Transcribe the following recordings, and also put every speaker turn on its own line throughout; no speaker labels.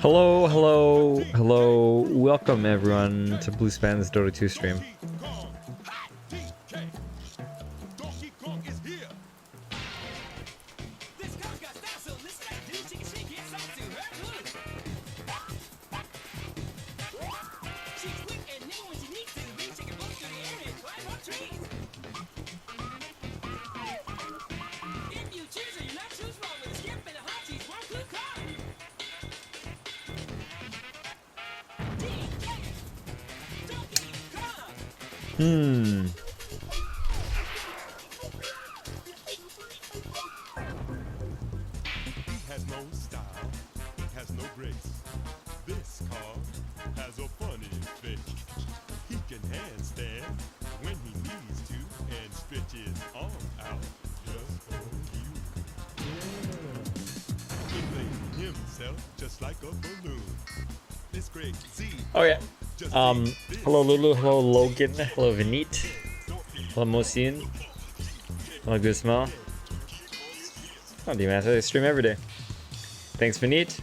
Hello, hello, hello. Welcome everyone to Bluespan's Dota 2 stream.
Has no style, has no grace. This car has a funny face. He can handstand when he needs to and stretch his arms out just for you. Inflating himself just like a balloon. This great Z.
Oh yeah. Hello Lulu, hello Logan, hello Vinit, hello Mosin, hello Guzma. Oh, D-Master, they stream every day. Thanks Vinit.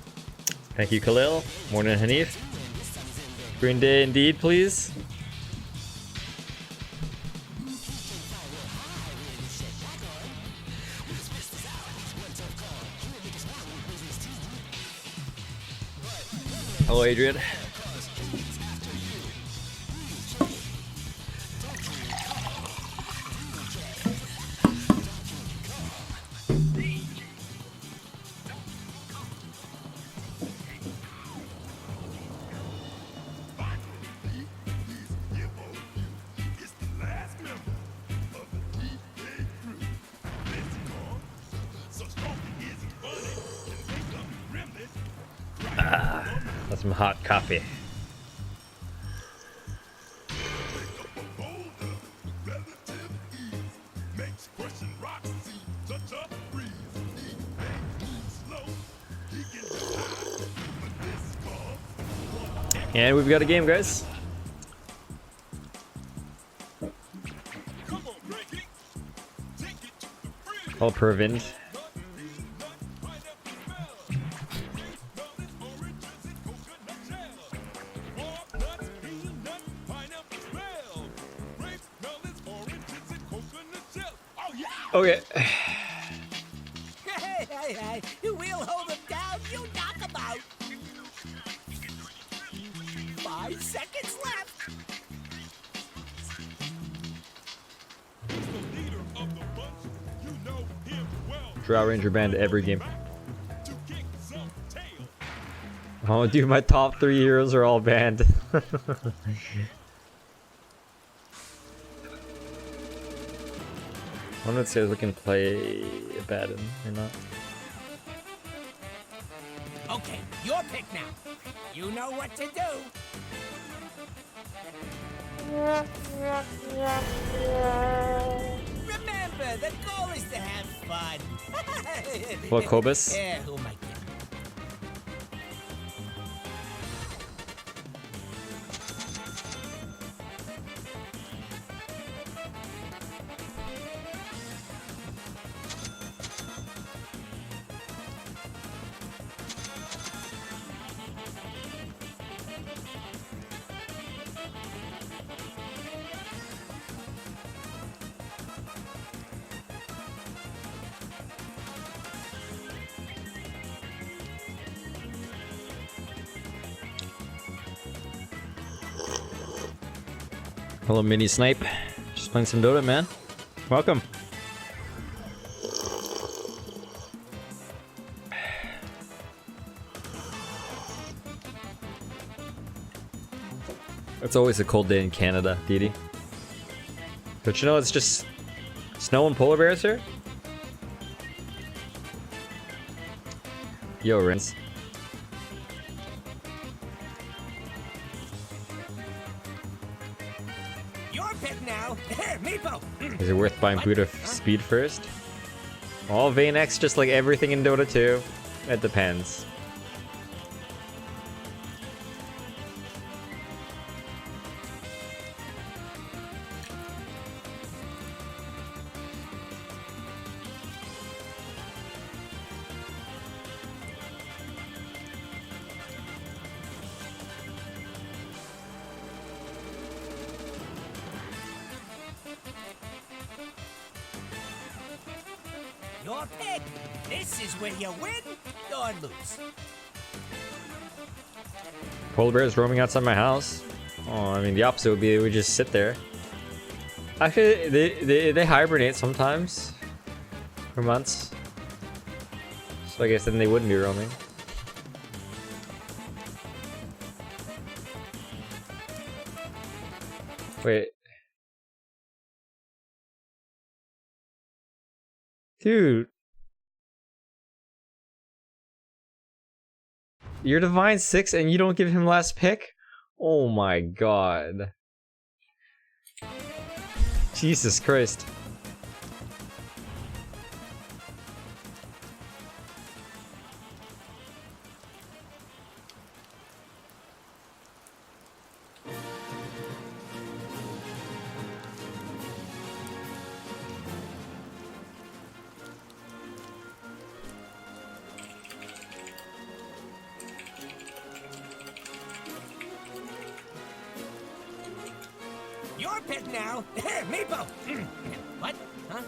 Thank you Khalil. Morning Hanif. Green Day indeed, please. Hello Adrian. That's some hot coffee. And we've got a game, guys. All Pervind. Okay.
Hey, we'll hold them down, you knockabout. 5 seconds left.
Drow Ranger banned every game. Oh, dude, my top 3 heroes are all banned. I wonder if we can play Abaddon or not.
Okay, your pick now. You know what to do. Remember, the goal is to have fun.
What, Kobus?
Yeah, who might get?
Hello, Mini Snipe. Just playing some Dota, man. Welcome. It's always a cold day in Canada, Didi. But you know, it's just snow and polar bears here. Yo, Rins.
Your pick now. Meepo.
Is it worth buying Buddha Speed first? All Vayne X, just like everything in Dota 2. It depends.
Your pick. This is where you win or lose.
Polar bears roaming outside my house. Oh, I mean, the opposite would be they would just sit there. Actually, they hibernate sometimes for months. So I guess then they wouldn't be roaming. Wait. Dude. You're Divine 6 and you don't give him last pick? Oh my god. Jesus Christ.
Your pick now. Meepo. What? Huh?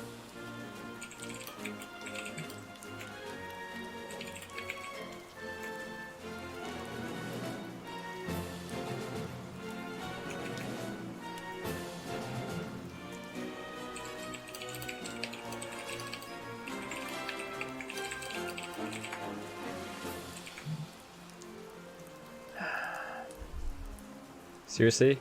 Seriously?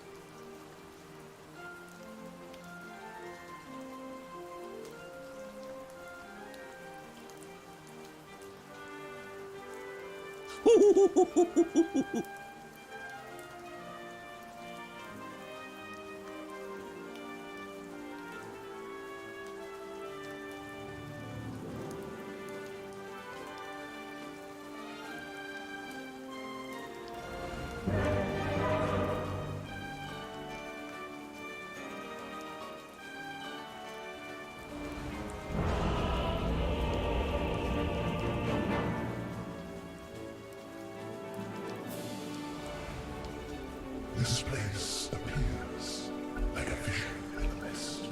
This place appears like a vision in the mist.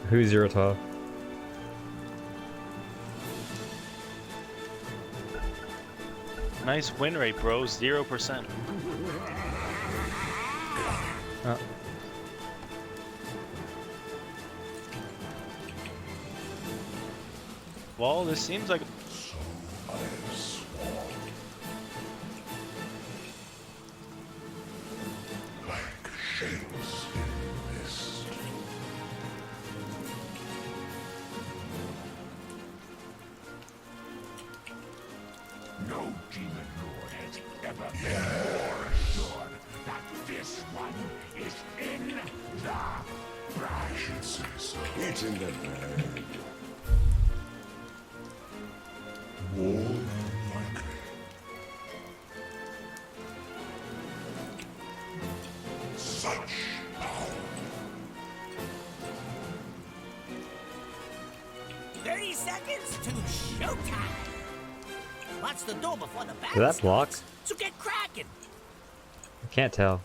Who's Zerotov?
Nice win rate, bro. 0%.
Oh.
Well, this seems like
So I have sworn. Like shapes in mist. No demon lord has ever been more assured that this one is in the bag. I should say so. It's in the bag. More than likely. Such power.
30 seconds to showtime. What's the door before the battle
Did that block?
starts? So get cracking.
I can't tell.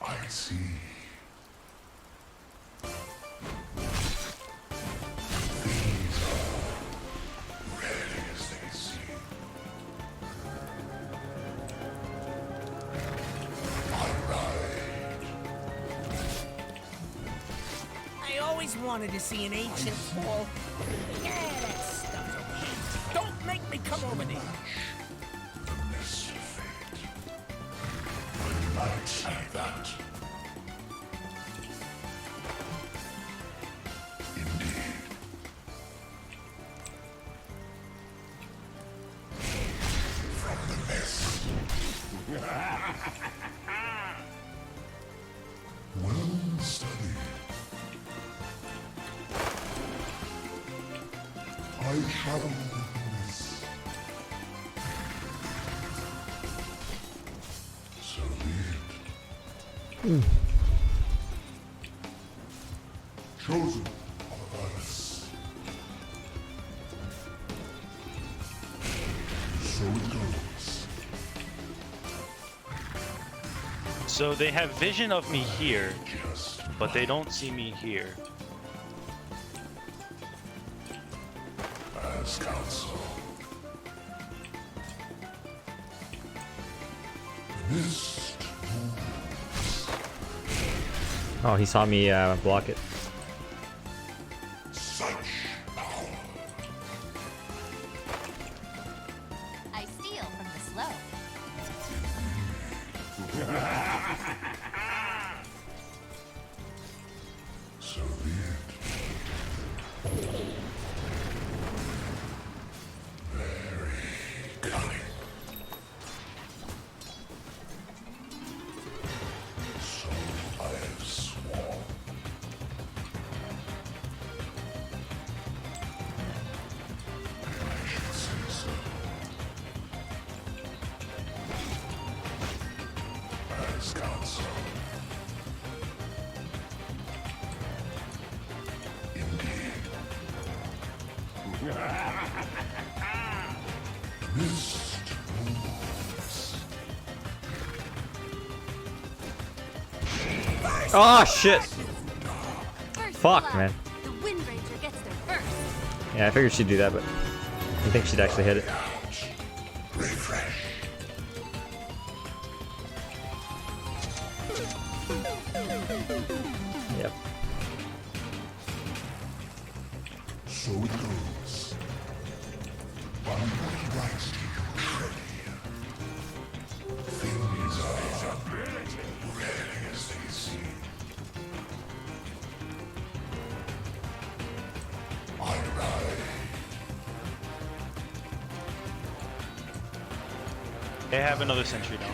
I see. These are red as they seem.
I always wanted to see an ancient fall. Yeah, that stuff's okay. Don't make me come over there.
The mist of fate. I might say that. Indeed. From the mist. Well studied. I travel with the mist. So be it. Chosen of us. So it goes.
so they have vision of me here,
Just
but they don't see me here.
As counsel. Mist.
Oh, he saw me block it.
Such power.
I steal from the slow.
So be it. Very cunning. So I have sworn. I should say so. As counsel. Indeed. Mist moves.
Oh shit!
First
Fuck,
blood.
man.
The Wind Ranger gets there first.
Yeah, I figured she'd do that, but I think she'd actually hit it.
Refresh.
Yep.
So it goes. One what rights do you tread here? Things are rarely as they seem. I ride.
They have another sentry now.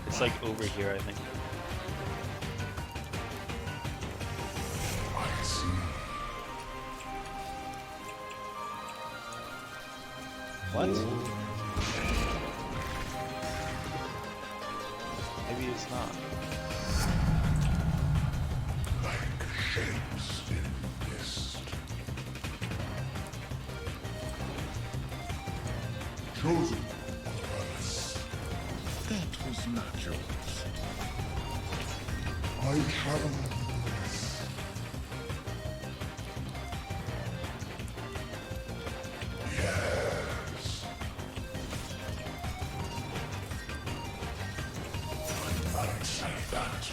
It's like over here, I think.
I see.
What? Maybe it's not.
Like shapes in mist. Chosen on purpose. That was not yours. I travel this. Yes. I might say that.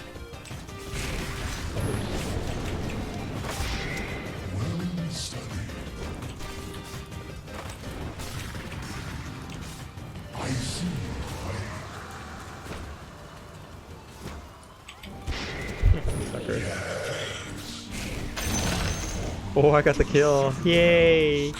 Well studied. I see.
Oh, I got the kill! Yay!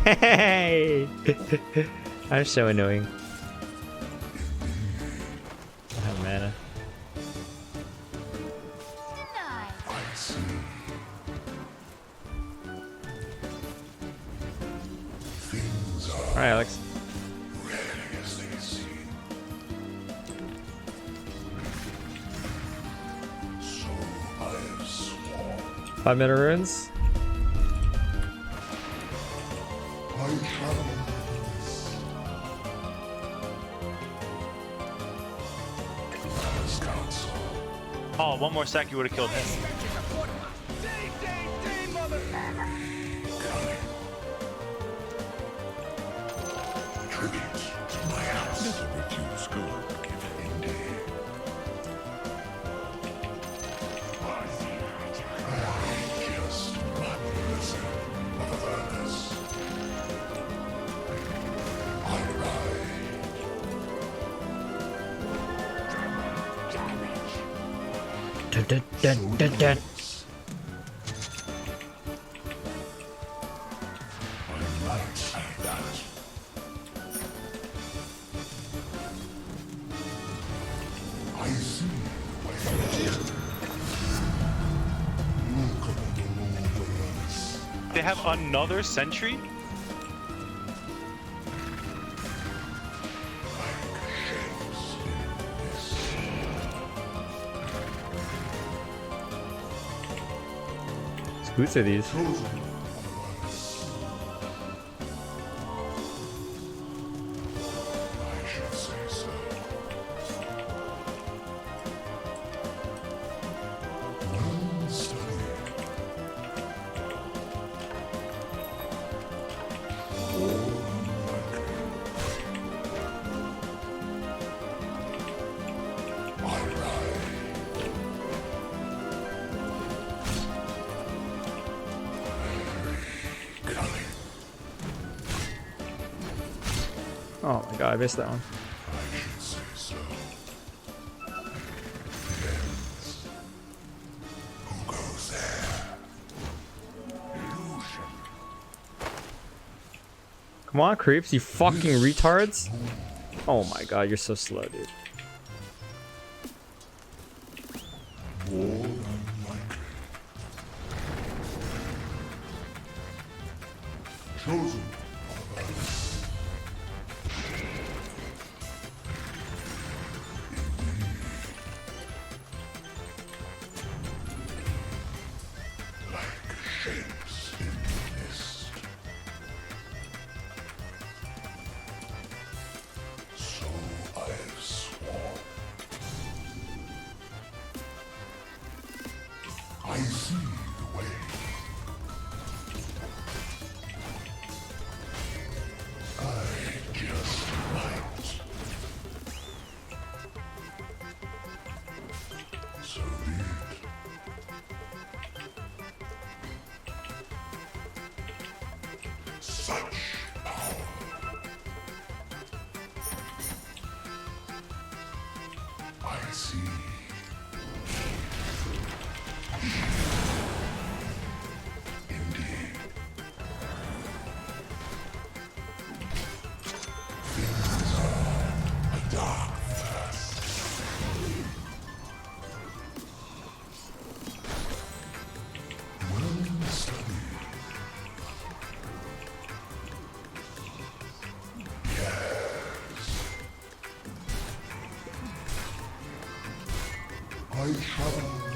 Hey! I'm so annoying. I have mana.
Nice.
I see. Things are
Alright, Alex.
rarely as they seem. So I have sworn.
5 mana runes.
I travel this. As counsel.
Oh, one more sec, you would have killed him.
Stretches a quarter mile.
Tribute to my house. Never refuse gold given indeed. I just one listen of others. I ride.
Dun, dun, dun, dun, dun.
I might say that. I see where look at the numbers.
They have another sentry?
Shapes in mist.
boots are these? Oh my god, I missed that one. Come on, creeps, you fucking retards. Oh my god, you're so slow, dude.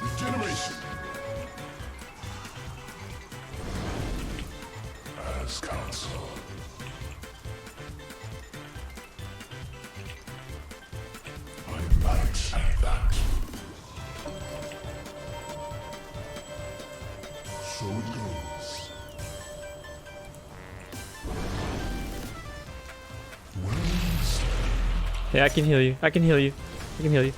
Regeneration. As counsel. I might at that. So it goes.
Yeah, I can heal you. I can heal you. I can heal you.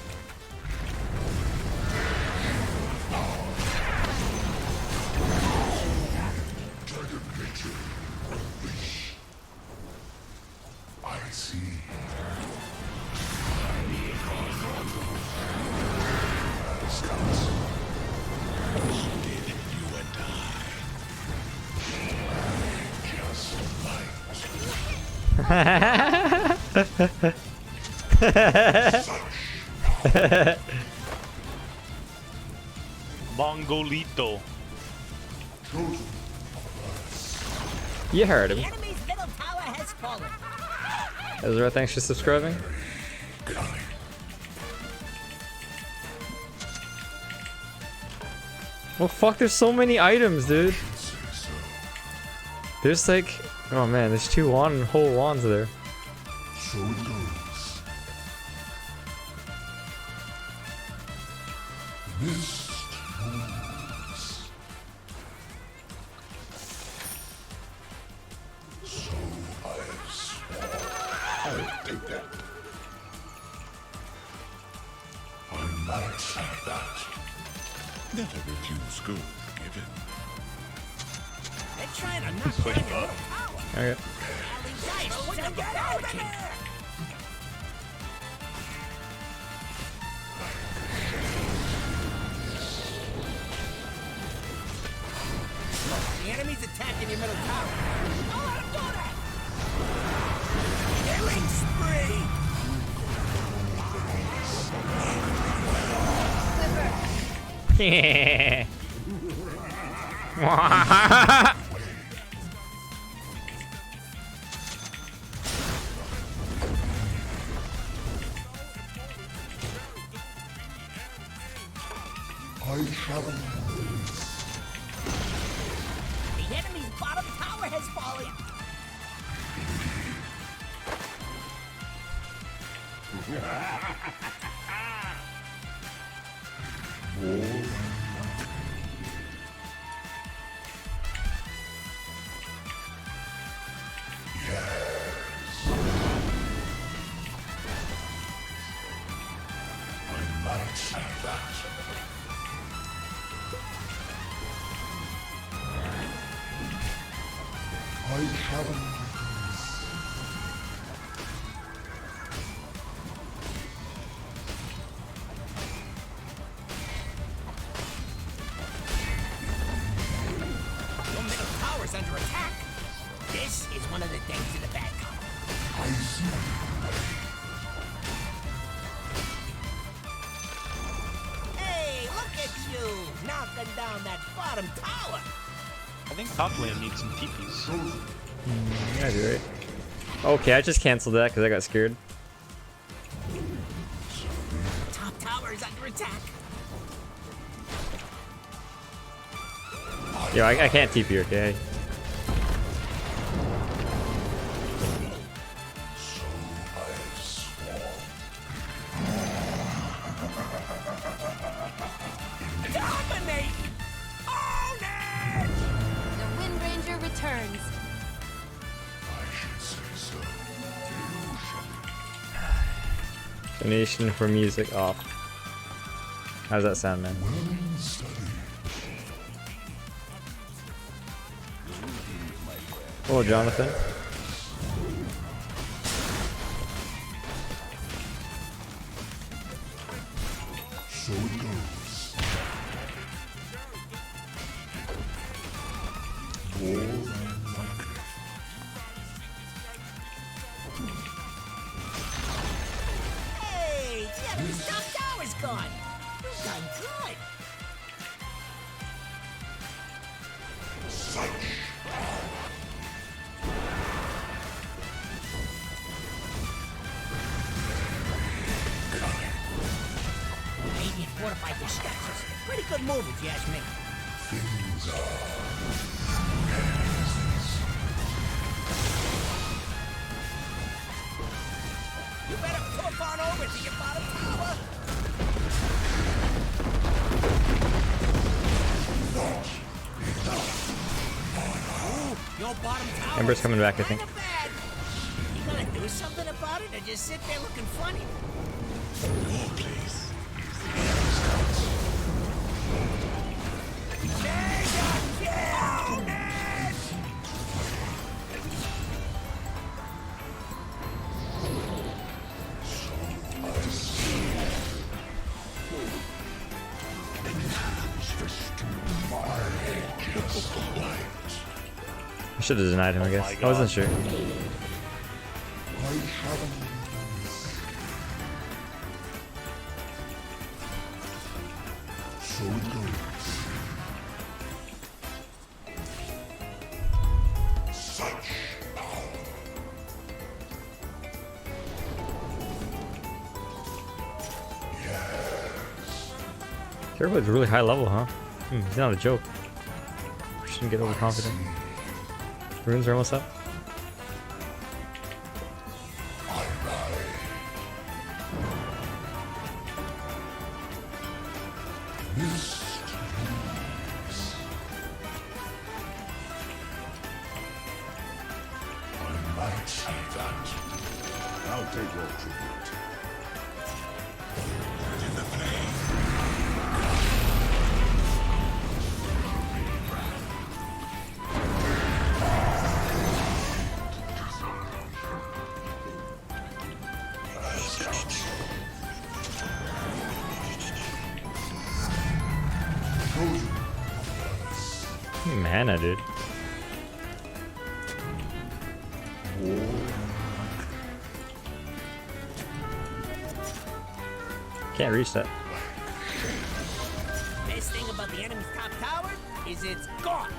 Mongolito.
You heard
The
him.
enemy's middle tower has fallen.
Ezra, thanks for subscribing. Well, fuck, there's so many items, dude. There's like, oh man, there's two whole wands there.
So it goes. Mist moves. So I've sworn. I'll take that. I might have that. Never refuse good given.
They're trying to knock down your little tower.
Okay.
Get over there! The enemy's attacking your middle tower. Don't let him do that! Killing spree!
I shall.
The enemy's bottom tower has fallen. Your middle tower's under attack. This is one of the things in the bad column. Hey, look at you, knocking down that bottom tower.
I think top lane needs some TPs.
Yeah, you're right. Okay, I just canceled that because I got scared.
Top tower is under attack.
Yo, I can't TP, okay?
Dominate! Own it!
The Wind Ranger returns.
Donation for music off. How's that sound, man? Hello, Jonathan.
Hey, the enemy's top tower's gone. You've done good. Radiant fortified their structures. Pretty good move if you ask me. You better pop on over to your bottom tower. Ooh, your bottom tower.
Ember's coming back, I think.
Kinda bad. You gonna do something about it, or just sit there looking funny? Mega kill!
I should have denied him, I guess. I wasn't sure.
So it goes. Such power.
Turbo's really high level, huh? He's not a joke. Shouldn't get overconfident. Runes are almost up.
I might see that. I'll take your tribute. In the flame.
Mana, dude. Can't reach that.
Best thing about the enemy's top tower is it's gone.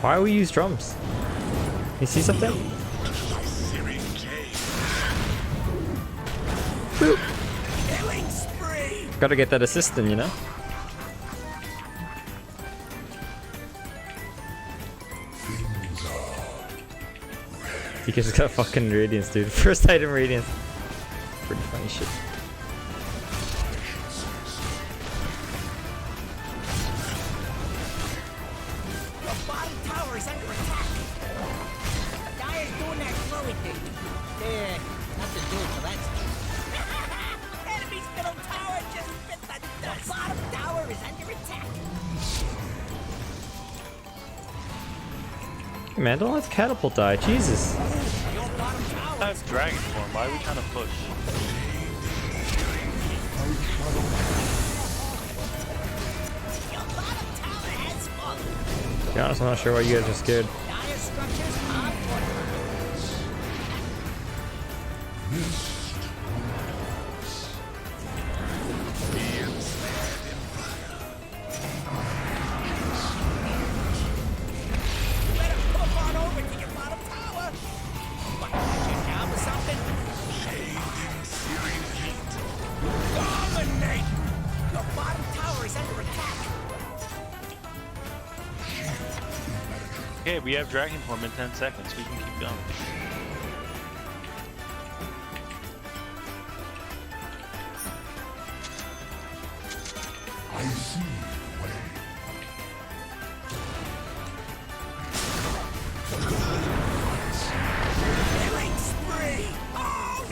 Why we use drums? You see something?
Killing spree!
Gotta get that assistant, you know? He just got fucking radiance, dude. First item radiance. Pretty funny shit.
Your bottom tower is under attack. Dire's doing that glowy thing. Yeah, nothing to do for that. Enemy's middle tower just bit the dust. The bottom tower is under attack.
Hey man, don't let the catapult die. Jesus.
Your bottom tower
I have dragon form. Why are we trying to push?
Your bottom tower has fallen.
To be honest, I'm not sure why you guys are scared.
Dire structures are fortified. You better pop on over to your bottom tower. What, you down with something? Dominate! Your bottom tower is under attack.
Okay, we have dragon form in 10 seconds. We can keep going.
I see the way.
Killing spree! Own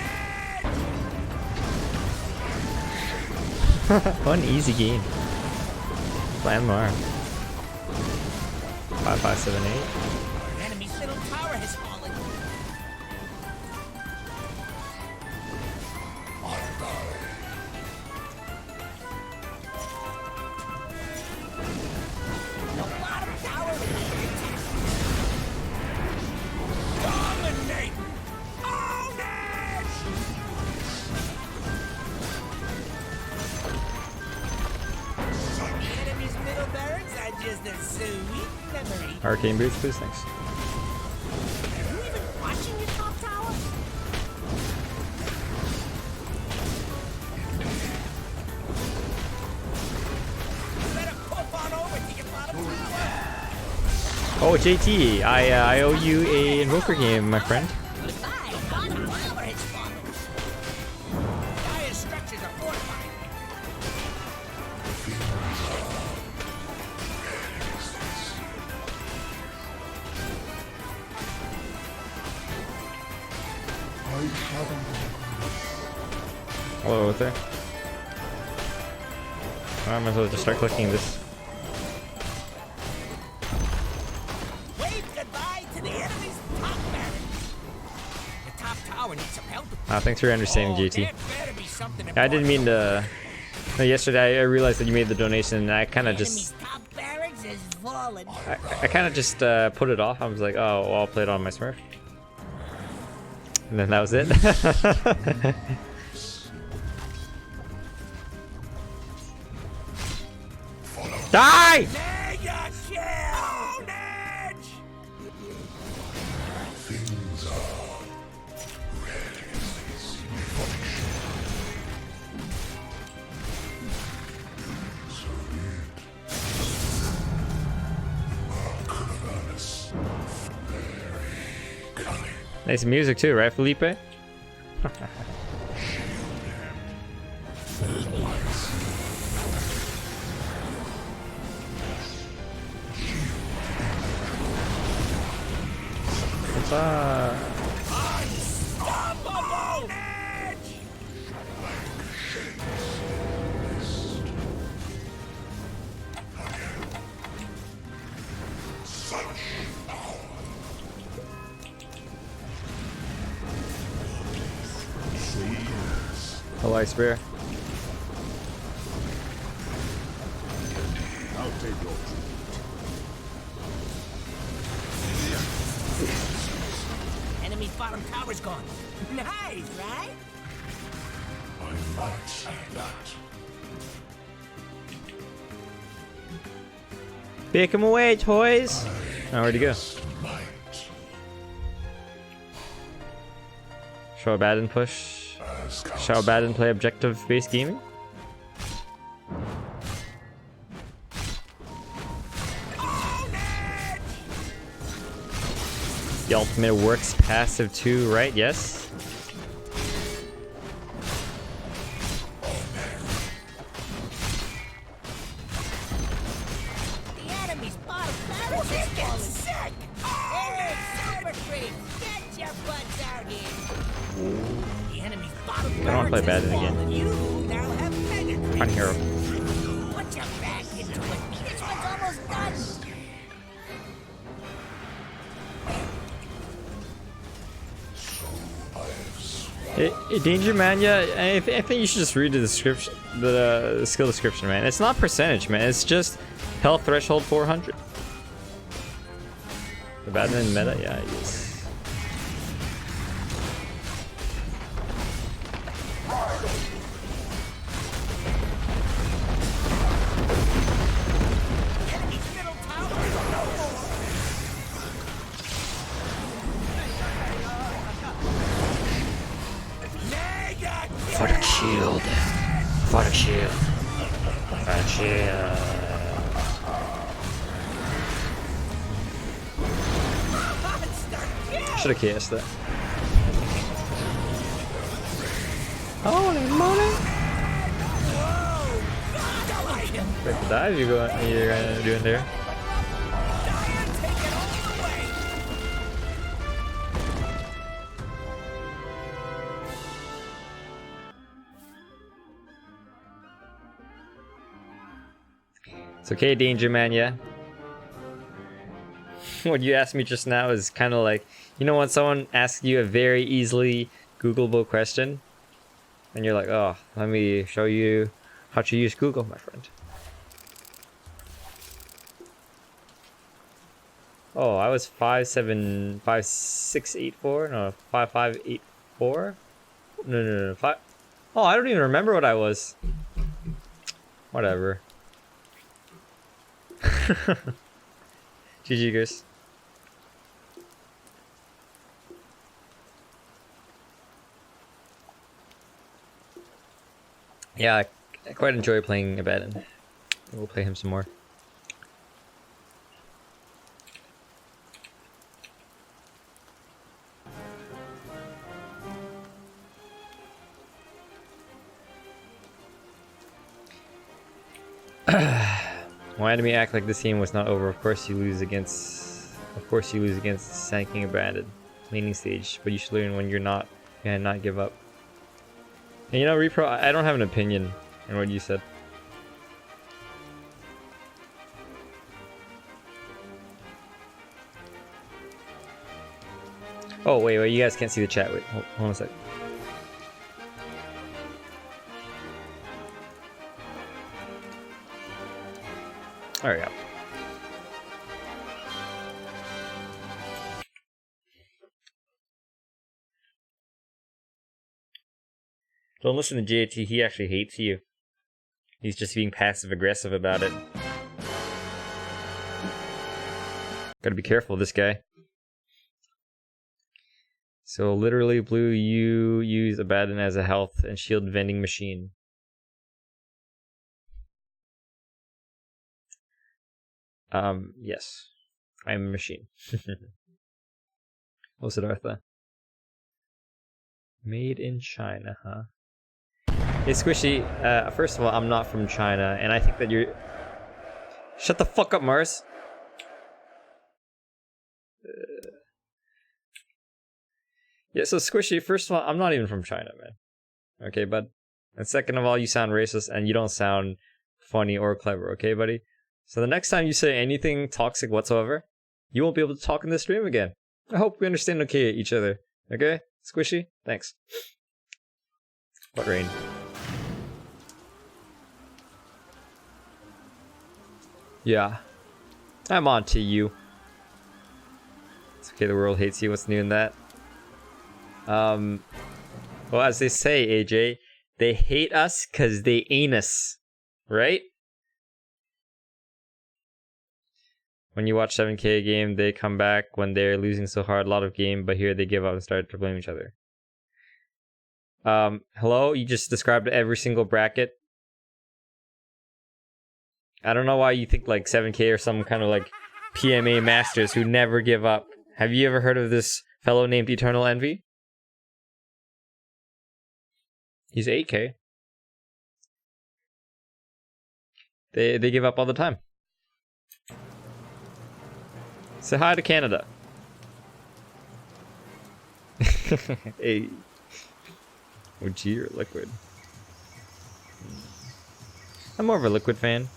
it!
One easy game. Plan more. 5, 5, 7, 8.
Enemy's middle tower has fallen. The bottom tower is under attack. Dominate! Own it! The enemy's middle barracks are just a sweet memory.
Arcane boots, please, thanks.
Are you even watching your top tower? You better pop on over to your bottom tower.
Oh, JT, I owe you a Invoker game, my friend.
Goodbye, bottom tower has fallen. Dire structures are fortified.
Hello, there. I might as well just start clicking this.
Wave goodbye to the enemy's top barracks. The top tower needs some help.
Thanks for understanding, JT.
There better be something
I didn't mean to. No, yesterday I realized that you made the donation, and I kind of
Enemy's
just,
top barracks is fallen.
I kind of just put it off. I was like, oh, well, I'll play it on my Smurf, and then that was it. Die!
Mega kill! Own it!
Things are
Nice music too, right, Felipe? What's up?
Unstoppable! Edge!
Hello, Ice Bear.
I'll take your tribute.
Enemy's bottom tower's gone. Nice, right?
I might say that.
Pick him away, toys. Oh, where'd he go?
Might.
Shall Abaddon push? Shall Abaddon play objective-based gaming? The ultimate works passive too, right? Yes.
The enemy's bottom barracks is getting sick! Hey, Super Creep! Get your butts out here! The enemy's bottom
I don't wanna play
barracks is
Badin again.
fallen. You now have Mega Creeps.
On hero.
Put your back into it. This one's almost done.
Danger Man, yeah, I think you should just read the description, the skill description, man. It's not percentage, man. It's just health threshold 400. The Badman meta, yeah, yes.
Enemy's middle tower. Mega
For the shield. For the shield. For the shield. Should have cast that. Holy moly! Break the dive you're gonna do in there. It's okay, Danger Man, yeah? What you asked me just now is kind of like, you know when someone asks you a very easily Googleable question? And you're like, oh, let me show you how to use Google, my friend. Oh, I was 5684? No, 5584? No, 5. Oh, I don't even remember what I was. Whatever. GG, guys. Yeah, I quite enjoy playing Abaddon. We'll play him some more. Why did we act like this game was not over? Of course you lose against Sanking Abandoned laning stage, but you should learn when you're not and not give up. And you know, Repro, I don't have an opinion on what you said. Oh wait, you guys can't see the chat. Wait, hold on a sec. There we go. Don't listen to JT, he actually hates you. He's just being passive aggressive about it. Gotta be careful of this guy. So literally, Blue, you use Abaddon as a health and shield vending machine. Yes. I'm a machine. What was it, Artha? Made in China, huh? Hey, Squishy, first of all, I'm not from China, and I think that you're... Shut the fuck up, Mars! Yeah, so Squishy, first of all, I'm not even from China, man. Okay, bud? And second of all, you sound racist, and you don't sound funny or clever, okay, buddy? So the next time you say anything toxic whatsoever, you won't be able to talk in the stream again. I hope we understand okay each other. Okay? Squishy? Thanks. What rain? Yeah. I'm on to you. It's okay, the world hates you. What's new in that? Well, as they say, AJ, they hate us because they ain't us. Right? When you watch 7K a game, they come back when they're losing so hard, a lot of game, but here they give up and start to blame each other. Hello? You just described every single bracket. I don't know why you think like 7K or some kind of like PMA masters who never give up Have you ever heard of this fellow named Eternal Envy? He's 8K. They give up all the time. Say hi to Canada. Hey. OG or Liquid? I'm more of a Liquid fan.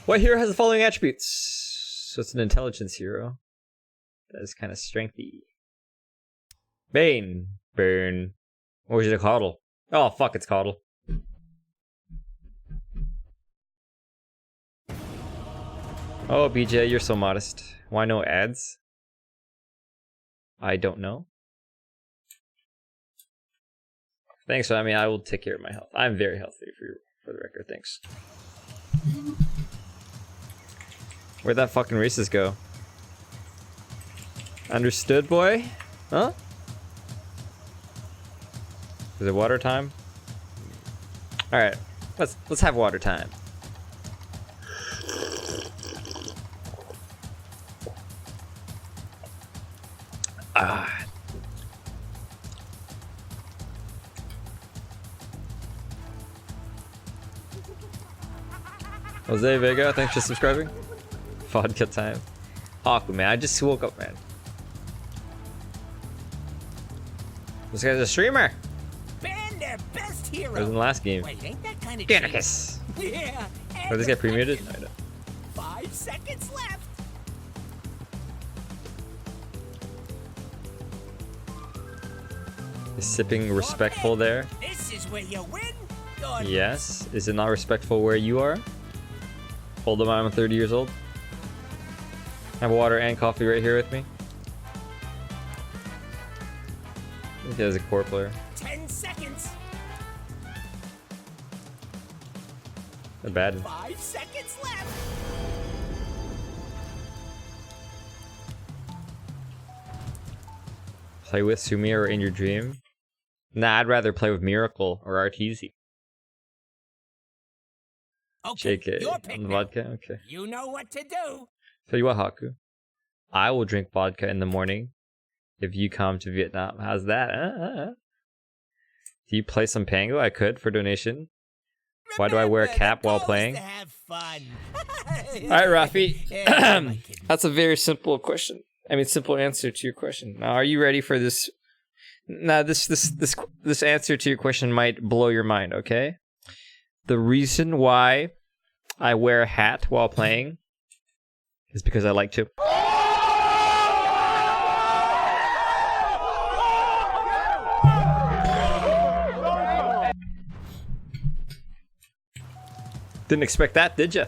What hero has the following attributes? So it's an intelligence hero. That is kind of strengthy. Bane. Burn. Or is it a Coddle? Oh, fuck, it's Coddle. Oh, BJ, you're so modest. Why no ads? I don't know. Thanks, I mean, I will take care of my health. I'm very healthy for the record, thanks. Where'd that fucking racist go? Understood, boy? Huh? Is it water time? Alright, let's have water time. Ah. Jose Vega, thanks for subscribing. Vodka time. Haku, man, I just woke up, man. This guy's a streamer.
Ban their best hero.
It was in the last game.
Wait, ain't that kind of
Danicus.
Yeah.
Oh, this guy pre-muted? No, I don't.
5 seconds left.
Is sipping respectful there?
This is where you win.
Yes. Is it not respectful where you are? Hold on, I'm 30 years old. Have water and coffee right here with me. I think he has a core player.
10 seconds.
Not bad.
5 seconds left.
Play with Sumia or in your dream? Nah, I'd rather play with Miracle or Arteezy.
Okay,
JK
your pick
on the
now.
vodka? Okay.
You know what to do.
Tell you what, Haku. I will drink vodka in the morning if you come to Vietnam. How's that? Do you play some Pango? I could for donation. Why do I wear a
Remember,
cap
the
while
goal is
playing?
to have fun.
Alright, Rafi.
Yeah, my kid.
That's a very simple question. I mean, simple answer to your question. Now, are you ready for this? Now, this answer to your question might blow your mind. Okay. The reason why I wear a hat while playing is because I like to. Didn't expect that, did ya?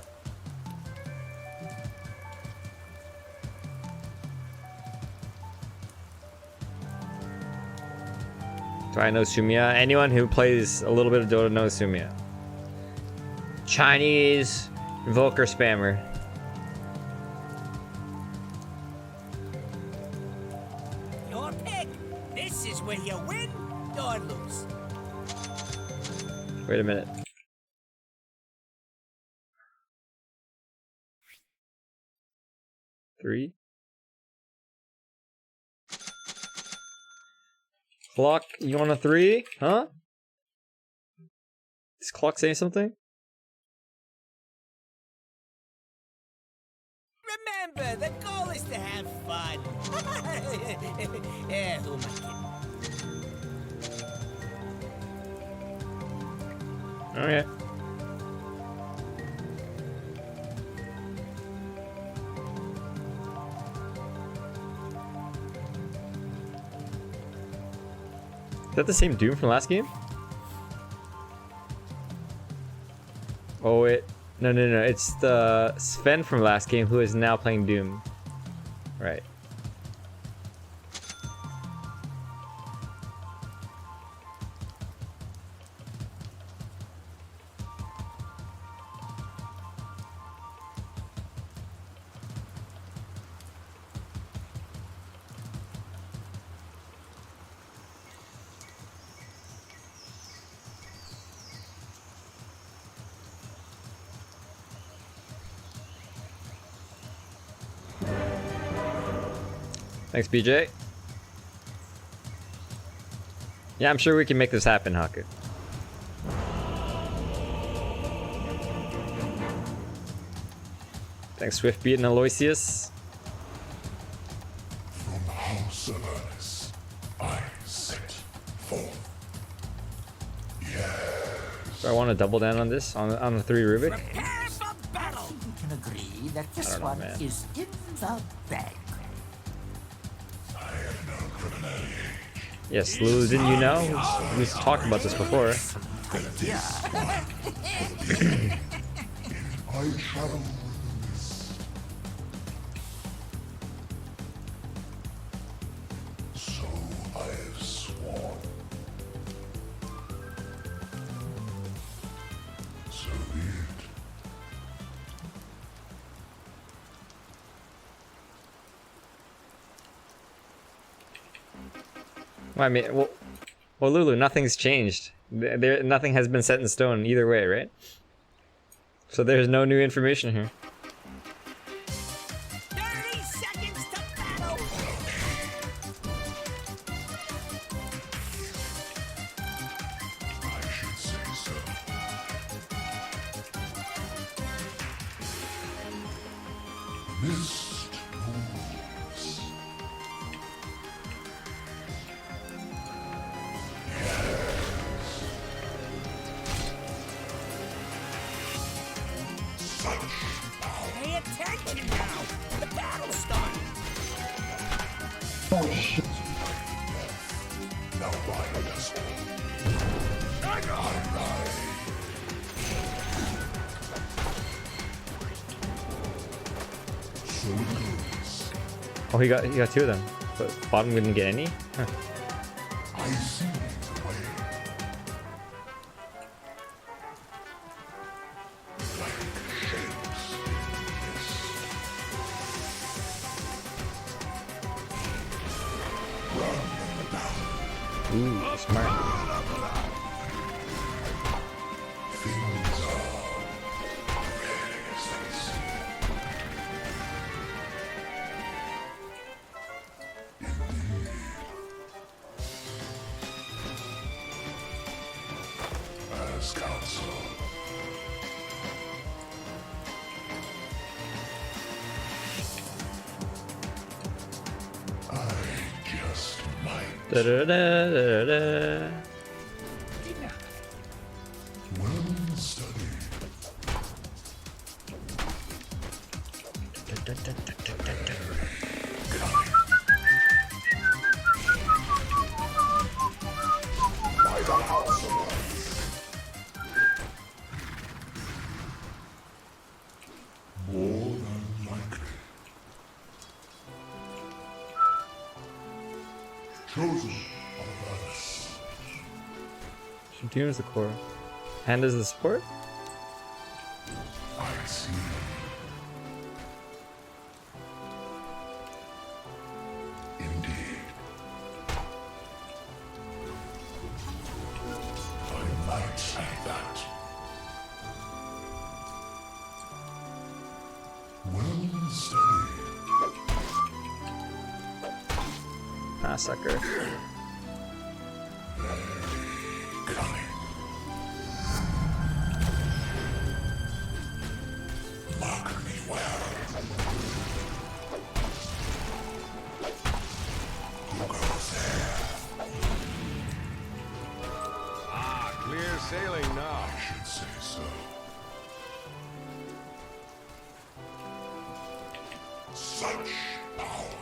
Do I know Sumia? Anyone who plays a little bit of Dota knows Sumia. Chinese Invoker spammer.
Your pick. This is where you win or lose.
Wait a minute. Three. Clock, you want a 3? Huh? Is Clock saying something?
Remember, the goal is to have fun. Yeah, who am I kidding?
Okay. Is that the same Doom from last game? Oh wait, no, it's the Sven from last game who is now playing Doom. Right. Thanks, BJ. Yeah, I'm sure we can make this happen, Haku. Thanks, Swiftbeat and Aloysius.
From House of Ernest, I set forth.
Do I want to double down on this on the 3 Rubik?
Prepare for battle!
We can agree that this
don't know,
one
man.
is in the bag.
I have no criminal age.
Yes, Lulu, didn't you know? We've talked about this before.
Idea.
I travel with the mist. So I have sworn. So be it.
Well, I mean, well, Lulu, nothing's changed. Nothing has been set in stone either way, right? So there's no new information here.
30 seconds to battle!
I should say so. Mist moves.
Pay attention now! The battle's starting!
Now ride us So it goes.
Oh, he got 2 of them. But bottom didn't get any? Huh.
I see the way. Like shapes.
Ooh, smart.
Things are really as they seem. Indeed. As counsel. I just might.
Da -da -da -da -da.
Well studied. By the house of more than likely. Chosen of us.
Doom is the core. And is the support?
I see. Indeed. I might say that. Well studied.
Ah, sucker.
Cunning. Mark me well. Who goes there?
Clear sailing now.
I should say so. Such power.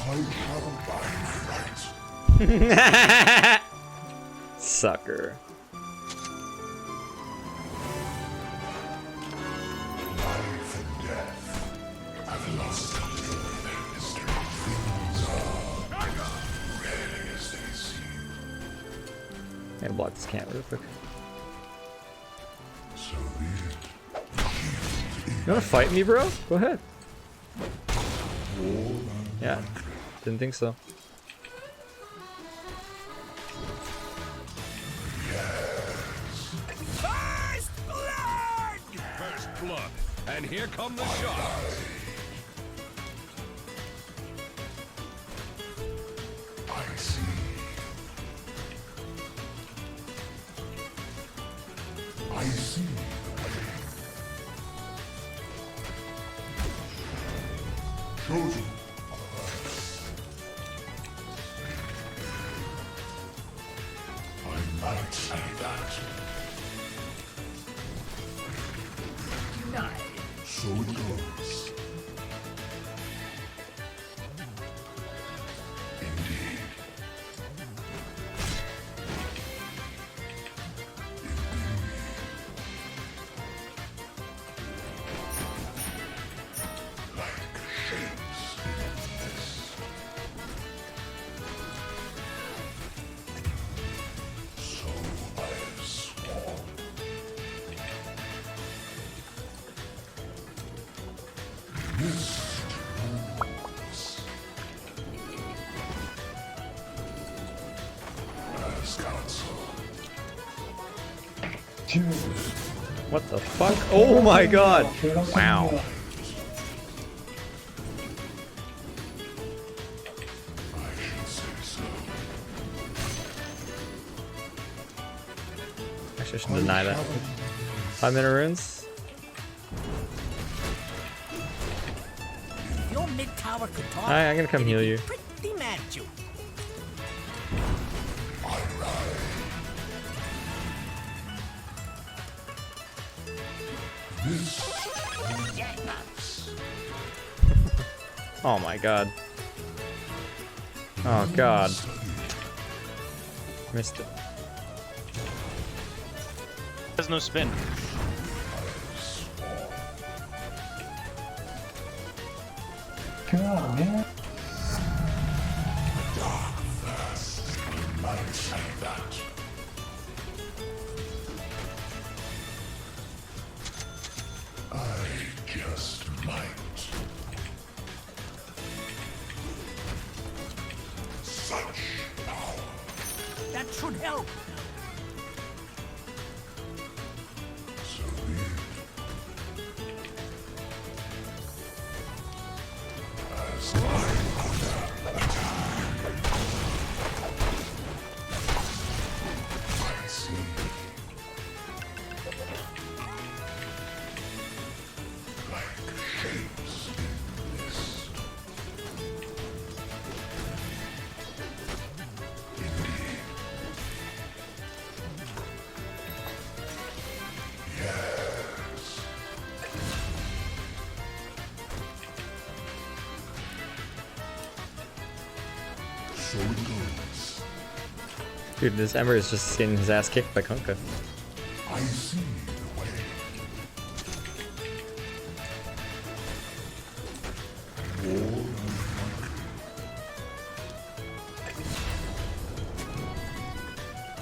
I travel by my right.
Sucker.
Life and death have lost a little of their mystery. Things are really as they seem.
I'm gonna block this camp real quick.
So be it.
You wanna fight me, bro? Go ahead. Yeah, didn't think so.
First blood!
First blood. And here come the shots.
I see. I see the way. Chosen. I might say that. So it goes. Indeed. Like shapes in this. So I have sworn. Mist moves. As counsel.
What the fuck? Oh my god! Wow.
I should say so.
Actually, I should deny that. 5-minute runes?
If your mid tower could talk,
Alright, I'm gonna come heal you.
pretty mad at you.
Oh my god. Oh god. Missed it.
Has no spin.
Might say that. I just might. Such power.
That should help.
So weird. As I see. Like shapes in mist. Indeed. Yes. So it goes.
Dude, this Ember is just getting his ass kicked by Kunkka.
I see the way.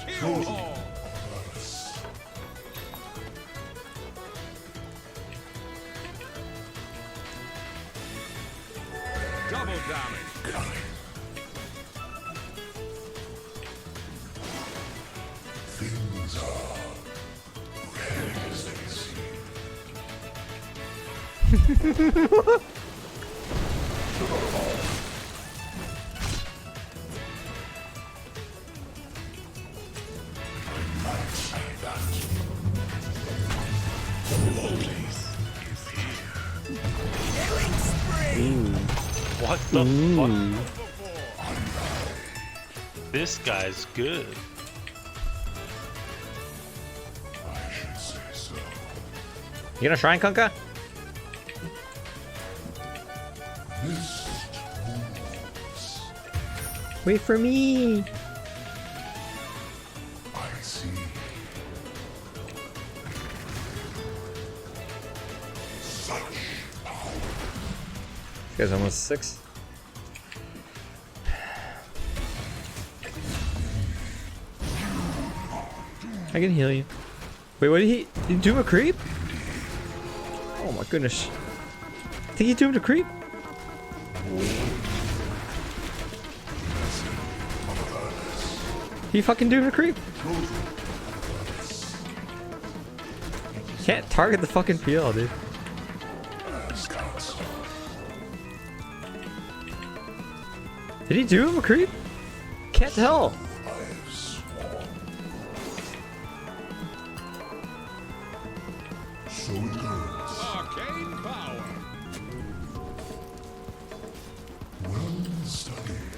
Kill all. Double damage.
Things are red as they seem. I might say that.
What the fuck? This guy's good.
I should say so.
You gonna shrine Kunkka?
Mist moves.
Wait for me!
I see. Such power.
This guy's almost 6. I can heal you. Wait, what did he do? A creep? Oh my goodness. I think he doomed a creep. He fucking doomed a creep. Can't target the fucking PL, dude. Did he do him a creep? Can't tell.
I have sworn. So it goes.
Arcane power.
Well studied.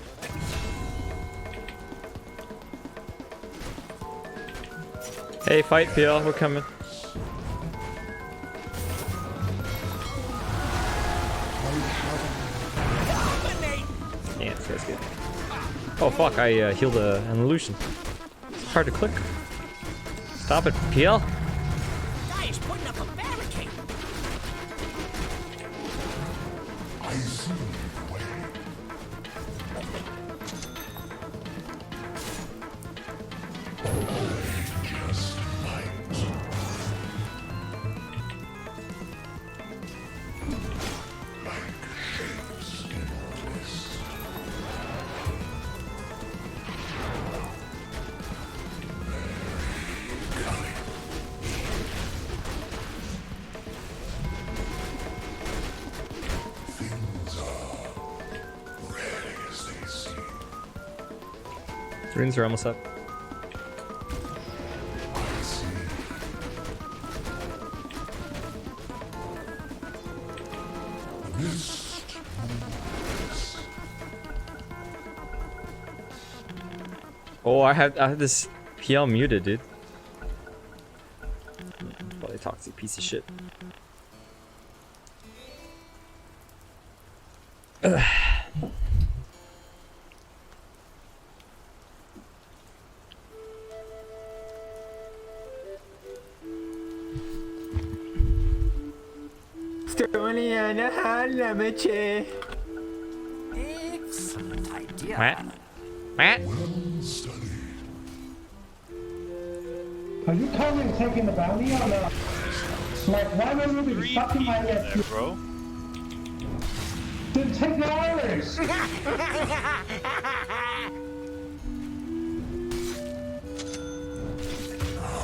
Hey, fight PL, we're coming. Yeah, this guy's good. Oh fuck, I healed an illusion. It's hard to click. Stop it, PL.
Guy is putting up a barricade.
I see the way. I just might. Like shapes in mist. Things are rarely as they seem.
Runes are almost up.
I see. The mist moves.
Oh, I had this PL muted, dude. Probably toxic piece of shit.
Excellent idea.
Matt? Matt?
Well studied.
Are you currently taking the bounty or not? Like, why were you be
3
fucking
people
my
there, bro.
Then take the islands!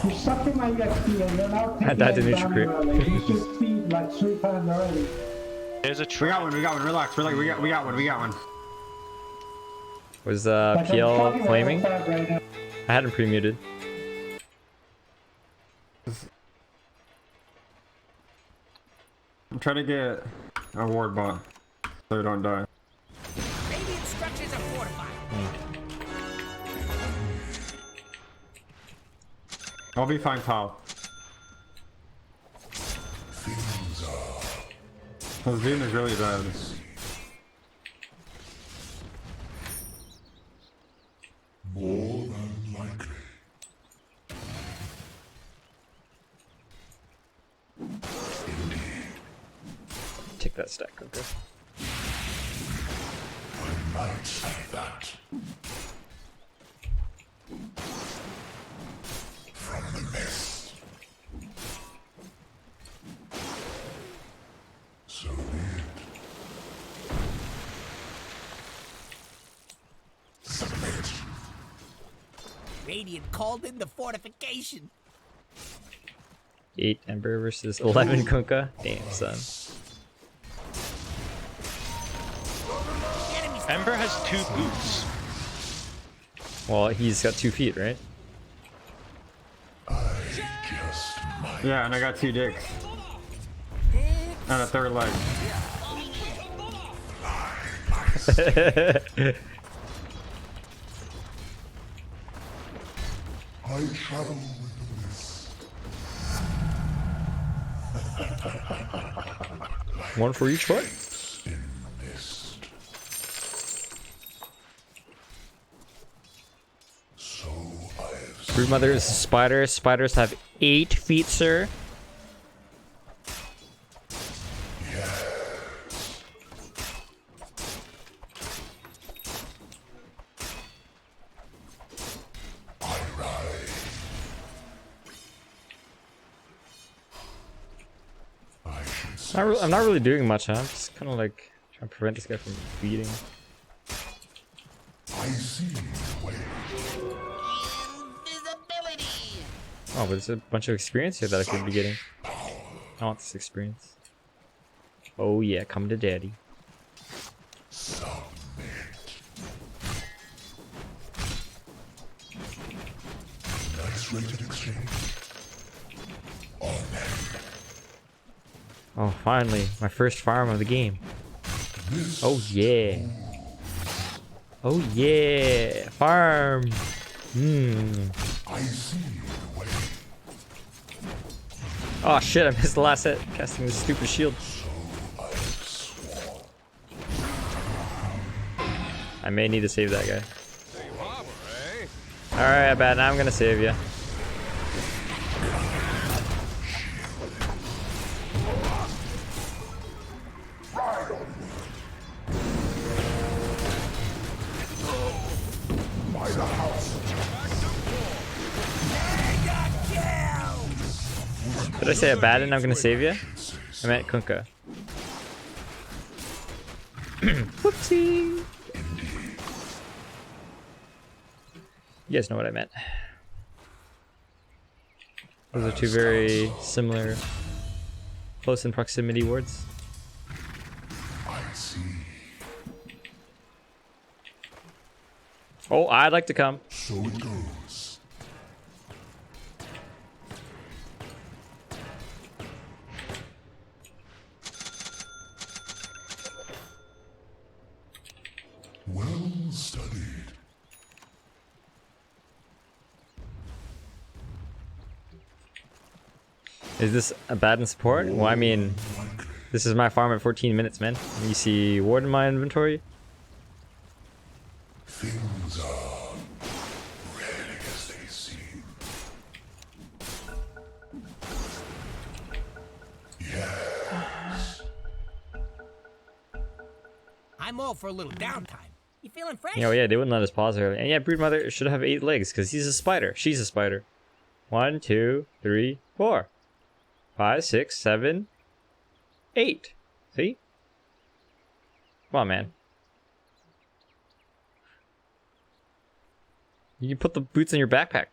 You're sucking my XP and you're now taking
That's an
the
issue,
bounty
Chris.
early. You should feed like 3 times already.
There's a
We
trap.
got one, relax, we got one.
Was
Like, I'm
PL
fucking
flaming?
with that right now.
I had him pre-muted.
I'm trying to get a ward bot so we don't die.
Radiant structures are fortified.
I'll be fine, pal.
Things are
This Zoom is really bad.
more than likely.
Take that stack, okay.
I might say that. From the mist. So be it. Submit.
Radiant called in the fortification.
8 Ember versus 11 Kunkka. Damn, son.
Enemies
Ember has 2 boots.
Well, he's got 2 feet, right?
Just might.
Yeah, and I got 2 dicks. And a 3rd leg.
I travel with the mist.
One for each foot.
In mist. So I have
Broodmother is a spider. Spiders have 8 feet, sir.
I ride. I should
I'm not really doing much, huh? I'm just kind of like trying to prevent this guy from feeding.
I see the way.
invisibility.
Oh, but there's a bunch of experience here that I could be getting. I want this experience. Oh yeah, come to daddy.
Submit. X-rated exchange.
Oh, finally, my first farm of the game. Oh yeah. Oh yeah, farm.
I see the way.
Oh shit, I missed the last hit, casting this stupid shield. I may need to save that guy. Alright, bad. Now I'm gonna save you. Did I say Abaddon? I'm gonna save you? I meant Kunkka. Whoopsie! You guys know what I meant. Those are two very similar, close in proximity words.
I see.
Oh, I'd like to come.
So it goes. Well studied.
Is this Abaddon support? Well, I mean, this is my farm at 14 minutes, man. You see ward in my inventory?
Things are ready as they seem. Yes.
I'm all for a little downtime. You feeling fresh?
Oh yeah, they wouldn't let us pause early. And yeah, Broodmother should have 8 legs because he's a spider. She's a spider. 1, 2, 3, 4, 5, 6, 7, 8. See? Come on, man. You can put the boots in your backpack.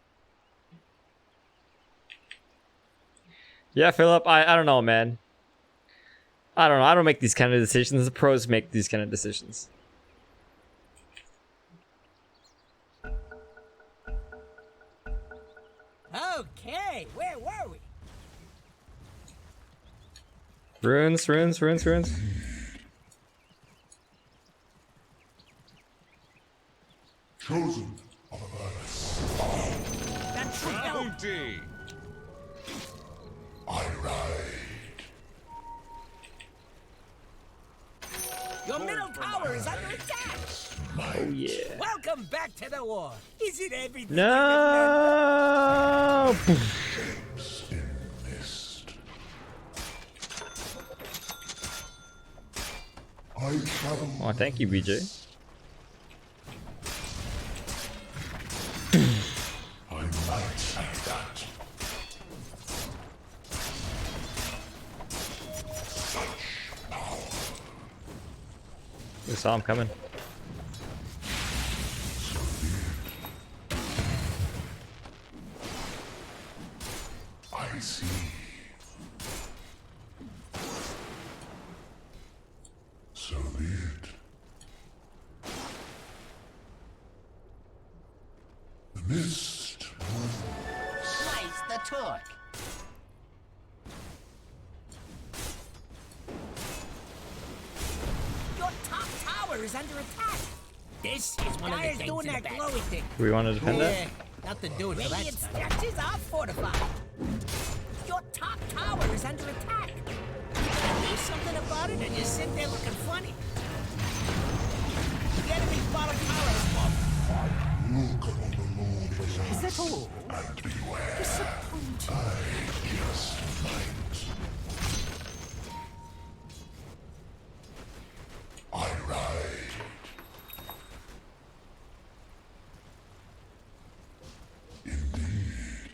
Yeah, Philip, I don't know, man. I don't know. I don't make these kind of decisions. The pros make these kind of decisions.
Okay, where were we?
Runes, runes, runes, runes.
Chosen of Avernus.
That's true.
I ride.
Your middle tower is under attack.
Oh yeah.
Welcome back to the war. Is it everything?
No.
Shapes in mist. I travel.
Oh, thank you, BJ.
I might say that.
We saw him coming.
I see. So be it. The mist roars.
Slice the torque. Your top tower is under attack. This is one of the things doing that glowy thing.
Do we want to defend that?
Yeah, nothing doing for that stuff. Statues are fortified. Your top tower is under attack. You gotta do something about it, and you sit there looking funny. The enemy's bottom tower is up.
Look upon the Lord with
Is that all?
and beware. I just might. I ride. Indeed.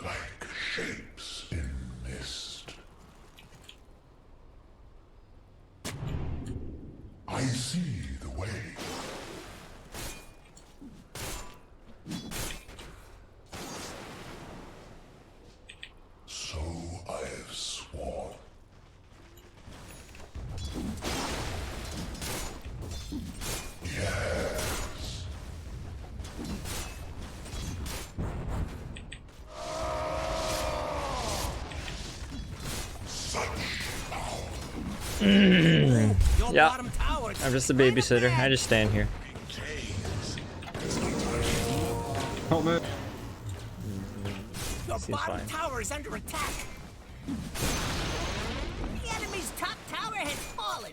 Like shapes in mist. I see the way. So I have sworn. Yes.
Your
Yeah.
bottom tower is
I'm just a
right up
babysitter.
there.
I just stand here.
Help me.
Your
Seems
bottom
fine.
tower is under attack. The enemy's top tower has fallen.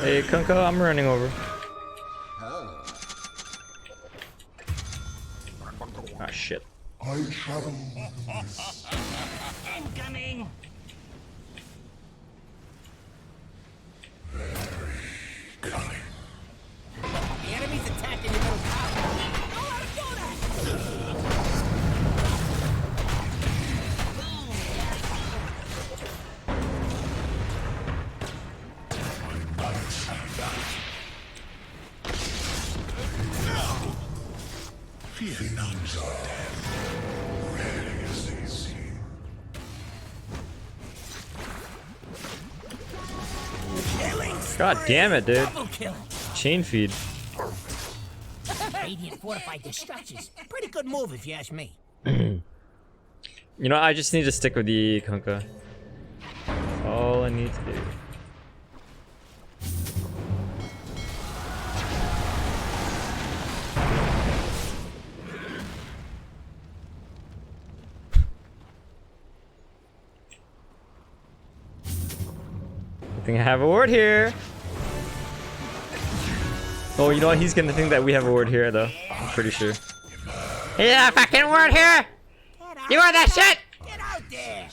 Hey, Kunko, I'm running over. Ah, shit.
I travel with the mist.
Incoming.
Cunning.
The enemy's attacking your middle tower. Don't let him do that.
Fear none are dead. Ready as they seem.
Killing
God
spree.
damn it, dude.
Double kill.
Chain feed.
Radiant fortified destructions. Pretty good move if you ask me.
You know, I just need to stick with the Kunka. That's all I need to do. I think I have a ward here. Oh, you know what? He's gonna think that we have a ward here, though. I'm pretty sure. Yeah, fucking ward here! You want that shit?
Get out there.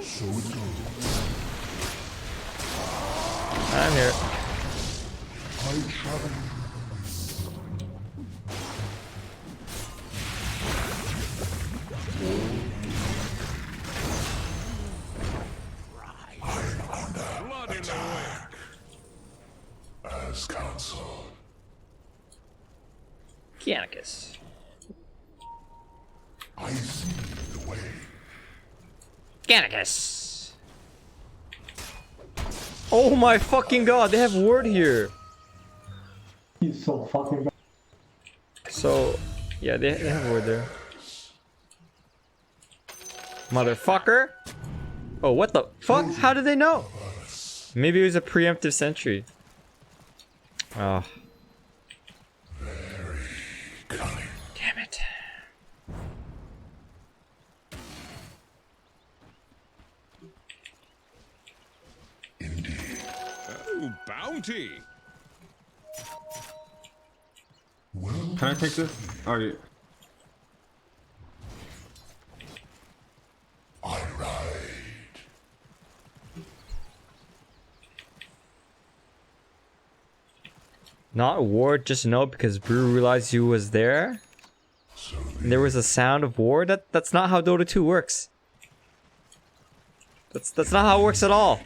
So it goes.
I'm here.
I travel with the mist.
Blood in the way.
As counsel.
Kianicus.
I see the way.
Kianicus. Oh my fucking god, they have ward here.
He's so fucking bad.
So, yeah, they have ward there. Motherfucker. Oh, what the fuck? How did they know? Maybe it was a preemptive sentry. Oh,
Cunning.
damn it.
Indeed.
Oh, bounty.
Well,
Can I take this? Oh, yeah.
I ride.
Not ward, just no, because Brew realized you was there.
So
And there was a sound of ward. That's not how Dota 2 works. That's not how it works at all.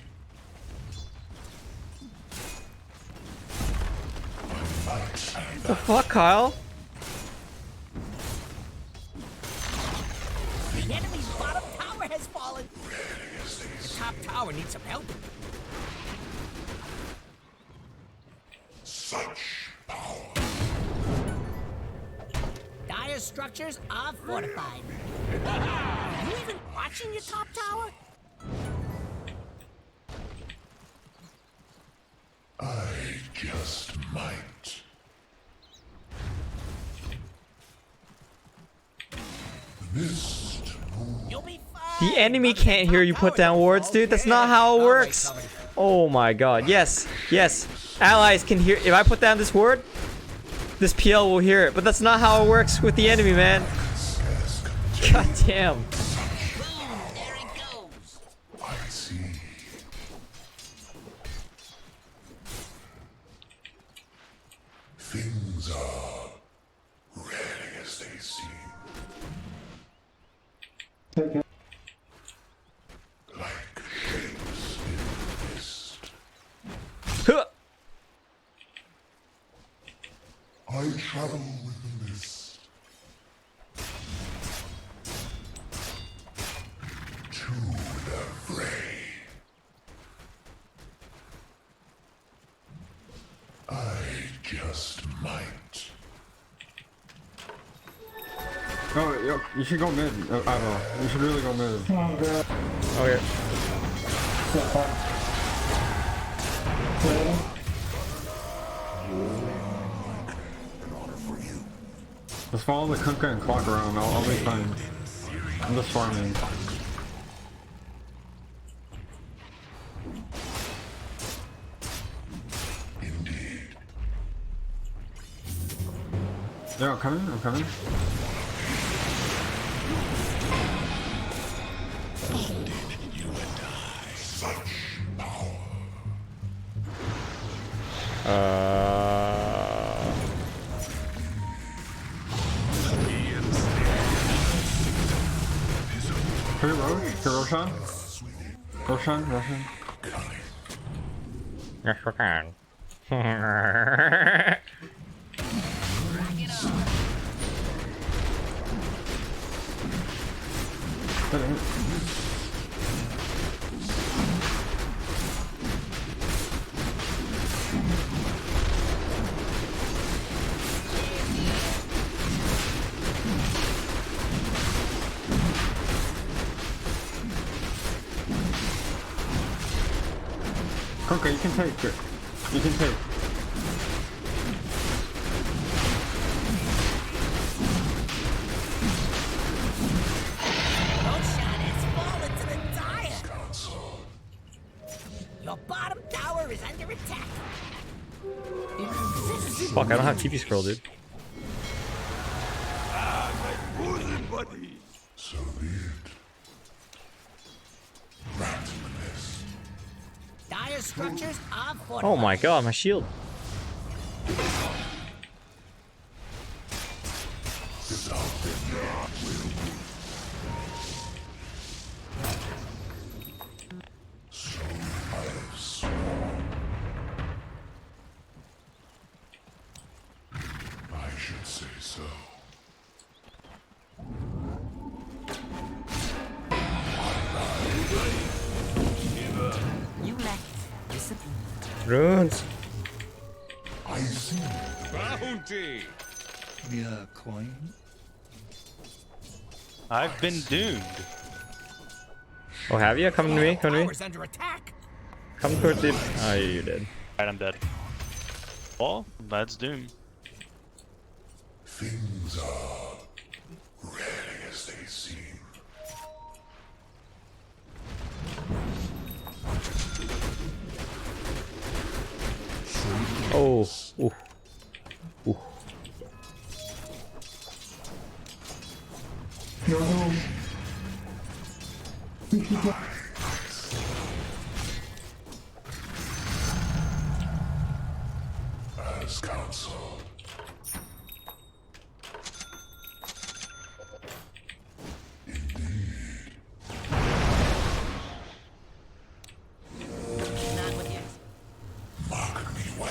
The fuck, Kyle?
The enemy's bottom tower has fallen. The top tower needs some help.
such power.
Dire structures are fortified. Are you even watching your top tower?
I just might. The mist moves.
You'll be fine.
The enemy can't hear you put down wards, dude. That's not how it works. Oh my god. Yes. Yes. Allies can hear. If I put down this ward, this PL will hear it. But that's not how it works with the enemy, man. God damn.
Boom, there it goes.
I see. Things are ready as they seem.
Take it.
Like shapes in the mist.
Huh.
I travel with the mist. just might.
Oh, yo, you should go mid, Ivo. You should really go mid.
Oh god.
Okay.
Just follow the Kunkka and clock around. I'll be fine. I'm just farming.
Indeed.
Yeah, I'm coming. I'm coming. Hey, Roche? Hey, Roshan? Roshan?
Yes, we can.
Kunkka, you can take it. You can take.
Roshan has fallen to the dire. Your bottom tower is under attack.
Fuck, I don't have TP scroll, dude.
So be it.
Dire structures are fortified.
Oh my god, my shield.
So I have sworn. I should say so.
You lack discipline.
Runes.
I see.
Bounty!
I've been doomed.
Oh, have you? Come to me, come to me.
Tower's under attack.
Come towards the... Oh, you're dead.
Alright, I'm dead. Well, that's doom.
Things are rarely as they seem.
Oh, ooh. Ooh.
No. We should go.
As counseled. Indeed.
Not with you.
Mark me well.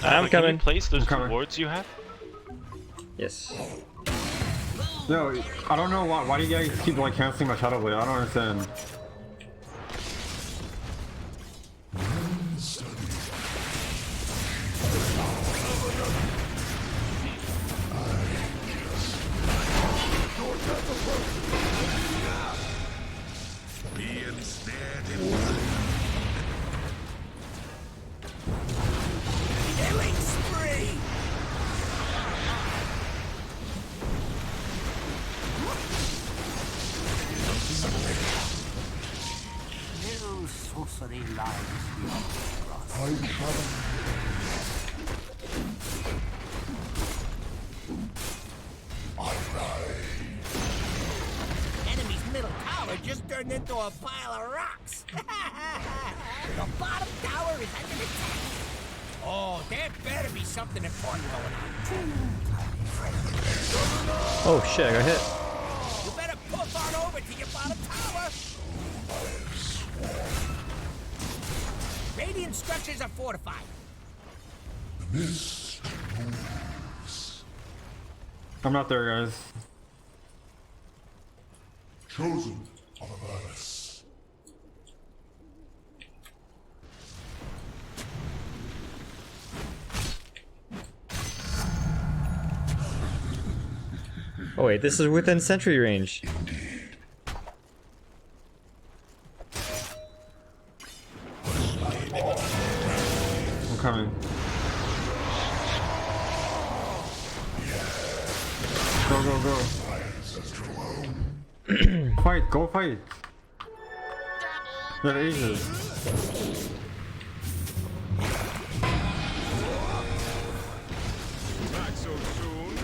I'm
Wait, can
coming.
you place those two
coming.
wards you have?
Yes.
Yo, I don't know why do you guys keep like canceling my Shadow Blade? I don't understand.
Being snared in
Killing spree.
No sorcery lies beyond the cross.
Enemy's middle tower just turned into a pile of rocks. The bottom tower is under attack. Oh, there better be something important going on.
Oh shit, I got hit.
You better puff on over to your bottom tower. Radiant structures are fortified.
the mist moves.
I'm not there, guys.
Chosen of Avernus.
Oh wait, this is within sentry range.
I'm coming. Go, go, go. Fight, go fight. That ages.
Back so soon?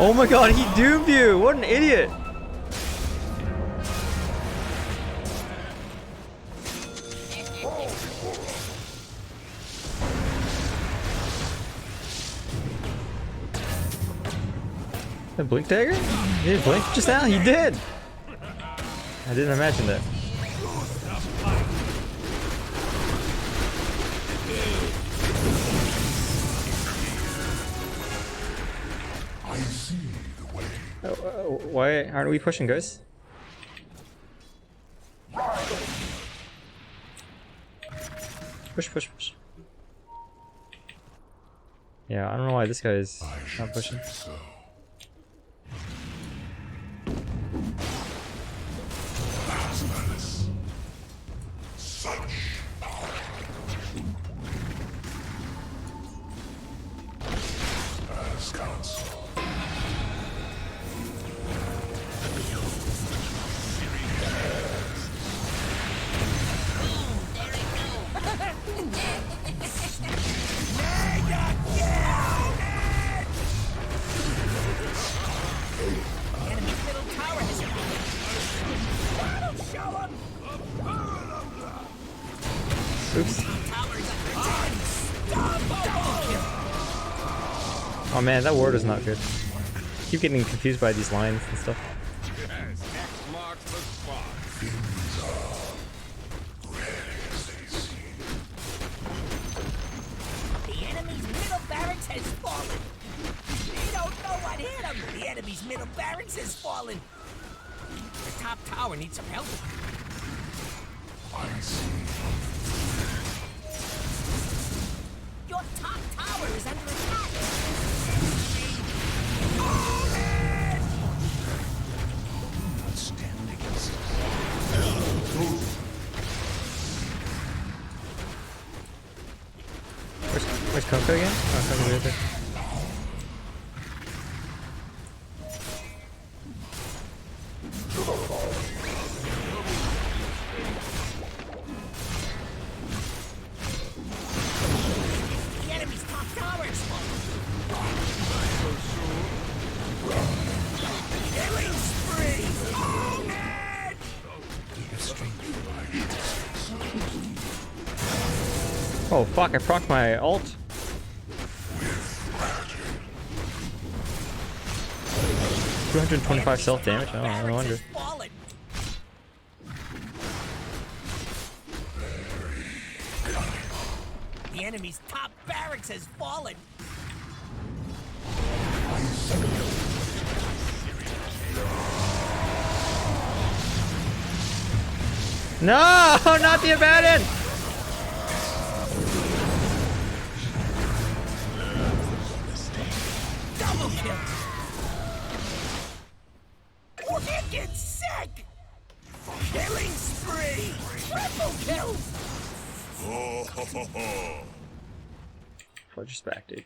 Oh my god, he doomed you! What an idiot! The blink dagger? He didn't blink just now? He did! I didn't imagine that.
I see the way.
Why aren't we pushing, guys? Push, push, push. Yeah, I don't know why this guy is not pushing.
So. Madness. Such power. As counsel.
Enemy's middle tower has
Oops. Oh man, that ward is not good. Keep getting confused by these lines and stuff.
Yes, X marks the spot.
The enemy's middle barracks has fallen. They don't know what hit them. The enemy's middle barracks has fallen. The top tower needs some help.
I see.
Your top tower is under attack.
Stand against
Where's Coco again? Oh, Coco's right there.
The enemy's top tower is fallen. Killing spree. Oh, man!
Oh fuck, I procced my ult. $225 self damage? Oh, no wonder.
Fallen. The enemy's top barracks has fallen.
No, not the Abaddon!
Double kill. Wicked sick. Killing spree. Triple kill.
Oh, ho, ho, ho.
Fudge's back, dude.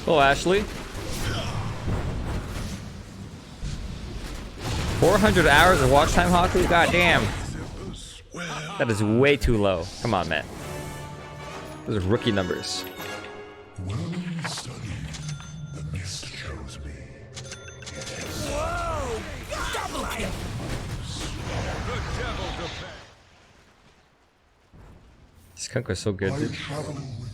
Hello, Ashley. 400 hours of watch time, Haku? God damn. That is way too low. Come on, man. Those are rookie numbers.
well studied. The mist chose me.
Whoa! Double kill.
The devil defends.
This Kunk is so good, dude.
Travel with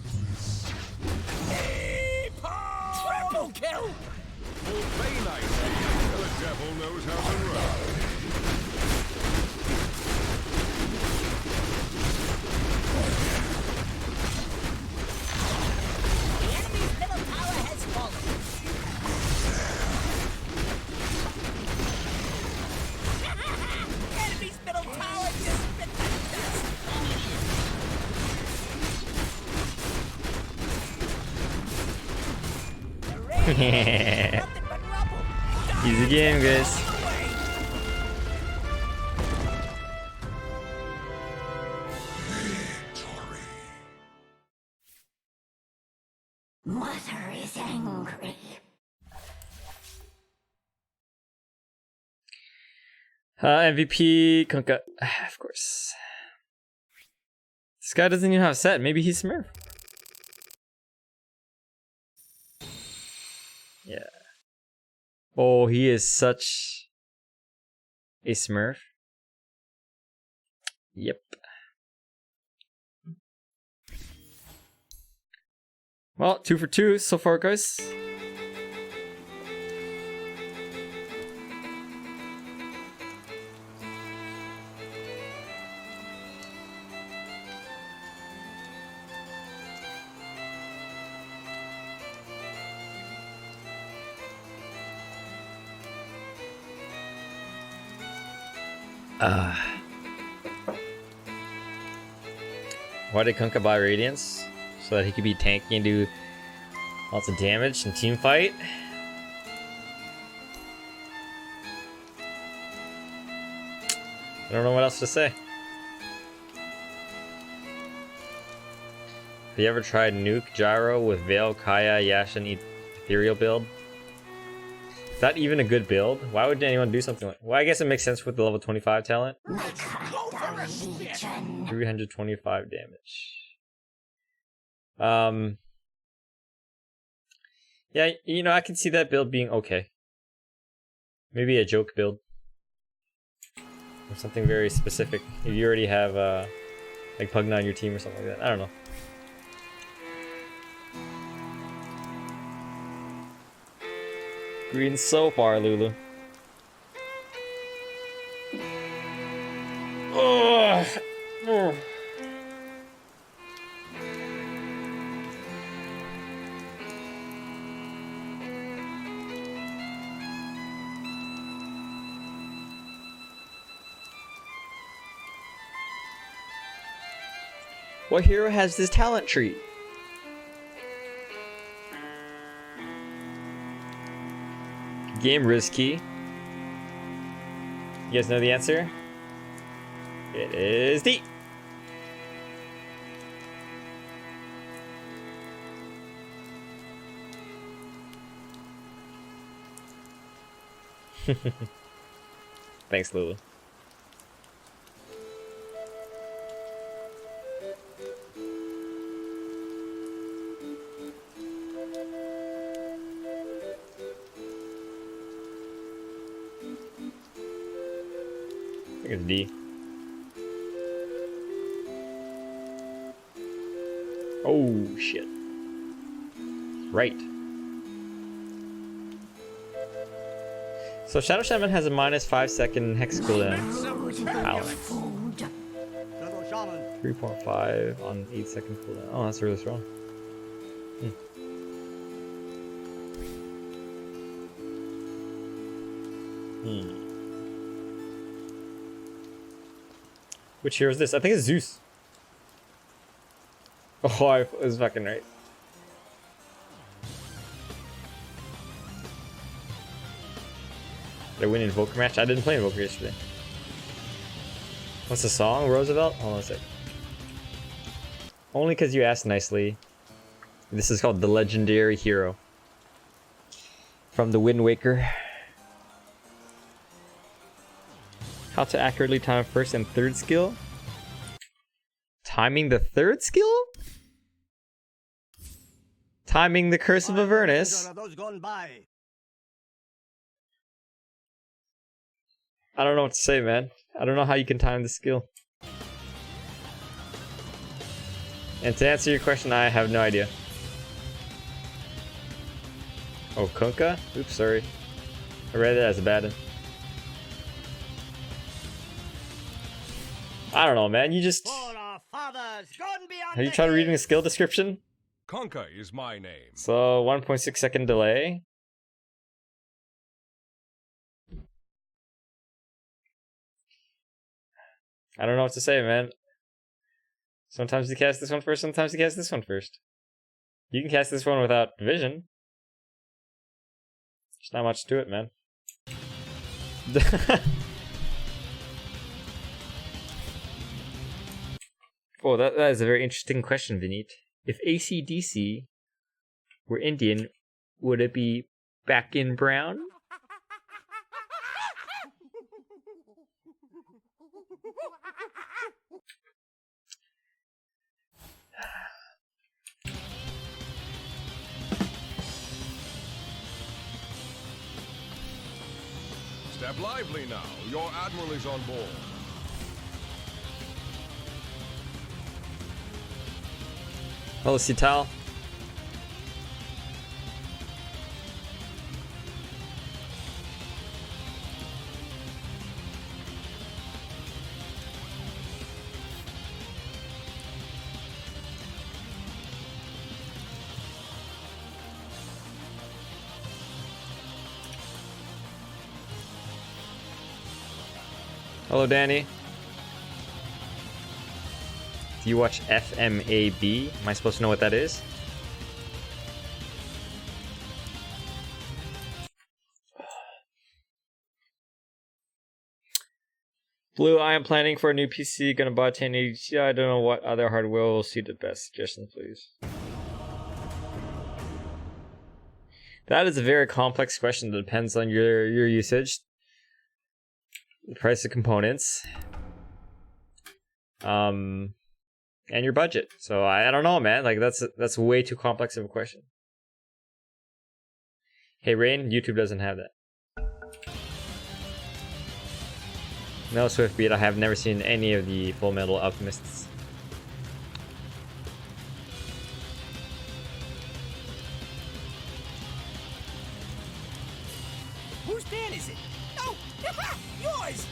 Triple kill.
Will play nicely. The devil knows how to run.
Nothing but rubble.
Easy game, guys.
Mother is angry.
MVP Kunkka, of course. This guy doesn't even have a set. Maybe he's Smurf. Yeah. Oh, he is such a Smurf. Yep. Well, 2 for 2 so far, guys. Why did Kunkka buy Radiance? So that he could be tanky and do lots of damage and team fight? I don't know what else to say. Have you ever tried Nuke Gyro with Veil, Kaya, Yashin, Ethereal build? Is that even a good build? Why would anyone do something like? Well, I guess it makes sense with the level 25 talent. 325 damage. Yeah, you know, I can see that build being okay. Maybe a joke build. Or something very specific. If you already have like Pugna on your team or something like that. I don't know. Green so far, Lulu. Ugh. Ugh. What hero has this talent tree? Game risky. You guys know the answer? It is D. Thanks, Lulu. I think it's D. Oh shit. Right. So Shadow Shaman has a -5-second hex cooldown. Ouch. 3.5 on 8-second cooldown. Oh, that's really strong. Which hero is this? I think it's Zeus. Oh, I was fucking right. Did I win Invoker match? I didn't play Invoker yesterday. What's the song? Roosevelt? Hold on a sec. Only because you asked nicely. This is called The Legendary Hero. From the Wind Waker. How to accurately time first and third skill? Timing the third skill? Timing the Curse of Avernus? I don't know what to say, man. I don't know how you can time the skill. And to answer your question, I have no idea. Oh, Kunkka? Oops, sorry. I read it as a bad one. I don't know, man. You just... Have you tried reading the skill description?
Kunkka is my name.
So, 1.6 second delay. I don't know what to say, man. Sometimes you cast this one first, sometimes you cast this one first. You can cast this one without vision. There's not much to it, man. Oh, that is a very interesting question, Vineet. If AC/DC were Indian, would it be back in brown?
Step lively now. Your admiral is on board.
Hello, Sital. Hello, Danny. Do you watch FMAB? Am I supposed to know what that is? Blue, I am planning for a new PC. Gonna buy 1080 Ti. I don't know what other hardware will suit the best. Suggestions, please. That is a very complex question that depends on your usage, the price of components, and your budget. So I don't know, man. Like that's way too complex of a question. Hey, Rain, YouTube doesn't have that. No, Swiftbeat, I have never seen any of the Full Metal Alchemists.
Whose Dan is it? Oh, yours!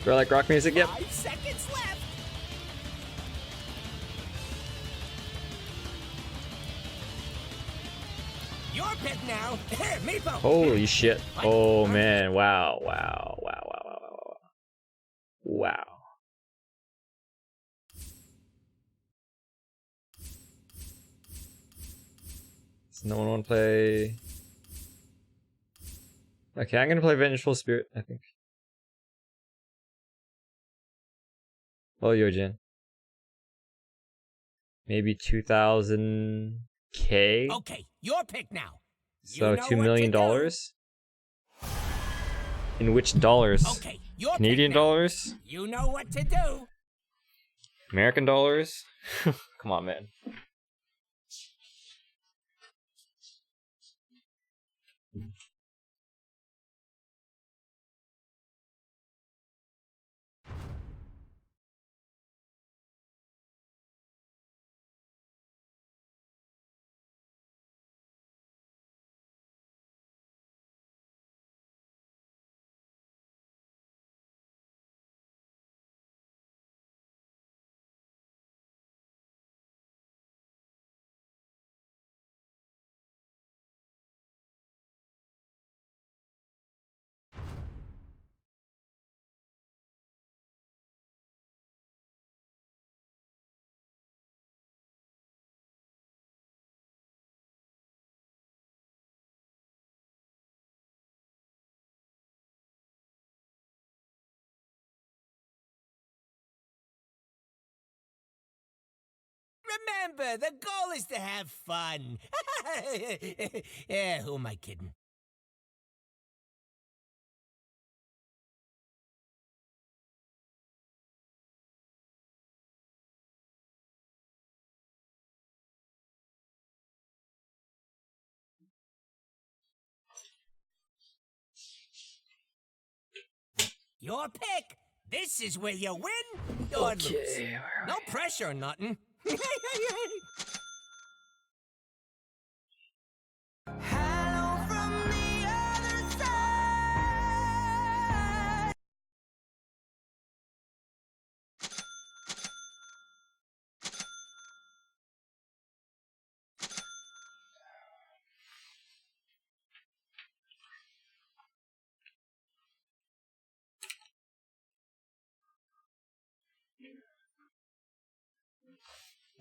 Do I like rock music? Yep.
5 seconds left. Your pick now. Meepo.
Holy shit. Oh man. Wow. Wow. Wow. Wow. Wow. Wow. Wow. Does no one want to play? Okay, I'm gonna play Vengeful Spirit, I think. Oh, Yojin. Maybe 2000K?
Okay, your pick now.
So
You know
$2
what
million?
to
In which dollars?
Okay, your
Canadian
pick now.
dollars?
You know what to do.
American dollars? Come on, man.
Remember, the goal is to have fun. Yeah, who am I kidding? Your pick. This is where you win or lose. No pressure or nothing. Hello from the other side.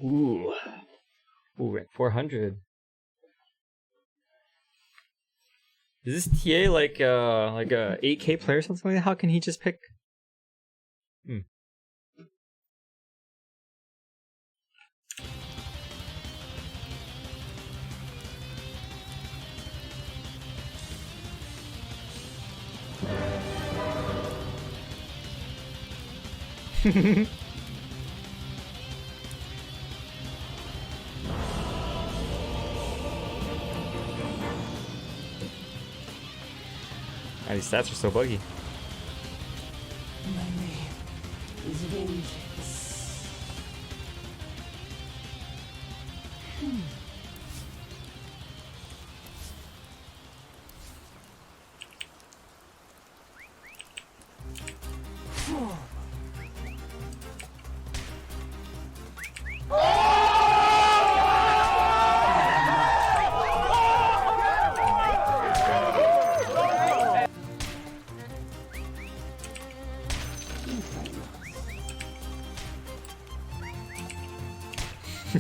Ooh. Ooh, rank 400. Is this TA like a 8K player or something like that? How can he just pick? Hmm. Ah, these stats are so buggy.
My name is Vengeance.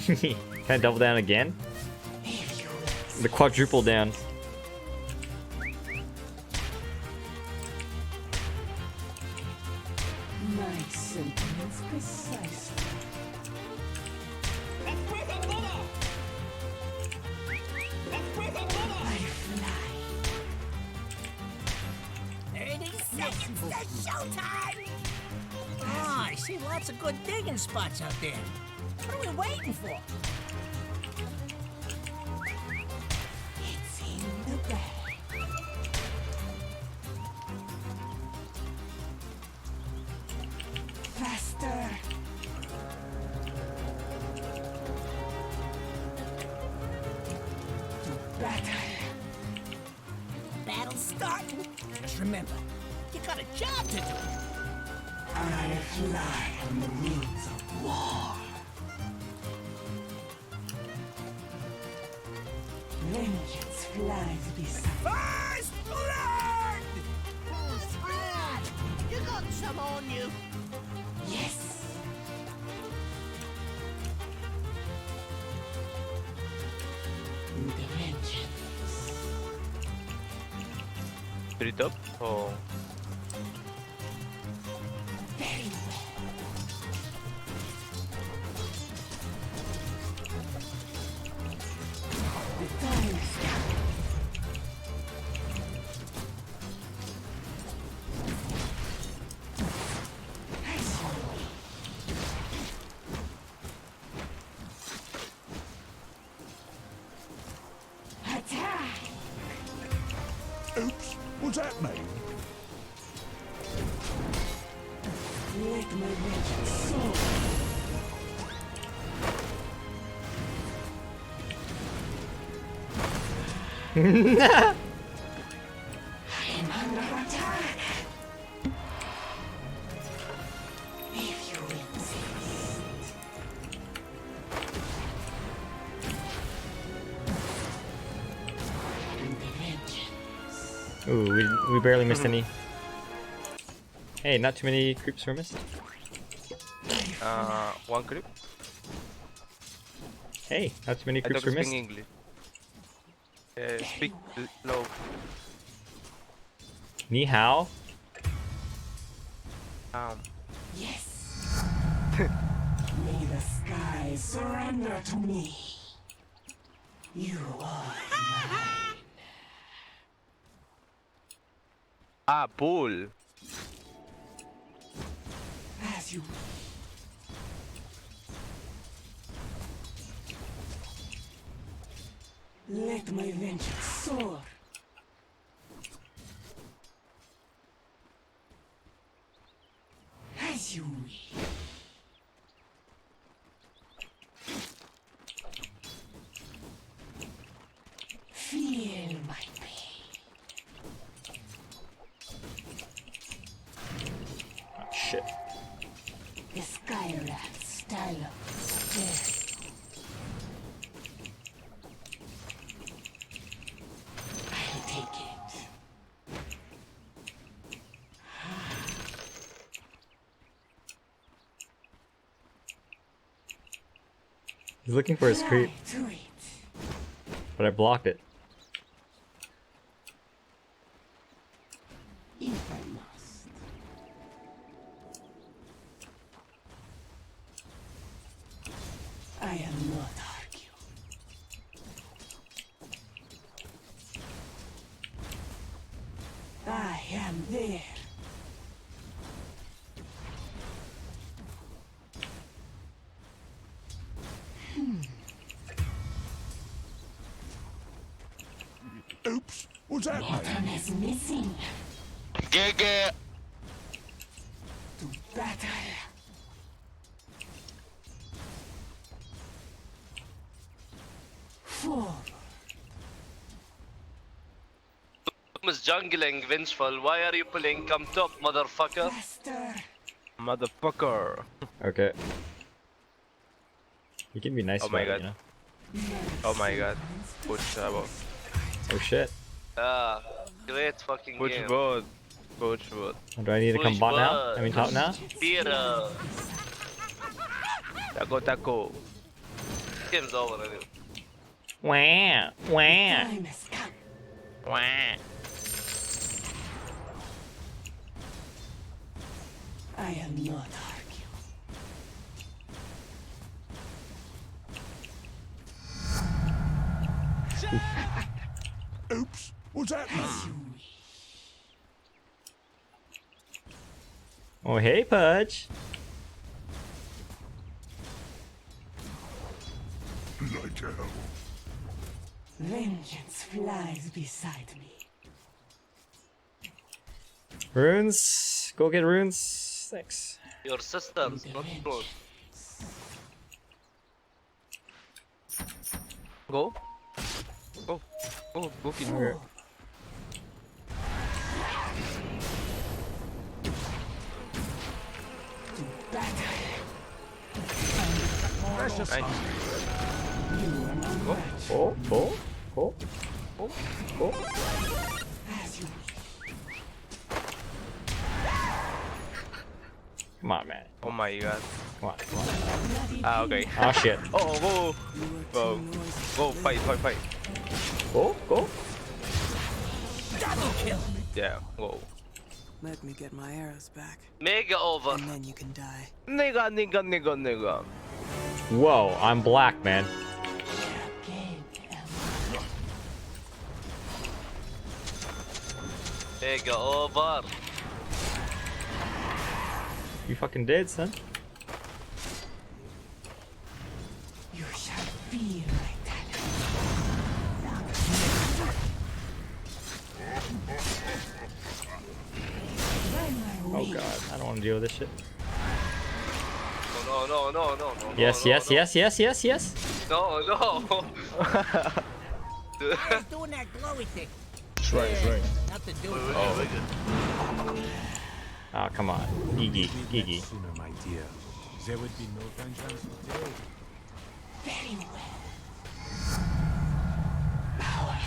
Can I double down again? The quadruple down.
My sentiments precisely. I fly.
30 seconds to showtime! Ah, I see lots of good digging spots out there. What are we waiting for?
It's in the bag. Faster. To battle.
Battle's starting. Just remember, you got a job to do.
I fly on the wings of war. Vengeance flies beside.
First blood! First blood! You got some on you.
Yes. The vengeance.
Put it up? Oh.
Very well. The time is coming. I saw it. Attack!
Oops, what's that mean?
Let my vengeance soar. I am under attack. If you insist. The vengeance.
Ooh, we barely missed any. Hey, not too many creeps were missed.
One clip.
Hey, not too many
I
creeps
don't
were
speak
missed.
English. Speak low.
Ni hao.
Yes. May the sky surrender to me. You are mine.
Ah, bull.
As you will. Let my vengeance soar. As you will. Feel my pain.
Oh, shit.
The Skywrath style of death. I'll take it.
He's looking for his creep,
To it.
but I blocked it.
What's that?
Bottom is missing.
GG.
To battle. Forward.
Thomas jungling vengeful. Why are you pulling? Come top, motherfucker.
Faster.
Motherfucker.
Okay. You can be nice
Oh
about
my
it,
God.
you know?
Oh my god. Push about.
Oh shit.
Ah, great fucking
Push
game.
bot. Push bot.
Do I need to come
Push
bot now?
bot.
I mean top now?
Tira.
Taco taco.
Game's over anyway.
Wah, wah,
Time has come.
wah.
I am not arguing.
Oops. What's that?
Oh hey Pudge.
Like hell.
Vengeance flies beside me.
Runes. Go get runes. Thanks.
Your systems, not close.
Go. Go. Go. Go kid.
Okay.
Nice.
Oh, oh, oh, oh, oh.
As you
Come on, man.
Oh my god.
Come on, come on.
Ah, okay.
Oh shit.
Oh, go. Go. Go. Fight. Fight. Fight.
Go, go.
Double kill.
Yeah. Go.
Let me get my arrows back,
Mega over.
and then you can die.
Nigga. Nigga. Nigga. Nigga.
Whoa, I'm black, man.
again am
Mega over.
You fucking dead, son.
you shall feel my talent. By my
Oh
wings.
god, I don't want to deal with this shit.
No, no, no, no, no.
Yes,
no,
yes,
no.
yes, yes, yes, yes.
No, no.
He's doing that glowy thing.
That's right, that's right.
Nothing to do with it.
Oh, my god.
Oh, come on. Gigi, Gigi.
Sooner, my dear. There would be no vengeance today.
Very well. Power,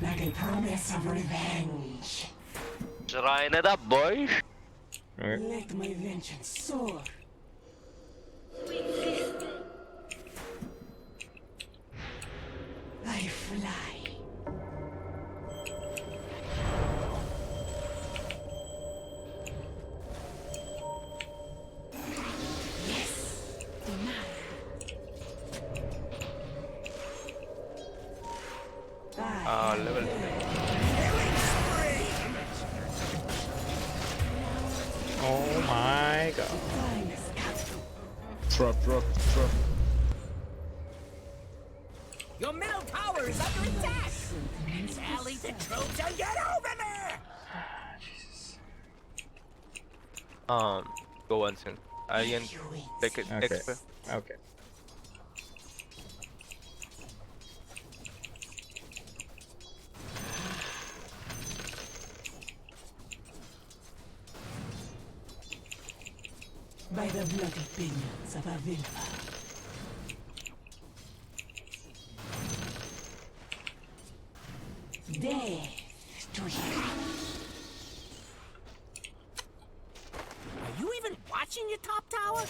like a promise of revenge.
Shrine it up, boy.
Okay.
Let my vengeance soar. I fly. Yes,
Ah, level 3.
Oh my god.
time has come.
Trap, trap, trap.
Your middle tower is under attack. Rally the troops and get over there.
Go once in. I can take it.
Okay.
Expert.
Okay.
By the bloody pinions of Avilva. Death to you.
Are you even watching your top tower?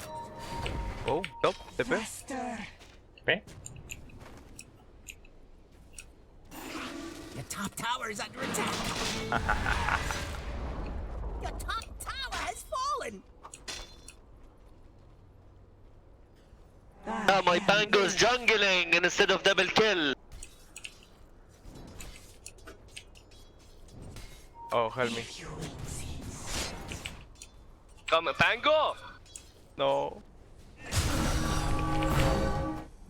Oh, top. TP.
Faster.
Okay.
Your top tower is under attack. Your top tower has fallen.
Ah, my Pango's jungling instead of double kill.
Oh, help me.
You insist.
Come, Pango.
No.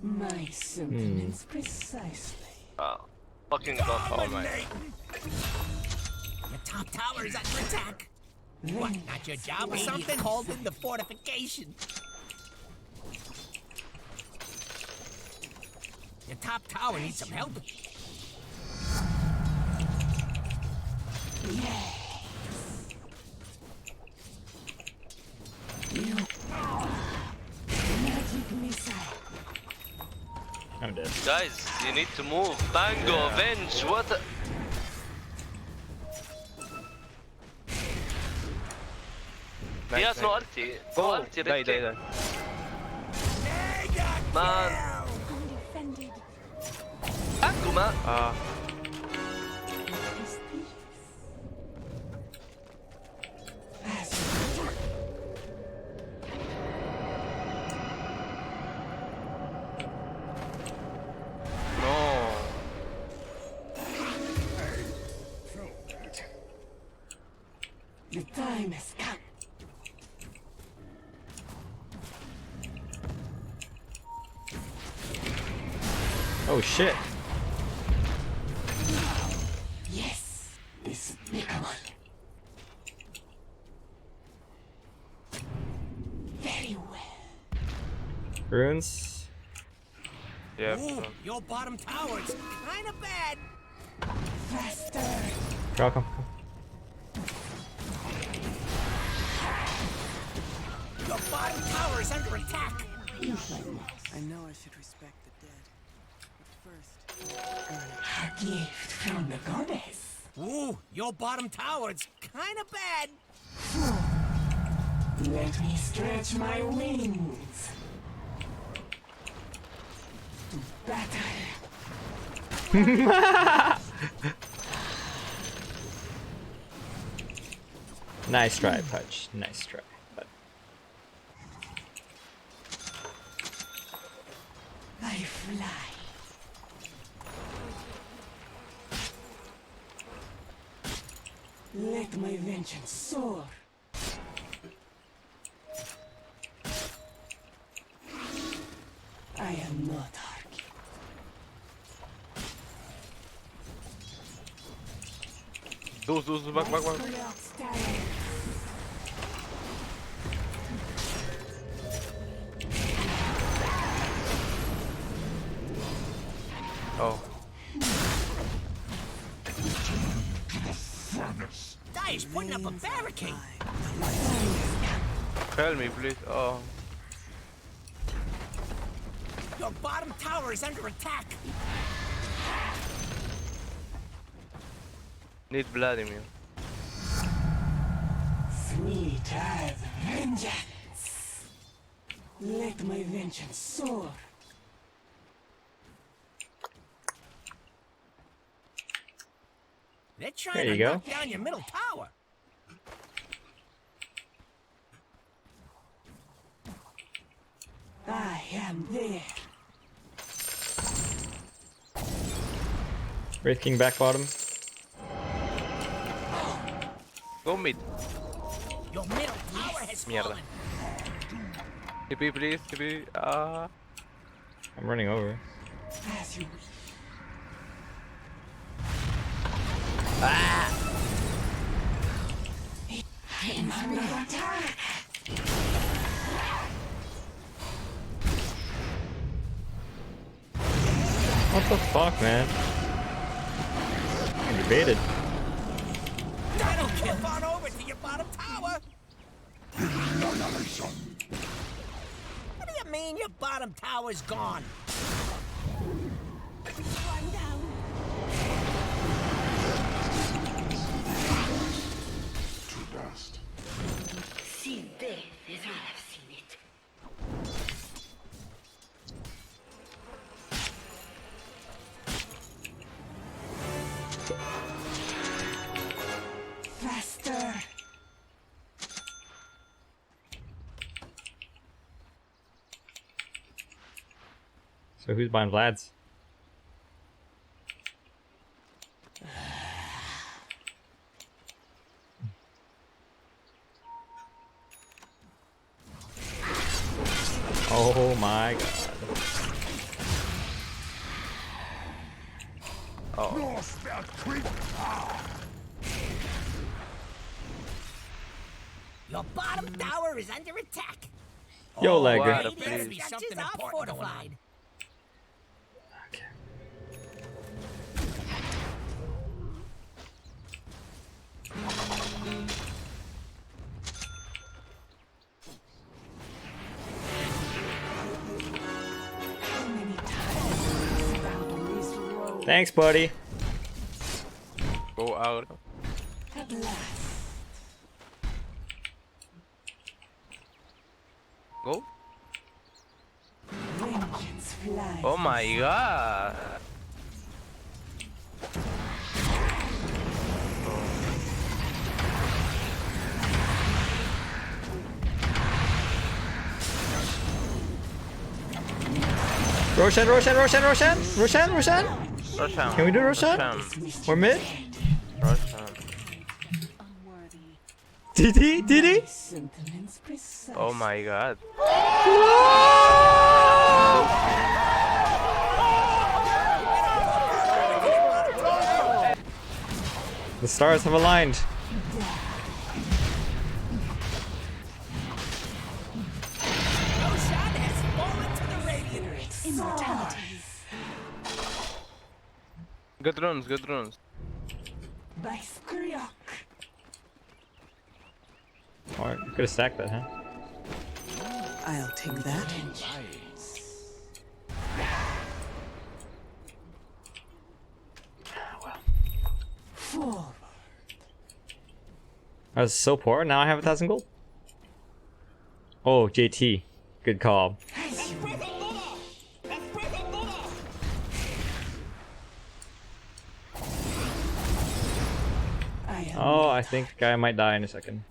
My sentiments precisely.
Ah. Fucking god.
Oh my.
Your top tower is under attack. What, not your job or something? Called in the fortification. Your top tower needs some help.
I'm dead.
Guys, you need to move. Bango, Venge, what? He has no ulti. No
Oh,
ulti,
die,
Ricky.
die, die.
Man. Bango, man.
No.
The time has come.
Oh shit.
Yes, despicable. Very well.
Runes.
Yeah.
Ooh, your bottom tower's kinda bad.
Faster.
Go, come.
Your bottom tower is under attack.
I know I should respect the dead. But first, earn it.
A gift from the goddess.
Ooh, your bottom tower's kinda bad.
Let me stretch my wings. To battle.
Nice try, Pudge. Nice try. But
I fly. Let my vengeance soar. I am not arguing.
Those, back. Oh.
Dire's putting up a barricade.
Help me, please. Oh.
Your bottom tower is under attack.
Need Vladimir.
Sweet as vengeance. Let my vengeance soar.
They're trying
There
to
you go.
knock down your middle tower.
I am there.
Wraith King back bottom.
Go mid.
Your middle tower has
Mierda.
fallen.
TP, please. TP.
I'm running over.
As you wish. I'm under attack.
What the fuck, man? I'm debated.
That'll kill on over to your bottom tower. What do you mean your bottom tower's gone? One down.
To dust.
See death as I have seen it. Faster.
So who's buying Vlad's? Oh my god.
Oh.
Your bottom tower is under attack.
Yo, Lagger.
What a
Maybe there's
please.
something important going on.
Okay.
How many times about this road?
Thanks, buddy.
Go out.
At last,
Go.
vengeance flies.
Oh my god.
Roshan, Roshan, Roshan, Roshan, Roshan, Roshan.
Roshan.
Can we do Roshan? We're mid.
Roshan.
DD, DD.
Sentiments precise.
Oh my god.
The stars have aligned.
Roshan has fallen to the radiant.
Immortality.
Good runes, good runes.
By Skriok.
Alright, could have stacked that, huh?
I'll take that.
Forward.
I was so poor. Now I have 1,000 gold. Oh, JT, good call.
I am
Oh, I think guy might die in a second.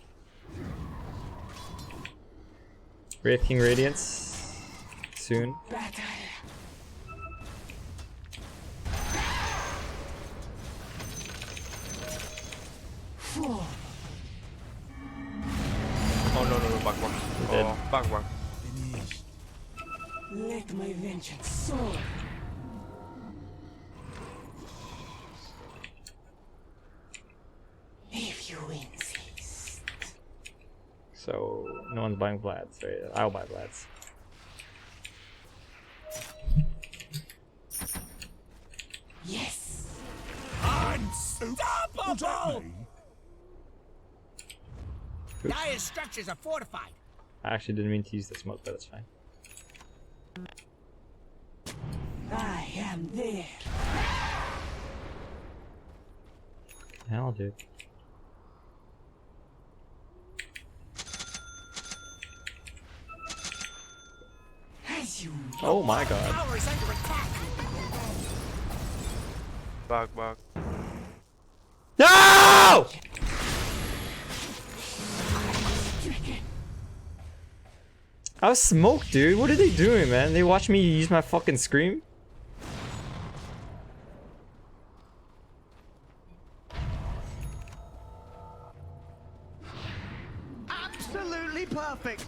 Wraith King Radiance soon.
battle. Forward.
Oh no, back one.
Dead.
Oh, back one.
Let my vengeance soar. If you insist.
So no one's buying Vlads, right? I'll buy Vlads.
Yes.
Unstoppable! Dire's structures are fortified.
I actually didn't mean to use the smoke, but that's fine.
I am there.
Hell, dude.
As you
Oh my god.
Tower is under attack.
Back.
No! I was smoked, dude. What are they doing, man? They watch me use my fucking scream?
Absolutely perfect.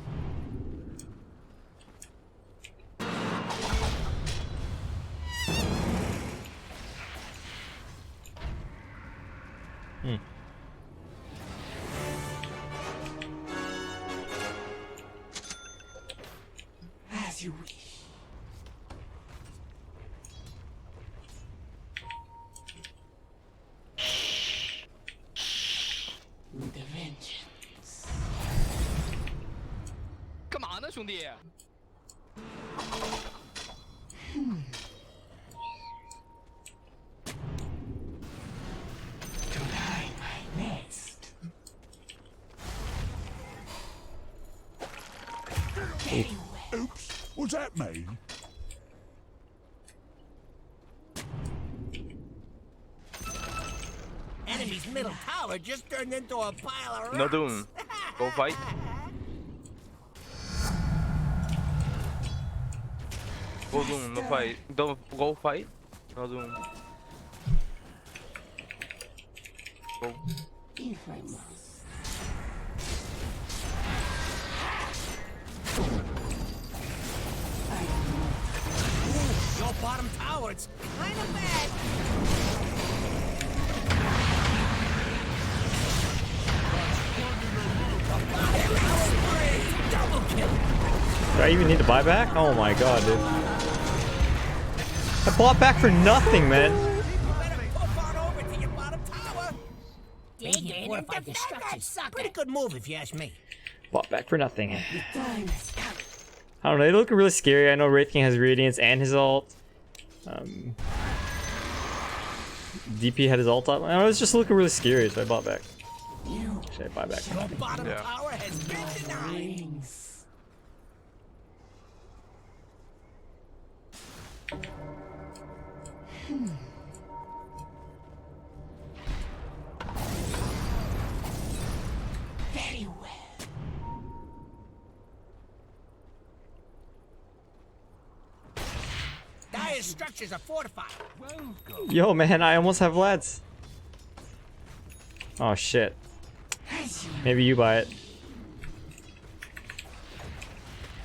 as you wish. With a vengeance.
干嘛呢，兄弟？
To lie my nest. Very well.
Oops, what's that mean?
Enemy's middle tower just turned into a pile of rocks.
No doom. Go fight. Go doom, no fight. Don't go fight. No doom. Go.
If I must. I am not.
Your bottom tower, it's kind of bad.
I even need to buy back? Oh my god, dude. I bought back for nothing, man.
Pretty good move if you ask me.
Bought back for nothing. I don't know, they look really scary. I know Wraith King has Radiance and his ult. DP had his ult up. I don't know, it was just looking really scary, so I bought back. Should I buy back?
Your bottom tower has been denied.
Very well.
Dire's structures are fortified.
Yo, man, I almost have Vlad's. Oh shit. Maybe you buy it.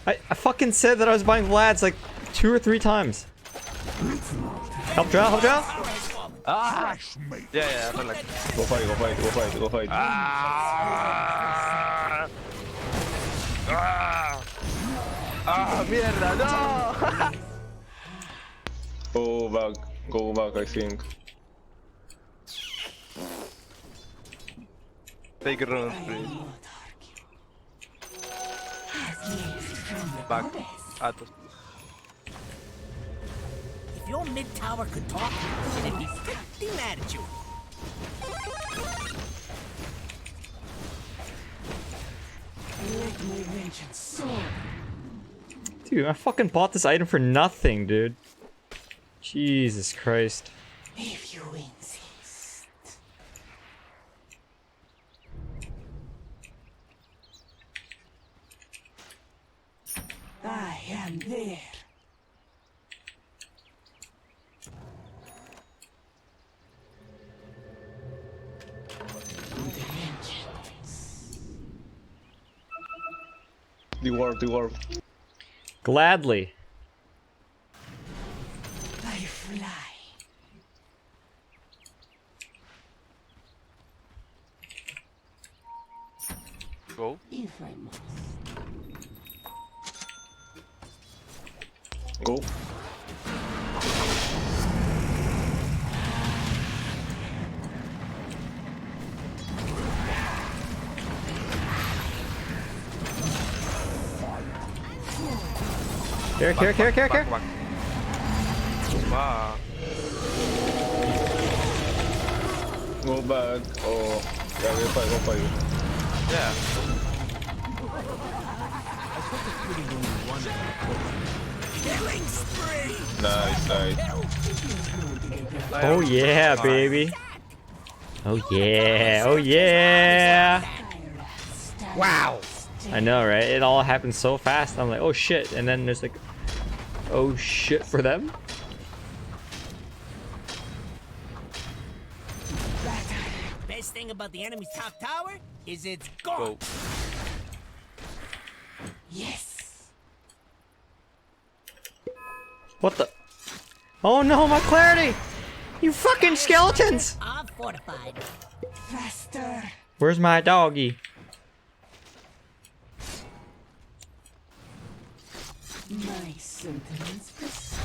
I fucking said that I was buying Vlad's like 2 or 3 times. Help draw, help draw.
Ah! Yeah, I feel like.
Go fight, go fight, go fight, go fight.
Ah! Ah! Ah, mierda, no!
Go back, I think.
Take runes, please. Back. Atos.
If your mid tower could talk, they'd be pretty mad at you.
Let my vengeance soar.
Dude, I fucking bought this item for nothing, dude. Jesus Christ.
If you insist. I am there.
The warp.
Gladly.
I fly.
Go.
If I must.
Go.
Care.
Back. Wow.
Go back. Oh, yeah, go fight.
Yeah.
Killing spree!
Nice.
Oh yeah, baby. Oh yeah. Wow. I know, right? It all happened so fast. I'm like, oh shit. And then there's like, oh shit for them.
Best thing about the enemy's top tower is it's gone.
Go.
Yes.
What the? Oh no, my clarity! You fucking skeletons!
I'm fortified.
Faster.
Where's my doggy?
My sentiments precise.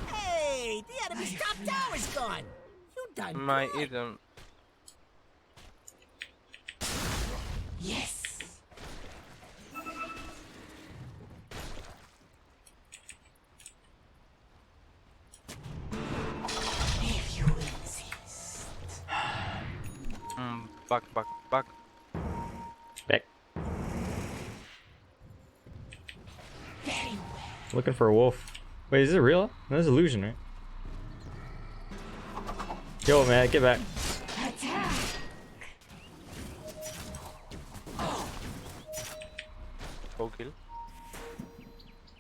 Hey, the enemy's top tower's gone. You done
My
good.
item.
Yes. If you insist.
Back.
Back.
Very well.
Looking for a wolf. Wait, is it real? No, that's illusion, right? Yo, man, get back.
Attack.
Go kill.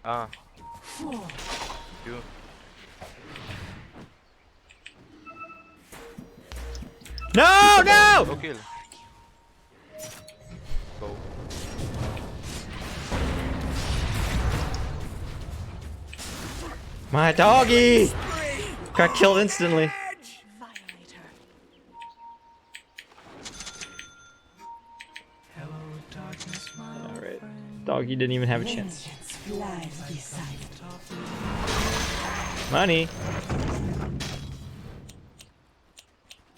Ah.
4.
You.
No!
Go kill. Go.
My doggy! Got killed instantly.
Violator.
Doggy didn't even have a chance.
Vengeance flies beside
Money.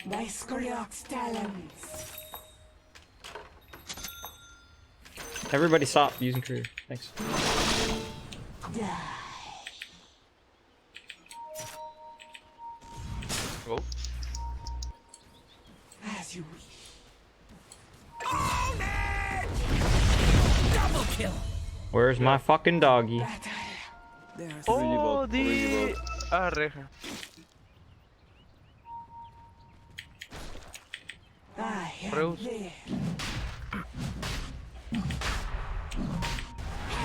by Skoryok's talons.
Everybody stop using career. Thanks.
Die.
Oh.
As you wish.
Double kill.
Where's my fucking doggy?
There's
Oh, di... Ah, reja.
I am
Reus.
there.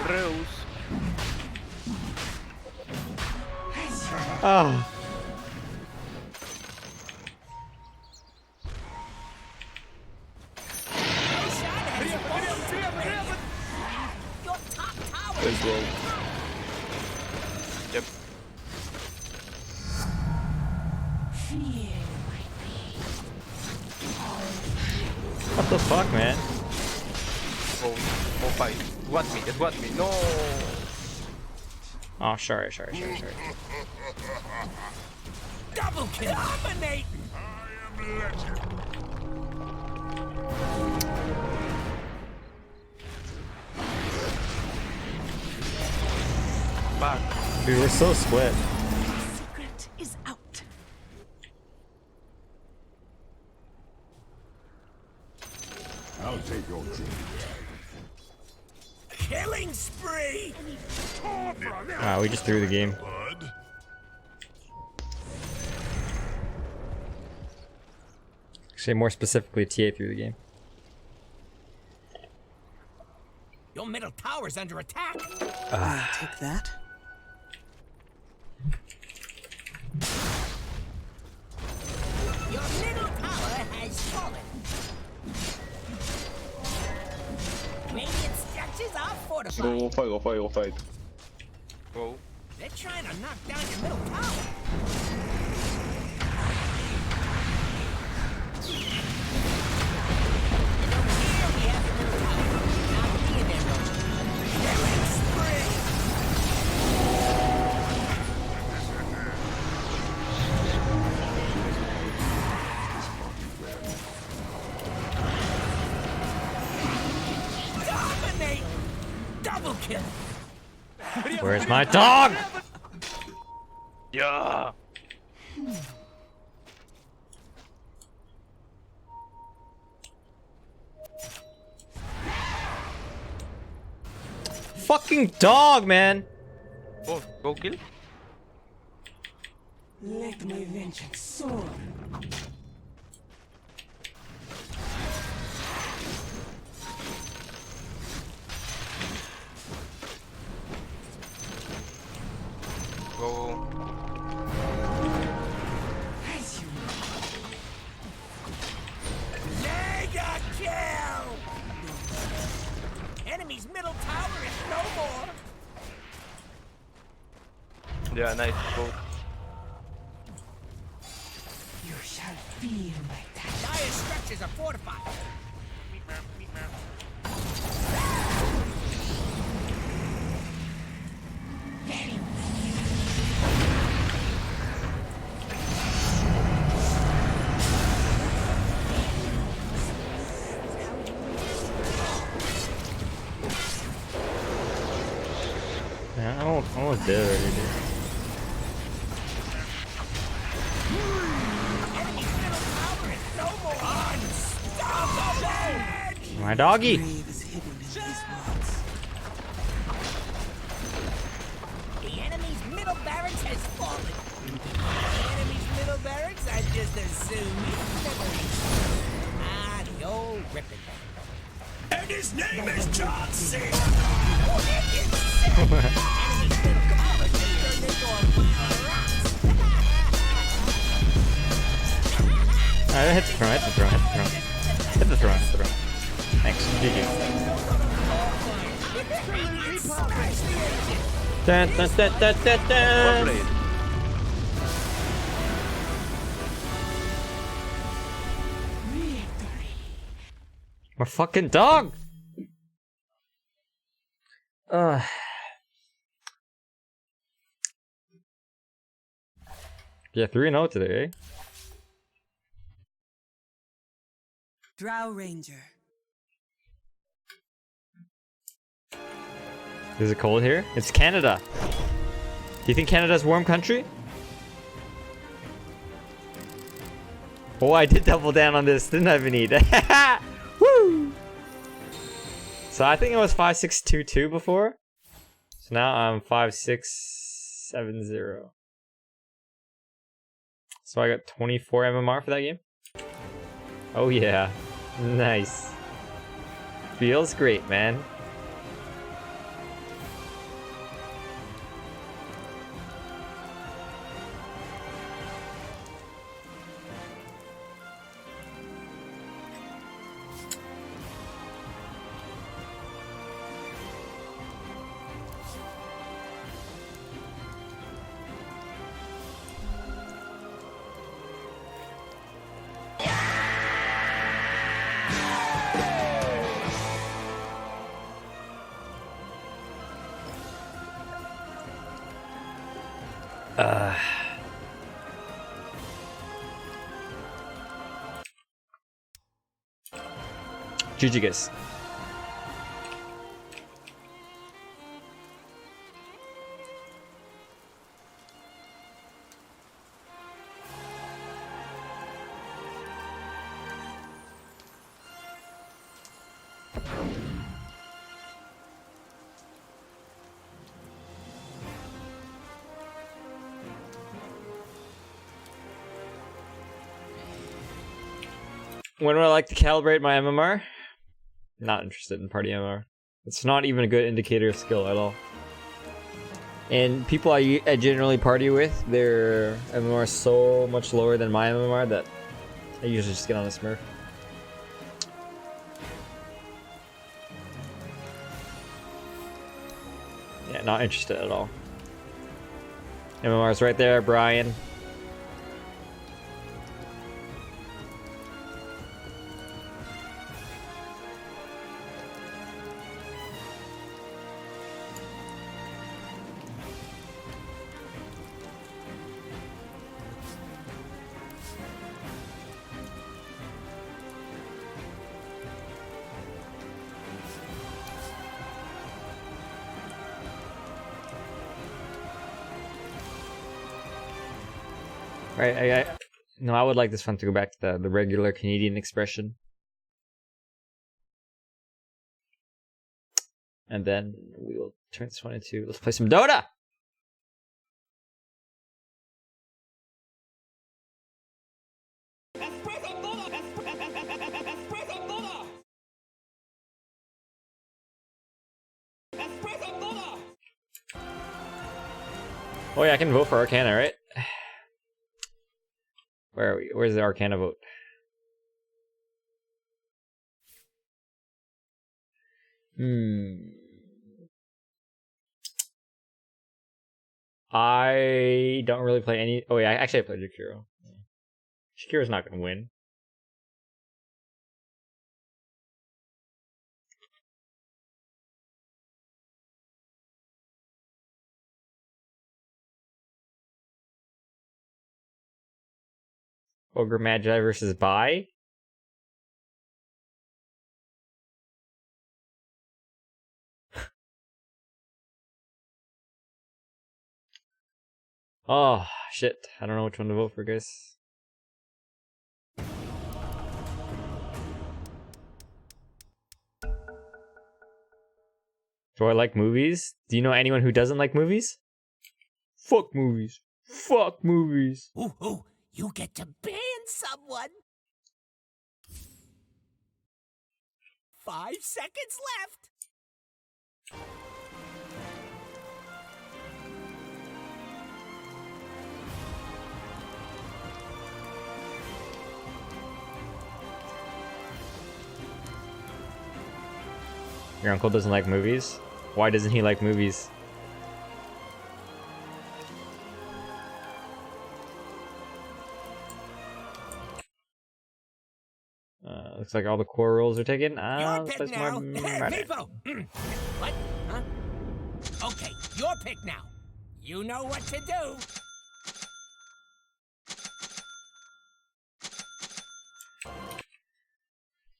Reus.
Oh.
Your top tower.
Let's go.
Yep.
What the fuck, man?
Oh, oh, fight. It want me. No.
Oh, sorry.
Double kill. Dominating.
I am legend.
Back.
Dude, we're so split.
Secret is out.
I'll take your dream.
Killing spree.
Wow, we just threw the game.
Bud.
Actually, more specifically, TA threw the game.
Your middle tower's under attack.
Take that.
Your middle tower has fallen. Radiant structures are fortified.
Go fight.
Oh.
They're trying to knock down your middle tower. And over here we have the middle tower. Not being there, though. Killing spree. Dominate. Double kill.
Where's my dog?
Yeah.
Fucking dog, man.
Oh, go kill.
Let my vengeance soar.
Go.
As you
Mega kill! Enemy's middle tower is no more.
Yeah, nice. Go.
You shall feel my touch.
Dire structures are fortified.
Yeah, I'm almost dead already, dude.
Enemy's middle tower is no more. Unstoppable!
My doggy.
Grave is hidden in these woods.
The enemy's middle barracks has fallen. The enemy's middle barracks are just as soon memories. Ah, the old ripping. And his name is John Cena! Enemy's middle tower just turned into a pile of rocks.
Alright, hit the throne. Hit the throne. Thanks. GG. Dun, dun, dun, dun, dun,
Well
dun.
played.
My fucking dog! Yeah, 3-0 today, eh?
Drow Ranger.
Is it cold here? It's Canada. Do you think Canada's a warm country? Oh, I did double down on this, didn't I, Vinny? Woo! So I think it was 5622 before. So now I'm 5670. So I got 24 MMR for that game. Oh yeah, nice. Feels great, man. GG guys. When would I like to calibrate my MMR? Not interested in party MMR. It's not even a good indicator of skill at all. And people I generally party with, their MMR is so much lower than my MMR that I usually just get on a Smurf. Yeah, not interested at all. MMR is right there, Brian. Right, no, I would like this one to go back to the regular Canadian expression. And then we will turn this one into, let's play some Dota! Oh yeah, I can vote for Arcana, right? Where are we? Where's the Arcana vote? I don't really play any. Oh yeah, actually I played Jakiro. Jakiro's not gonna win. Ogre Magi versus Bai. Oh shit! I don't know which one to vote for, guys. Do I like movies? Do you know anyone who doesn't like movies? Fuck movies. Fuck movies.
Ooh, you get to ban someone. 5 seconds left.
Your uncle doesn't like movies? Why doesn't he like movies? Looks like all the core roles are taken. Let's play some more.
What? Huh? Okay, your pick now. You know what to do.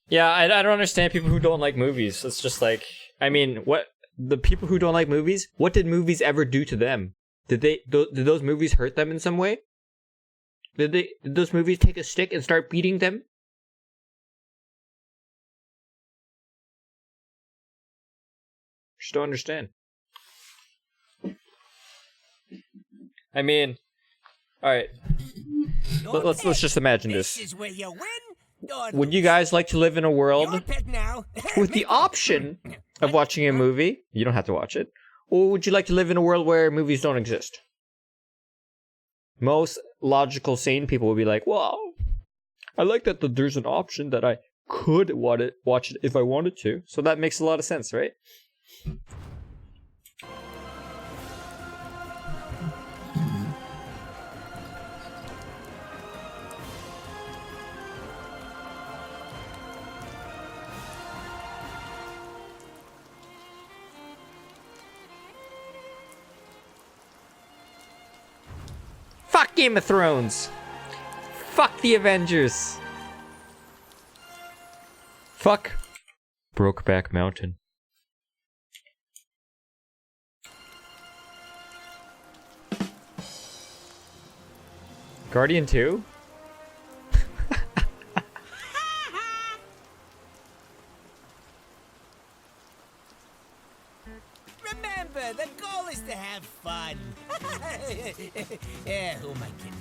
Yeah, I don't understand people who don't like movies. It's just like, I mean, what the people who don't like movies? What did movies ever do to them? Did those movies hurt them in some way? Did those movies take a stick and start beating them? Just don't understand. I mean, all right. Let's just imagine this.
This is where you win or
Would you
lose.
guys like to live in a world
Your pick now.
with the option of watching a movie? You don't have to watch it. Or would you like to live in a world where movies don't exist? Most logical, sane people would be like, well, I like that there's an option that I could watch it if I wanted to. So that makes a lot of sense, right? Fuck Game of Thrones. Fuck the Avengers. Fuck Brokeback Mountain. Guardian 2?
Remember, the goal is to have fun. Yeah, who am I kidding?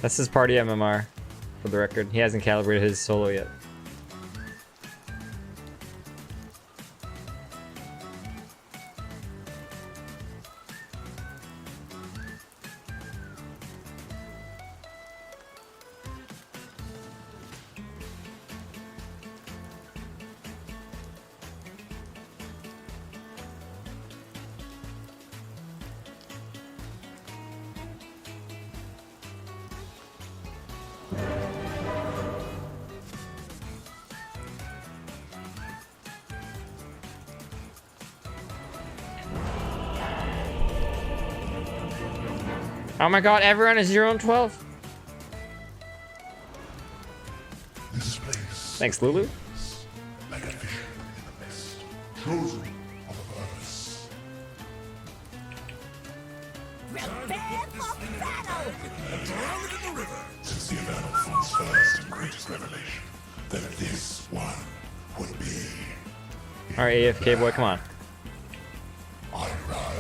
That's his party MMR, for the record. He hasn't calibrated his solo yet. Oh my god, everyone is 0 and 12.
This place
Thanks, Lulu.
like a vision in the mist, chosen of a purpose.
Prepare for battle!
Drown it in the river. Since the event of Fun's first and greatest revelation, that this one would be.
Alright, AFK boy, come on.
I ride.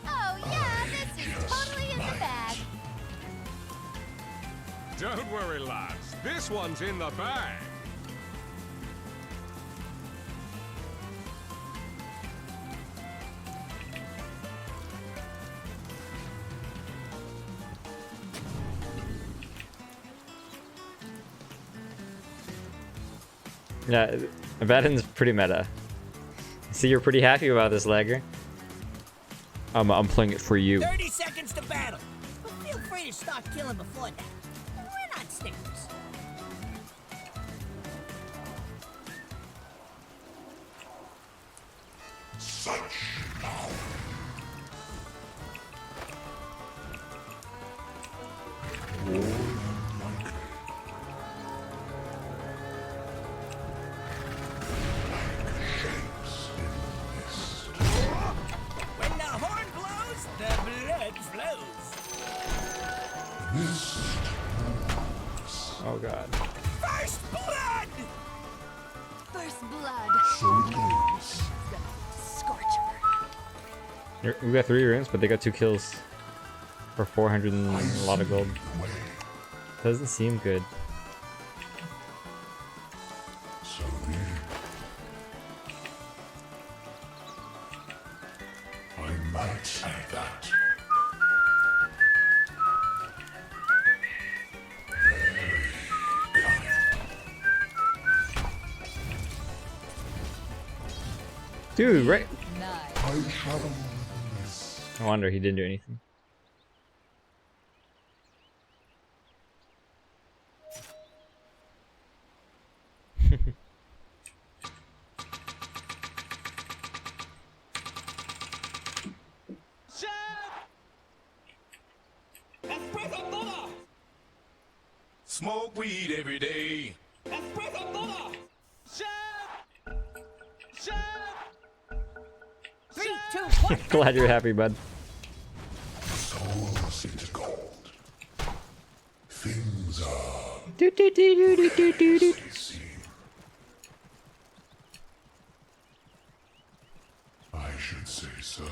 Oh yeah, this is totally in the bag.
Don't worry, lads. This one's in the bag.
Yeah, Abaddon's pretty meta. See, you're pretty happy about this, Lagger. I'm playing it for you.
30 seconds to battle. But feel free to start killing before that. We're not snickers.
Such power.
When the horn blows, the blood flows.
Oh god.
First blood!
First blood.
So it goes.
Scorcher.
We got 3 runes, but they got 2 kills. For 400 and a lot of gold. Doesn't seem good.
So we. I might say that.
Dude, right?
I travel in this.
No wonder he didn't do anything.
smoke weed every day.
Three, two, one.
Glad you're happy, bud.
Souls into gold. Things are
Do, do, do, do, do, do, do, do.
as they seem. I should say so.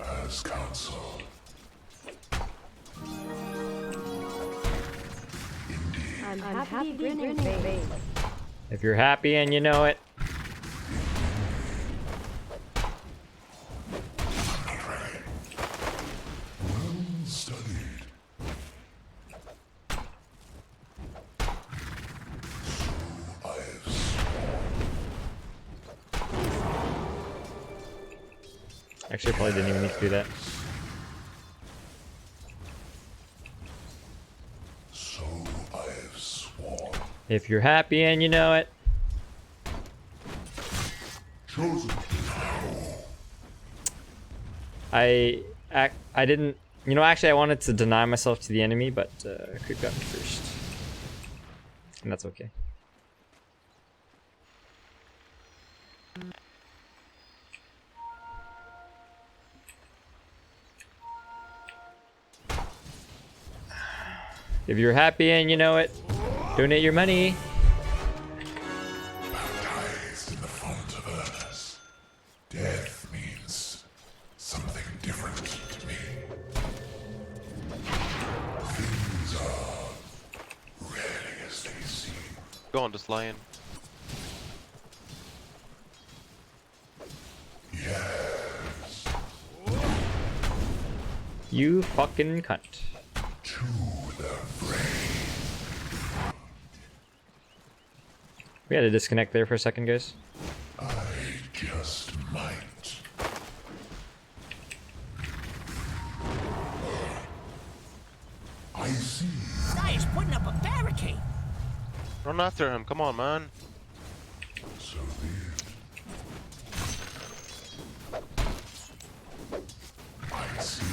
As counsel.
I'm happy grinning face.
If you're happy and you know it.
Well studied. So I have
Actually, I probably didn't even need to do that.
so I have sworn.
If you're happy and you know it.
Chosen.
I didn't, you know, actually I wanted to deny myself to the enemy, but Creep got me first. And that's okay. If you're happy and you know it, donate your money.
Baptized in the font of Ernest. Death means something different to me. Things are rarely as they seem.
Go on, just lion.
Yes,
You fucking cunt.
to the brain.
We had to disconnect there for a second, guys.
I just might. I see.
Guy's putting up a barricade.
Run after him, come on, man.
So be it. I see.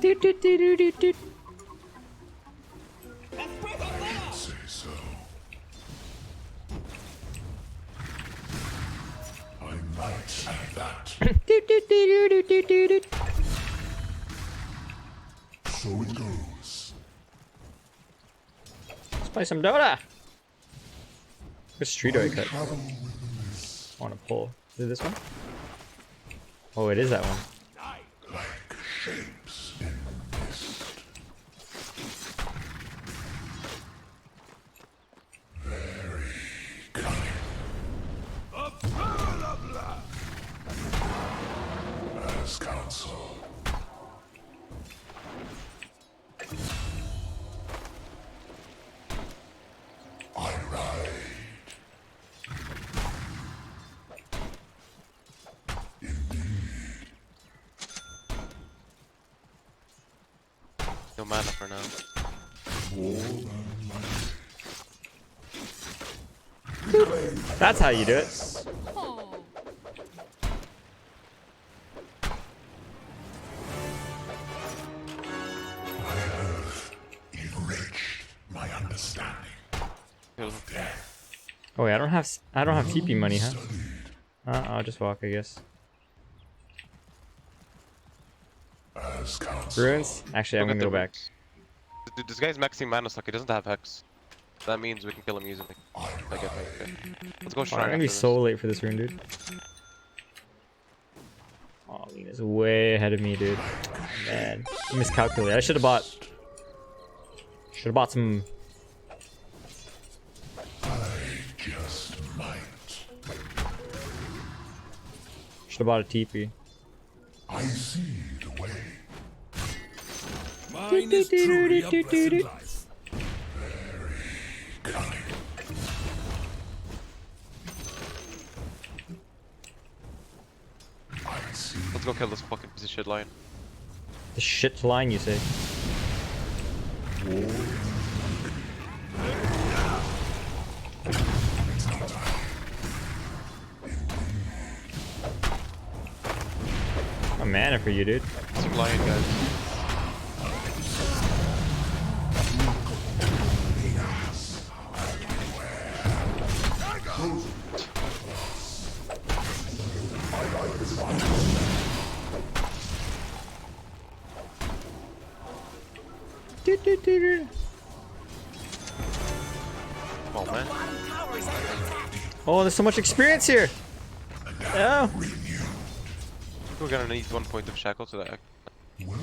Doot, doot, doot, doot, doot, doot.
Say so. I might add that.
Doot, doot, doot, doot, doot, doot, doot.
So it goes.
Let's play some Dota. Which tree do I cut?
Travel with the mist
I want to pull. Is it this one? Oh, it is that one.
like shapes in mist. Very cunning. As counsel. I ride. Indeed.
No mana for now.
More than life.
That's how you do it.
Oh.
I have enriched my understanding
Kill him.
of death.
Oh wait, I don't have TP money, huh?
Studied.
I'll just walk, I guess.
As counsel.
Ruins? Actually, I'm
Look
gonna
at
go
the
back.
Dude, this guy's maxing mana stock, he doesn't have Hex. That means we can kill him easily.
I
Like,
ride.
okay. Let's go
Oh,
shrine
I'm gonna be
after
so
this.
late for this rune, dude. Oh, Lena's way ahead of me, dude. Oh, man, I miscalculated. I should have bought. Should have bought some.
I just might.
Should have bought a TP.
I see the way.
Mine is truly a blessed life.
Cunning. I see.
Let's go kill this fucking piece of shit lion.
The shit line, you say?
It's not time.
A mana for you, dude.
Some lion guys. Oh man.
Oh, there's so much experience here. Oh.
We're gonna need 1 point of shackle to that.
Ooh,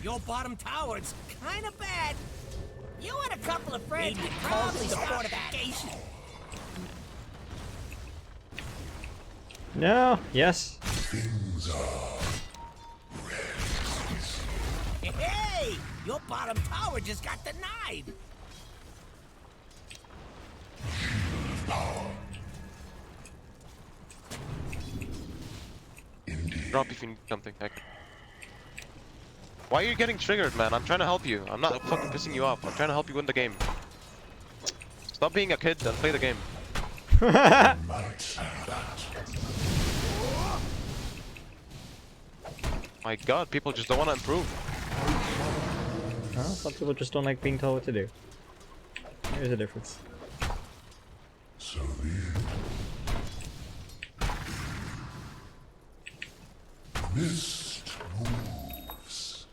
your bottom tower's kind of bad. You and a couple of friends could probably start a vacation.
No. Yes.
Hey, your bottom tower just got denied.
Drop if you need something. Why are you getting triggered, man? I'm trying to help you. I'm not fucking pissing you off. I'm trying to help you win the game. Stop being a kid and play the game. My god, people just don't want to improve.
Well, some people just don't like being told what to do. There's a difference.
So the mist moves.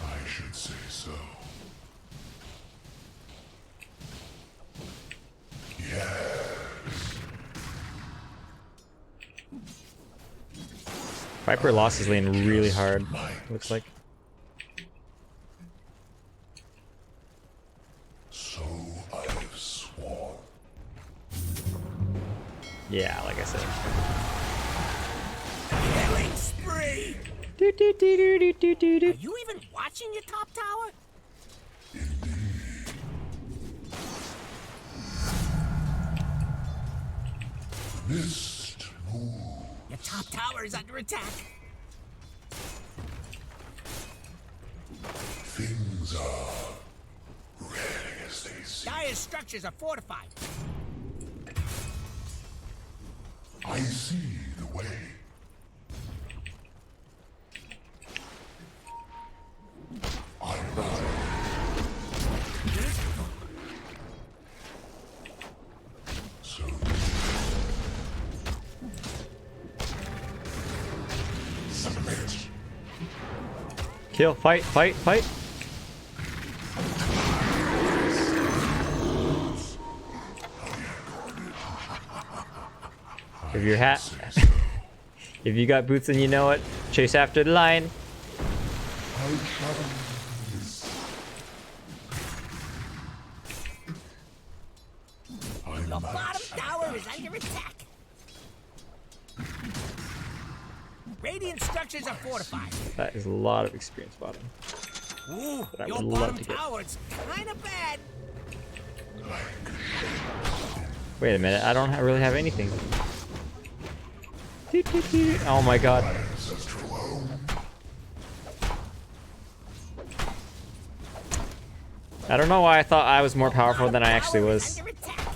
I should say so. Yes.
Viper lost his lane really hard, looks like.
So I've sworn.
Yeah, like I said.
Killing spree!
Do, do, do, do, do, do, do, do.
Are you even watching your top tower?
Mist moves.
Your top tower is under attack.
Things are ready as they seem.
Dire's structures are fortified.
I see the way. I so submit.
Kill, fight, fight, fight. If your hat, if you got boots and you know it, chase after the line.
Your bottom tower is under attack. Radiant structures are fortified.
That is a lot of experience bottom.
Ooh,
But I
your
would love
bottom
to get.
tower's kind of bad.
Wait a minute, I don't really have anything. Oh my god. I don't know why I thought I was more powerful than I actually was.
Under attack.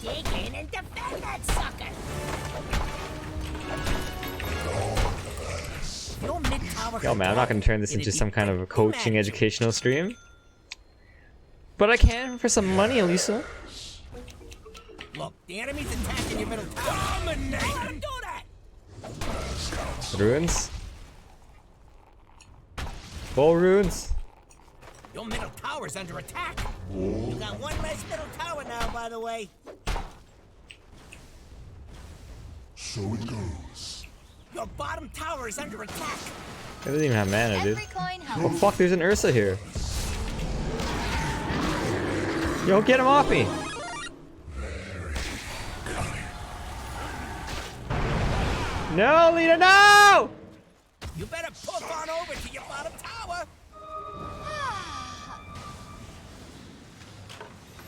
Dig in and defend that sucker. Your mid tower.
Yo man, I'm not gonna turn this into some kind of a coaching educational stream. But I can for some money, Elisa.
Look, the enemy's attacking your middle tower. Dominate! Don't do that!
Ruins. Full ruins.
Your middle tower's under attack. You got one less middle tower now, by the way.
So it goes.
Your bottom tower is under attack.
It doesn't even have mana, dude.
Every coin
Oh
helps.
fuck, there's an Ursa here. Yo, get him off me! No, Lita, no!
You better poof on over to your bottom tower.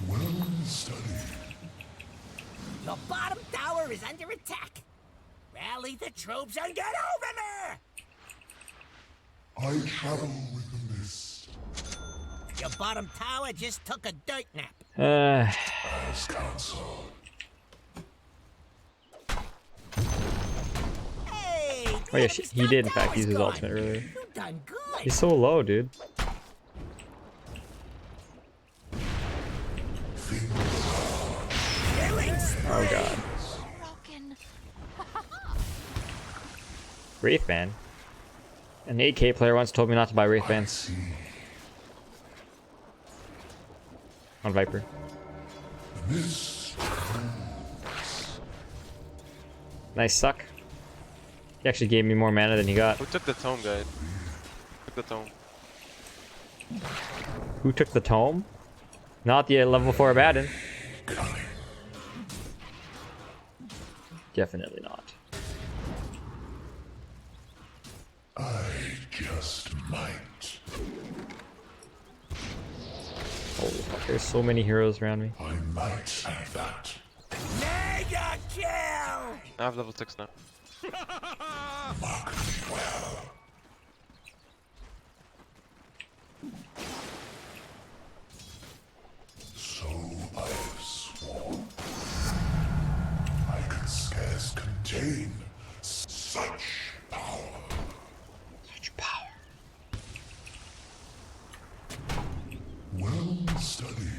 Well studied.
Your bottom tower is under attack. Rally the troops and get over there!
I travel with the mist.
Your bottom tower just took a dirt nap.
As counsel.
Oh yeah, he did in fact use his ultimate earlier.
You done good.
He's so low, dude. Oh god.
Broken.
Wraith Band. An 8K player once told me not to buy Wraith Bands. On Viper. Nice suck. He actually gave me more mana than he got.
Who took the tome, guys? Took the tome.
Who took the tome? Not the level 4 Abaddon. Definitely not.
I just might.
Holy fuck, there's so many heroes around me.
I might have that.
Mega kill!
I have level 6 now.
Mark me well. So I have sworn. I could scarce contain such power.
Such power.
Well studied.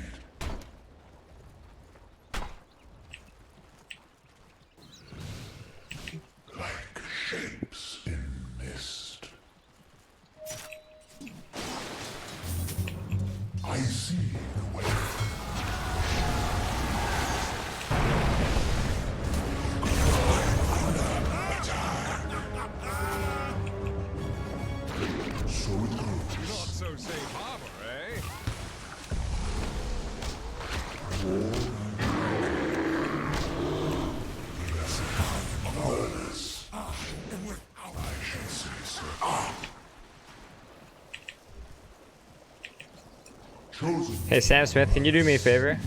Like shapes in mist. I see the way. So it goes.
Not so safe harbor, eh?
Marvelous. I should say so. Chosen.
Hey Sam Smith, can you do me a favor?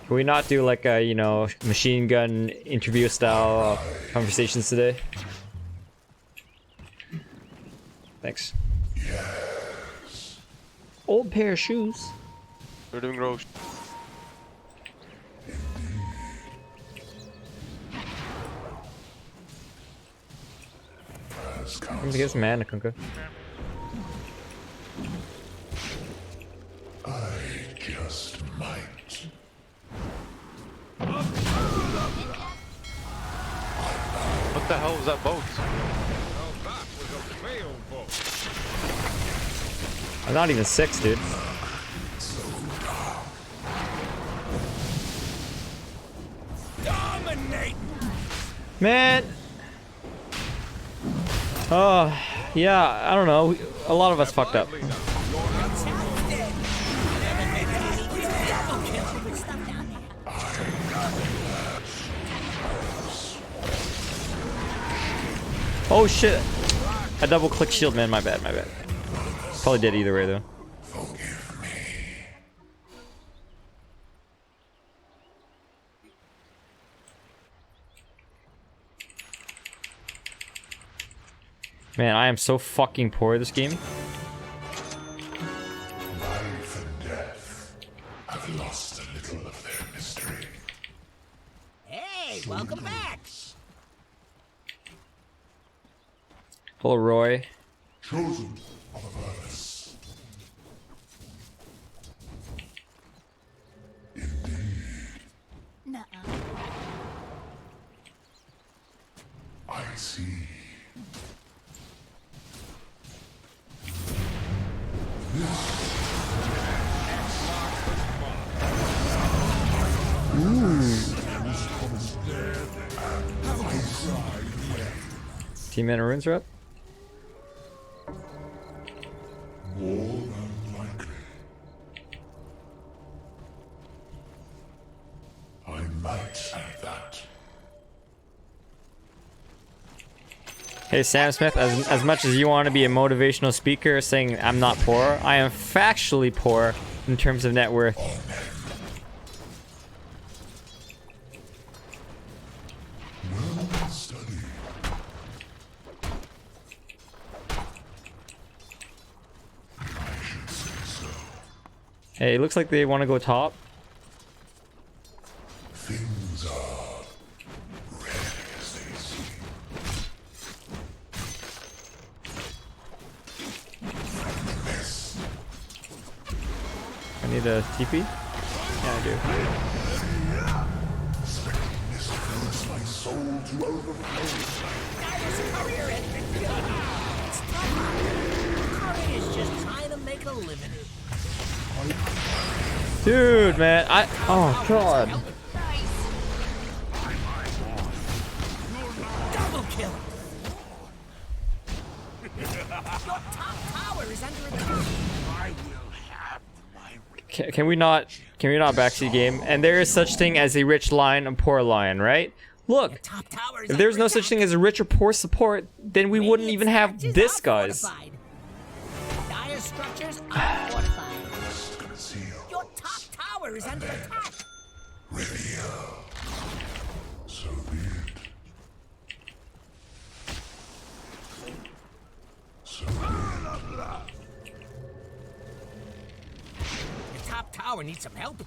Can we not do like a, you know, machine gun interview style conversations today? Thanks.
Yes.
Old pair of shoes.
We're doing Roche.
As
I'm gonna get some mana, Kunka.
I just might.
What the hell was that boat?
Well, that was a fail boat.
I'm not even 6, dude.
Dominate!
Man! Oh, yeah, I don't know. A lot of us fucked up. Oh shit! I double clicked shield, man. My bad, my bad. Probably dead either way though.
Forgive me.
Man, I am so fucking poor at this game.
Life and death have lost a little of their mystery.
Hey, welcome back!
Hello, Roy.
Chosen of a purpose. Indeed,
Nuh-uh.
I see.
Team mana runes are up.
More than likely. I might have that.
Hey Sam Smith, as much as you want to be a motivational speaker saying I'm not poor, I am factually poor in terms of net worth.
Well studied. I should say so.
Hey, it looks like they want to go top.
Things are red as they seem.
need a TP? Yeah, I do.
My soul to overflow.
Dire's courier has been killed. It's tough out here. Courier is just trying to make a living.
Dude, man, oh god.
Double kill. Your top tower is under attack.
Can we not backseat game? And there is such thing as a rich lion and poor lion, right? Look,
Top tower is
if there's
under
no such thing as a rich or poor support, then we wouldn't even have this, guys.
fortified. Dire structures are fortified. Your top tower is under attack.
So be it. So be
Your top tower needs some help.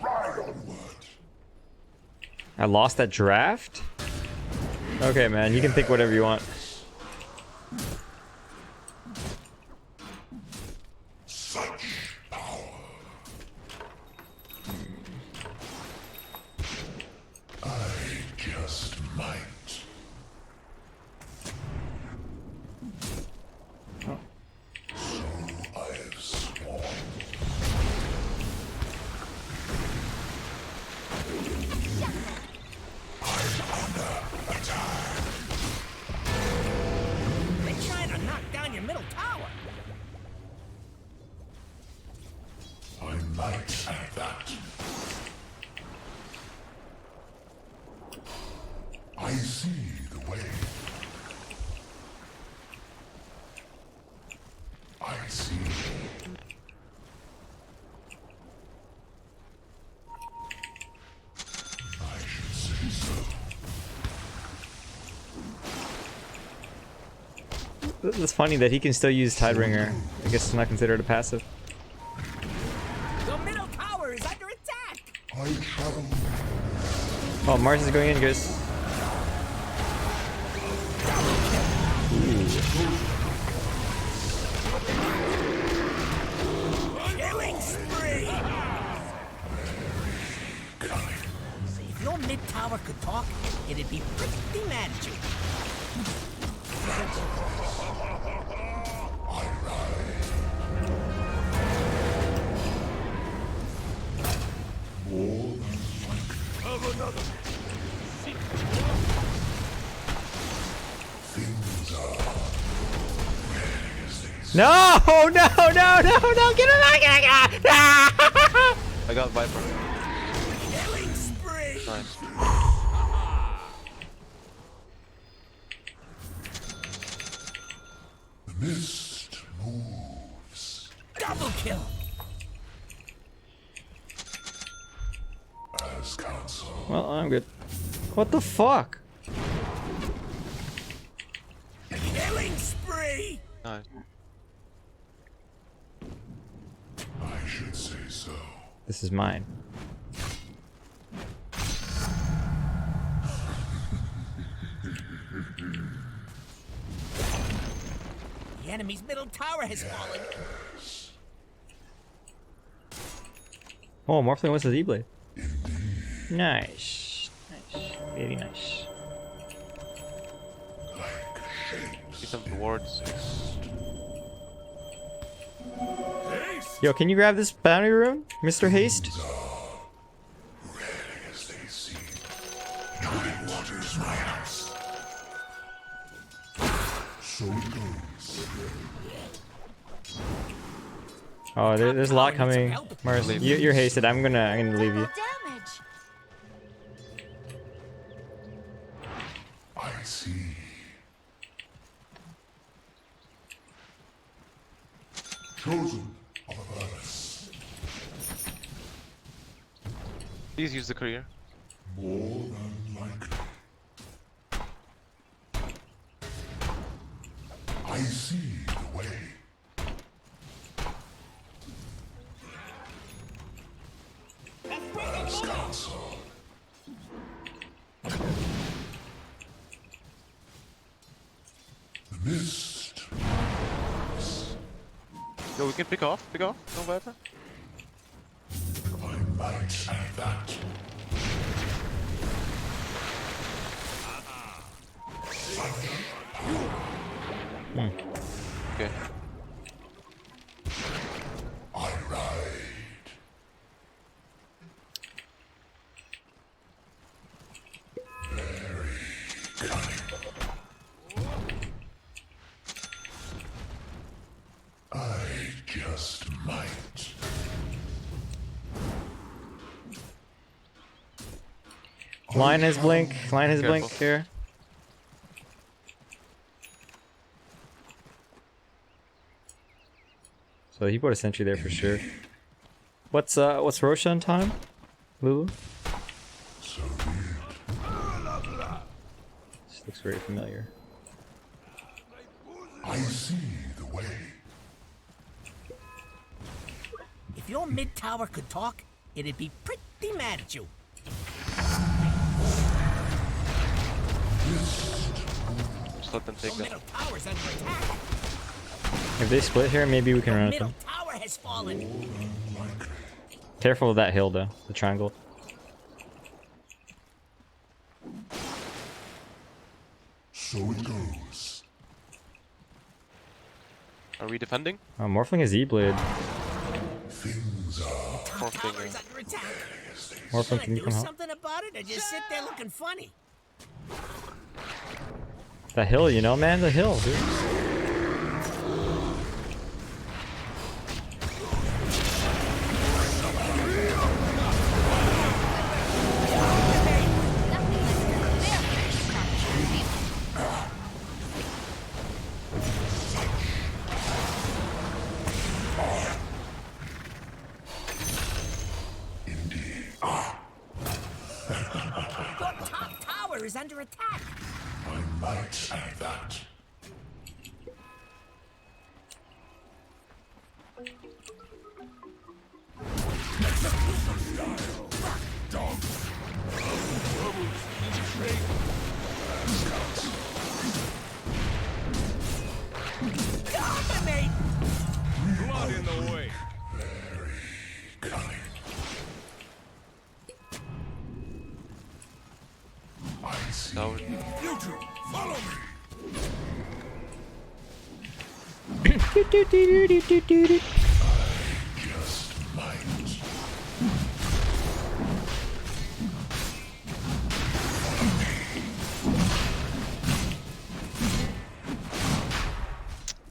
Ride onward.
I lost that draft? Okay, man, you can think whatever you want.
Such power. I just might. So I've sworn.
They're trying to knock down your middle tower.
I might add that. I see the way. I see. I should say so.
It's funny that he can still use Tidebringer. I guess it's not considered a passive.
Your middle tower is under attack.
I travel.
Oh, Mars is going in, guys.
Killing spree. If your mid tower could talk, it'd be pretty mad at you.
No, no, no, no, no, get him back, get him back.
I got Viper.
Killing spree.
Nice.
The mist moves.
Double kill.
As counsel.
Well, I'm good. What the fuck?
Killing spree.
Nice.
I should say so.
This is mine.
The enemy's middle tower has fallen.
Oh, Morphling wants his E-Blade. Nice. Nice. Very nice.
See some rewards.
Yo, can you grab this bounty rune, Mr. Haste?
As they see. Nine waters my house. So it goes.
Oh, there's a lot coming. Mars, you're hasted. I'm gonna leave you.
Damage.
I see. Chosen of Avernus.
Please use the courier.
More than likely. I see the way. As counsel. The mist
Oh, we can pick off, no matter.
I might have that.
Okay.
I ride. Very cunning. I just might.
Line his blink. Line his blink
Careful.
here. So he put a sentry there for sure. What's Roshan time? Lulu?
So weird.
This looks very familiar.
I see the way.
If your mid tower could talk, it'd be pretty mad at you.
Just let them take
Your
that.
middle tower's under attack.
If they split here, maybe we can
Your
run at
middle
them.
tower has fallen.
Careful of that hill though, the triangle.
So it goes.
Are we defending?
Morphling is E-Blade.
Things are.
Top tower is under attack.
Morphling,
Can
can
I
you
do
come help?
something about it, or just sit there looking funny?
The hill, you know, man, the hill, dude.
Your top tower is under attack.
I might have that.
Dominate!
Blood in the way.
Cunning. I see.
No.
You two, follow me. Just might.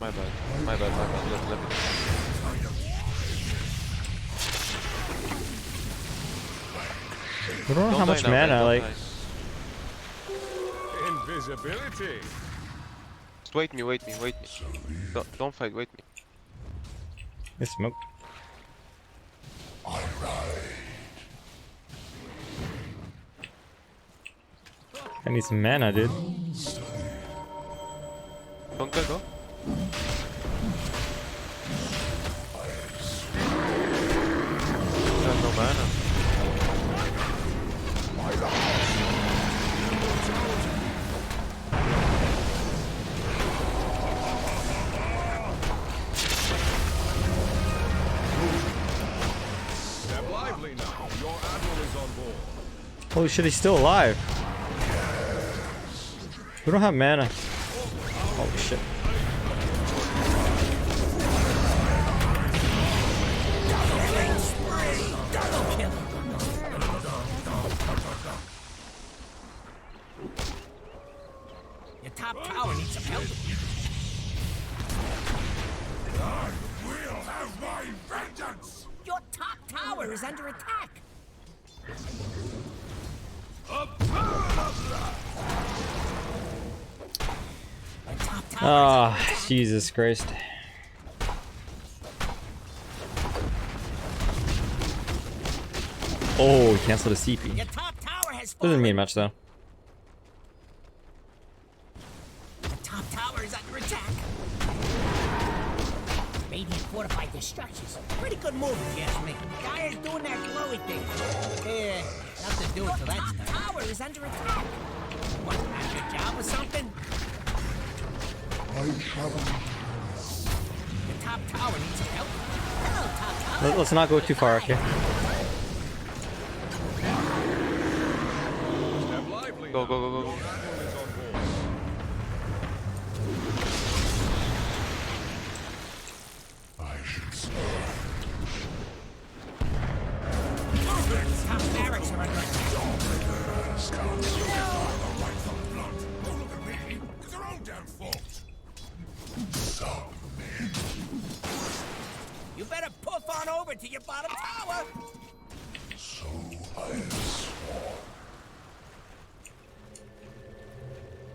My bad. Let me.
We don't know how
Don't
much
die now, man,
mana,
don't
like.
die.
Invisibility.
Just wait me. Don't fight, wait me.
It's smoke.
I ride.
I need some mana, dude.
Don't go. There's no mana.
Step lively now. Your admiral is on board.
Holy shit, he's still alive. We don't have mana. Holy shit.
Double kill. Your top tower needs some help.
I will have my vengeance.
Your top tower is under attack. Your top tower
Ah, Jesus Christ. Oh, he canceled a CP.
Your top tower has
Doesn't
fallen.
mean much though.
The top tower is under attack. Radiant fortified their structures. Pretty good move if you ask me. Guy is doing that glowy thing. Yeah, nothing to do with that stuff. Top tower is under attack. What, not your job or something?
I travel.
The top top tower needs some help. Hello, top tower.
Let's not go too far, okay?
Go, go, go, go, go.
I should start.
Top barracks are under attack.
It's their own damn fault. Submit.
You better puff on over to your bottom tower.
So I have sworn.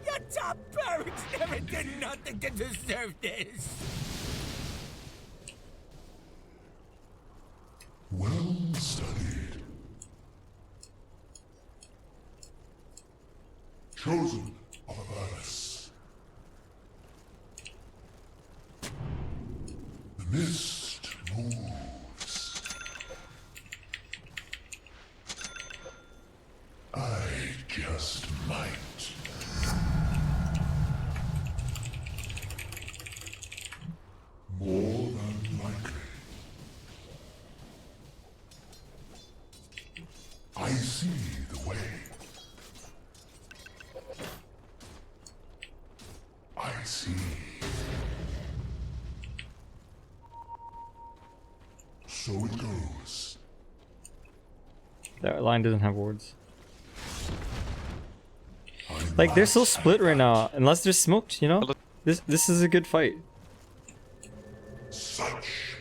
Your top barracks never did nothing to deserve this.
Well studied. Chosen of Avernus. The mist moves. I just might. More than likely. I see the way. I see. So it goes.
That line doesn't have wards. Like they're so split right now, unless they're smoked, you know? This is a good fight.
Such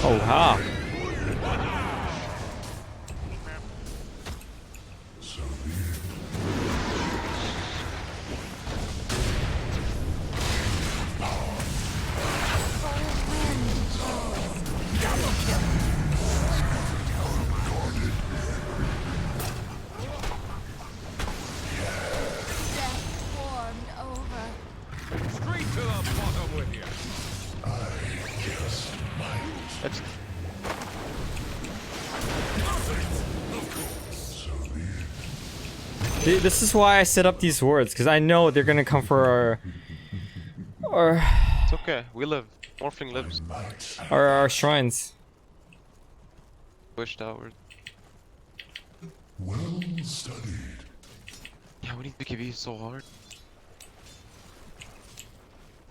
Oh ha.
so be it.
Death formed over.
Straight to the bottom with you.
I just might.
That's
So be it.
This is why I set up these wards, because I know they're gonna come for
it's okay. We live. Morphling lives.
our shrines.
Wish tower.
Well studied.
Yeah, we need BKB so hard.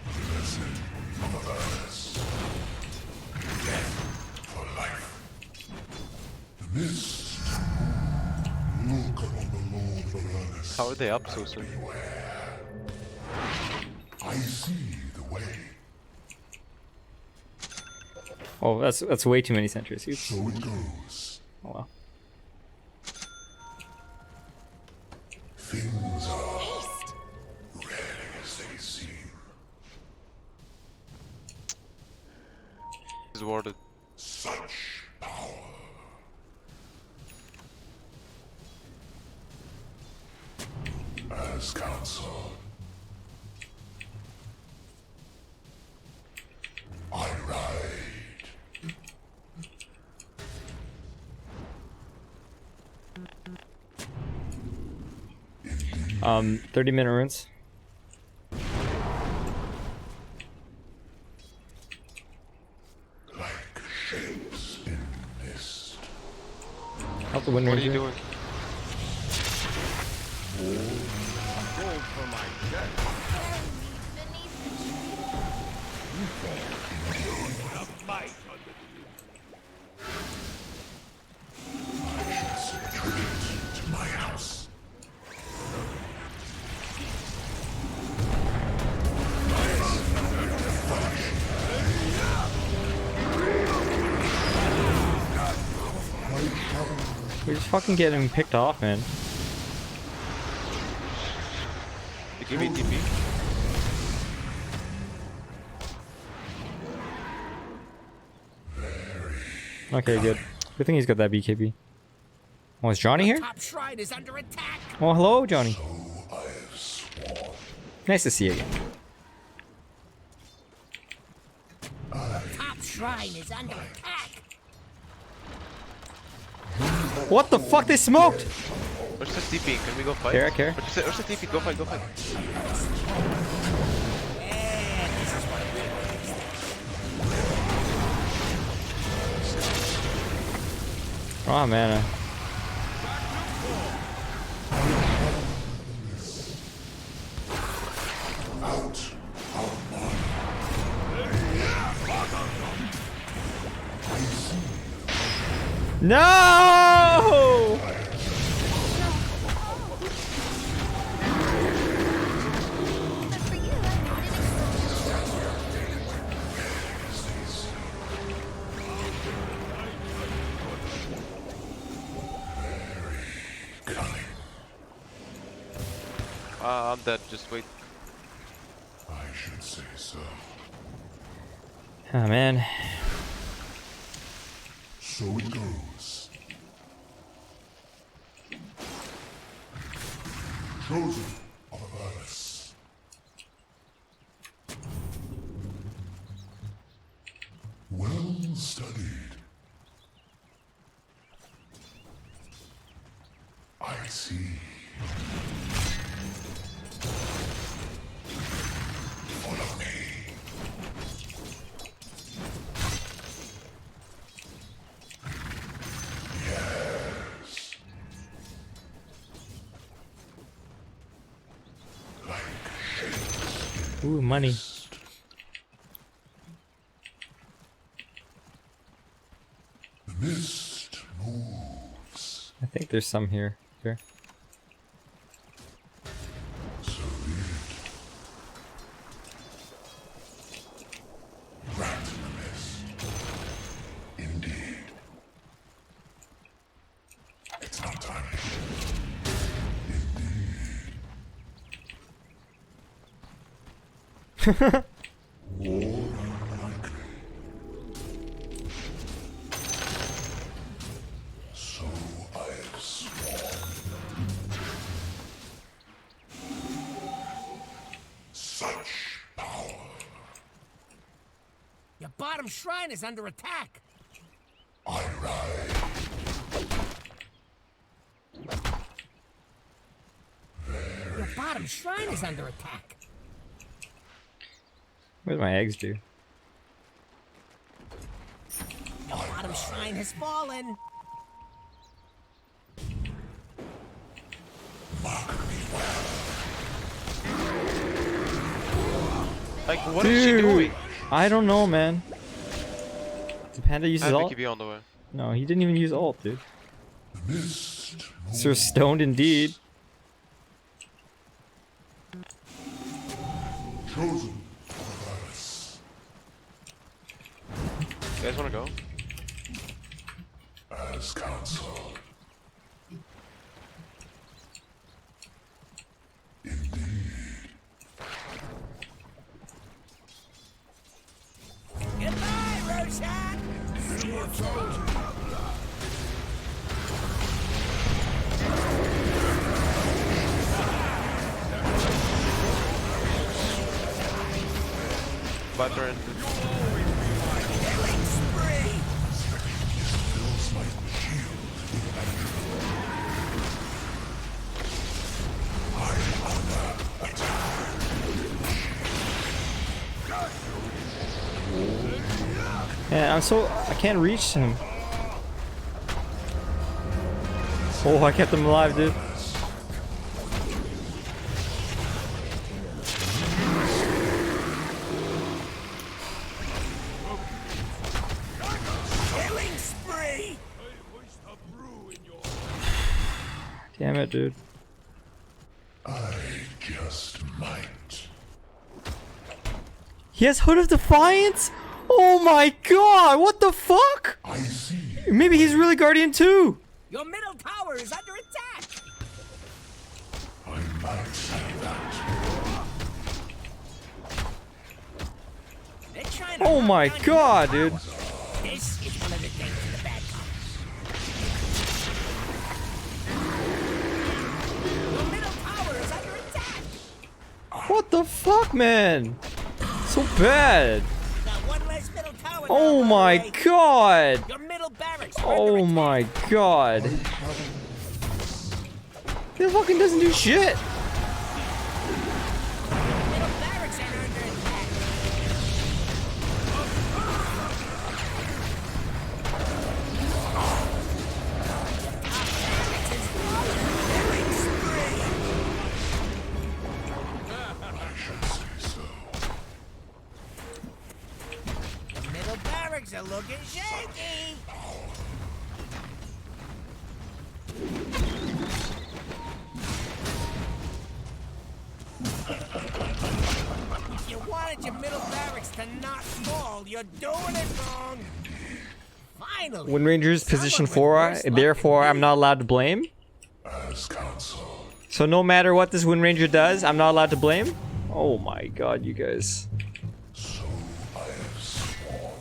Blessed of Avernus. Death for life. The mist. Look upon the Lord of Avernus.
How are they up so soon?
Everywhere. I see the way.
Oh, that's way too many sentries. Oops.
So it goes.
Oh well.
Things are rarely as they seem.
He's warded.
Such power. As counsel, I ride.
30-minute runes.
Like shapes in mist.
Out the window.
What are you doing?
Gold for my debt.
I should say tribute to my house.
We're just fucking getting picked off, man.
BKB TP.
Okay, good. Good thing he's got that BKB. Oh, is Johnny here?
Top shrine is under attack.
Oh, hello, Johnny.
So I have sworn.
Nice to see you again.
shrine is under attack.
What the fuck? They smoked!
Where's the TP? Can we go fight?
Care, care.
Where's the TP? Go fight, go fight.
Oh man. No!
But for you,
I'm dead, just wait.
I should say so.
Oh man.
So it goes. Chosen of Avernus. Well studied. I see. Follow me. Yes. Like shapes.
Ooh, money.
The mist moves.
I think there's some here. Here.
So it. Wrapped in the mist. Indeed. It's not time. Indeed. War unlikely. So I have sworn. Such power.
Your bottom shrine is under attack.
I ride.
Your bottom shrine is under attack.
What did my eggs do?
Your bottom shrine has fallen.
Like, what is she doing?
I don't know, man. Did Panda use his ult?
Mickey be on the way.
No, he didn't even use ult, dude.
Mist.
Sir stoned indeed.
Chosen of Avernus.
You guys wanna go?
As counsel. Indeed.
Goodbye, Roshan. See you soon.
Bye, turn.
Killing spree.
Fills my shield with energy. I'm under attack.
Man, I can't reach him. Oh, I kept him alive, dude.
Killing spree.
Damn it, dude.
I just might.
He has Hood of Defiance? Oh my god, what the fuck?
I see.
Maybe he's really Guardian too.
Your middle tower is under attack.
I might say that.
They're trying to
Oh
lock
my
down your
god,
tower.
dude.
This is one of the things of the bad guys. Your middle tower is under attack.
What the fuck, man? So bad.
Got one less middle tower
Oh my god!
Your middle barracks.
Oh my god! It fucking doesn't do shit!
Middle barracks are under attack. The middle barracks are looking shaky. If you wanted your middle barracks to not fall, you're doing it wrong. Finally.
Wind Ranger's position 4, therefore I'm not allowed to blame?
As counsel,
So no matter what this Wind Ranger does, I'm not allowed to blame? Oh my god, you guys.
so I have sworn.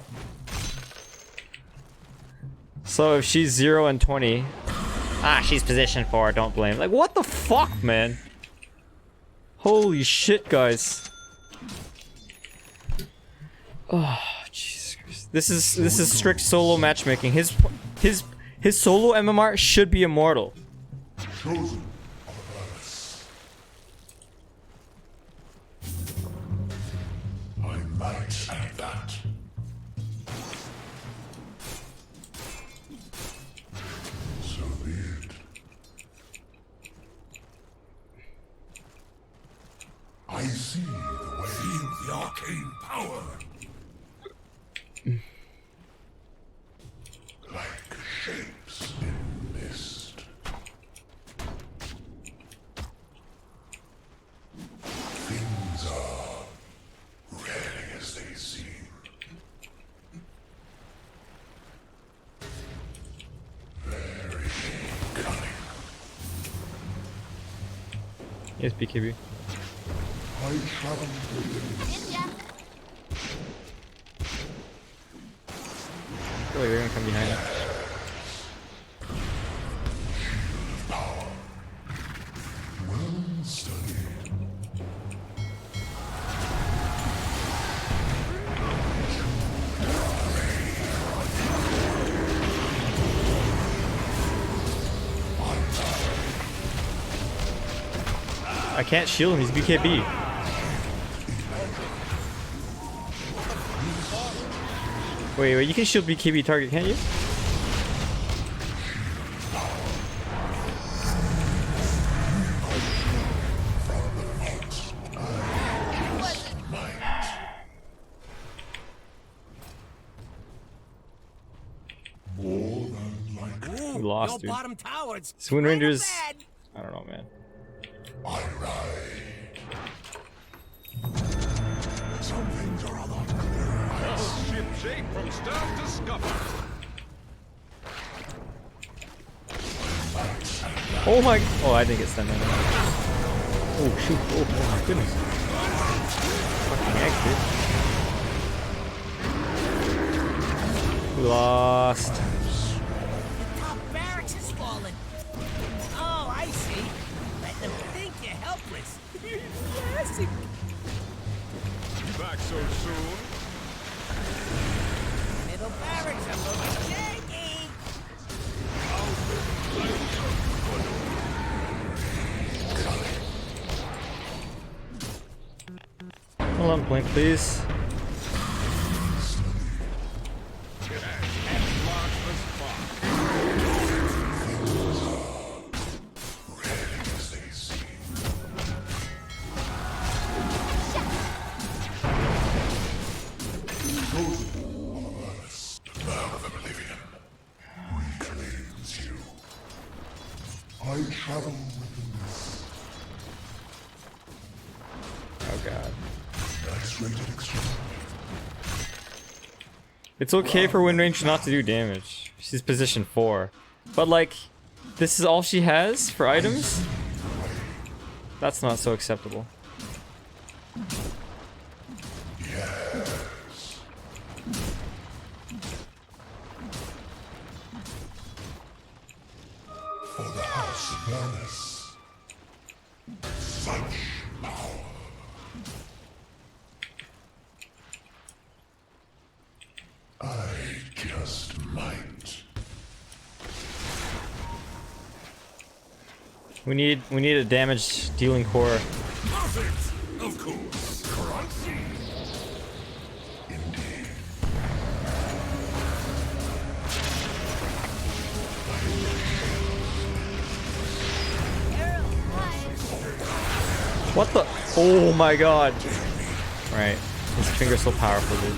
So if she's 0 and 20... Ah, she's position 4, don't blame. Like, what the fuck, man? Holy shit, guys. Oh, Jesus Christ. This is strict solo matchmaking. His solo MMR should be immortal.
Chosen of us. I might add that. So be it. I see the way. Feel the arcane power. Like shapes in mist. Things are rarely as they seem. Very cunning.
Yes, BKB.
I travel within
Yeah.
I feel like they're gonna come behind us.
power. Well studied.
I can't shield him, he's BKB. Wait, you can shield BKB target, can't you?
More than likely.
We lost,
Your
dude.
bottom tower. It's
Wind
kinda
Rangers.
bad.
I don't know, man.
I ride. Some things are a lot clearer.
Ship shape from stern to scupper.
Oh my. Oh, I didn't get stunned. Oh shoot! Oh my goodness! Fucking heck, dude. We lost.
The top barracks is falling. Oh, I see. Let them think you're helpless. Classic.
Back so soon.
Middle barracks are looking shaky.
Hold on, blink, please.
As they seem. The Lord of Oblivion reclaims you. I travel with the mist.
Oh god.
X-rated exchange.
It's okay for Wind Ranger not to do damage. She's position 4. But like, this is all she has for items? That's not so acceptable.
Yes. For the House of Manus. Such power.
We need a damage dealing core.
Perfect, of course. Crunchy. Indeed.
What the? Oh my god. Right. His finger's so powerful, dude.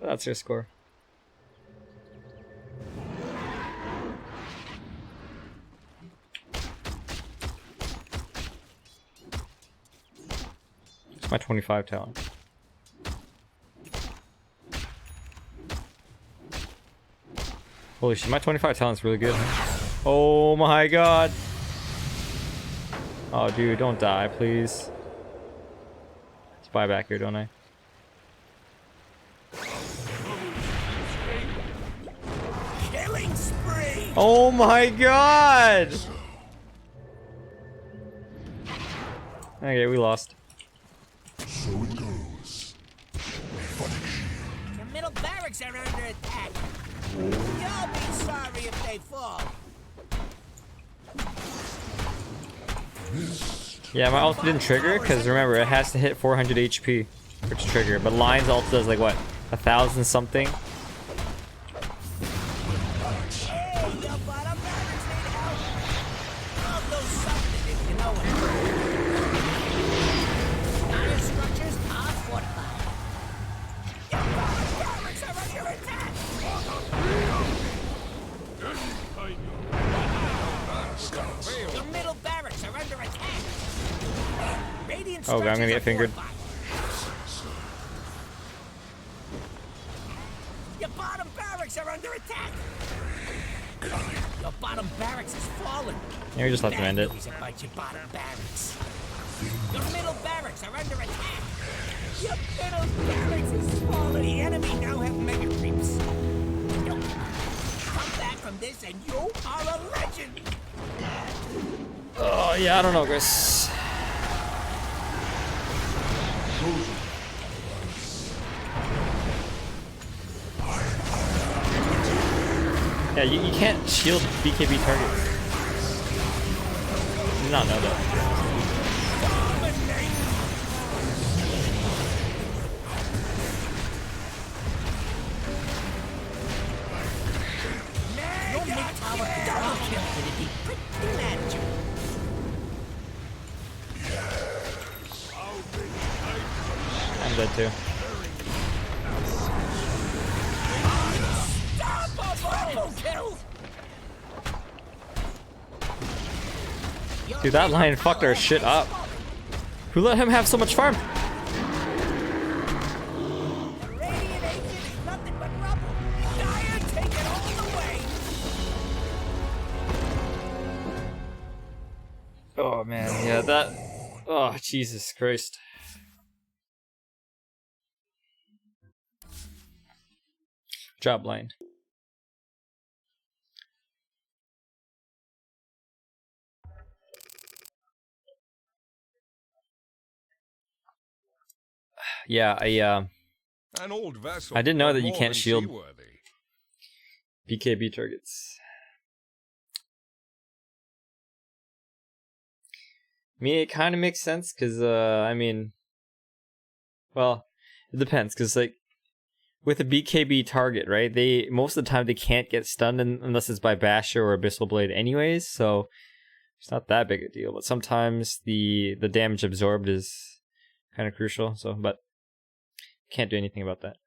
That's your score. It's my 25 talent. Holy shit, my 25 talent's really good. Oh my god. Oh dude, don't die, please. Let's buy back here, don't I?
Killing spree.
Oh my god! Okay, we lost.
So it goes.
The middle barracks are under attack. You'll be sorry if they fall.
Yeah, my ult didn't trigger because remember it has to hit 400 HP for it to trigger. But Lion's ult does like what, 1,000 something?
Hey, your bottom barracks need help. I'll do something if you know it. Iron structures are fortified. Your bottom barracks are under attack. Your middle barracks are under attack. Radiant
Oh god, I'm gonna get fingered.
Your bottom barracks are under attack. Your bottom barracks is fallen.
Yeah, we just let them end it.
Bad news about your bottom barracks. Your middle barracks are under attack. Your middle barracks is fallen. The enemy now have mega creeps. Come back from this and you are a legend.
Oh yeah, I don't know, Chris. Yeah, you can't shield BKB targets. I did not know that.
Your mid-tower double kill would be pretty manageable.
I'm dead too.
Triple kill!
Dude, that Lion fucked our shit up. Who let him have so much farm?
The Radiant Agent is nothing but rubble. Dire, take it all the way.
Oh man, yeah, that. Oh, Jesus Christ. Job line. Yeah,
An old vessel,
I didn't know
but
that you
more
can't
than
shield
seaworthy.
BKB targets. I mean, it kind of makes sense because, I mean, well, it depends because, like, with a BKB target, right? They most of the time they can't get stunned unless it's by Basher or Abyssal Blade, anyways. So it's not that big a deal. But sometimes the damage absorbed is kind of crucial. So, but can't do anything about that.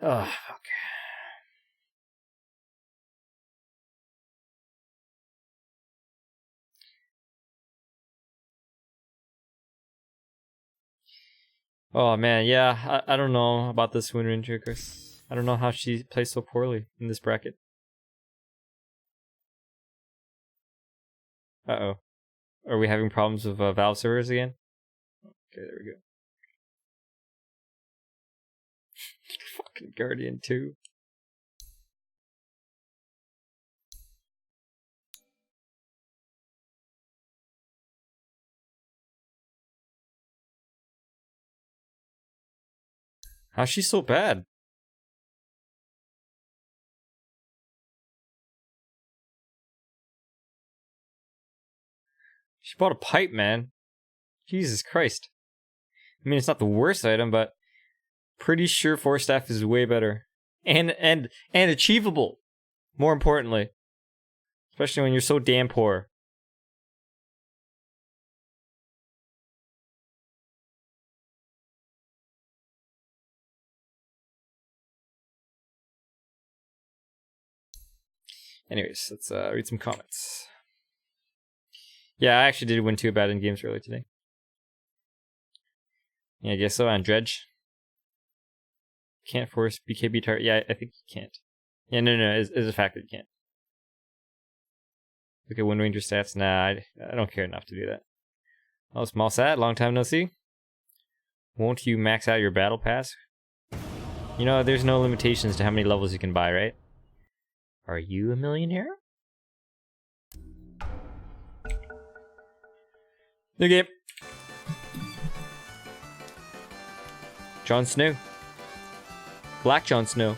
Oh, fuck. Oh man, yeah, I don't know about this Wind Ranger, Chris. I don't know how she plays so poorly in this bracket. Uh-oh. Are we having problems with Valve servers again? Okay, there we go. Fucking Guardian 2. How's she so bad? She bought a pipe, man. Jesus Christ. I mean, it's not the worst item, but pretty sure Force Staff is way better. And achievable. More importantly. Especially when you're so damn poor. Anyways, let's read some comments. Yeah, I actually did win 2 bad in games earlier today. Yeah, I guess so. On Dredge. Can't force BKB target. Yeah, I think you can't. Yeah, no, it's a fact that you can't. Look at Wind Ranger stats. Nah, I don't care enough to do that. Oh, Small Sat, long time no see. Won't you max out your battle pass? You know, there's no limitations to how many levels you can buy, right? Are you a millionaire? New game. Jon Snow. Black Jon Snow.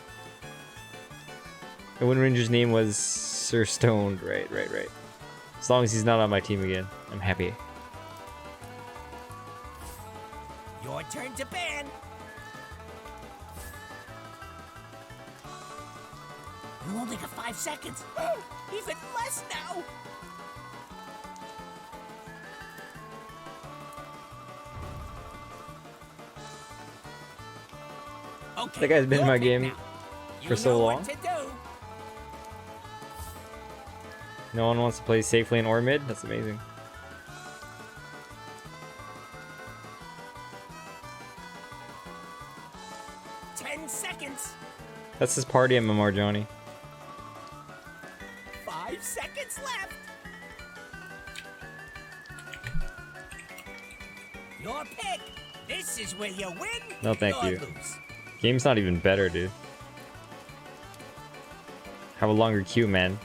The Wind Ranger's name was Sir Stoned. Right. As long as he's not on my team again, I'm happy.
Your turn to ban. You only got 5 seconds. Even less now. Okay,
That guy's been in my game for so long.
What to do.
No one wants to play safely in or mid? That's amazing.
Seconds.
That's his party MMR, Johnny.
5 seconds left. Your pick. This is where you win.
No, thank
or
you.
lose.
Game's not even better, dude. Have a longer queue, man.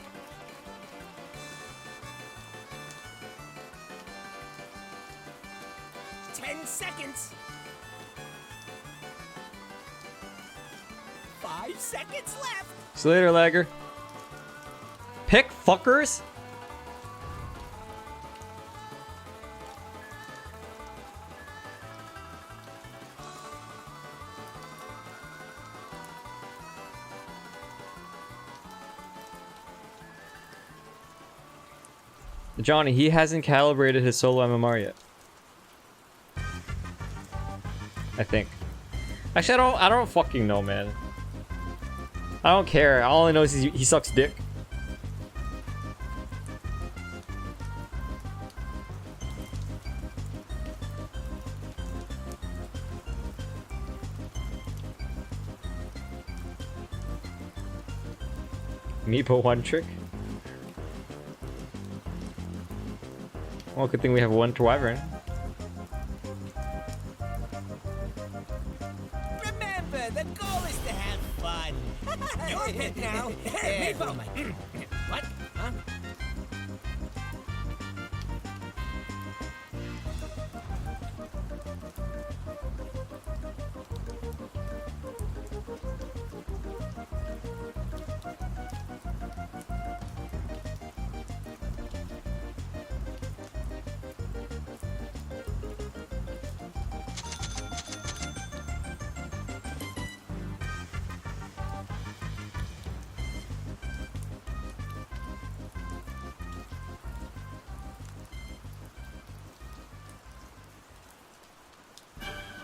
Seconds. 5 seconds left.
See you later, lagger. Pick fuckers. Johnny, he hasn't calibrated his solo MMR yet. I think. Actually, I don't fucking know, man. I don't care. All I know is he sucks dick. Meepo one trick. Well, good thing we have one Wyvern.
Remember, the goal is to have fun. Your pick now. Hey, Meepo. What? Huh?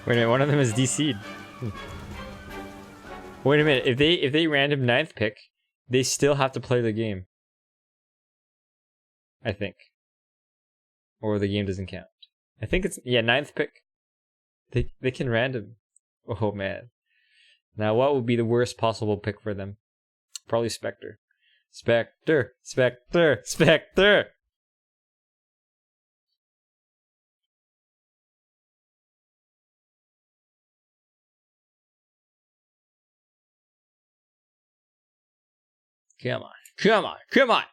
Wait a minute, one of them is DC'd. Wait a minute, if they random 9th pick, they still have to play the game. I think. Or the game doesn't count. I think it's, yeah, 9th pick. They can random. Oh man. Now what would be the worst possible pick for them? Probably Spectre. Spectre! Spectre! Spectre! Come on. Come on. Come on.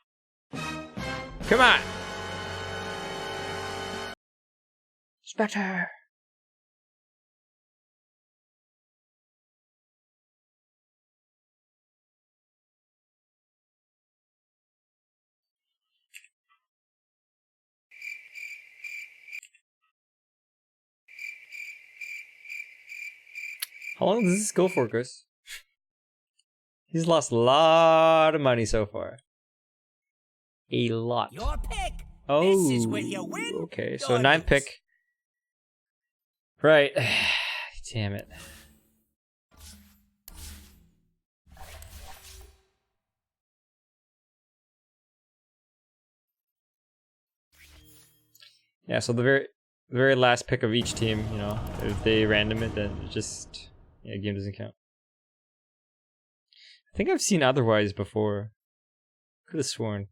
Come on. Spectre. How long does this go for, Chris? He's lost a lot of money so far. A lot.
Your pick.
Oh,
This is where you win.
okay. So
or
9th
lose.
pick. Right. Damn it. Yeah, so the very last pick of each team, you know, if they random it, then it just, yeah, game doesn't count. I think I've seen otherwise before. Could have sworn.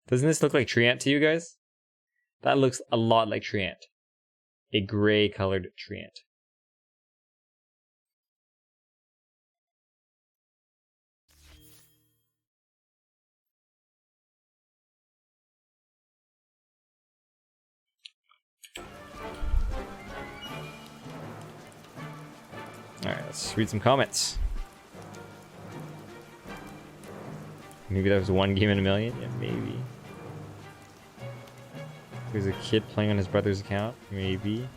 Doesn't this look like Treant to you guys? That looks a lot like Treant. A gray colored Treant. Alright, let's read some comments. Maybe that was one game in a million? Yeah, maybe. There's a kid playing on his brother's account? Maybe.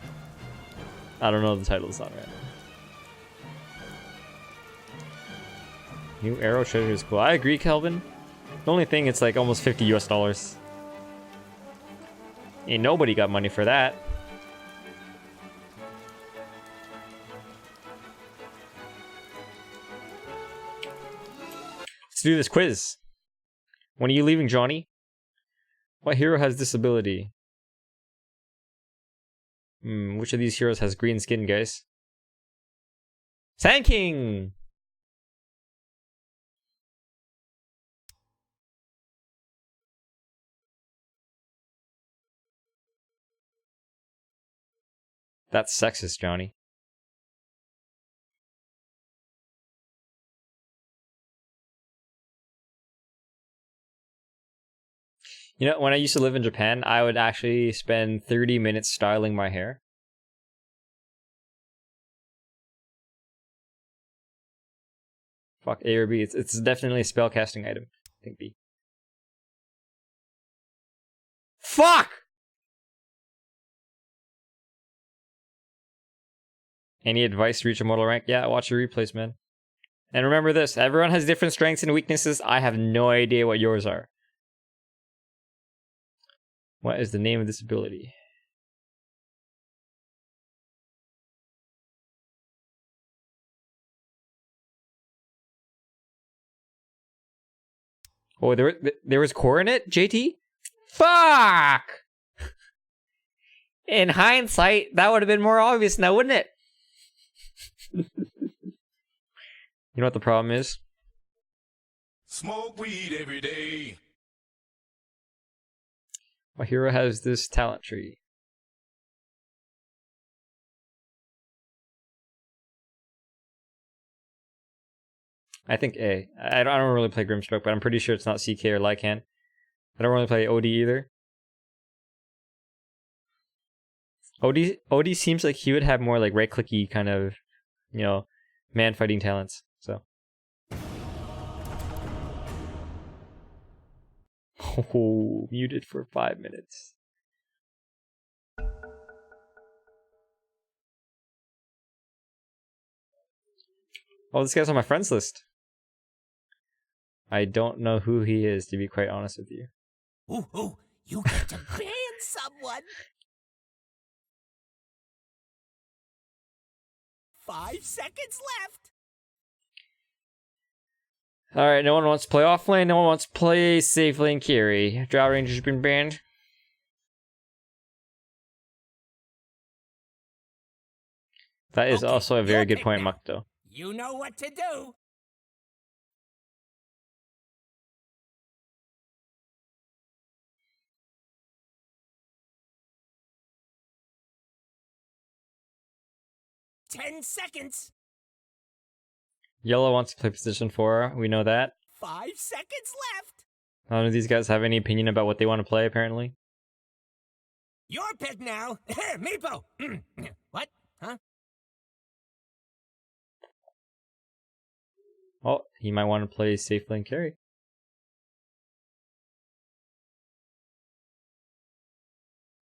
I don't know the title, it's not random. New Arrow treasure is cool. I agree, Kelvin. The only thing, it's like almost $50 US. Ain't nobody got money for that. Let's do this quiz. When are you leaving, Johnny? What hero has this ability? Which of these heroes has green skin, guys? Sand King! That's sexist, Johnny. You know, when I used to live in Japan, I would actually spend 30 minutes styling my hair. Fuck, A or B. It's definitely a spellcasting item. I think B. Fuck! Any advice to reach a mortal rank? Yeah, watch your replays, man. And remember this, everyone has different strengths and weaknesses. I have no idea what yours are. What is the name of this ability? Oh, there was core in it, JT? Fuck! In hindsight, that would have been more obvious now, wouldn't it? You know what the problem is?
Smoke weed every day.
My hero has this talent tree. I think A. I don't really play Grimstroke, but I'm pretty sure it's not CK or Lycan. I don't really play OD either. OD seems like he would have more like right-clicky kind of, you know, man-fighting talents. So. Oh, muted for 5 minutes. Oh, this guy's on my friends list. I don't know who he is, to be quite honest with you.
Ooh, you get to ban someone. 5 seconds left.
Alright, no one wants to play offlane, no one wants to play safe lane carry. Drow Ranger's been banned. That is also a very good point, Mukto.
You know what to do. Ten seconds.
Yellow wants to play position 4, we know that.
5 seconds left.
None of these guys have any opinion about what they want to play, apparently.
Your pick now. Meepo. What? Huh?
Oh, he might want to play safe lane carry.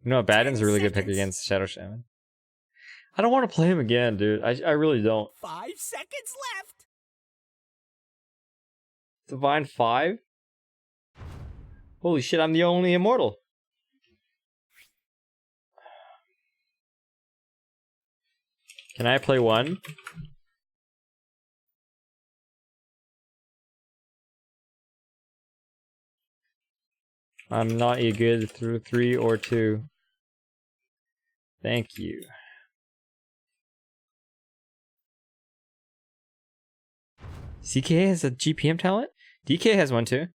You know, Baden's a really good pick against Shadow Shaman. I don't want to play him again, dude. I really don't.
5 seconds left.
Divine 5? Holy shit, I'm the only immortal. Can I play 1? I'm not a good through 3 or 2. Thank you. CK has a GPM talent? DK has one too.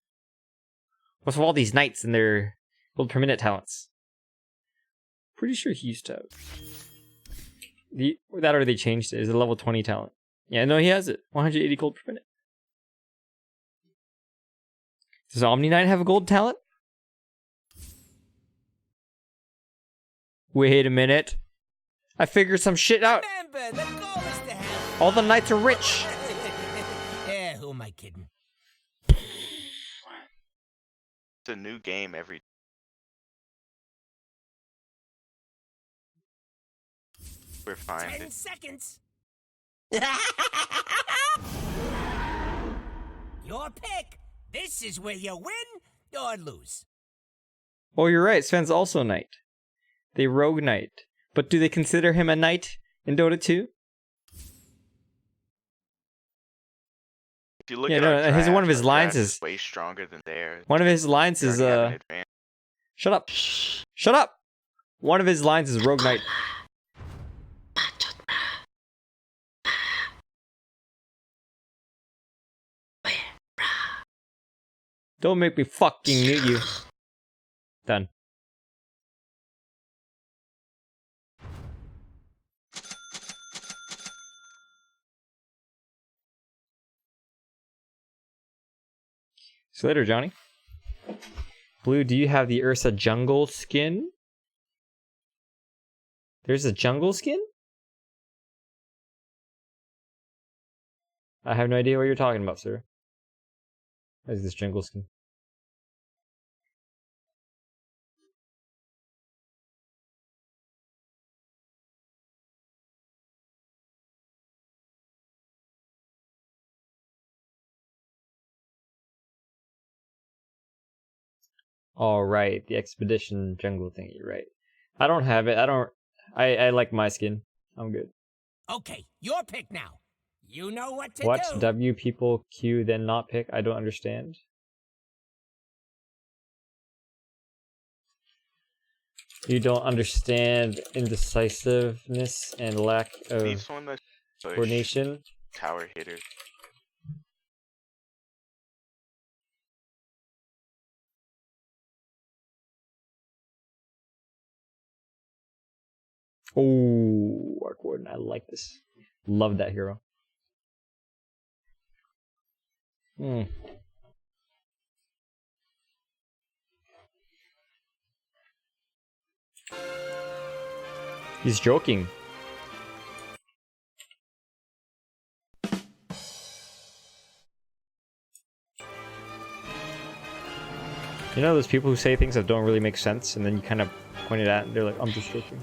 What's with all these knights and their gold per minute talents? Pretty sure he used to have. That or they changed it. It's a level 20 talent. Yeah, no, he has it. 180 gold per minute. Does Omni Knight have a gold talent? Wait a minute. I figured some shit out.
Remember, the goal is to have...
All the knights are rich.
Yeah, who am I kidding?
It's a new game every. We're fine.
10 seconds. Your pick. This is where you win or lose.
Oh, you're right. Sven's also a knight. They rogue knight. But do they consider him a knight in Dota 2?
If you look
Yeah,
at
no,
our
his
draft,
one of his
our
lines
draft
is
way stronger than theirs.
one of his lines
We
is
already have an advantage.
shut up. Shut up. One of his lines is rogue knight. Don't make me fucking mute you. Done. See you later, Johnny. Blue, do you have the Ursa jungle skin? There's a jungle skin? I have no idea what you're talking about, sir. What is this jungle skin? All right, the expedition jungle thing. You're right. I don't have it. I like my skin. I'm good.
Okay, your pick now. You know what to
What
do.
W people Q then not pick? I don't understand. You don't understand indecisiveness and lack of
Need someone that's push
coordination.
tower hitters.
Oh, Arc Warden. I like this. Love that hero. Hmm. He's joking. You know those people who say things that don't really make sense, and then you kind of point it at, and they're like, "I'm just joking."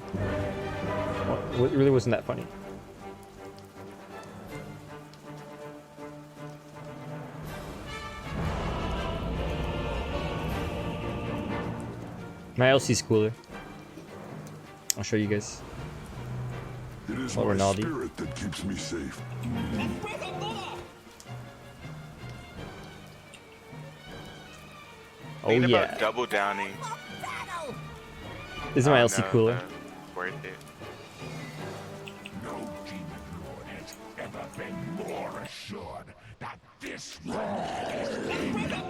Well, it really wasn't that funny. My LC's cooler. I'll show you guys.
It is
Oh,
my
Ronaldo.
spirit that keeps me safe.
Oh
Thinking
yeah.
about double downing.
This is my
Oh,
LC
no,
cooler.
no, worth it.
No demon lord has ever been more assured that this world is the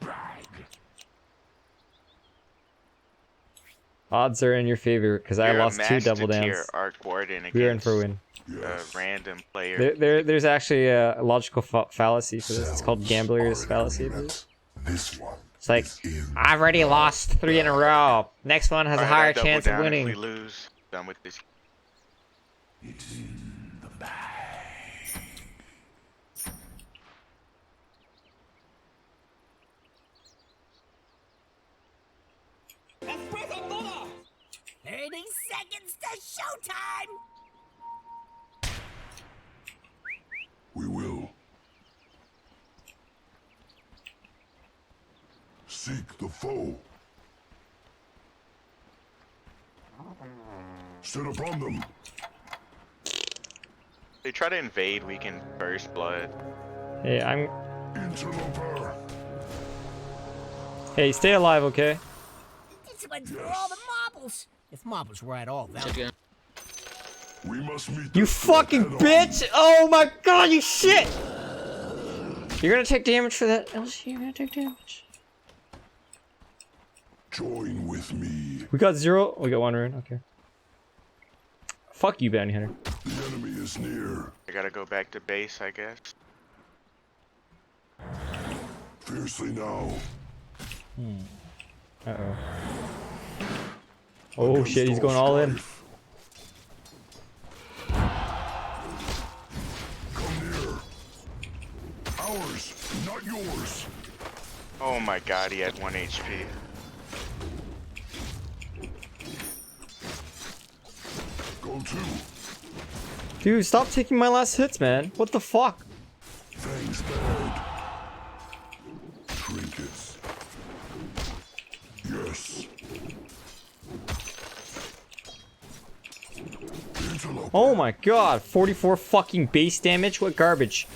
brag.
Odds are in your favor because I
You're a
lost 2 double
master tier
downs.
Arc Warden
We are in for a
against
win.
a random player.
There's actually a logical fallacy for this. It's called gambler's fallacy.
This one.
It's like, I've already lost 3 in a row. Next one has a
Alright,
higher
I double
chance of
down if
winning.
we lose. Done with this.
It's in the bag.
30 seconds to showtime!
We will. Seek the foe. Set upon them.
They try to invade, we can first blood.
Hey, I'm.
Interloper.
Hey, stay alive, okay?
This one's for all the marbles. If marbles were at all valuable.
We must meet
You fucking bitch! Oh my god, you shit! You're gonna take damage for that, Elsie. You're gonna take damage.
Join with me.
We got 0. We got 1 rune. Okay. Fuck you, bounty hunter.
The enemy is near.
I gotta go back to base, I guess.
Fiercely now.
Uh oh. Oh shit, he's going all in.
Come near. Ours, not yours.
Oh my god, he had 1 HP.
Go to.
Dude, stop taking my last hits, man. What the fuck?
Fangs bared. Trinkets. Yes. Interloper.
Oh my god, 44 fucking base damage? What garbage?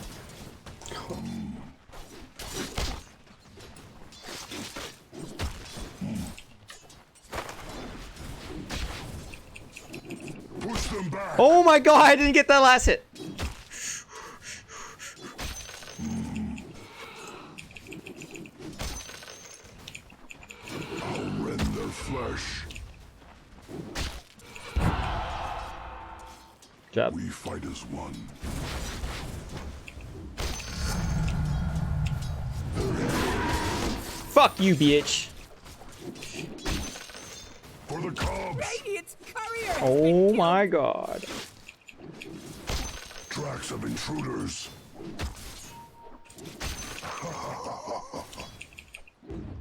Push them back.
Oh my god, I didn't get that last hit.
I'll rend their flesh.
Job.
We fight as one.
Fuck you, bitch.
For the cubs.
Radiant's courier!
Oh my god.
Tracks of intruders.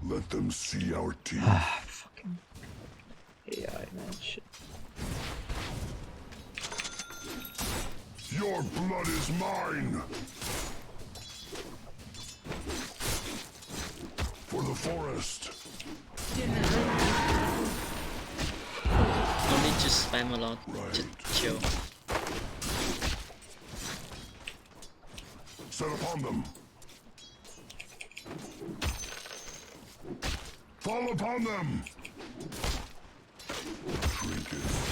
Let them see our teeth.
Fucking AI, man. Shit.
Your blood is mine. For the forest.
Only just spam a lot. Just chill.
Set upon them. Fall upon them. Trinkets.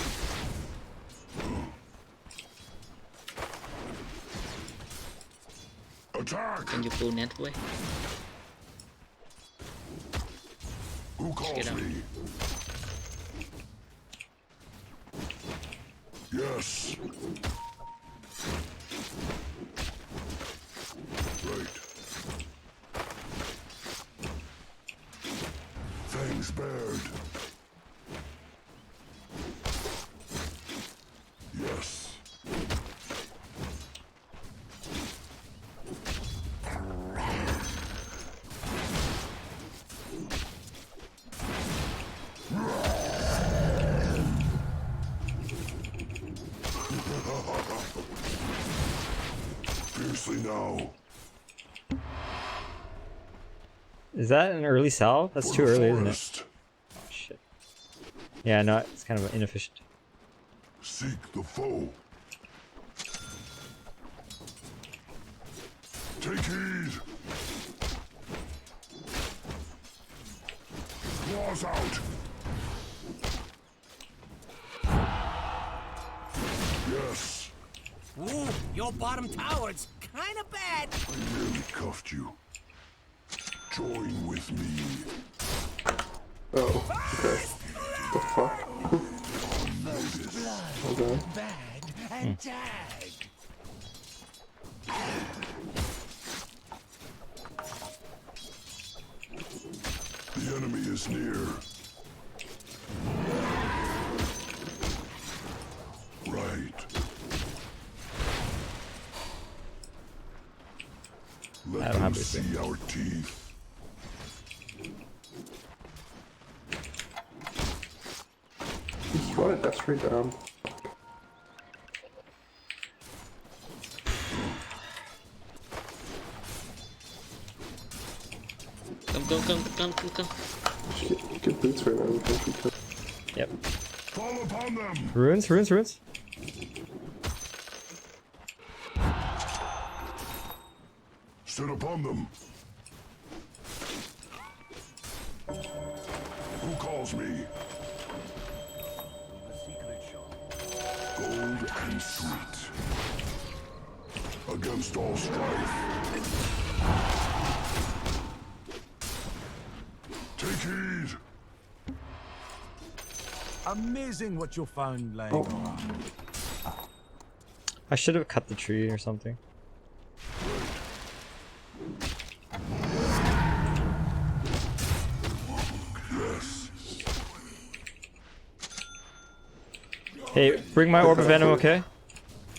Attack.
Can you pull net away?
Who calls
Get out.
me? Yes. Right. Fangs bared. Yes. Fiercely now.
Is that an early salve? That's too early, isn't it? Oh shit. Yeah, no, it's kind of inefficient.
Seek the foe. Take heed. Claws out. Yes.
Ooh, your bottom tower's kinda bad.
I nearly cuffed you. Join with me.
Oh, okay. The fuck? Okay.
Bag and tag.
The enemy is near. Right. Let
I don't
them
have
see our teeth.
straight down.
Come.
Get boots right now. We can't be tough.
Yep.
Fall upon them.
Ruins.
Sit upon them. Who calls me? Gold and sweet. Against all strife. Take heed.
Amazing what you found lying around.
I should have cut the tree or something.
Yes.
Hey, bring my orb of venom, okay?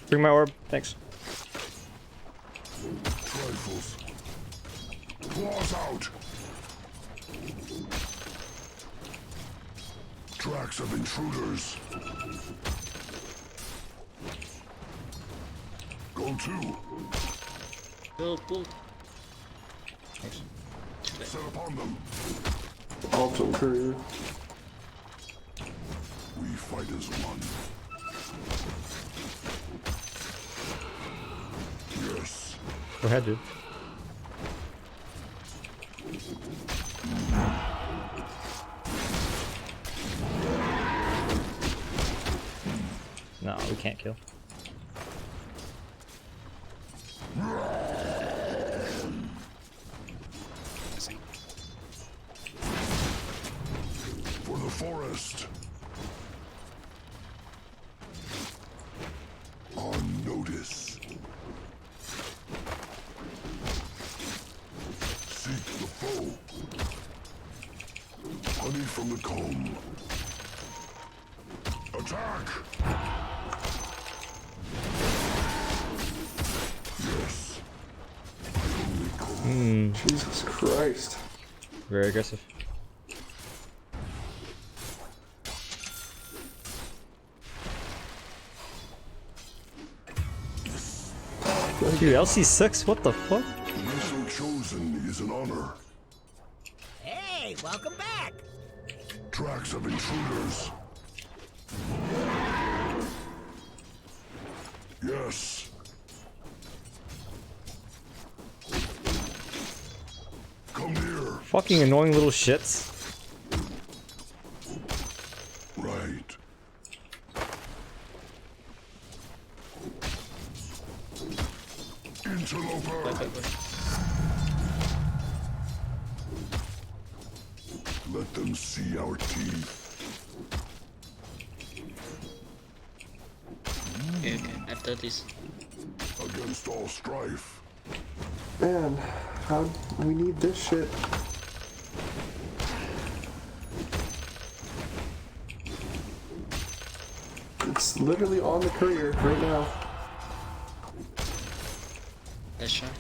Bring my orb, thanks.
Trifles. Claws out. Tracks of intruders. Go to.
Go, pull.
Set upon them.
Ultimate courier.
We fight as one. Yes.
Go ahead, dude. No, we can't kill.
For the forest. On notice. Seek the foe. Honey from the comb. Attack! Yes.
Jesus Christ.
Very aggressive. Dude, LC6, what the fuck?
To be so chosen is an honor.
Hey, welcome back.
Tracks of intruders. Yes. Come near.
Fucking annoying little shits.
Right. Interloper. Let them see our teeth.
Okay, after this.
Against all strife.
Man, how we need this shit. It's literally on the courier right now.
That's shot.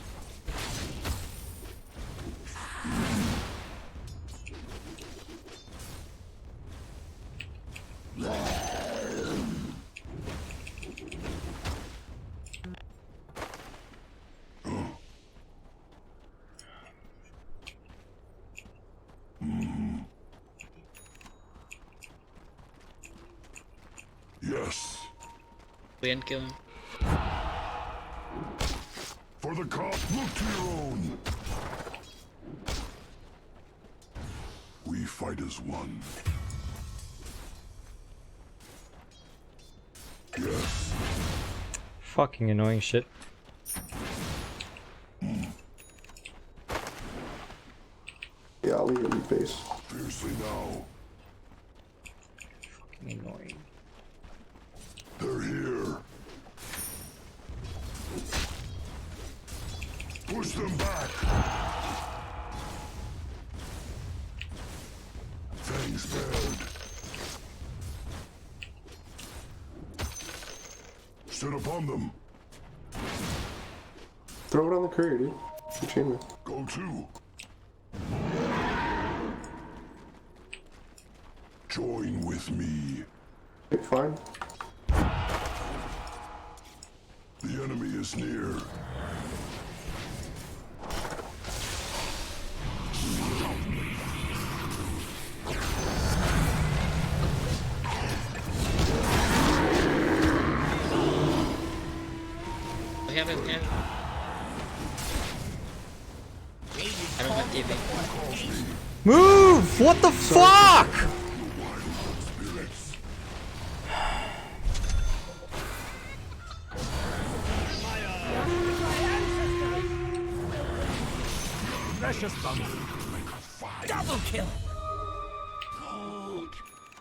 Yes.
We can kill him.
For the cop, look to your own. We fight as one. Yes.
Fucking annoying shit.
Yeah, I'll leave it in face.
Fiercely now.
Fucking annoying.
They're here. Push them back. Fangs bared. Sit upon them.
Throw it on the courier, dude. Chainmail.
Go to. Join with me.
Okay, fine.
The enemy is near.
We have him. I don't have TV.
Move! What the fuck?
Precious bummer.
Double kill.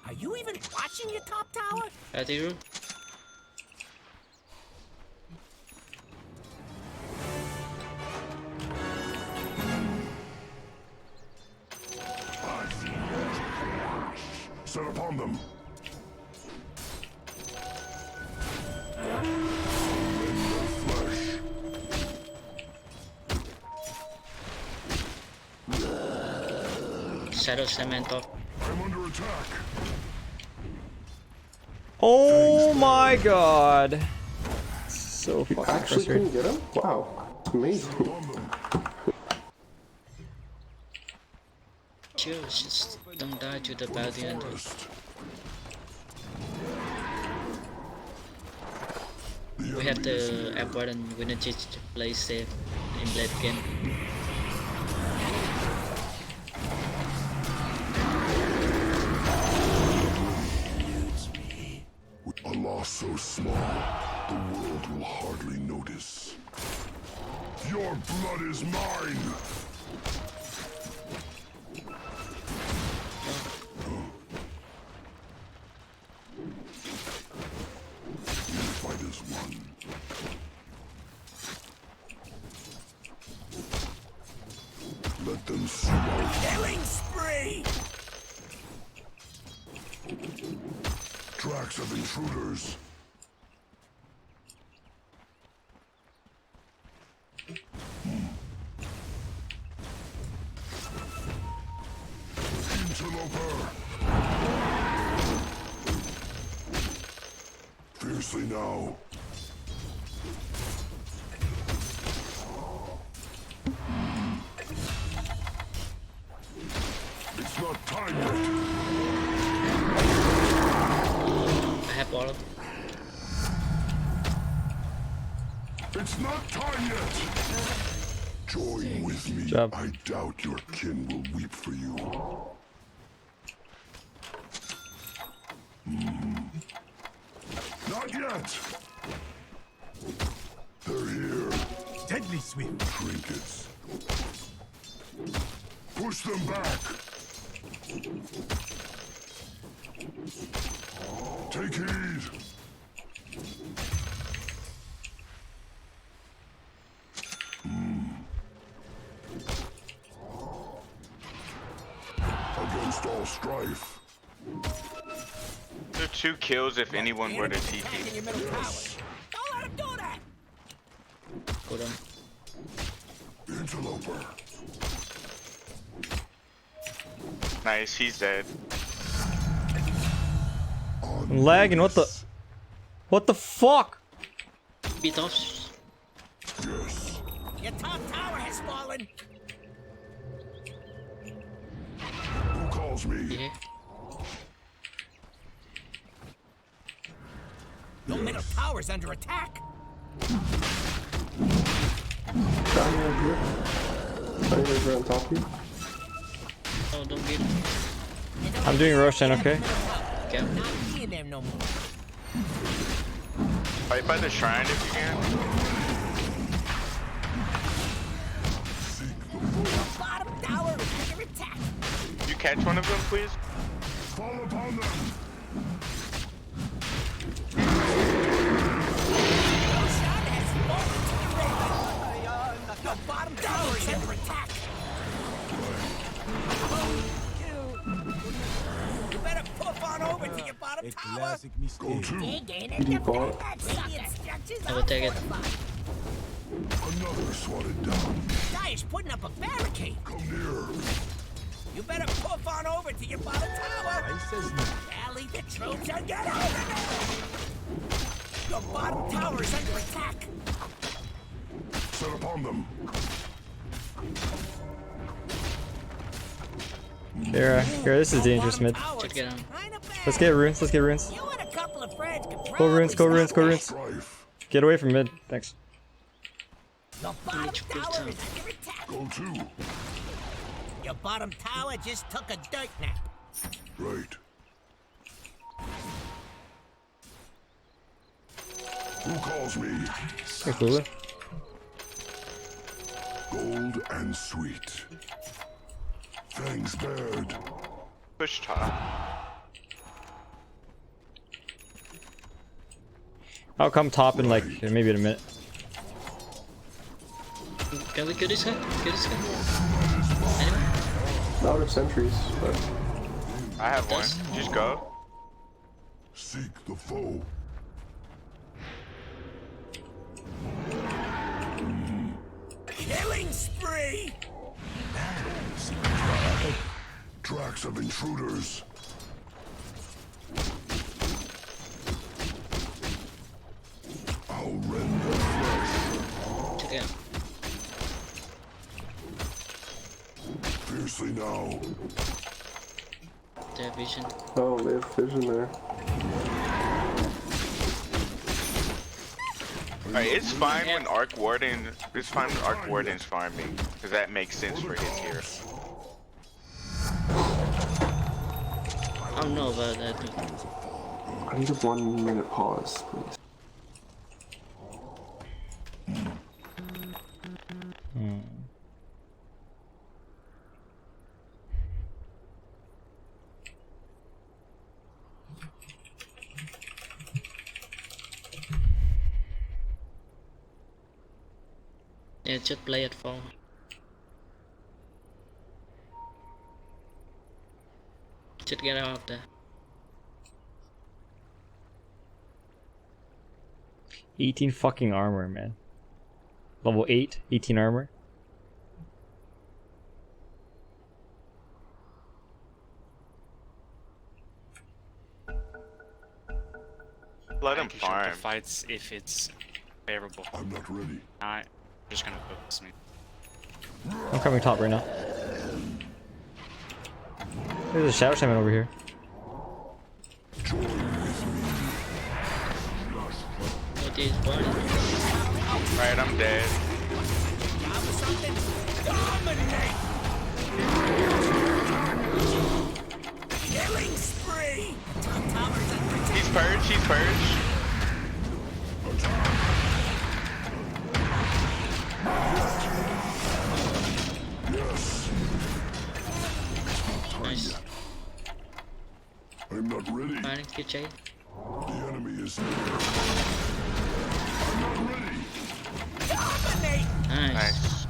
Are you even watching your top tower?
Ready, room?
Set upon them.
Shadow cement off.
I'm under attack.
Oh my god. So
You
fucking
actually
frustrating.
couldn't get him? Wow. It's amazing.
Chill, just don't die to the bounty hunter. We have the app button, we need to play safe in late game.
A loss so small, the world will hardly notice. Your blood is mine! Unified as one. Let them see our
Killing spree!
tracks of intruders. Interloper! Fiercely now. It's not time yet.
I have all of them.
It's not time yet. Join with me.
Job.
I doubt your kin will weep for you. Not yet. They're here.
Deadly sweet.
Trinkets. Push them back. Take heed. Against all strife.
There are 2 kills if anyone were to TP.
Don't let him do that!
Hold on.
Interloper.
Nice, he's dead.
I'm lagging, what the? What the fuck?
Beat off.
Yes.
Your top tower has fallen!
Who calls me?
Yeah.
Your middle tower's under attack!
Down here, here. Down here, right on top of you.
Oh, don't get him.
I'm doing Roshan, okay?
Okay.
Not being there no more.
Fight by the shrine if you can.
Your bottom tower is under attack!
You catch one of them, please?
Fall upon them.
Roshan has fallen to the river! Your bottom tower is under attack! You better poof on over to your bottom
A
tower!
classic
Go
mistake.
to.
Dig in
You
and
bought.
I will take it.
Another swatted down.
Dire's putting up a barricade!
Come near.
You better poof on over to your bottom tower!
I says no.
Well, Rally the troops and get out of there! Your bottom tower is under attack!
Set upon them.
Kira, this is dangerous mid.
Should get on.
Let's get runes, let's get runes.
You and a couple of friends could
Go runes, go runes, go runes.
Strife.
Get away from mid, thanks.
Your bottom tower is under attack!
Go to.
Your bottom tower just took a dirt nap.
Right. Who calls me?
Hey, Lulu.
Gold and sweet. Fangs bared.
Push top.
I'll come top in like maybe in a minute.
Can we kill this guy? Kill this guy? Anyone?
Out of sentries, but
I have one. Just go.
Seek the foe.
Killing spree!
Tracks of intruders. I'll rend their flesh.
Check it out.
Fiercely now.
They have vision.
oh, they have vision there.
Alright, it's fine when Arc Warden. It's fine when Arc Warden's farming, because that makes sense for his hero.
I don't know about that. Dude.
I need a 1 minute pause, please.
Yeah, just play at 4. Just get out of there.
18 fucking armor, man. Level 8, 18 armor.
Let him
I can show
farm.
the fights if it's favorable.
I'm not ready.
Alright, just gonna focus me.
I'm coming top right now. There's a Shadow Shaman over here.
What is one?
Alright, I'm dead.
Killing spree! Top tower's under attack!
He's purged, he's purged.
Nice.
I'm not ready.
Fine, good Jay.
The enemy is here. I'm not ready.
Dominate!
Nice.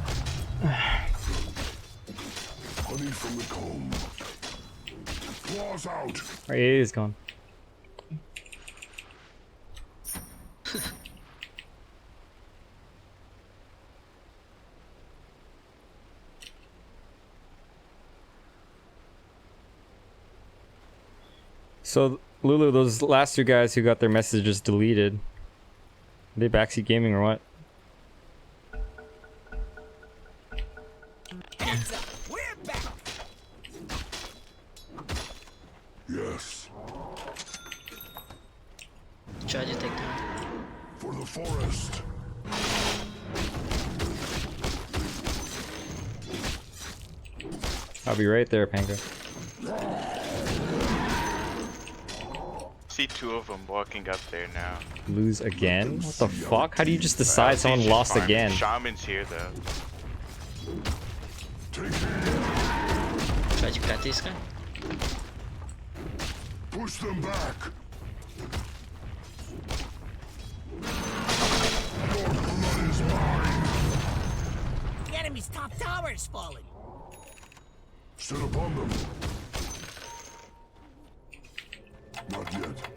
Honey from the comb. Claws out.
Our AA is gone. So, Lulu, those last two guys who got their messages deleted, are they backseat gaming or what?
Heads up! We're back!
Yes.
Try to take time.
For the forest.
I'll be right there, Pango.
See two of them walking up there now.
Lose again? What the fuck? How do you just decide someone lost again?
Shaman's here though.
Try to cut this guy.
Push them back. Your blood is mine.
The enemy's top tower is falling!
Sit upon them. Not yet.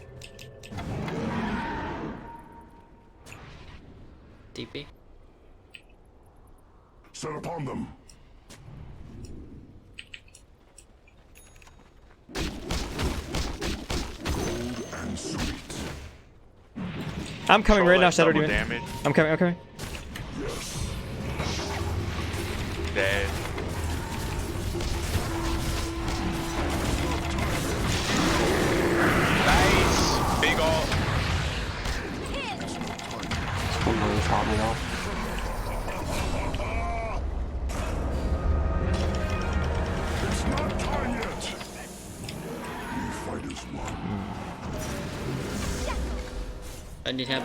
TP.
Set upon them.
I'm coming right now, Shadow
double
Demon.
damage.
I'm coming, I'm coming.
Dead. Nice. Big ult.
Someone really shot me though.
It's not time yet. The fight is won.
I need help.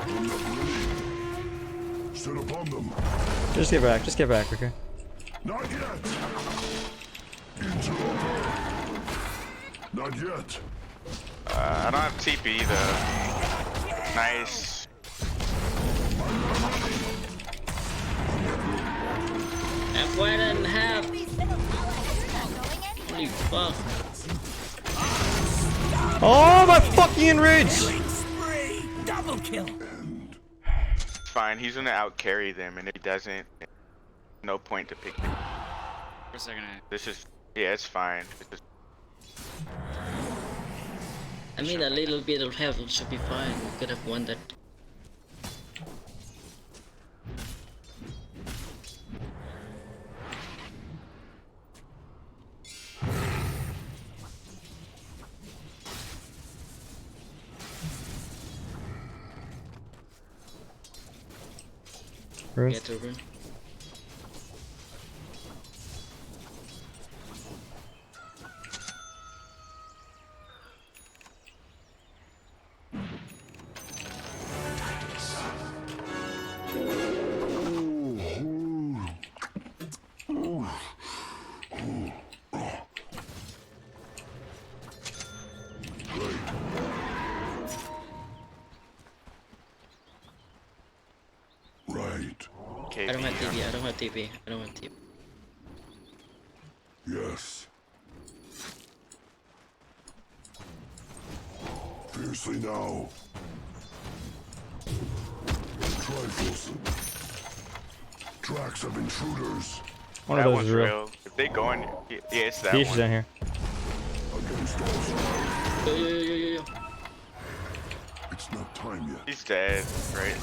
Sit upon them.
Just get back, okay?
Not yet. Interrupt. Not yet.
I don't have TP though. Nice.
F1 and half. Holy fuck.
Oh, my fucking enrage!
Double kill.
Fine, he's gonna out carry them, and if he doesn't, no point to pick him.
Where's that gonna?
This is, yeah, it's fine.
I mean, a little bit of help should be fine. We could have won that. Get over.
Right.
I don't have TP, I don't have TP, I don't have TP.
Yes. Fiercely now. Trifles. Tracks of intruders.
One of
That
those
one's
is real.
real. If they go in, yeah, it's that
Beach
one.
is down here.
Against all.
Yo.
It's not time yet.
He's dead, right?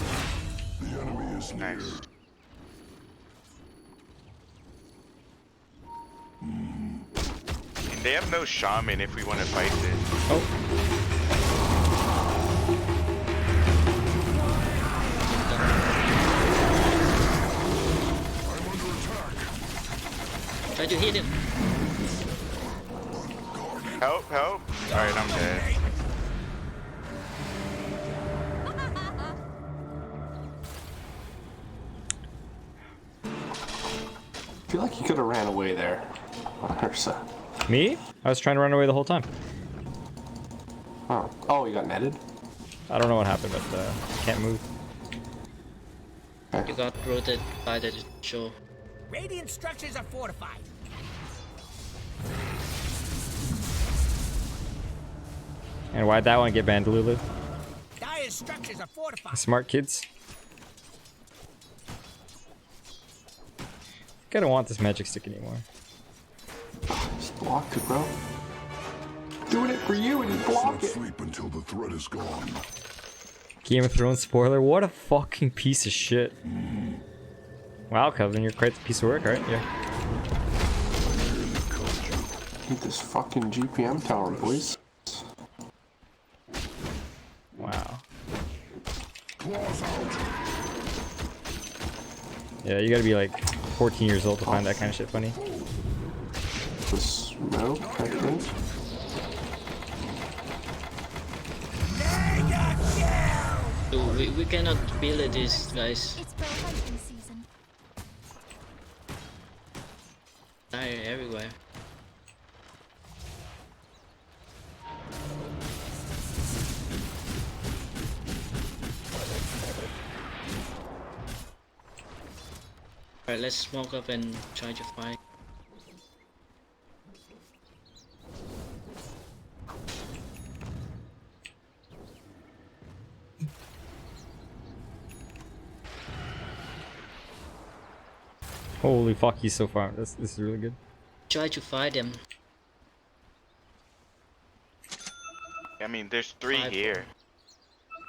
The enemy is near.
Nice. They have no shaman if we want to fight this.
Oh.
I'm under attack.
Try to hit him.
Help, help. Alright, I'm dead.
I feel like he could have ran away there. Ursa.
Me? I was trying to run away the whole time.
Oh, you got netted?
I don't know what happened, but can't move.
You got rooted by the show.
Radiant structures are fortified.
And why'd that one get banned, Lulu?
Dire's structures are fortified.
Smart kids. I don't want this magic stick anymore.
Just blocked it, bro. Doing it for you and you block it.
Sleep until the threat is gone.
Game of Thrones spoiler. What a fucking piece of shit. Wow, Kelvin, you're quite the piece of work, right? Yeah.
Need this fucking GPM tower, boys.
Wow. Yeah, you gotta be like 14 years old to find that kind of shit funny.
The smoke, I think.
Dude, we cannot build this, guys.
It's bow hunting season.
Dire everywhere. Alright, let's smoke up and try to fight.
Holy fuck, he's so far. This is really good.
Try to fight them.
I mean, there's three here.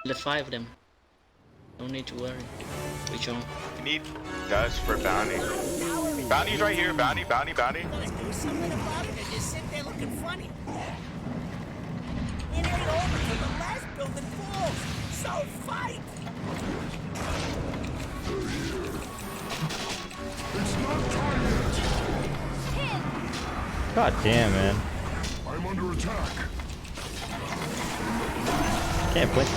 The 5 of them. No need to worry. Which one?
We need dust for bounty. Bounty's right here. Bounty.
Do something about it and just sit there looking funny. It ain't over till the last building falls. So fight!
It's not time yet.
God damn, man.
I'm under attack.
Can't blink.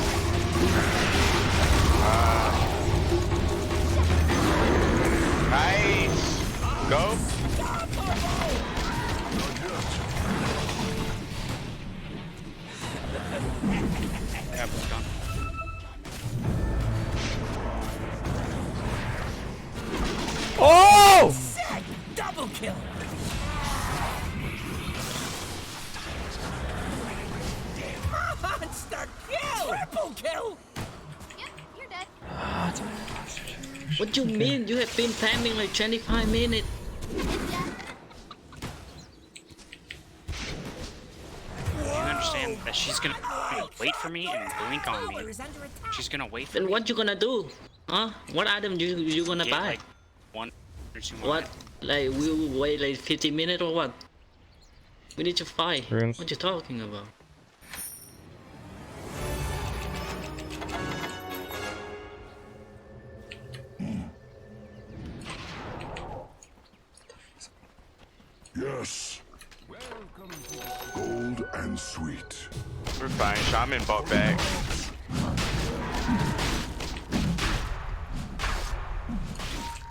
Nice. Go.
Yeah, we're done.
Oh!
Sick! Double kill! Monster kill! Triple kill!
Yep, you're dead.
What you mean? You have been timing like 25 minutes.
You understand that she's gonna wait for me and blink on me. She's gonna wait for
Then
me.
what you gonna do? Huh? What item you gonna
Get
buy?
like 1 or 2 more.
What? Like we will wait like 50 minutes or what? We need to fight.
Runes.
What you talking about?
Yes. Gold and sweet.
We're fine. Shaman bought back.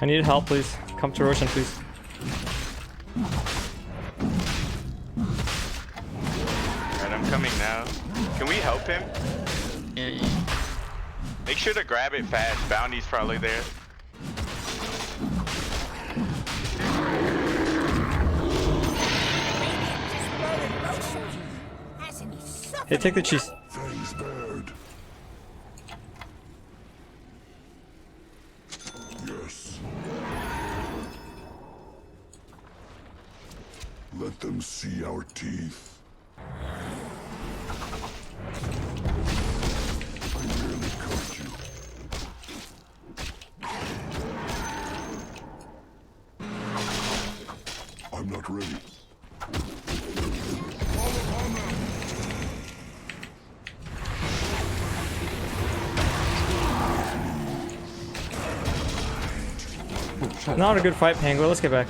I need help, please. Come to Roshan, please.
Alright, I'm coming now. Can we help him?
Yeah.
Make sure to grab it fast. Bounty's probably there.
Hey, take the cheese.
Fangs bared. Yes. Let them see our teeth. I merely caught you. I'm not ready. Fall upon them!
Not a good fight, Pango. Let's get back.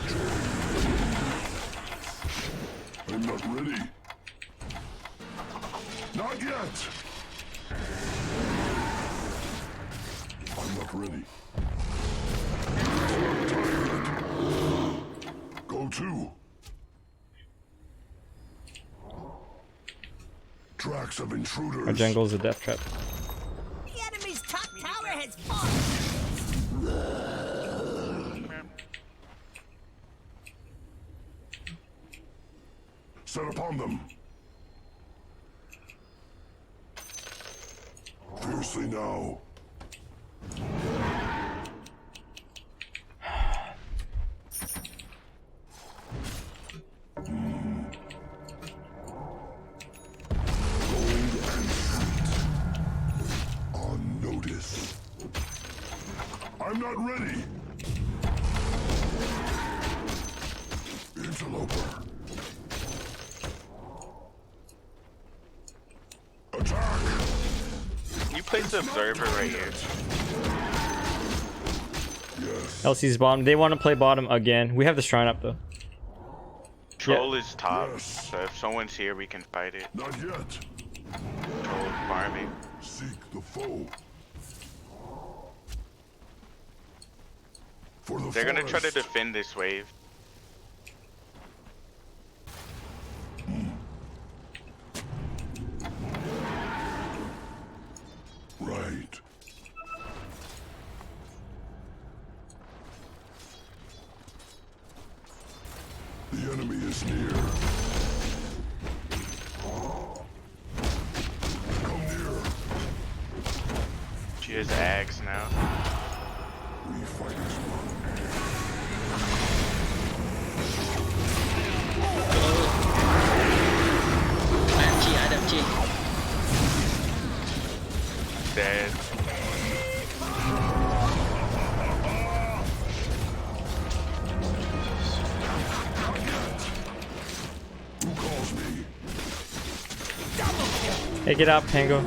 I'm not ready. Not yet. I'm not ready. Go to. Tracks of intruders.
Our jungle is a death trap.
The enemy's top tower has fallen!
Set upon them. Fiercely now. Gold and sweet. On notice. I'm not ready. Interloper. Attack!
You place the observer right here.
Yes.
LC's bottom. They want to play bottom again. We have the shrine up though.
Troll is top, so if someone's here, we can fight it.
Not yet.
Troll is farming.
Seek the foe. For the
They're gonna try to
forest.
defend this wave.
Right. The enemy is near. Come near.
She has ags now.
We fight as one.
IMG.
Dead.
Take it out, Pango.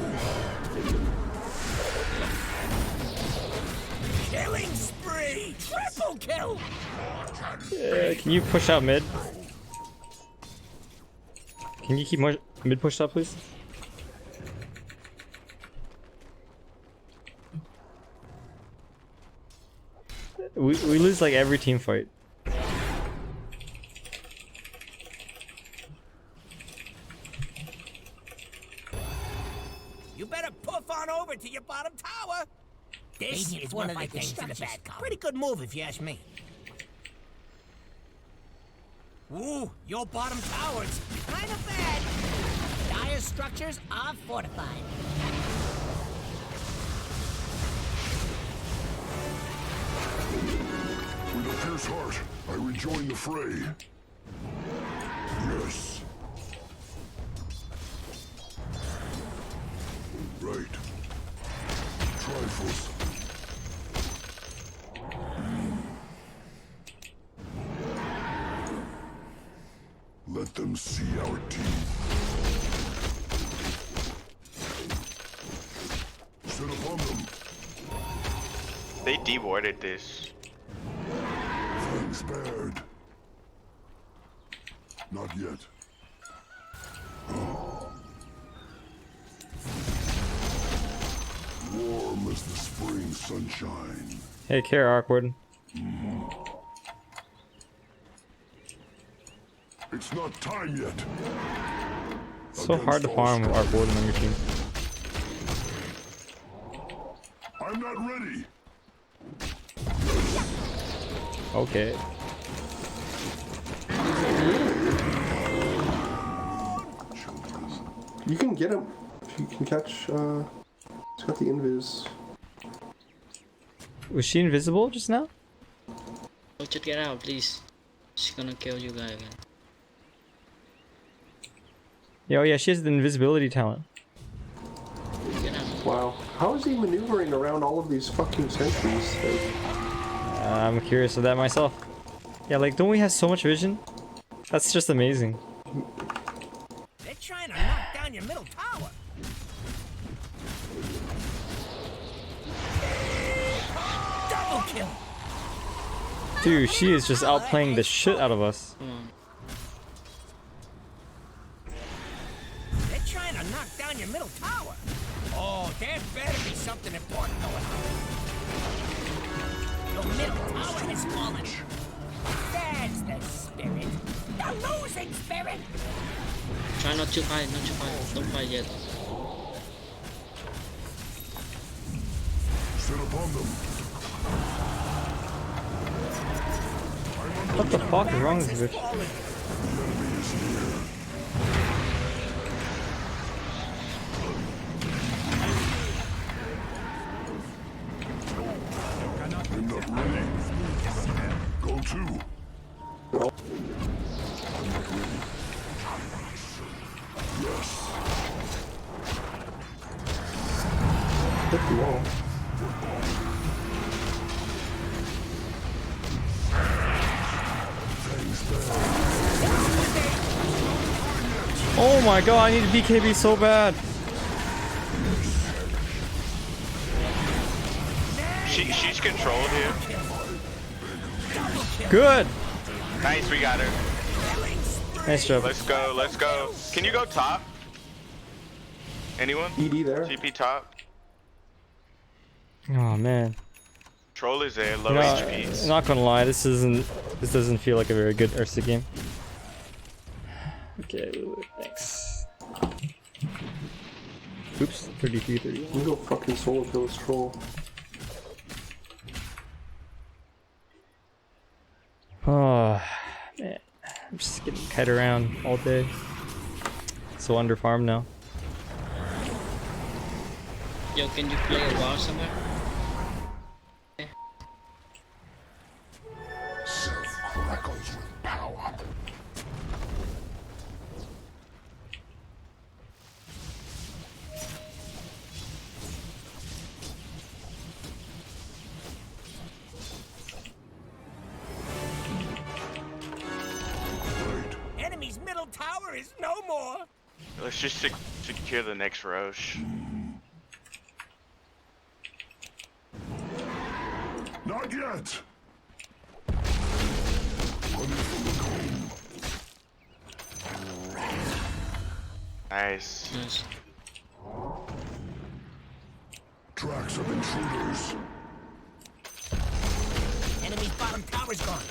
Killing spree! Triple kill!
Can you push out mid? Can you keep mid pushed up, please? We lose like every team fight.
You better poof on over to your bottom tower. This is one of the things in the bad cop. Pretty good move if you ask me. Ooh, your bottom tower's kind of bad. Dire structures are fortified.
With a fierce heart, I rejoin the fray. Yes. Right. Trifles. Let them see our teeth. Sit upon them.
They dewarded this.
Fangs bared. Not yet. Warm as the spring sunshine.
Hey, care, awkward.
It's not time yet.
So hard to farm with Arc Warden on your team.
I'm not ready.
Okay.
You can get him if you can catch. He's got the invis.
Was she invisible just now?
Oh, just get out, please. She's gonna kill you guys again.
Yeah, oh yeah, she has the invisibility talent.
Wow. How is he maneuvering around all of these fucking sentries?
I'm curious of that myself. Yeah, like, don't we have so much vision? That's just amazing.
They're trying to knock down your middle tower. Double kill.
Dude, she is just outplaying the shit out of us.
They're trying to knock down your middle tower. Oh, there better be something important going on. Your middle tower has fallen. That's the spirit. The losing spirit.
Try not to fight, not to fight. Don't fight yet.
Sit upon them.
What the fuck is wrong with this bitch?
The enemy is near. I'm not ready. Go to. I'm not ready. Yes.
Hit the wall.
Oh my god, I need a BKB so bad.
She's controlled here.
Good.
Nice, we got her.
Nice job.
Let's go, let's go. Can you go top? Anyone?
ED there.
TP top.
Oh man.
Troll is there, low
You know,
HP.
not gonna lie, this doesn't feel like a very good Ursa game. Okay, thanks. Oops, 33, 30.
You can go fucking solo kill this troll.
Oh man, I'm just getting kite around all day. So under farm now.
Yo, can you play a WoW somewhere?
Self crackles with power.
Enemy's middle tower is no more.
Let's just secure the next Roche.
Not yet.
Nice.
Nice.
Tracks of intruders.
Enemy's bottom tower's gone.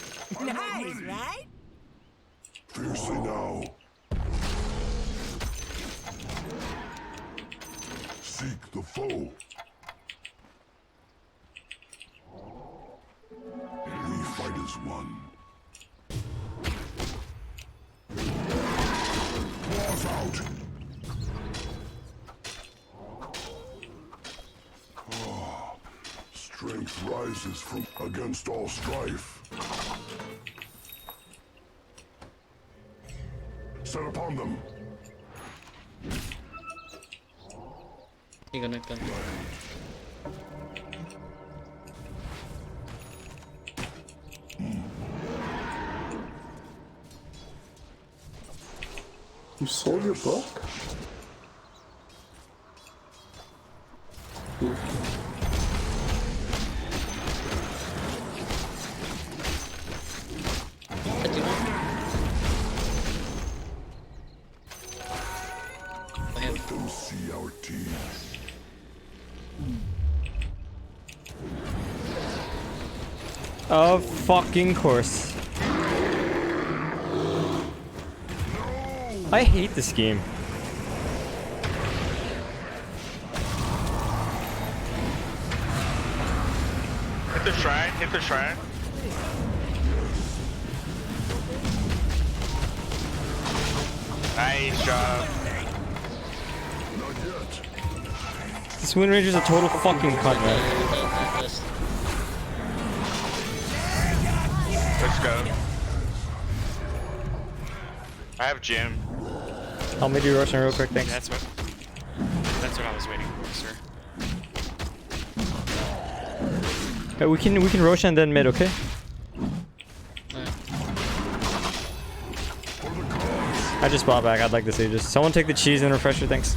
Nice, right?
Fiercely now. Seek the foe. We fight as one. Claws out. Oh, strength rises from against all strife. Set upon them.
You're gonna come.
You sold your book?
Let them see our teeth.
Of fucking course. I hate this game.
Hit the shrine, hit the shrine. Nice job.
This Wind Ranger's a total fucking cunt, man.
Let's go. I have Jim.
Help me do Roshan real quick, thanks.
That's what I was waiting for, sir.
Yeah, we can Roshan then mid, okay? I just bought back. I'd like to see just someone take the cheese and refresher, thanks.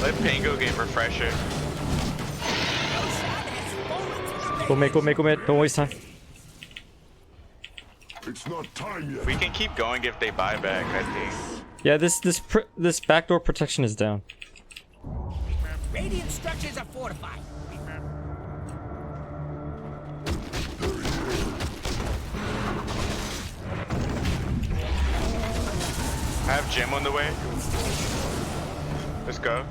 Let Pango get refresher.
Go mid, go mid, go mid. Don't waste time.
It's not time yet.
We can keep going if they buy back, I think.
Yeah, this backdoor protection is down.
Radiant structures are fortified.
I have Jim on the way. Let's go.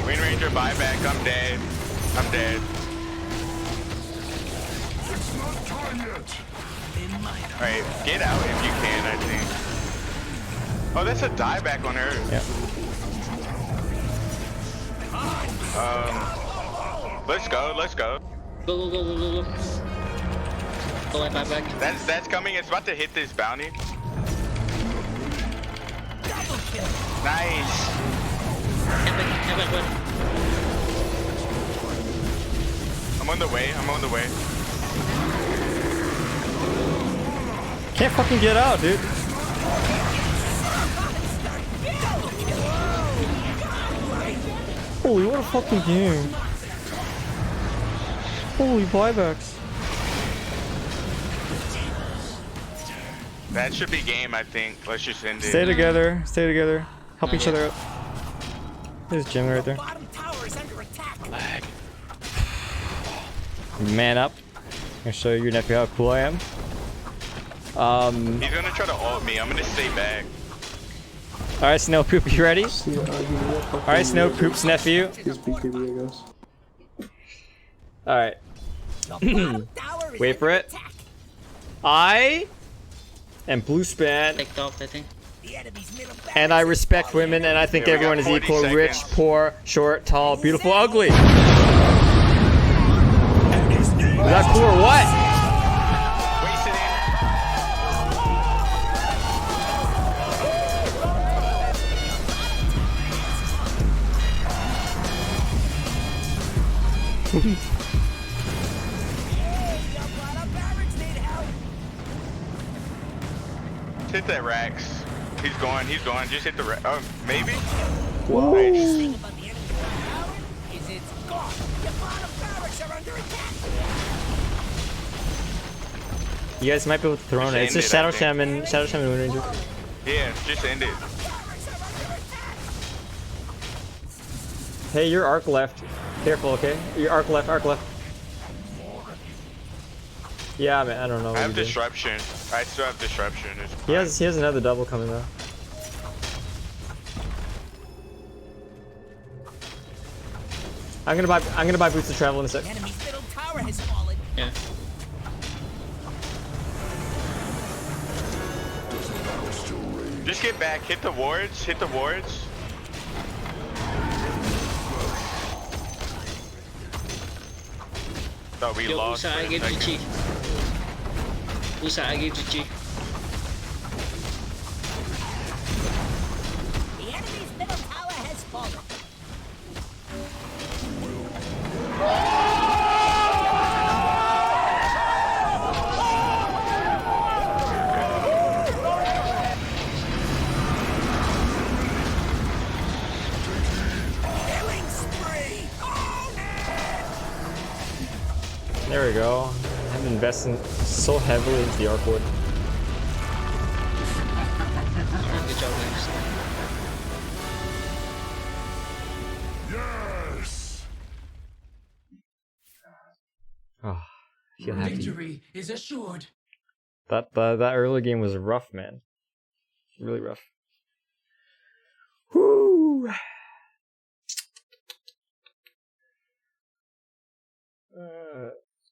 Wind Ranger buyback, I'm dead. I'm dead.
It's not time yet.
Alright, get out if you can, I think. Oh, that's a dieback on her.
Yeah.
Let's go, let's go.
Go, go, go, go, go, go. Go back.
That's coming, it's about to hit this bounty. Nice. I'm on the way, I'm on the way.
Can't fucking get out, dude. Holy, what a fucking game. Holy buybacks.
That should be game, I think. Let's just end it.
Stay together, stay together. Help each other out. There's Jim right there. Man up. I'll show your nephew how cool I am.
He's gonna try to ult me. I'm gonna stay back.
Alright, Snow Poop, you ready? Alright, Snow Poop's nephew. Alright. Wait for it. I am Blue Span.
TikTok, I think.
And I respect women, and I think
Yeah, we
everyone
got
is
40
equal.
seconds.
Rich, poor, short, tall, beautiful, ugly. Is that cool or what?
Hit that Rax. He's going. Just hit the Rax. Oh, maybe?
Whoa.
Nice.
Is it's gone. Your bottom barracks are under attack.
You guys might be able to throw it. It's just Shadow Shaman Wind Ranger.
Yeah, just end it.
Hey, your arc left. Careful, okay? Your arc left, Yeah, man, I don't know.
I have disruption. I still have disruption.
He has another double coming though. I'm gonna buy boots to travel in a sec.
The enemy's middle tower has fallen.
Yeah.
Just get back. Hit the wards. Thought we lost.
Usa, I gave GG. Usa, I gave GG.
The enemy's middle tower has fallen.
There we go. I'm investing so heavily into the arc ward.
Good job, guys.
Yes.
Oh, I feel happy.
Victory is assured.
That early game was rough, man. Really rough. Whoo!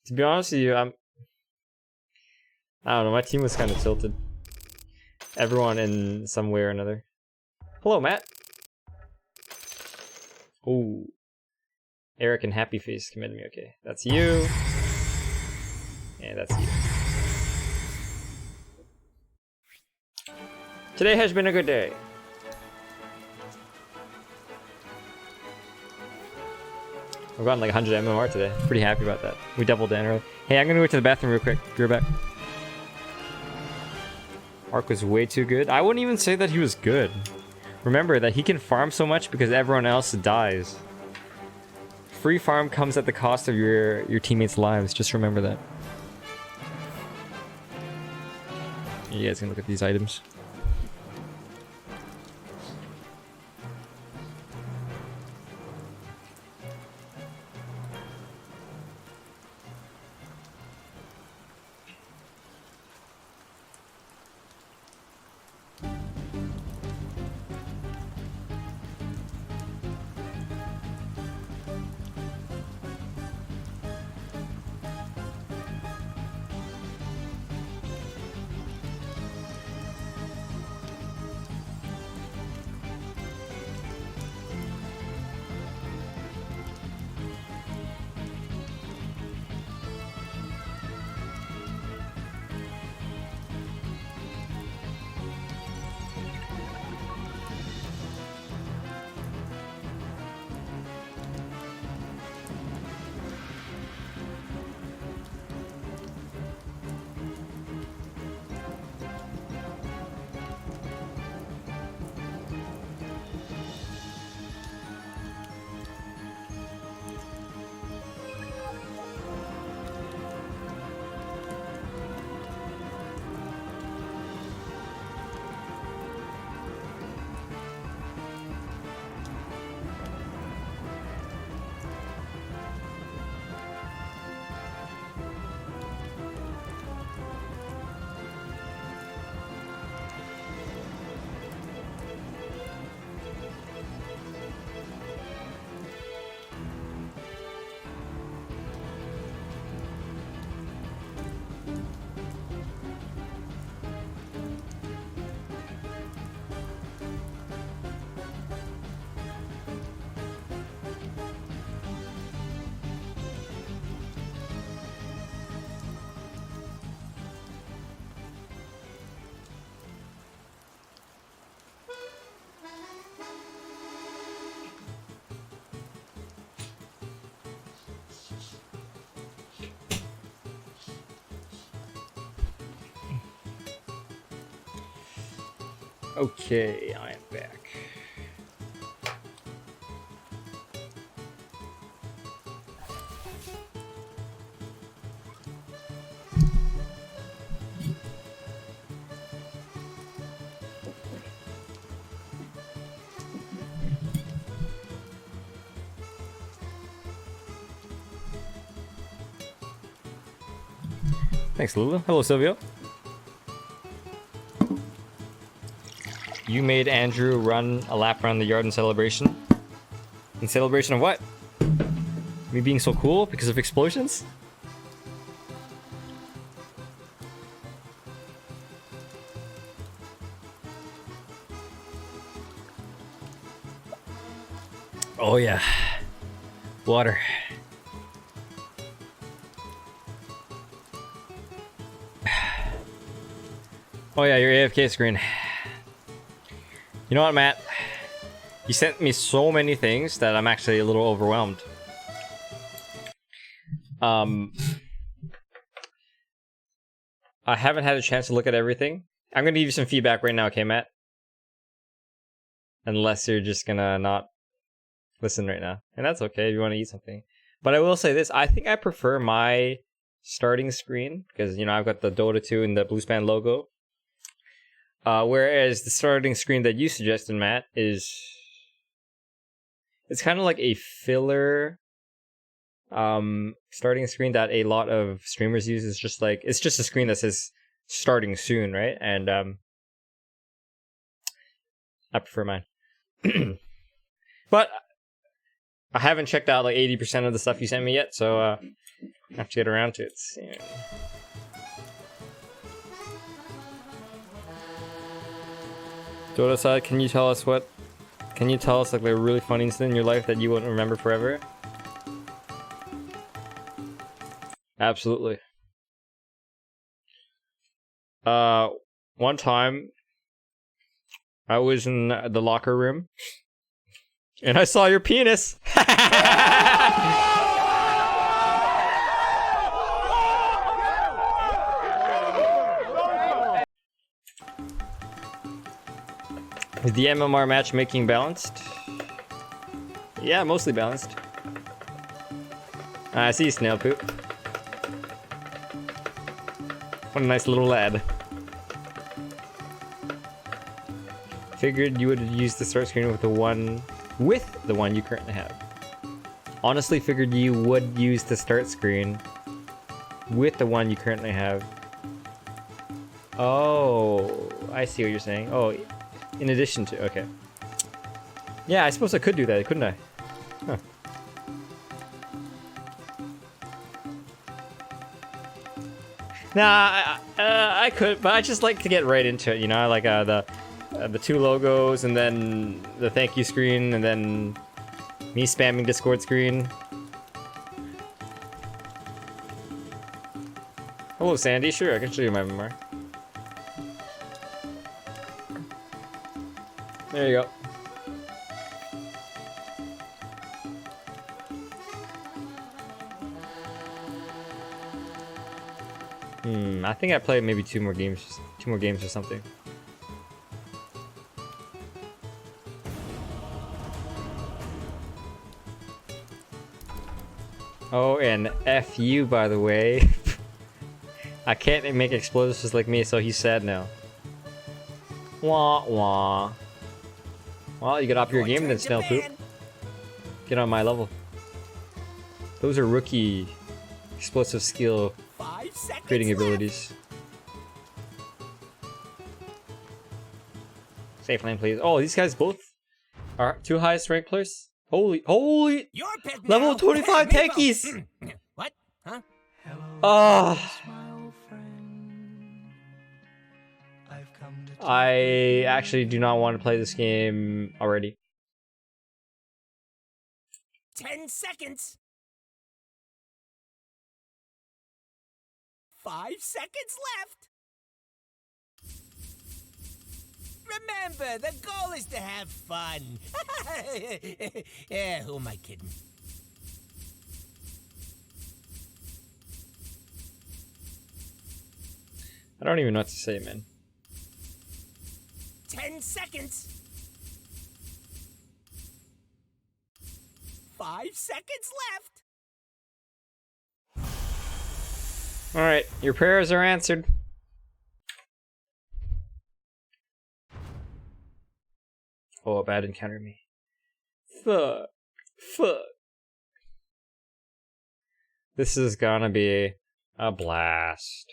To be honest with you, I don't know, my team was kind of tilted. Everyone in some way or another. Hello, Matt. Ooh. Eric and Happy Face committed me, okay. That's you. And that's you. Today has been a good day. We've gotten like 100 MMR today. Pretty happy about that. We doubled down early. Hey, I'm gonna go to the bathroom real quick. Be right back. Arc was way too good. I wouldn't even say that he was good. Remember that he can farm so much because everyone else dies. Free farm comes at the cost of your teammates' lives. Just remember that. You guys can look at these items. Okay, I am back. Thanks, Lulu. Hello, Silvio. You made Andrew run a lap around the yard in celebration? In celebration of what? Me being so cool because of explosions? Oh yeah. Water. Oh yeah, your AFK screen. You know what, Matt? You sent me so many things that I'm actually a little overwhelmed. I haven't had a chance to look at everything. I'm gonna give you some feedback right now, okay, Matt? Unless you're just gonna not listen right now. And that's okay if you want to eat something. But I will say this, I think I prefer my starting screen, because, you know, I've got the Dota 2 and the Bluespan logo. Whereas the starting screen that you suggested, Matt, it's kind of like a filler starting screen that a lot of streamers use. It's just a screen that says starting soon, right? And I prefer mine. But I haven't checked out like 80% of the stuff you sent me yet, so I have to get around to it soon. Dota side, can you tell us like a really funny incident in your life that you won't remember forever? Absolutely. One time I was in the locker room and I saw your penis. Is the MMR matchmaking balanced? Yeah, mostly balanced. I see snail poop. What a nice little lad. Figured you would use the start screen with the one you currently have. Honestly, figured you would use the start screen with the one you currently have. Oh, I see what you're saying. Oh, in addition to, okay. Yeah, I suppose I could do that, couldn't I? Huh. Nah, I could, but I just like to get right into it, you know? I like the two logos, and then the thank you screen, and then me spamming Discord screen. Hello, Sandy. Sure, I can show you my memoir. There you go. I think I played maybe two more games or something. Oh, and F you, by the way. I can't make explosives like me, so he's sad now. Wah wah. Well, you get up your game then, Snail Poop. Get on my level. Those are rookie explosive skill creating abilities. Safe lane, please. Oh, these guys both are two highest ranked players. Holy! Level 25 tankies!
What? Huh?
I actually do not want to play this game already.
10 seconds. 5 seconds left. Remember, the goal is to have fun. Yeah, who am I kidding?
I don't even know what to say, man.
10 seconds. 5 seconds left.
Alright, your prayers are answered. Oh, bad encounter me. Fuck. Fuck. This is gonna be a blast.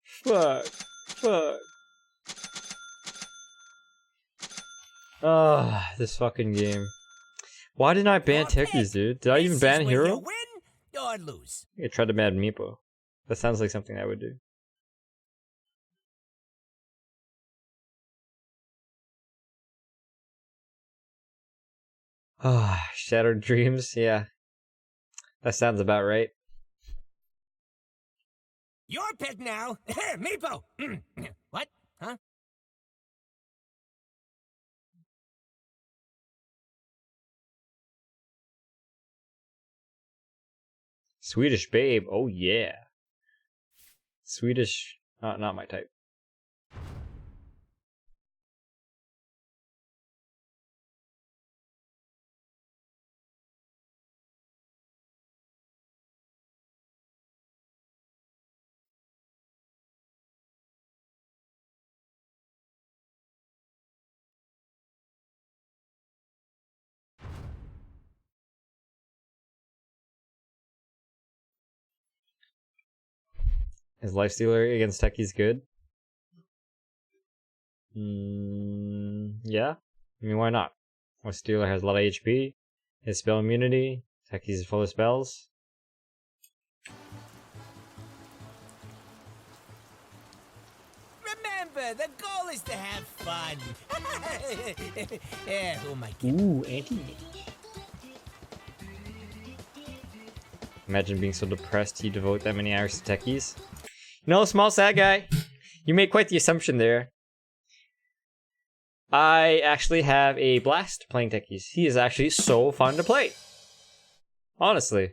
Fuck. Fuck. Ah, this fucking game. Why didn't I ban techies, dude? Did I even ban Hero?
Win or lose.
I tried to ban Meepo. That sounds like something I would do. Ah, Shattered Dreams, yeah. That sounds about right.
Your pick now. Meepo. What? Huh?
Swedish Babe, oh yeah. Swedish, not my type. Is Lifestealer against techies good? Yeah. I mean, why not? Lifestealer has a lot of HP, his spell immunity, techies is full of spells.
Remember, the goal is to have fun. Yeah, oh my God.
Ooh, anti-mage. Imagine being so depressed you devote that many hours to techies. No, small sad guy. You made quite the assumption there. I actually have a blast playing techies. He is actually so fun to play. Honestly.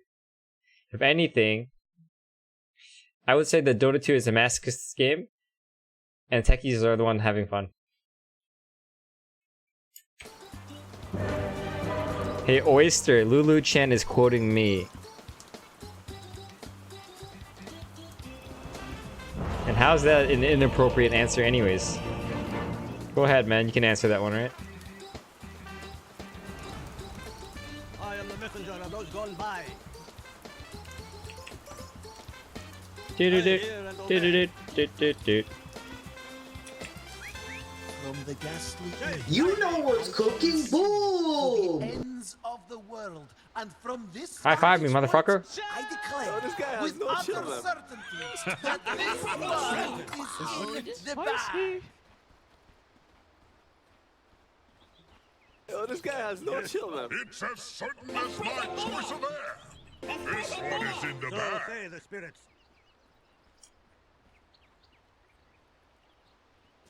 If anything, I would say that Dota 2 is a masochist game, and techies are the one having fun. Hey Oyster, Lulu Chen is quoting me. And how's that an inappropriate answer anyways? Go ahead, man. You can answer that one, right?
I am the messenger of those gone by.
From the ghastly
You know what's cooking? Boom!
ends of the world, and from this
High five me, motherfucker.
I declare
this guy has
with
no
utter
chill, man.
certainty that this world is in the bag.
Yo, this guy has no chill, man.
It's as certain as my choice of air. This one is in the
So
bag.
say the spirits.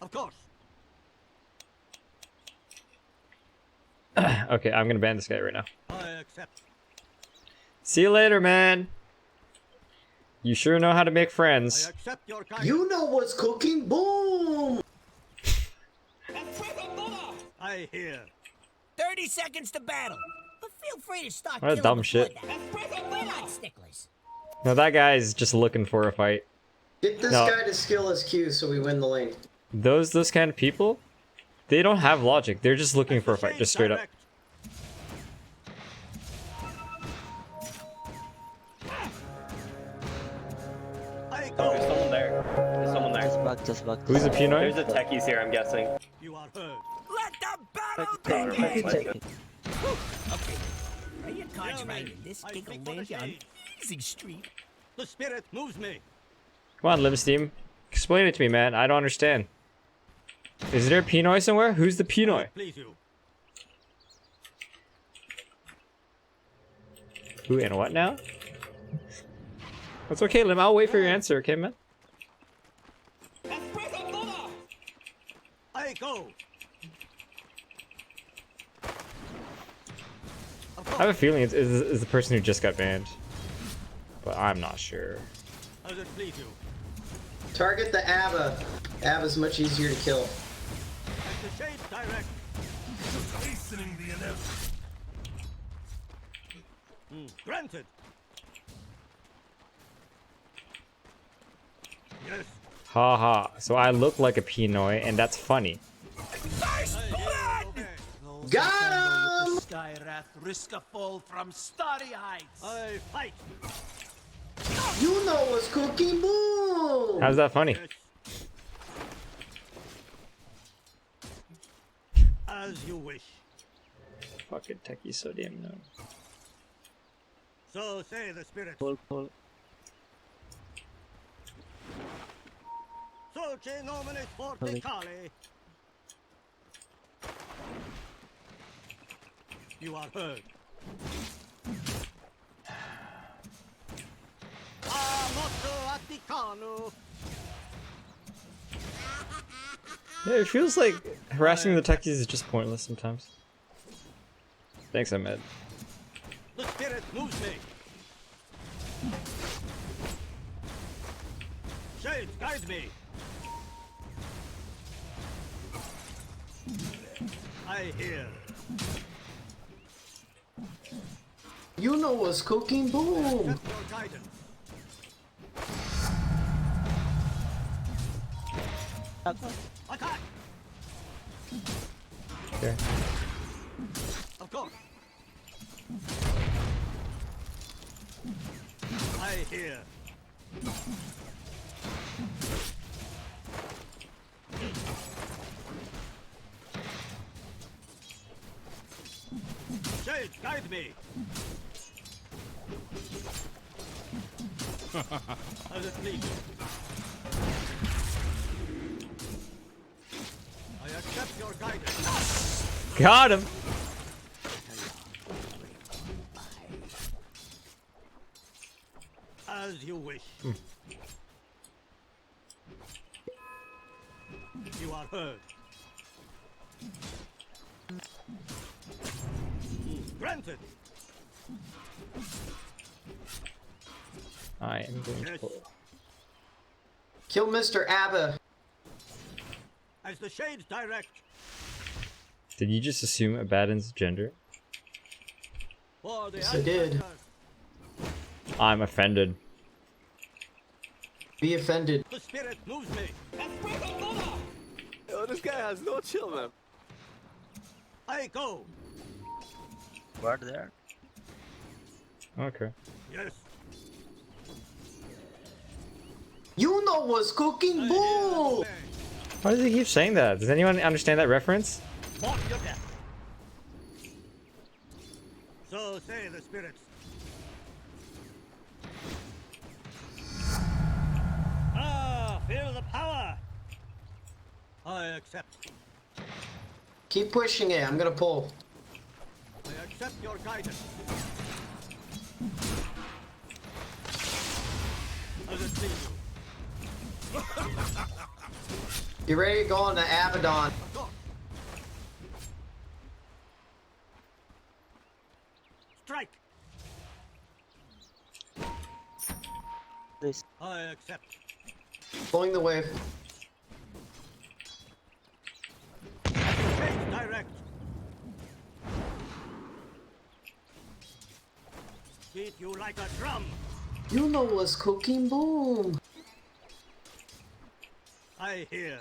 Of course.
Okay, I'm gonna ban this guy right now.
I accept.
See you later, man. You sure know how to make friends.
Accept your kind.
You know what's cooking? Boom!
I hear.
30 seconds to battle. But feel free to start
What a
killing
dumb
before
shit.
that. We're not sticklers.
No, that guy is just looking for a fight.
Get this
No.
guy to skill his Q so we win the lane.
Those kind of people, they don't have logic. They're just looking for a fight, just straight up.
There's someone there. There's someone there.
Just back.
Who's the Pinoy?
There's a techies here, I'm guessing.
You are heard.
Let the battle begin! Okay, are your cards right in this
I
giggle
speak for the
land on
shade.
Easy Street?
The spirit moves me.
Come on, Limsteam. Explain it to me, man. I don't understand. Is there a Pinoy somewhere? Who's the Pinoy?
Please you.
Who and what now? That's okay, Lim. I'll wait for your answer, okay, man?
I go.
I have a feeling it's the person who just got banned. but I'm not sure.
How's it please you?
Target the Abba. Abba's much easier to kill.
As the shades direct.
Hastening the inevitable.
Granted. Yes.
Haha. So I look like a Pinoy, and that's funny.
First blood!
Got him!
Skyrath risk a fall from starry heights.
I fight.
You know what's cooking, boom!
How's that funny?
As you wish.
Fucking techie so damn no.
So say the spirit.
Pull.
Soce nominis forte cali. You are heard. Motto Atticano.
Yeah, it feels like harassing the techies is just pointless sometimes. Thanks, Ahmed.
The spirit moves me. Shades, guide me. I hear.
You know what's cooking, boom!
Accept your guidance. Attack!
Okay.
Of course. I hear. Shades, guide me. How's it please? I accept your guidance.
Got him!
As you wish. You are heard. Granted.
I am going to pull.
Kill Mr. Abba.
As the shades direct.
Did you just assume Abaddon's gender?
For the
Yes, I did.
ancestors.
I'm offended.
Be offended.
The spirit moves me.
Yo, this guy has no chill, man.
I go.
Word there.
Okay.
Yes.
You know what's cooking, boom!
Why does he keep saying that? Does anyone understand that reference?
Mark your death. So say the spirits. Feel the power. I accept.
Keep pushing it, I'm gonna pull.
I accept your guidance. How's it please you?
Get ready to go on the Abaddon.
Strike.
This.
I accept.
Pulling the wave.
Change direct. Beat you like a drum.
You know what's cooking, boom!
I hear.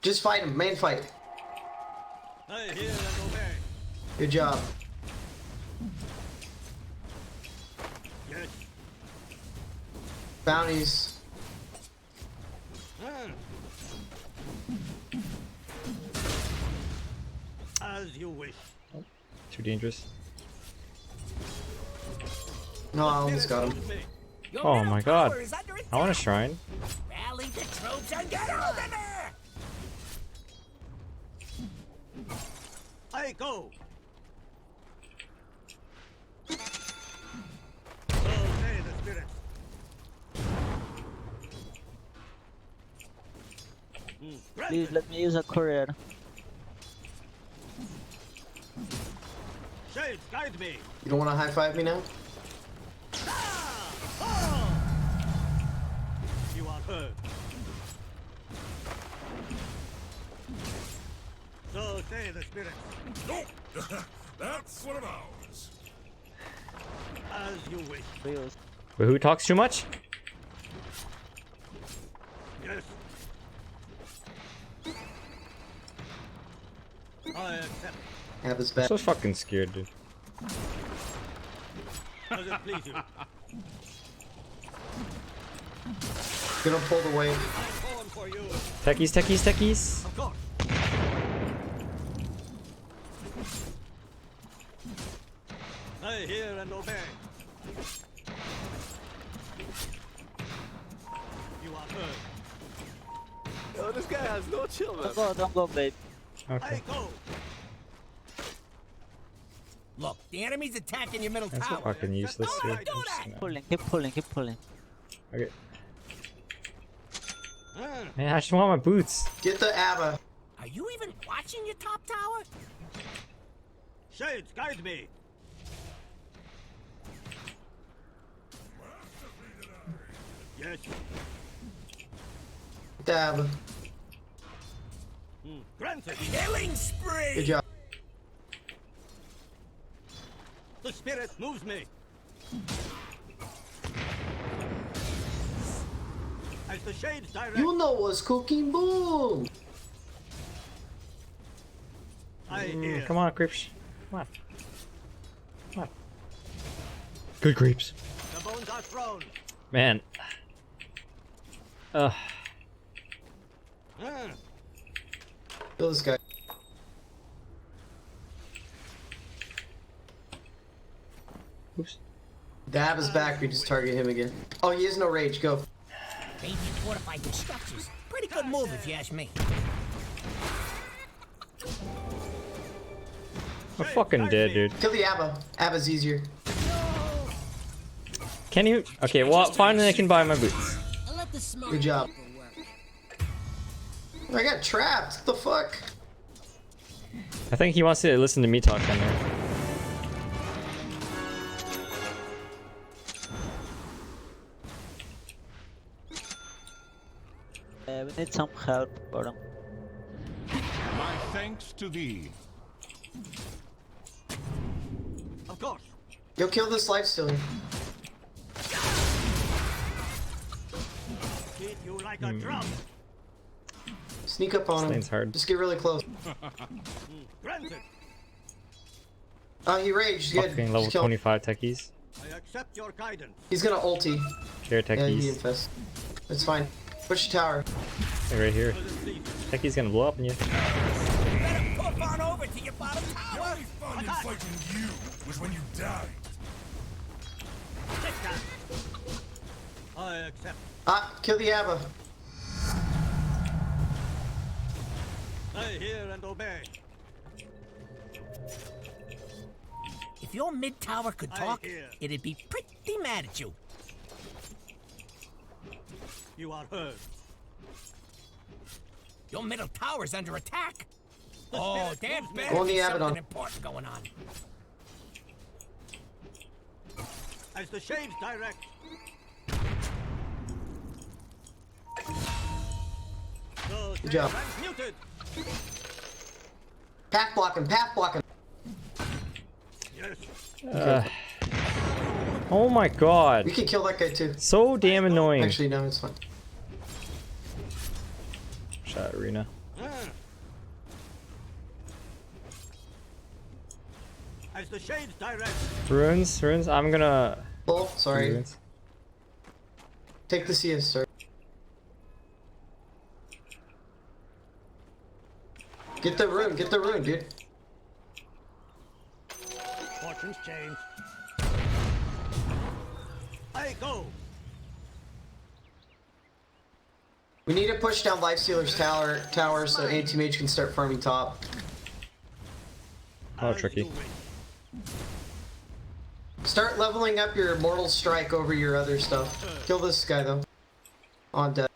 Just fight him, main fight.
I hear and obey.
Good job.
Yes.
Bounties.
As you wish.
Too dangerous.
No, I almost got him.
Oh my god. I want a shrine.
Rally the troops and get over there!
I go. So say the spirits.
Please let me use a courier.
Shades, guide me.
You don't want to high five me now?
heard. So say the spirits.
No, that's one of ours.
As you wish.
Wait, who talks too much?
Yes. I accept.
Have his
I'm
back.
so fucking scared, dude.
Does it please you?
Gonna pull the weight.
I'm calling for you.
Techies, techies, techies.
Of course. I hear and obey. You are heard.
Yo, this guy has no chill, man.
Don't go, babe.
Okay.
I go.
Look, the enemy's attacking your middle
That's
tower.
fucking useless, dude.
Don't do that.
Pulling, keep pulling, keep pulling.
Okay. Man, I just want my boots.
Get the ABBA.
Are you even watching your top tower?
Shades, guide me. Yes.
Get the ABBA.
Granted.
Killing spree.
Good job.
The spirit moves me. As the shades direct.
You know what's cooking, boom.
I hear.
Come on, creeps. Come on. Come on. Good creeps.
The bones are thrown.
Man.
Kill this guy.
Oops.
The ABBA's back. We just target him again. Oh, he has no rage. Go.
Radiant fortified structures. Pretty good move if you ask me.
I'm fucking dead, dude.
Kill the ABBA. ABBA's easier.
Can you? Okay, well, finally I can buy my boots.
Good job. I got trapped. What the fuck?
I think he wants to listen to me talk in there.
We need some help, Gordon.
My thanks to thee.
Of course.
Go kill this life stealer.
Hit you like a drum.
Sneak up on him.
Lane's hard.
Just get really close.
Granted.
Oh, he raged. Good.
Fucking level
Just kill him.
25 techies.
I accept your guidance.
He's gonna ulti.
Share
Yeah, he
techies.
infests. It's fine. Push the tower.
Hey, right here. Techies gonna blow up on you.
Better pop on over to your bottom tower.
The only fun in fighting you was when you died.
Take that. I accept.
Ah, kill the ABBA.
I hear and obey.
If your mid tower could
I
talk,
hear.
it'd be pretty mad at you.
You are heard.
Your middle tower's under attack.
The
Oh,
spirit
damn
moves me.
better
Go on
be
the
something
Abaddon.
important going on.
As the shades direct.
Good job.
Muted.
Path blocking. Path blocking.
Yes.
Oh my god.
We can kill that guy too.
So damn annoying.
Actually, no, it's fine.
Shot arena.
As the shades direct.
Runes, runes. I'm gonna.
Oh, sorry.
Runes.
Take the CS, sir. Get the rune, dude.
Fortunes change. I go.
We need to push down Lifestealer's tower so Anti-Mage can start farming top.
Oh, tricky.
Start leveling up your Mortal Strike over your other stuff. Kill this guy though. On death.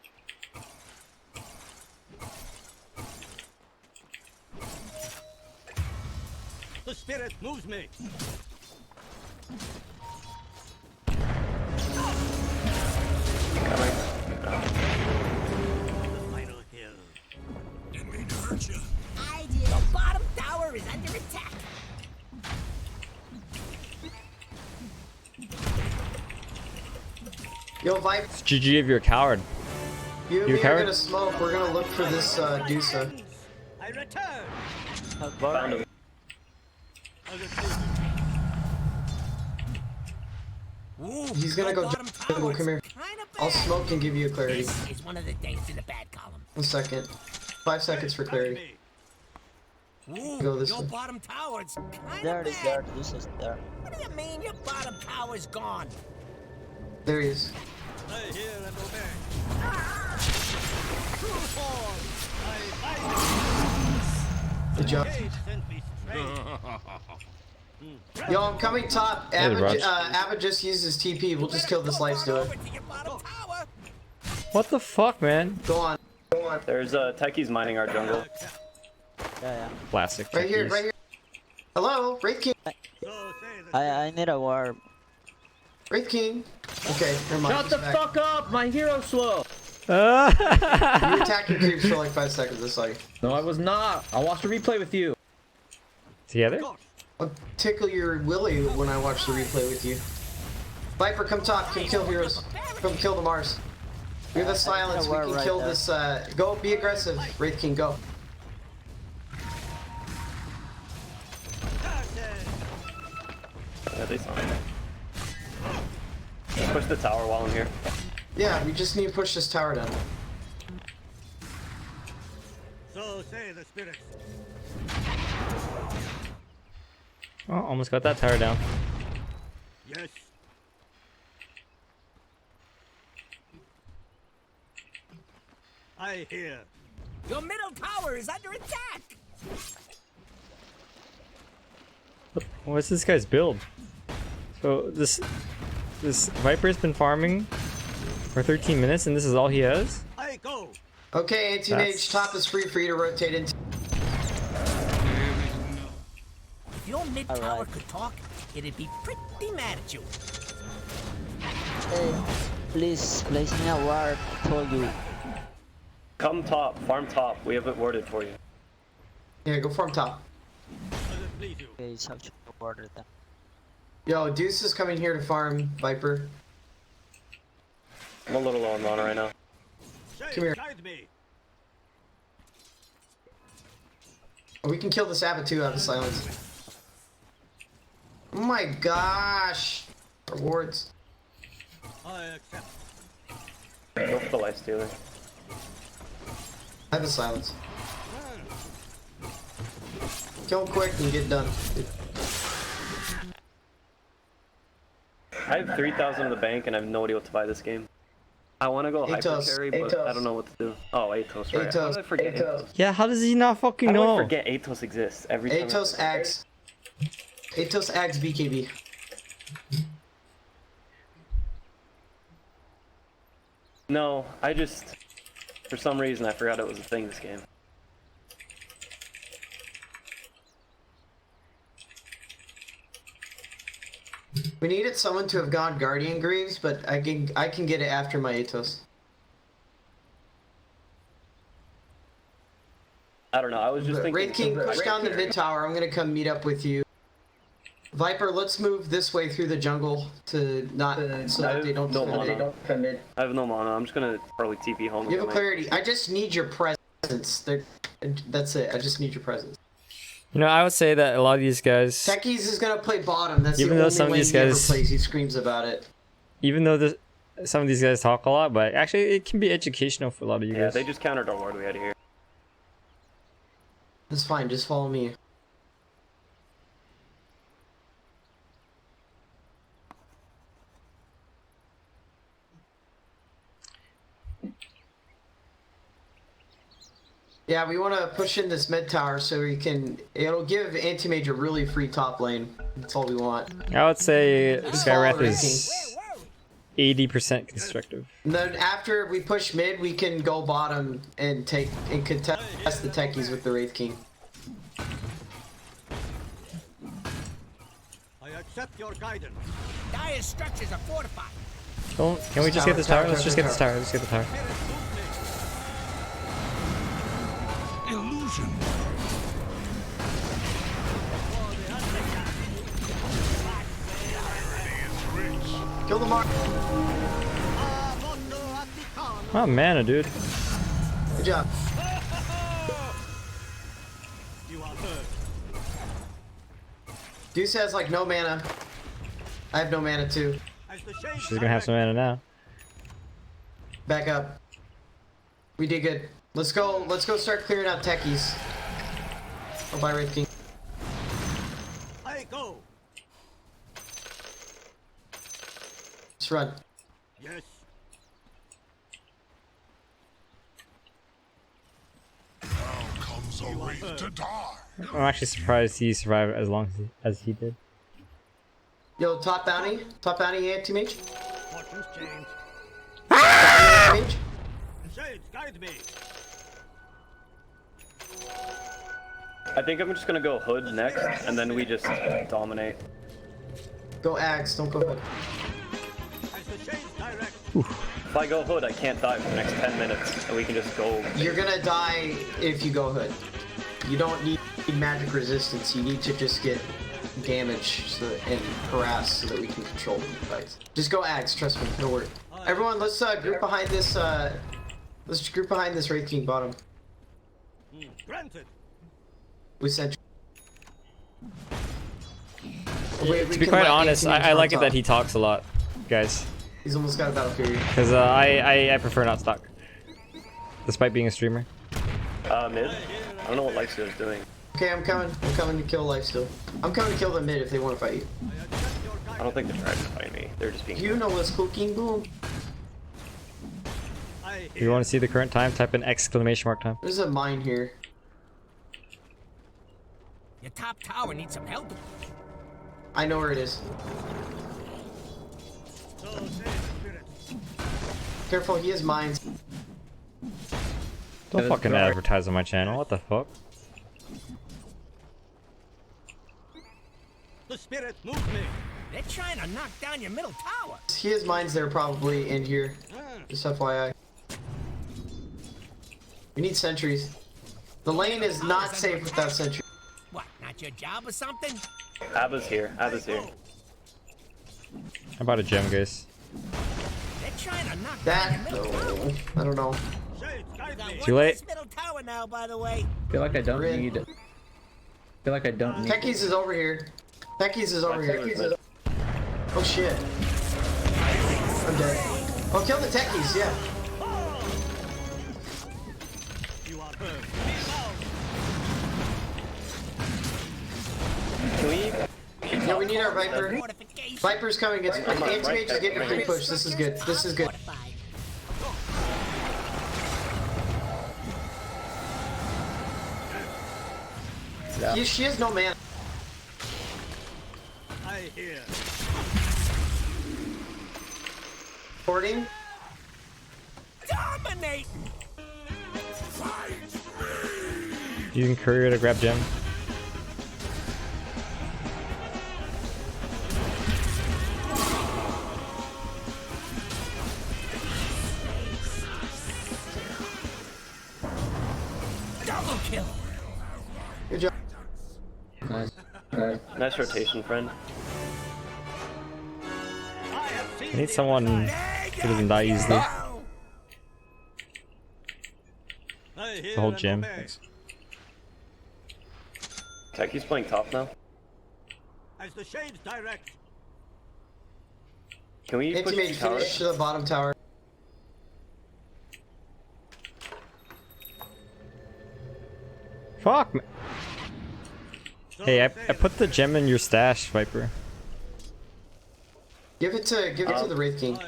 The spirit moves me.
Yo, Vipe.
It's GG if you're a coward.
You and
You're
me
a
are
coward?
gonna smoke. We're gonna look for this Dusa.
I return.
Found him.
He's gonna go jungle. Come here. I'll smoke and give you a clarity.
This is one of the days in the bad column.
1 second. 5 seconds for clarity.
Ooh,
Go this
your
way.
bottom tower's kind
There
of
it is,
bad.
there. This is there.
What do you mean your bottom tower's gone?
There he is.
I hear and obey. True form.
Good job.
Sent me straight.
Yo, I'm coming top.
Hey, Raj.
Abba just used his TP. We'll just kill this lifestealer.
What the fuck, man?
Go on. Go on.
There's Techie's mining our jungle.
Yeah.
Classic.
Right here,
techies.
right here. Hello, Wraith King.
I need a warp.
Wraith King. Okay, never mind.
Shut the fuck up! My hero slow!
You were attacking creeps for like 5 seconds, I saw you.
No, I was not. I watched the replay with you.
Together?
I'll tickle your willy when I watch the replay with you. Viper, come top. Come kill heroes. Come kill the Mars. You're the silence. We can kill this. Go, be aggressive. Wraith King, go.
Yeah, they saw me. Push the tower while I'm here.
Yeah, we just need to push this tower down.
So say the spirits.
Oh, almost got that tower down.
Yes. I hear.
Your middle tower is under attack.
What's this guy's build? So this Viper's been farming for 13 minutes and this is all he has?
I go.
Okay, anti-mage, top is free for you to rotate into.
If your mid tower could talk, it'd be pretty mad at you.
Hey, please place me a warp. I told you.
Come top, farm top. We have it worded for you.
Yeah, go farm top.
Okay, it's actually ordered then.
Yo, Deuce is coming here to farm Viper.
I'm a little low on mana right now.
Come here.
Guide me.
We can kill this Abbot too out of silence. Oh my gosh! Rewards.
I accept.
Go for the lifestealer.
I have a silence. Kill him quick and get done.
I have 3,000 in the bank and I have no idea what to buy this game. I want to go hyper
Atos.
carry, but
Atos.
I don't know what to do. Oh, Atos, right?
Atos.
How did I forget Atos?
Yeah, how does he not fucking
How do
know?
I forget Atos exists every time?
Atos Ags. Atos Ags BKB.
No, I just... For some reason, I forgot it was a thing this game.
We needed someone to have gone Guardian Greaves, but I can get it after my Atos.
I don't know, I was just thinking...
Wraith King, push down the mid tower. I'm gonna come meet up with you. Viper, let's move this way through the jungle to not so that they don't
no
defend it.
mana. I have no mana. I'm just gonna probably TP home.
You have
and
a
get my-
clarity. I just need your presence. That's it. I just need your presence.
You know, I would say that a lot of these guys,
Techies is gonna play bottom. That's
Even
the
though
only
some of
lane
these
he ever
guys-
plays. He screams about it.
even though some of these guys talk a lot, but actually it can be educational for a lot of you
Yeah,
guys.
they just countered our ward we had here.
That's fine. Just follow me. Yeah, we want to push in this mid tower so we can. It'll give Anti-Mage a really free top lane. That's all we want.
I would say
Just follow
Skywrath
Wraith
is 80% constructive.
And then after we push mid, we can go bottom and contest the techies with the Wraith King.
I accept your guidance.
Dire structures are fortified.
Can we just get this tower? Let's just get this tower. Let's get the tower.
Illusion.
Kill the mark.
Oh, mana, dude.
Good job.
You are hurt.
Deuce has like no mana. I have no mana too.
She's gonna have some mana now.
Back up. We did good. Let's go start clearing out techies. Oh, bye, Wraith King.
I go.
Let's run.
Yes.
Comes a wraith to die.
I'm actually surprised he survived as long as he did.
Yo, top bounty, anti-mage.
Fortunes change.
Anti-mage.
Shades, guide me.
I think I'm just gonna go Hood next, and then we just dominate.
Go Axe, don't go Hood.
As the shades direct.
If I go Hood, I can't die for the next 10 minutes, and we can just go.
You're gonna die if you go Hood. You don't need magic resistance. You need to just get damage and harass so that we can control the fights. Just go Axe, trust me, no worry. Everyone, let's group behind this. Let's group behind this Wraith King bottom.
Granted.
We sent.
To be quite honest, I like it that he talks a lot, guys.
He's almost got a battle fury.
Because I prefer not stock, despite being a streamer.
Mid. I don't know what Lifesteal's doing.
Okay, I'm coming. I'm coming to kill Lifesteal. I'm coming to kill the mid if they want to fight you.
I don't think they're trying to fight me. They're just being.
You know what's cooking, boom.
If you want to see the current time, type in exclamation mark time.
There's a mine here.
Your top tower needs some help.
I know where it is. Careful, he has mines.
Don't fucking advertise on my channel. What the fuck?
The spirit moves me.
They're trying to knock down your middle tower.
He has mines there probably in here. Just FYI. We need sentries. The lane is not safe without sentries.
What, not your job or something?
Abba's here. Abba's here.
How about a gem, guys?
They're trying to knock
That,
down your middle tower.
I don't know.
Too late.
This middle tower now, by the way.
I feel like I don't need. I feel like I don't need.
Techies is over here. Techies is over here. Oh shit. I'm dead. Oh, kill the techies, yeah.
You are hurt.
Can we?
Yeah, we need our Viper. Viper's coming. It's anti-mage is getting a free push. This is good. This is good. She has no mana.
I hear.
Porting.
Dominating.
Using courier to grab gem.
Double kill.
Good job.
Nice.
Nice rotation, friend.
I need someone who doesn't die easily. The whole gym.
Techie's playing top now.
As the shades direct.
Can we push
Anti-mage
the tower?
finish to the bottom tower.
Fuck, man. Hey, I put the gem in your stash, Viper.
Give it to the Wraith King.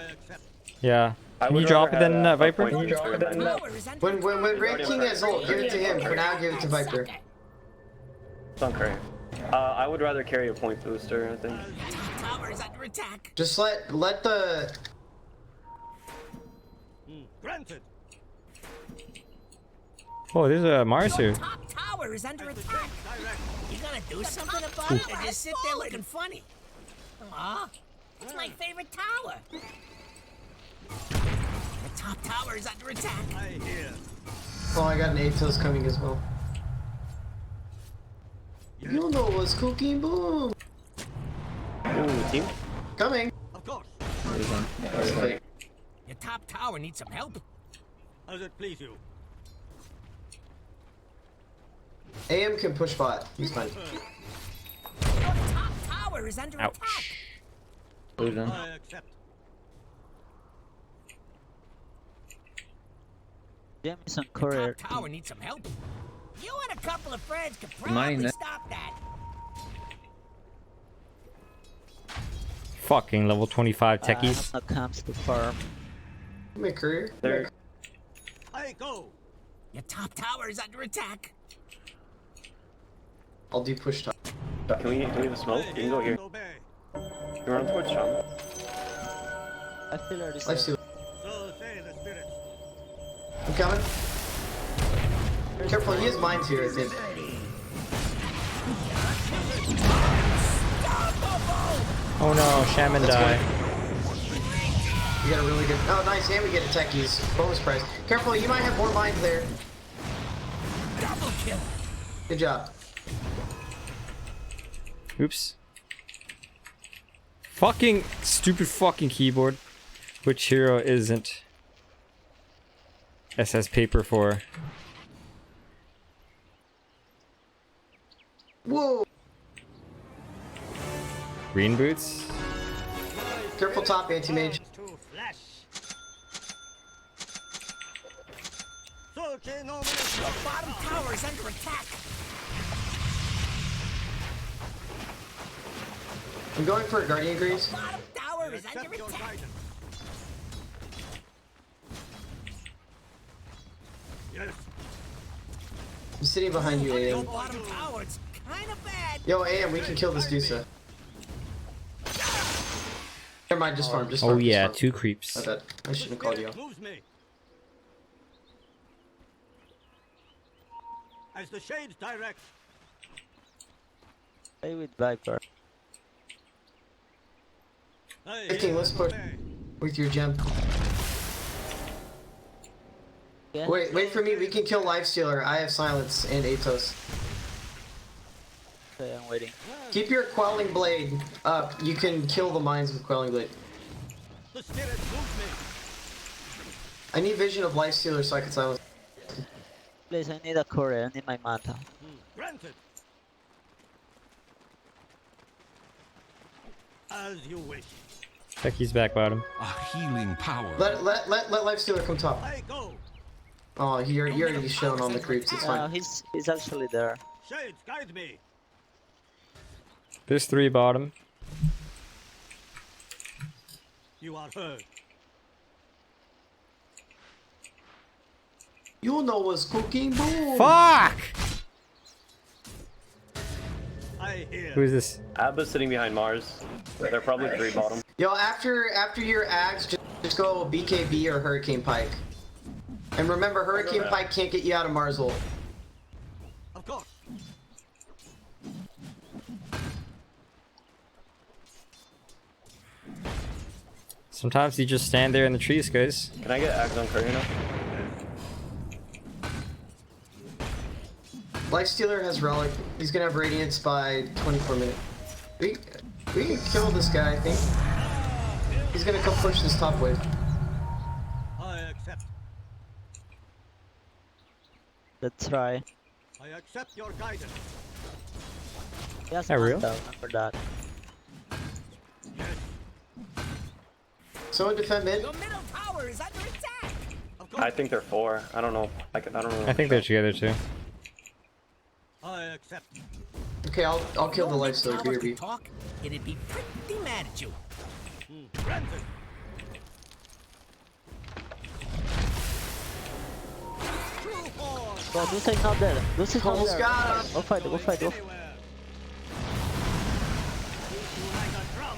Yeah. Can you drop it then, Viper?
When Wraith King has ult, give it to him. For now, give it to Viper.
Don't carry. I would rather carry a point booster, I think.
Tower is under attack.
Just let the.
Granted.
Oh, there's a Mars here.
Top tower is under attack. You gonna do something about it or just sit there looking funny? Aw, it's my favorite tower. The top tower is under attack.
I hear.
Oh, I got an Aethos coming as well. You know what's cooking, boom.
Ooh, team.
Coming.
Of course.
Your top tower needs some help.
As it please you.
AM can push bot. He's fine.
Your top tower is under attack.
Who's in?
I accept.
James on courier.
Top tower needs some help. You and a couple of friends could
Mine,
probably
eh?
stop that.
Fucking level 25 techies.
That comes to farm.
My career.
There.
I go.
Your top tower is under attack.
I'll do push top.
Can we have a smoke? You can go here. You're on Twitch, Sean.
I feel already
Life stealer.
So say the spirits.
I'm coming. Careful, he has mines here, I think.
Oh no, Shaman died.
You got a really good. Oh, nice, and we get a techies. Bonus prize. Careful, you might have more mines there.
Double kill.
Good job.
Oops. Fucking stupid fucking keyboard. Which hero isn't SS paper for?
Whoa.
Green boots?
Careful top, anti-mage.
Your bottom tower is under attack.
I'm going for a Guardian Greaves.
Bottom tower is under attack.
Yes.
I'm sitting behind you,
Your
AM.
bottom tower, it's kind of bad.
Yo, AM, we can kill this Dusa. Never mind, just farm, just farm.
Oh
just
yeah,
farm.
2 creeps.
My bad. I shouldn't have called you out.
Moves me. As the shades direct.
Play with Viper.
15, let's push with your gem.
Yeah.
Wait for me, we can kill Lifestealer. I have Silence and Atos.
Okay, I'm waiting.
Keep your Quelling Blade up. You can kill the mines with Quelling Blade.
The spirit moves me.
I need vision of Lifestealer so I can silence.
Please, I need a courier. I need my manta.
Granted. As you wish.
Techies back bottom.
A healing power.
Let Lifestealer come top.
I go.
Oh, you're already shown on the creeps. It's
No,
fine.
he's actually there.
Shades, guide me.
There's 3 bottom.
You are heard.
You know what's cooking, boom.
Fuck!
I hear.
Who is this?
Abba's sitting behind Mars. They're probably 3 bottom.
Yo, after your axe, just go BKB or Hurricane Pike. And remember, Hurricane Pike can't get you out of Mars ult.
Of course.
Sometimes you just stand there in the trees, guys.
Can I get Axe on Courier now?
Lifestealer has Relic. He's gonna have Radiance by 24 minutes. We can kill this guy, I think. He's gonna come push this top wave.
I accept.
Let's try.
I accept your guidance.
Yes,
Yeah, real?
manta, remember that.
Someone defend mid.
Your middle tower is under attack.
I think they're 4. I don't know. I don't know.
I think they're together too.
I accept.
Okay, I'll kill the
Your
Lifestealer.
tower
BRB.
could talk, it'd be pretty mad at you.
Granted.
Go, Dusa is not dead. Dusa is not
Almost
there.
got him.
Go fight, go fight, go.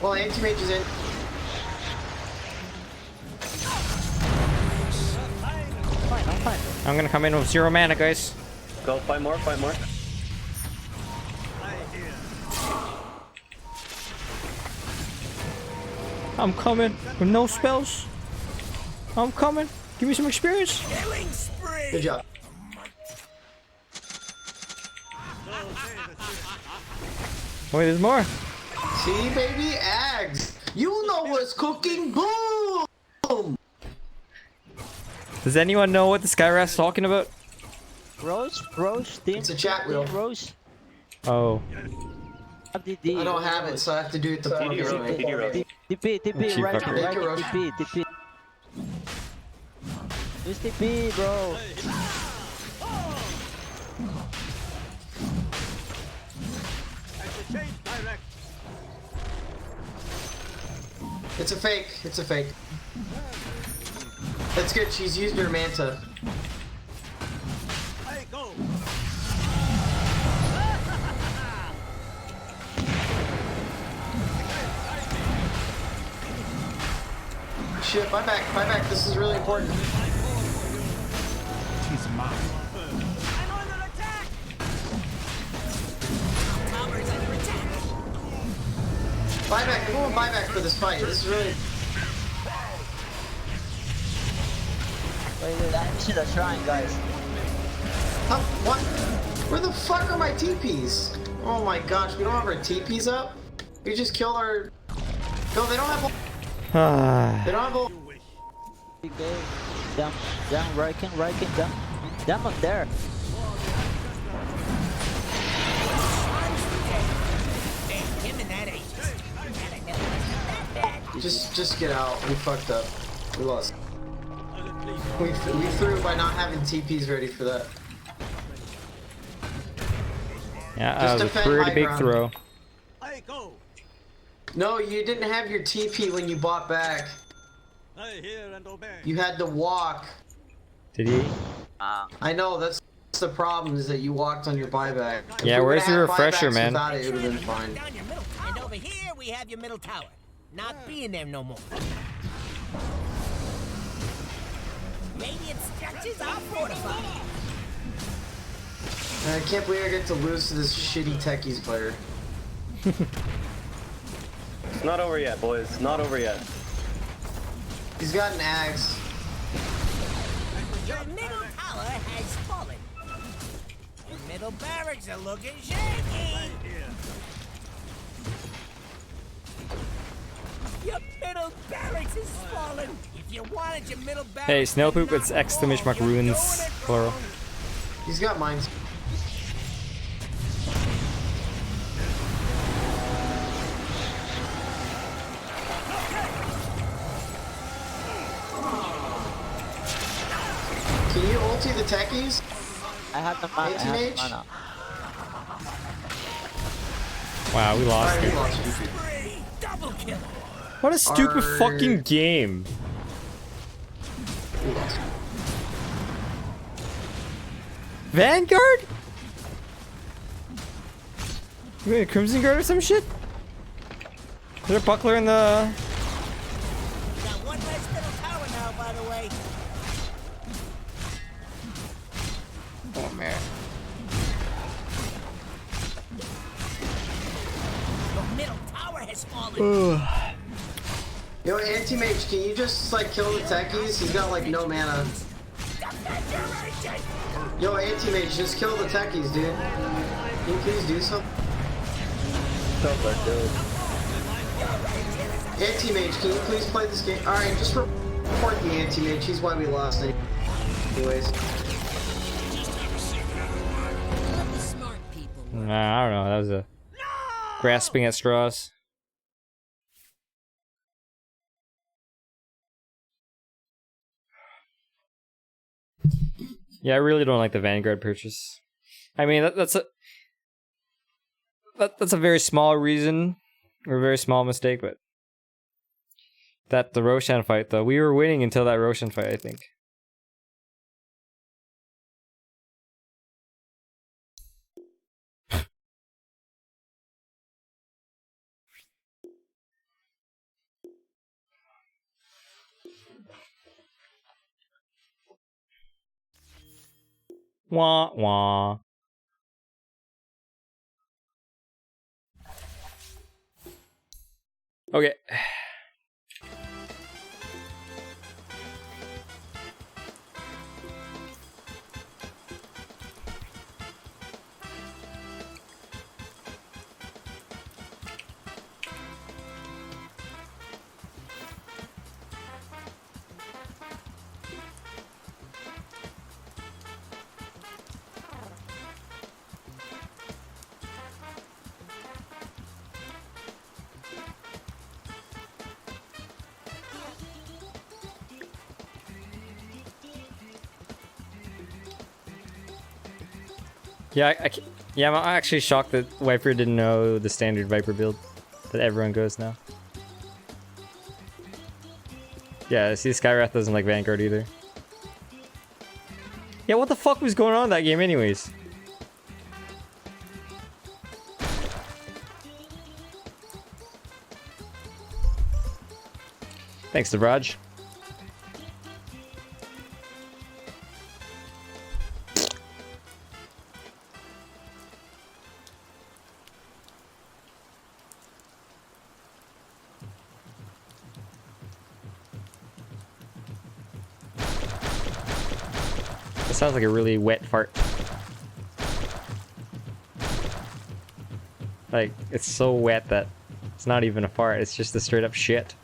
Well, anti-mage is in.
Fine, I'm fine.
I'm gonna come in with 0 mana, guys.
Go, fight more, fight more.
I'm coming with no spells. I'm coming. Give me some experience.
Killing spree.
Good job.
Wait, there's more.
See, baby, Ags. You know what's cooking, boom.
Does anyone know what this guy Raph's talking about?
Rose, team.
It's a chat wheel.
Rose.
Oh.
I don't have it, so I have to do it the
TD Rose.
TP,
Cheap
right,
fucker.
TP. Use TP, bro.
It's a fake. It's a fake. That's good. She's used her manta. Shit, buy back. This is really important.
She's mine.
Buy back. Everyone buy back for this fight. This is really...
Wait, I see the shrine, guys.
Huh? What? Where the fuck are my TPs? Oh my gosh, we don't have our TPs up? We just killed our... No, they don't have... They don't have...
Jump, Raiken, jump. Jump up there.
Just get out. We fucked up. We lost. We threw by not having TPs ready for that.
Yeah,
Just
that was a
defend
pretty
high
big
ground.
throw.
No, you didn't have your TP when you bought back. You had to walk.
Did he?
I know, that's the problem, is that you walked on your buyback. If
Yeah,
we
where's
would've
the
had
refresher,
buybacks
man?
without it, it would have been fine.
And over here we have your middle tower. Not being there no more. Radiant structures are fortified.
I can't believe I get to lose to this shitty techies player.
It's not over yet, boys. It's not over yet.
He's got an axe.
Your middle tower has fallen. Your middle barracks are looking shaky. Your middle barracks is fallen. If you wanted your middle barracks...
Hey, Snowpoop, it's exclamation mark runes, plural.
He's got mines. Can you ulti the techies?
I have the mana.
Anti-mage?
Wow, we lost
Alright,
it.
we lost you.
Double kill.
What a stupid fucking game.
We lost.
Vanguard? You mean a Crimson Guard or some shit? Is there a buckler in the...
Got one less middle tower now, by the way.
Oh man.
Your middle tower has fallen.
Yo, anti-mage, can you just like kill the techies? He's got like no mana. Yo, anti-mage, just kill the techies, dude. Can you please do something? Anti-mage, can you please play this game? Alright, just report the anti-mage. He's why we lost anyways.
Nah, I don't know. That was a grasping at straws. Yeah, I really don't like the Vanguard purchase. I mean, that's a very small reason, or a very small mistake, but the Roshan fight, though, we were winning until that Roshan fight, I think. Wah wah. Okay. Yeah, yeah, I'm actually shocked that Viper didn't know the standard Viper build that everyone goes now. Yeah, see, Skywrath doesn't like Vanguard either. Yeah, what the fuck was going on in that game anyways? Thanks, Devraj. That sounds like a really wet fart. Like, it's so wet that it's not even a fart, it's just a straight up shit.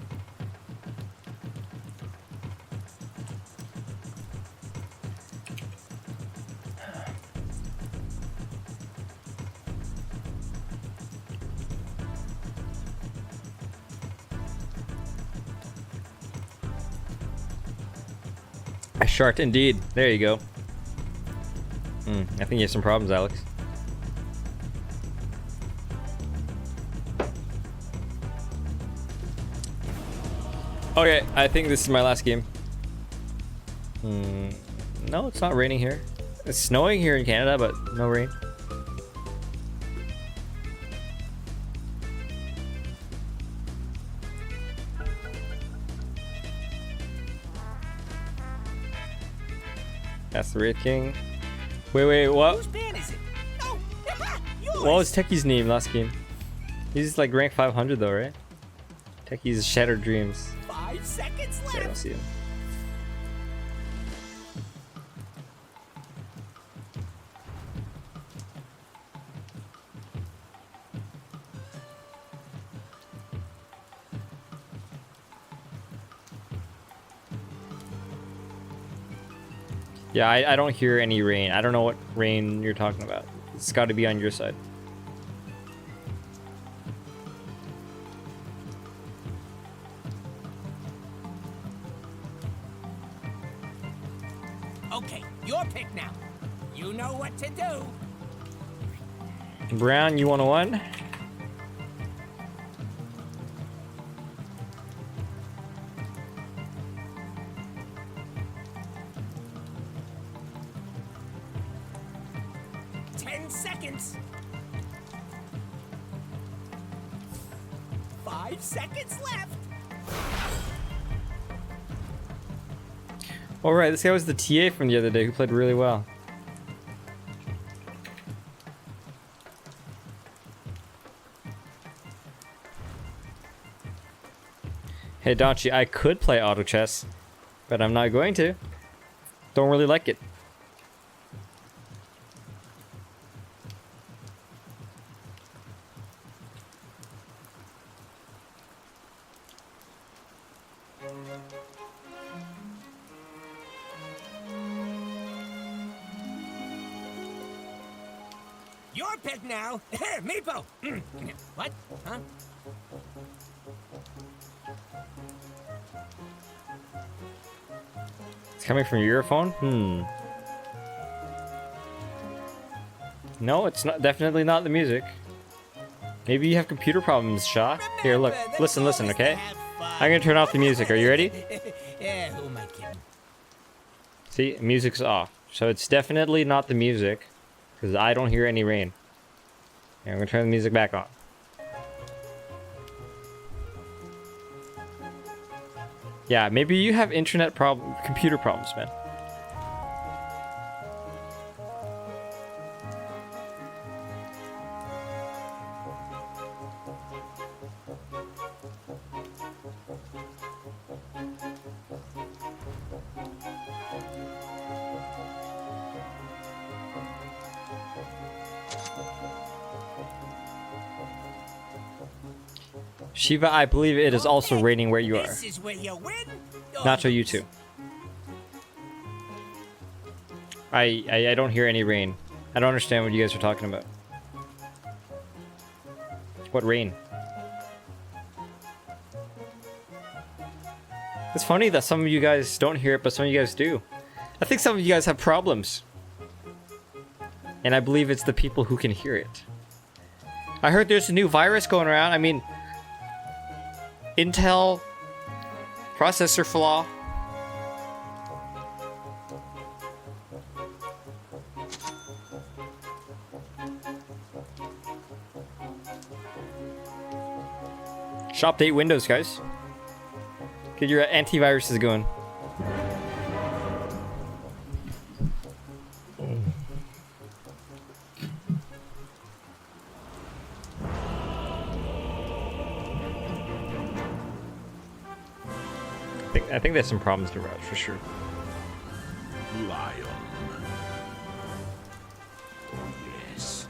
A shart indeed. There you go. I think you have some problems, Alex. Okay, I think this is my last game. No, it's not raining here. It's snowing here in Canada, but no rain. That's the Wraith King. Wait, what?
Whose band is it? No!
What was Techie's name last game? He's like rank 500 though, right? Techie's Shattered Dreams.
5 seconds left.
I don't see him. Yeah, I don't hear any rain. I don't know what rain you're talking about. It's got to be on your side.
Okay, your pick now. You know what to do.
Brown, you want a one?
Seconds. 5 seconds left.
All right, this guy was the TA from the other day who played really well. Hey Donchi, I could play auto chess, but I'm not going to. Don't really like it.
Your pick now. Meepo. What? Huh?
It's coming from your phone? No, it's not. Definitely not the music. Maybe you have computer problems, Shaw. Here, look. Listen, okay? I'm gonna turn off the music. Are you ready?
Yeah, who am I kidding?
See, music's off. So it's definitely not the music, because I don't hear any rain. And I'm gonna turn the music back on. Yeah, maybe you have computer problems, man. Shiva, I believe it is also raining where you are.
This is where you win.
Nacho, you too. I don't hear any rain. I don't understand what you guys are talking about. What rain? It's funny that some of you guys don't hear it, but some of you guys do. I think some of you guys have problems. And I believe it's the people who can hear it. I heard there's a new virus going around. I mean, Intel processor flaw. Shop date Windows, guys. Get your antiviruses going. I think there's some problems to route for sure.
Lion. Yes.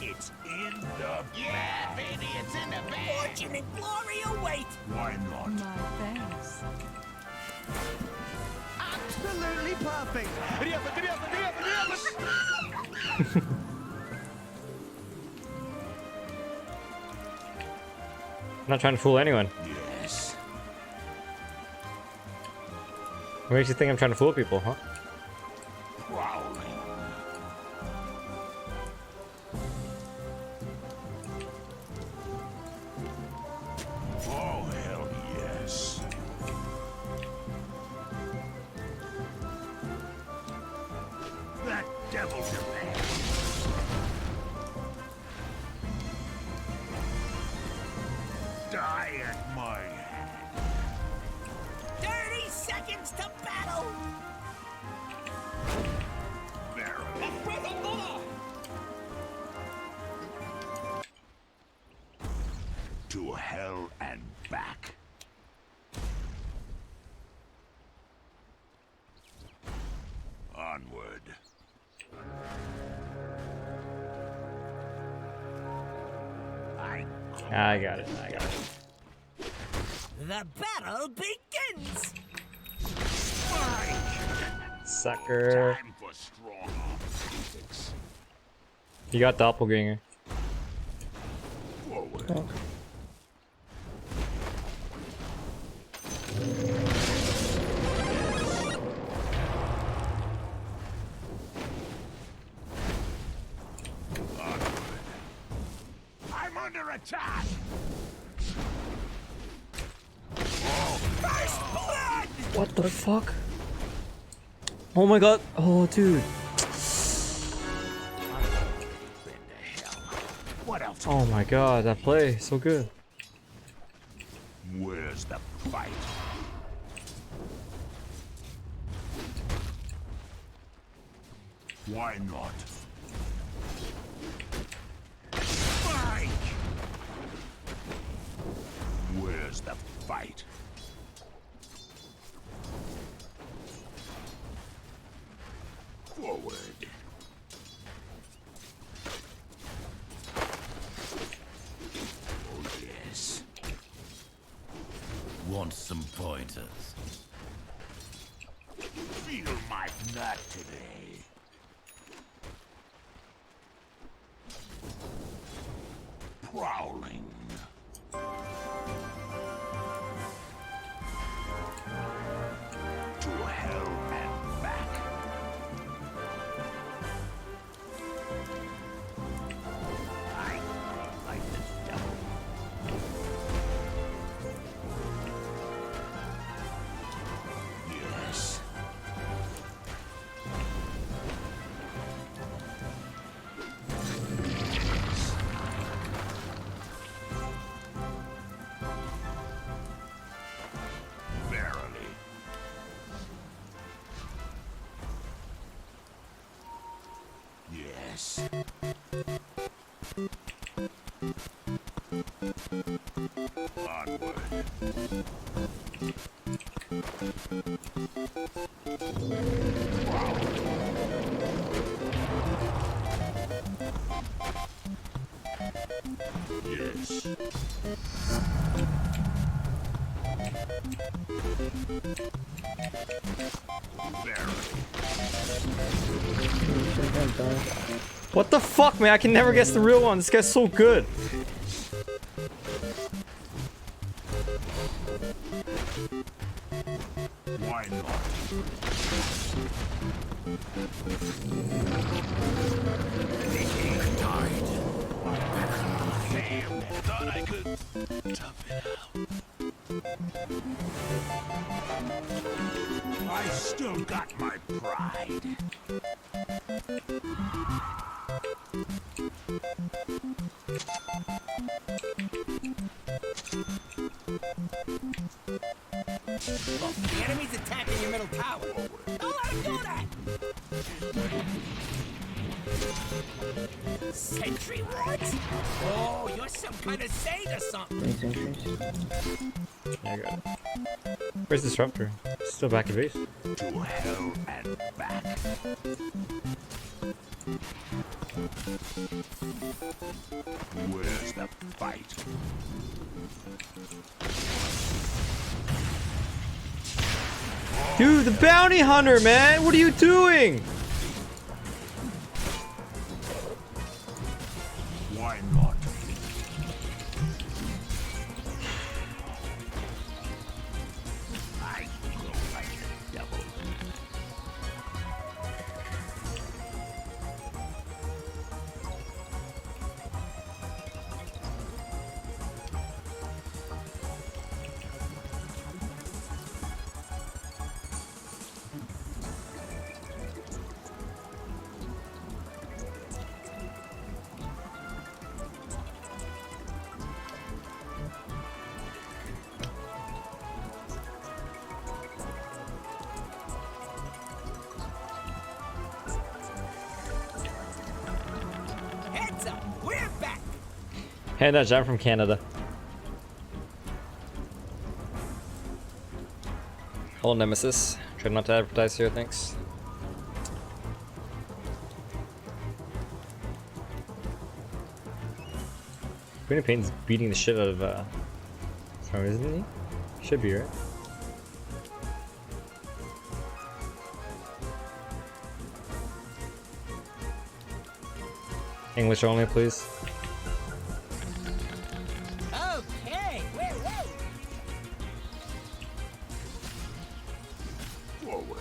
It's in the yeah, baby, it's in the bag. Fortune and glory await.
Why not?
My thanks.
Absolutely perfect.
I'm not trying to fool anyone.
Yes.
What makes you think I'm trying to fool people, huh?
Prowling. Oh, hell yes. That devil demands. Die at my hand.
30 seconds to battle.
To hell and back. Onward.
I got it. I got it.
The battle begins.
Sucker.
Time for strong physics.
You got doppelganger.
Forward.
Oh.
I'm under attack.
First blood.
What the fuck? Oh my god. Oh, dude.
What else?
Oh my god, that play. So good.
Where's the fight? Why not? Fight! Where's the fight? Forward. Oh yes. Want some pointers? Feel my nut today. Prowling. To hell and back. I like this devil. Yes. Verily. Yes. Onward. Yes.
What the fuck, man? I can never guess the real one. This guy's so good.
Why not? I still got my pride.
Look, the enemy's attacking your middle tower. Don't let him do that! Sentry what? Oh, you're some kind of saint or something.
Yeah, I got it. Where's Disruptor? Still back at base.
To hell and back. Where's the fight?
Dude, the bounty hunter, man! What are you doing?
Why not? I go like the devil.
Heads up, we're back.
Hey, Nudge, I'm from Canada. Hello, Nemesis. Try not to advertise here, thanks. Queen of Pain's beating the shit out of, sorry, isn't he? Should be, right? English only, please.
Okay, wait.
Forward.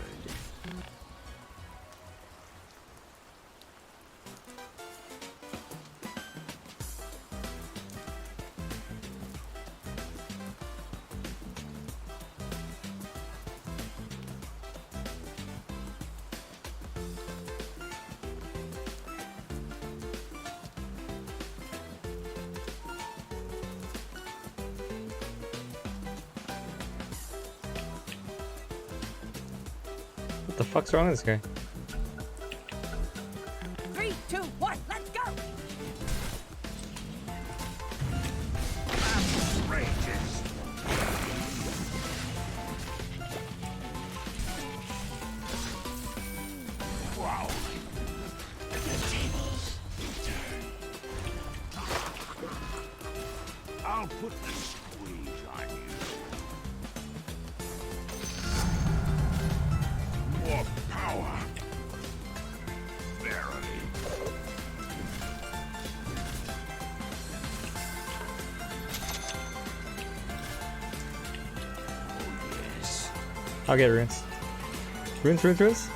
What the fuck's wrong with this guy?
3, 2, 1, let's go!
Rages. Wow. The tables turn. I'll put the squeeze on you. More power. Verily. Oh yes.
I'll get runes. Runes.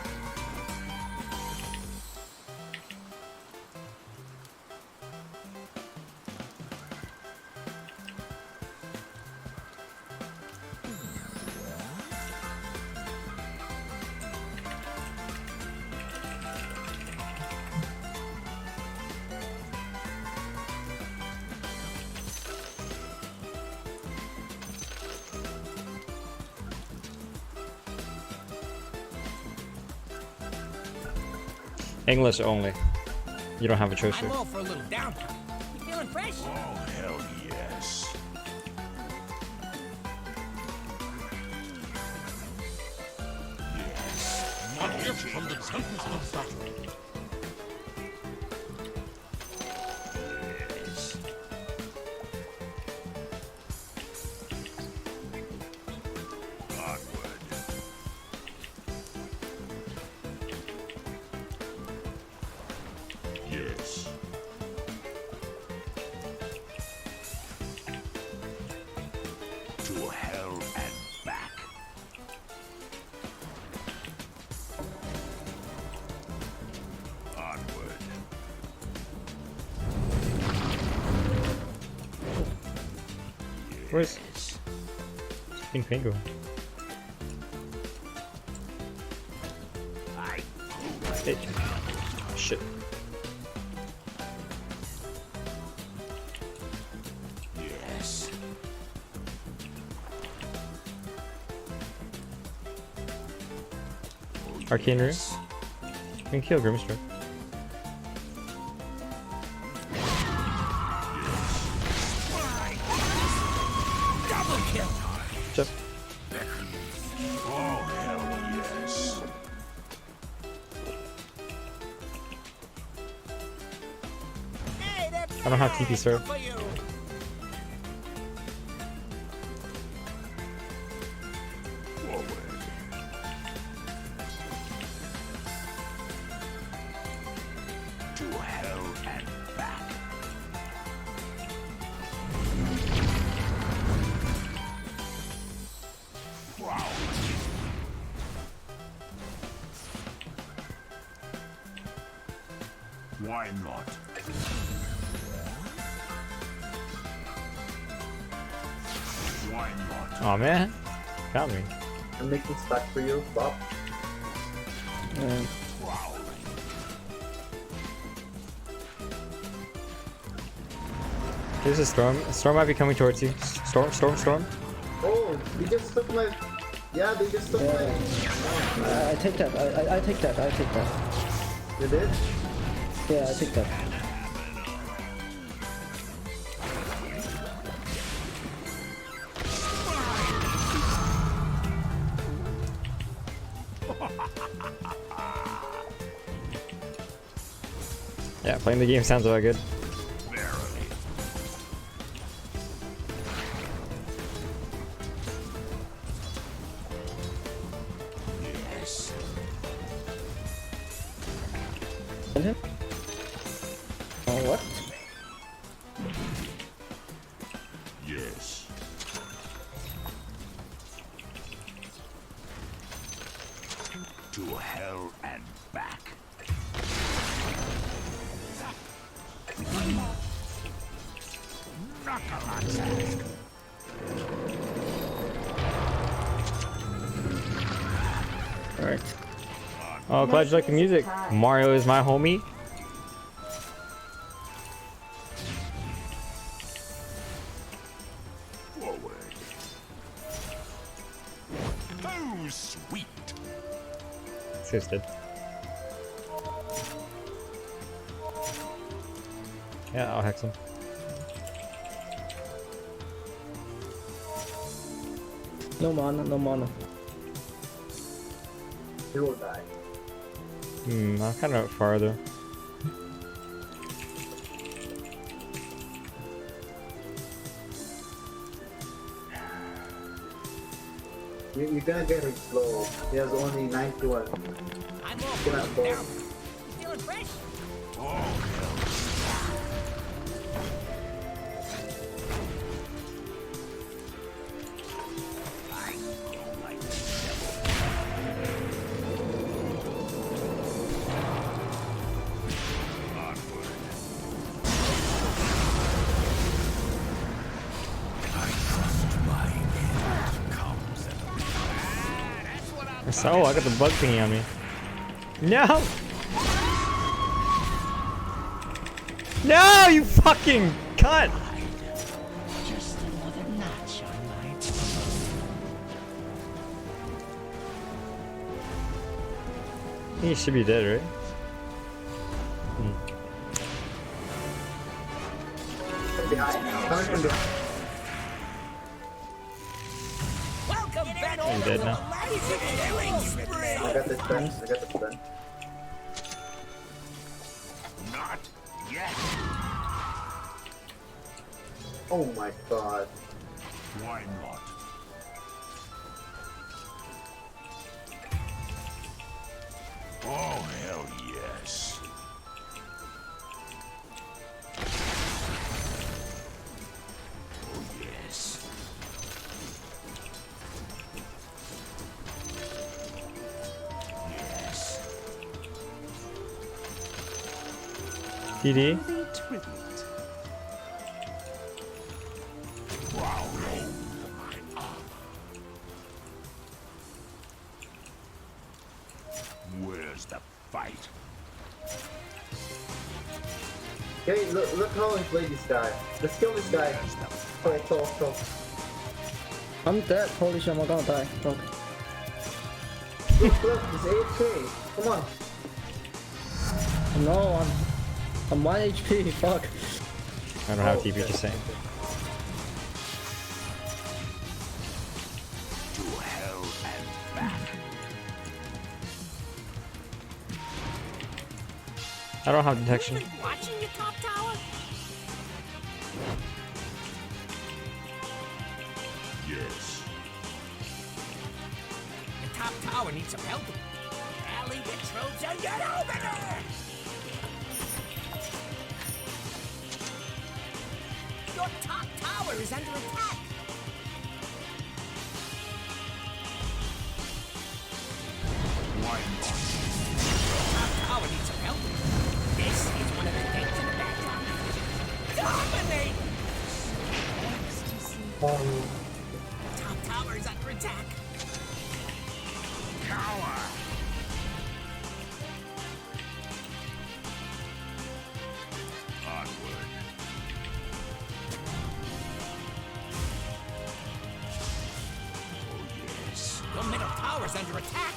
English only. You don't have a choice
I'm
here.
all for a little downtime. You feeling fresh?
Oh hell yes. Yes.
Not if from the tempest of battle.
Yes. Onward. Yes. To hell and back. Onward.
Where's Pink Pingo? Hey. Shit.
Yes.
Arcane Rune? You can kill Grimstroke.
Double kill.
Just
Oh, hell yes.
I don't have TP serve.
To hell and back. Wow. Why not? Why not?
Aw, man. Got me.
I'm making stack for you, Bob.
There's a storm. A storm might be coming towards you. Storm.
Oh, they just took my... Yeah, they just took my...
I take that. I take that. I take that.
You did?
Yeah, I take that.
Yeah, playing the game sounds about good.
Yes.
Kill him? Oh, what?
Yes. To hell and back.
Alright.
Oh, glad you like the music. Mario is my homie.
Forward. Oh, sweet.
Assisted. Yeah, I'll hex him.
No mana, no mana.
He will die.
I'm kind of farther.
You're gonna get him slow. He has only 91.
I'm all
Cannot
broken
go.
down. Feeling fresh?
So, I got the bug thingy on me. No! No, you fucking cunt!
Just another notch on my
He should be dead, right?
Behind. Coming from behind.
Welcome back
I'm
to
dead
the
now.
amazing killing spree.
I got this gun. I got this gun.
Not yet.
Oh my god.
Why not? Oh, hell yes. Oh, yes. Yes.
TD?
tribute.
Wow.
right. Hey, look how he played this guy. Let's kill this guy. Talk.
I'm dead. Holy shit, I'm gonna die. Fuck.
Look, he's AFK. Come on.
No, I'm 1 HP. Fuck.
I don't have TP, just saying.
To hell and back.
I don't have detection.
Watching your top tower?
Yes.
The top tower needs some help. Rally the troops and get over there! Your top tower is under attack.
Why not?
Top tower needs some help. This is one of the gates in the background. Dominate! Top tower is under attack.
Cower. Onward. Oh yes.
Your middle tower is under attack.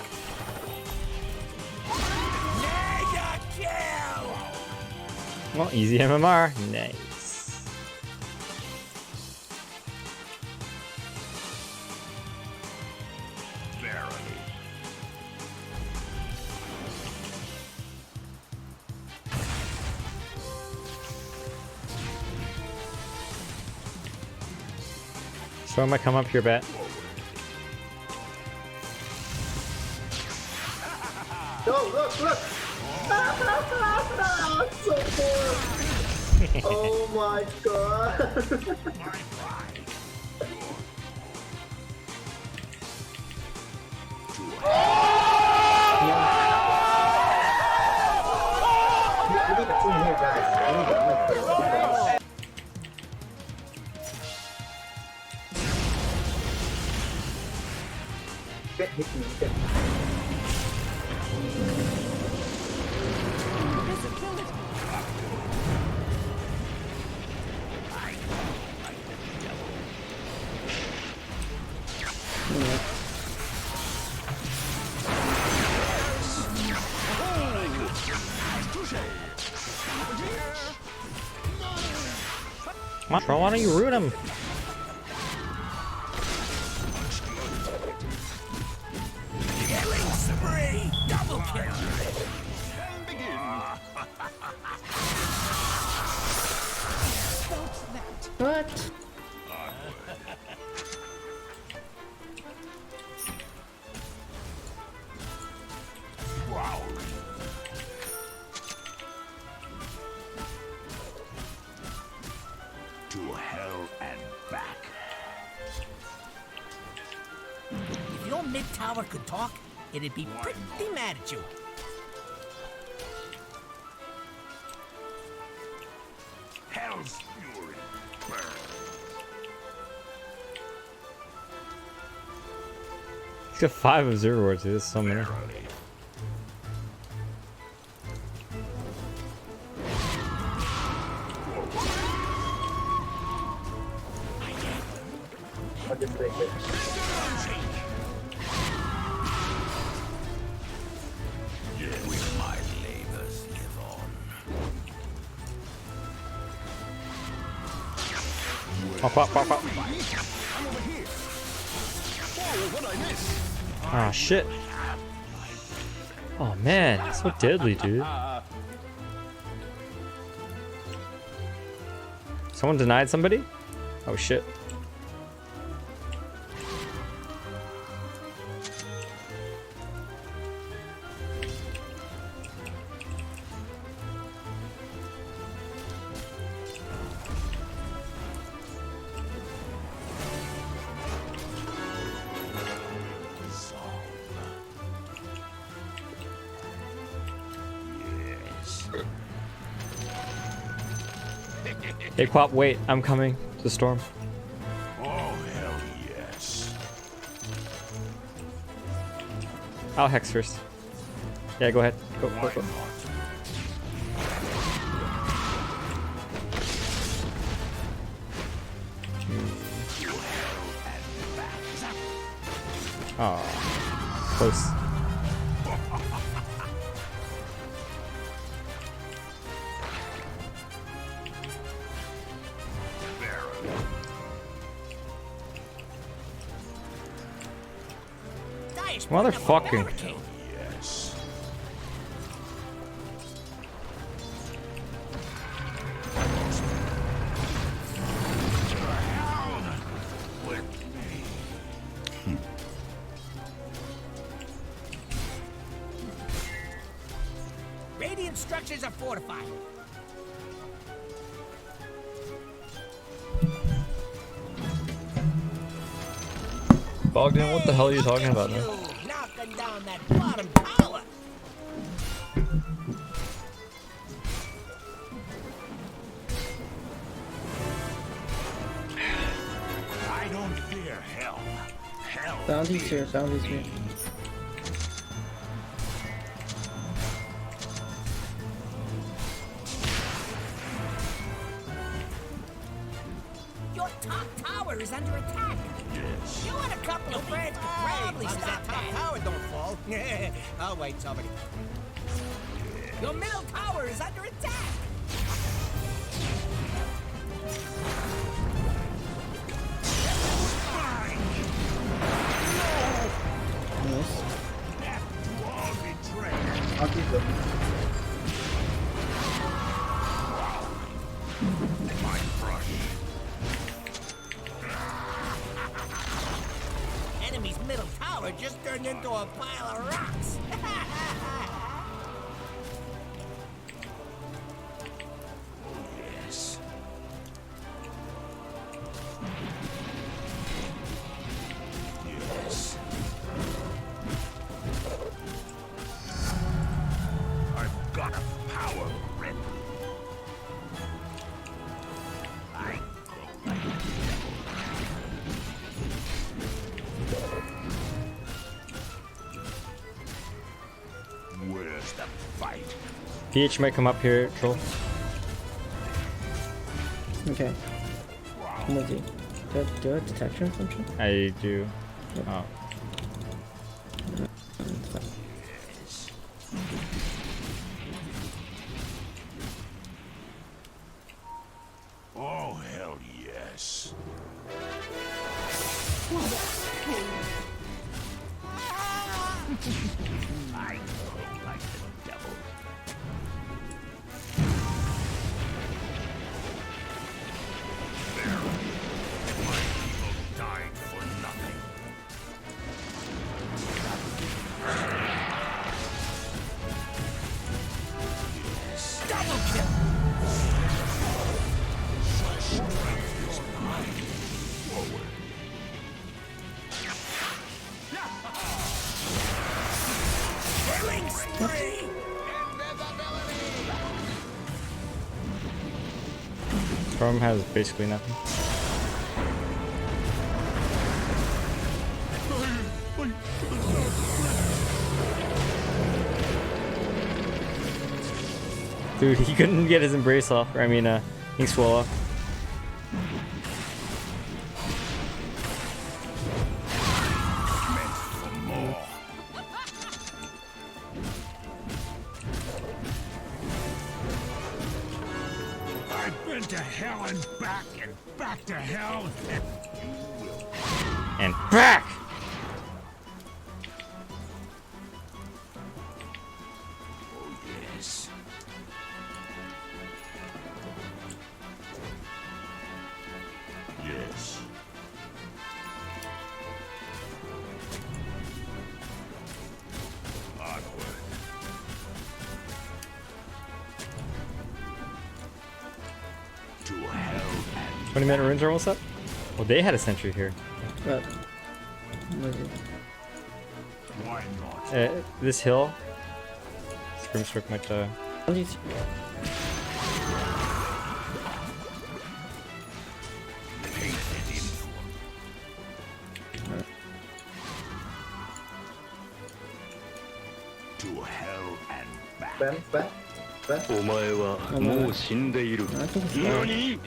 Mega kill!
Well, easy MMR. Nice.
Verily.
So I'm gonna come up here, bet.
No, look! So poor. Oh my god. We need a team here, guys. We need a team. Hit me.
Come on, Troll, why don't you root him?
Killing spree! Double kill!
What?
To hell and back.
If your mid tower could talk, it'd be pretty mad at you.
Hell's fury. Burn.
He's got 5 of 0 words, dude. This is so many.
I'll just take it.
Will my labors live on?
Pop.
I'm over here. Whoa, what I miss?
Ah, shit. Oh man, so deadly, dude. Someone denied somebody? Oh shit. Hey Quap, wait, I'm coming to the storm.
Oh, hell yes.
I'll hex first. Yeah, go ahead.
go, go, go.
Oh, close. Motherfucker.
Yes.
Radiant structures are fortified.
Bogdan, what the hell are you talking about, man?
Knocking down that bottom tower.
I don't fear hell. Hell.
Bounty's here, bounty's here.
Your top tower is under attack.
Yes.
You and a couple of friends could probably stop that.
Tower don't fall.
I'll wait, somebody. Your middle tower is under attack.
Nice.
I'll keep them.
My brush.
Enemy's middle tower just turned into a pile of rocks.
Yes. Yes. I've got a power grip. I grow like a devil. Where's the fight?
PH might come up here, troll.
Okay. I'm with you. Do I have detection function?
I do.
Yep.
Oh.
It's fine.
Yes. Oh, hell yes. I grow like the devil. There. My people died for nothing. Yes.
Double kill.
Strength is mine. Forward.
Killing spree.
Storm has basically nothing. Dude, he couldn't get his embrace off. Or, I mean, ink swell off.
I've been to hell and back to hell, and you will.
And back!
Oh, yes. Yes. Onward.
20-minute runes are almost up? Well, they had a sentry here.
But, I'm with you.
Why not?
This hill. Scrimstroke might
Bounty's
To hell and
Spam, spam, spam.
お前はもう死んでいる。何？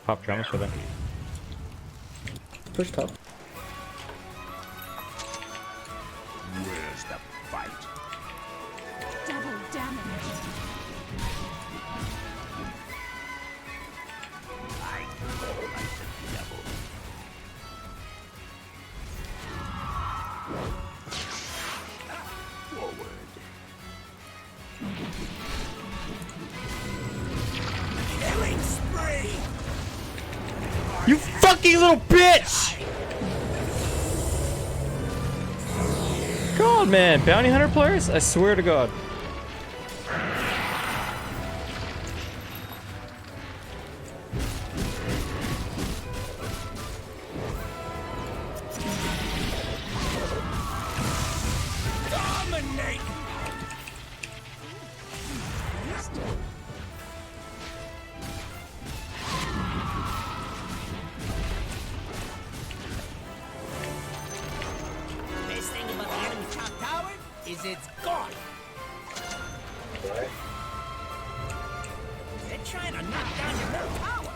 Pop drums for them.
Push top.
Where's the fight?
Double damage.
I don't like the devil. Forward.
Killing spree!
You fucking little bitch! God, man, bounty hunter players? I swear to God.
Dominate! Best thing about the enemy top tower is it's gone.
Right.
They're trying to knock down your middle tower.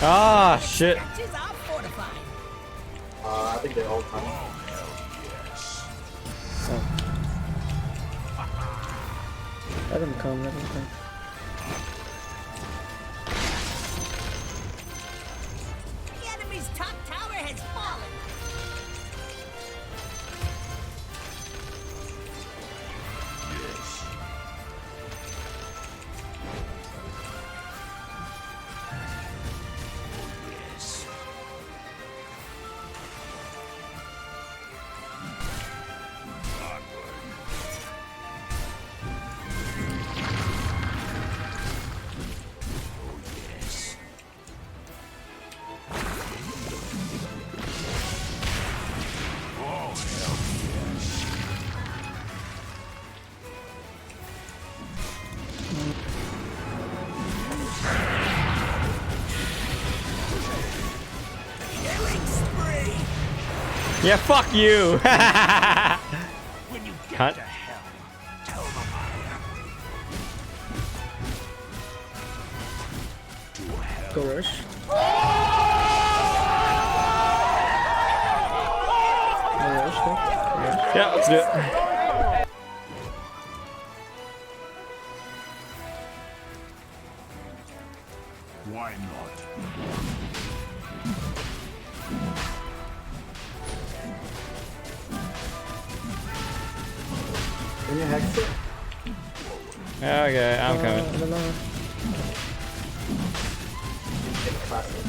Ah, shit.
Stretches are fortified.
I think they're all coming.
Let him come, let him come.
The enemy's top tower has fallen.
Yes. Yes. Yes. Oh, hell yes.
Killing spree!
Yeah, fuck you!
When you get
Cut.
to hell, tell them I am. To hell.
Go rush. Go rush, go. Rush.
Yeah, let's do it.
Why not?
Can you hex it?
Okay, I'm coming.
It's classic.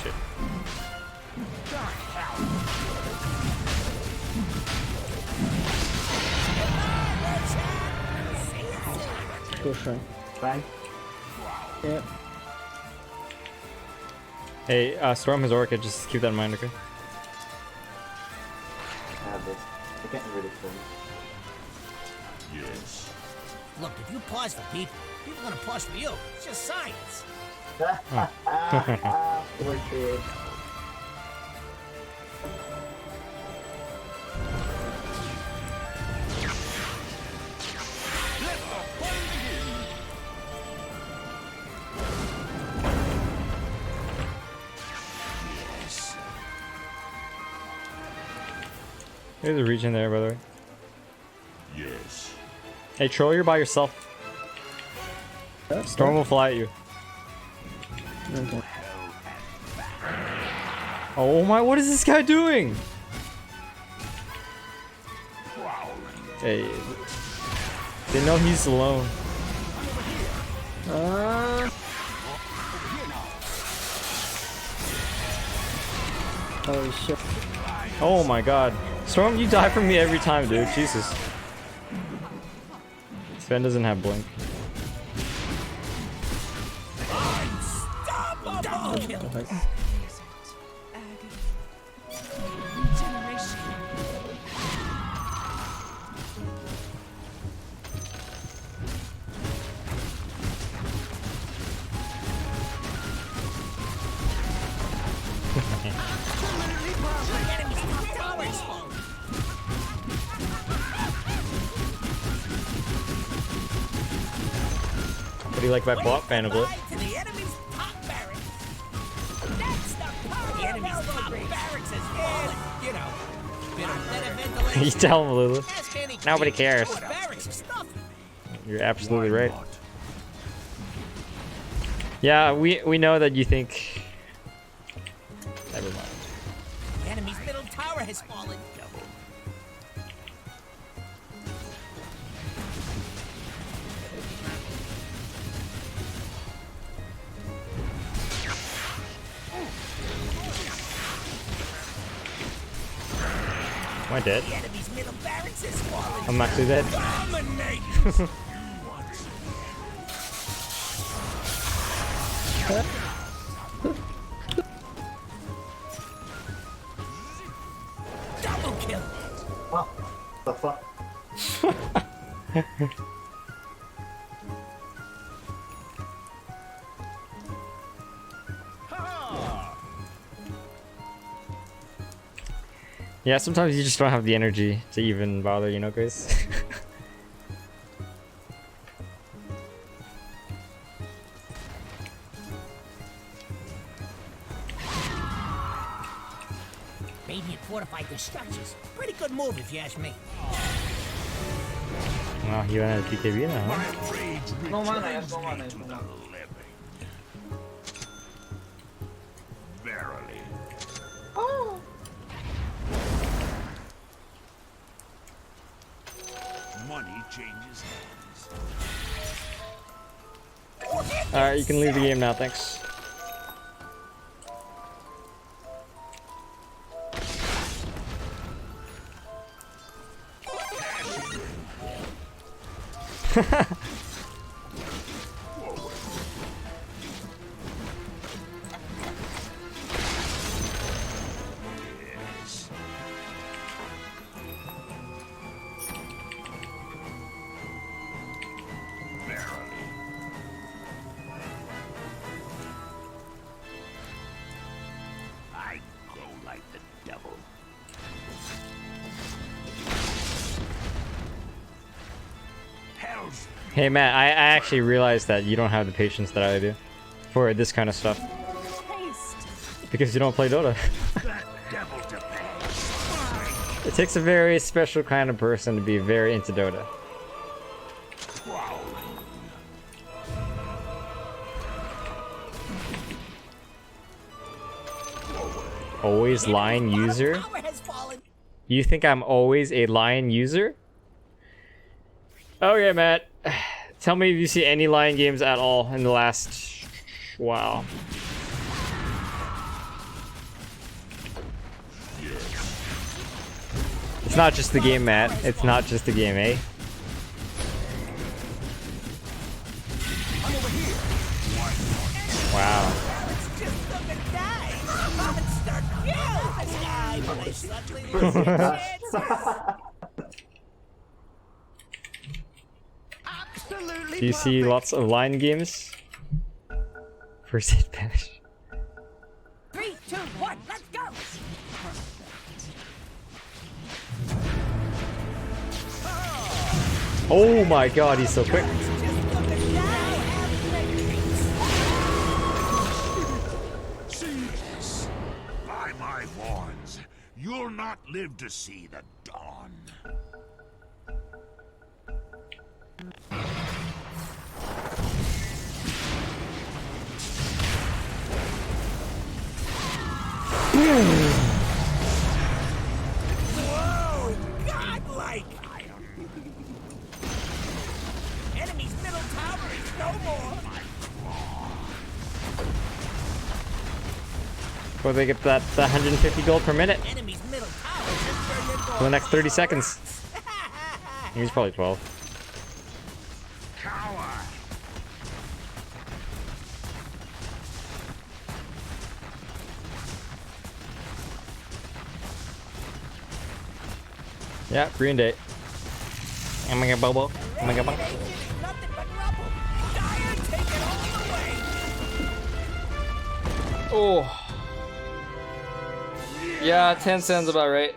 Shit.
Go shrine.
Bang.
Yeah.
Hey, Storm has Orca, just keep that in mind, okay?
I have this. I can't really kill me.
Yes.
Look, if you pause for people, people are gonna pause for you. It's just science.
Poor kid.
There's a region there, by the way.
Yes.
Hey, Troll, you're by yourself. Storm will fly at you.
Okay.
Oh my, what is this guy doing? Hey, they know he's alone.
Holy shit.
Oh my god. Storm, you die from me every time, dude. Jesus. Sven doesn't have blink.
tower is falling.
What do you like about co-op, Phantom Blade?
To the enemy's top barracks. That's the power. The enemy's top barracks is falling. You know, bit of better ventilation.
You tell him, Lulu.
Ask any
Nobody
kid.
cares.
Those barracks are stuffy.
You're absolutely right. Yeah, we know that you think. Never mind.
The enemy's middle tower has fallen.
Am I dead?
The enemy's middle barracks has fallen.
I'm actually dead.
Dominate. Double kill.
What the fuck?
Yeah, sometimes you just don't have the energy to even bother, you know, guys.
Radiant fortified their structures. Pretty good move if you ask me.
Wow, you went to TKB now, huh?
No mana, no mana.
Verily.
Oh.
Money changes hands.
Alright, you can leave the game now, thanks.
I go like the devil. Hell's
Hey Matt, I actually realized that you don't have the patience that I do for this kind of stuff. Because you don't play Dota.
that devil to pay.
It takes a very special kind of person to be very into Dota. Always Lion user? You think I'm always a Lion user? Okay, Matt. Tell me if you see any Lion games at all in the last... Wow. It's not just the game, Matt. It's not just the game, eh? Wow. Do you see lots of Lion games? First hit bash.
3, 2, 1, let's go!
Oh my god, he's so quick.
See this? By my horns, you'll not live to see the dawn.
Whoa! Godlike! Enemy's middle tower is no more!
Before they get that 150 gold per minute
Enemy's middle tower just turned into
for the next 30 seconds. He's probably 12. Yeah, Green Day. Omega Bobo. Omega Bobo. Oh. Yeah, 10 sounds about right.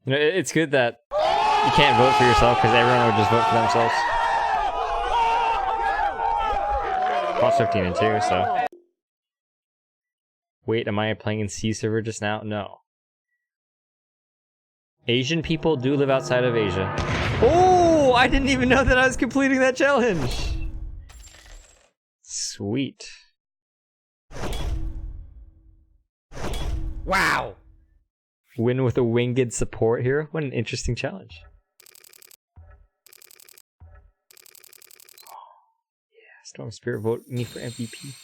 You know, it's good that you can't vote for yourself because everyone would just vote for themselves. Cost 15 and 2, so. Wait, am I playing in C server just now? No. Asian people do live outside of Asia. Oh, I didn't even know that I was completing that challenge. Sweet. Wow. Win with a winged support hero? What an interesting challenge. Yeah, Storm Spirit, vote me for MVP.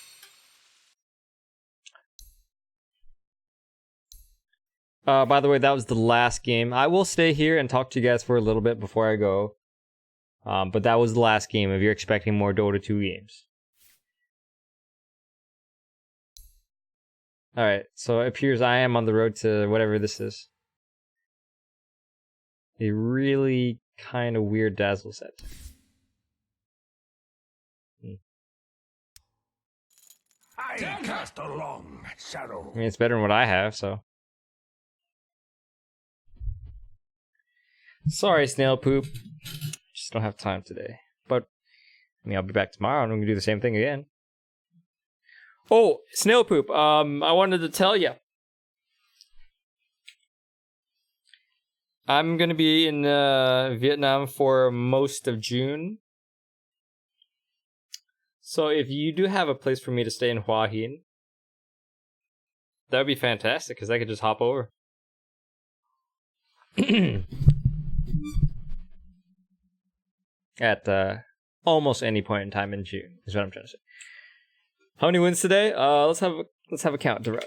By the way, that was the last game. I will stay here and talk to you guys for a little bit before I go. But that was the last game if you're expecting more Dota 2 games. Alright, so it appears I am on the road to whatever this is. A really kind of weird Dazzle set.
I cast a long shadow.
I mean, it's better than what I have, so. Sorry, Snail Poop. Just don't have time today. But, I mean, I'll be back tomorrow and we can do the same thing again. Oh, Snail Poop, I wanted to tell you. I'm gonna be in Vietnam for most of June. So if you do have a place for me to stay in Hua Hin, that would be fantastic, because I could just hop over. At almost any point in time in June, is what I'm trying to say. How many wins today? Let's have a count, Dirach.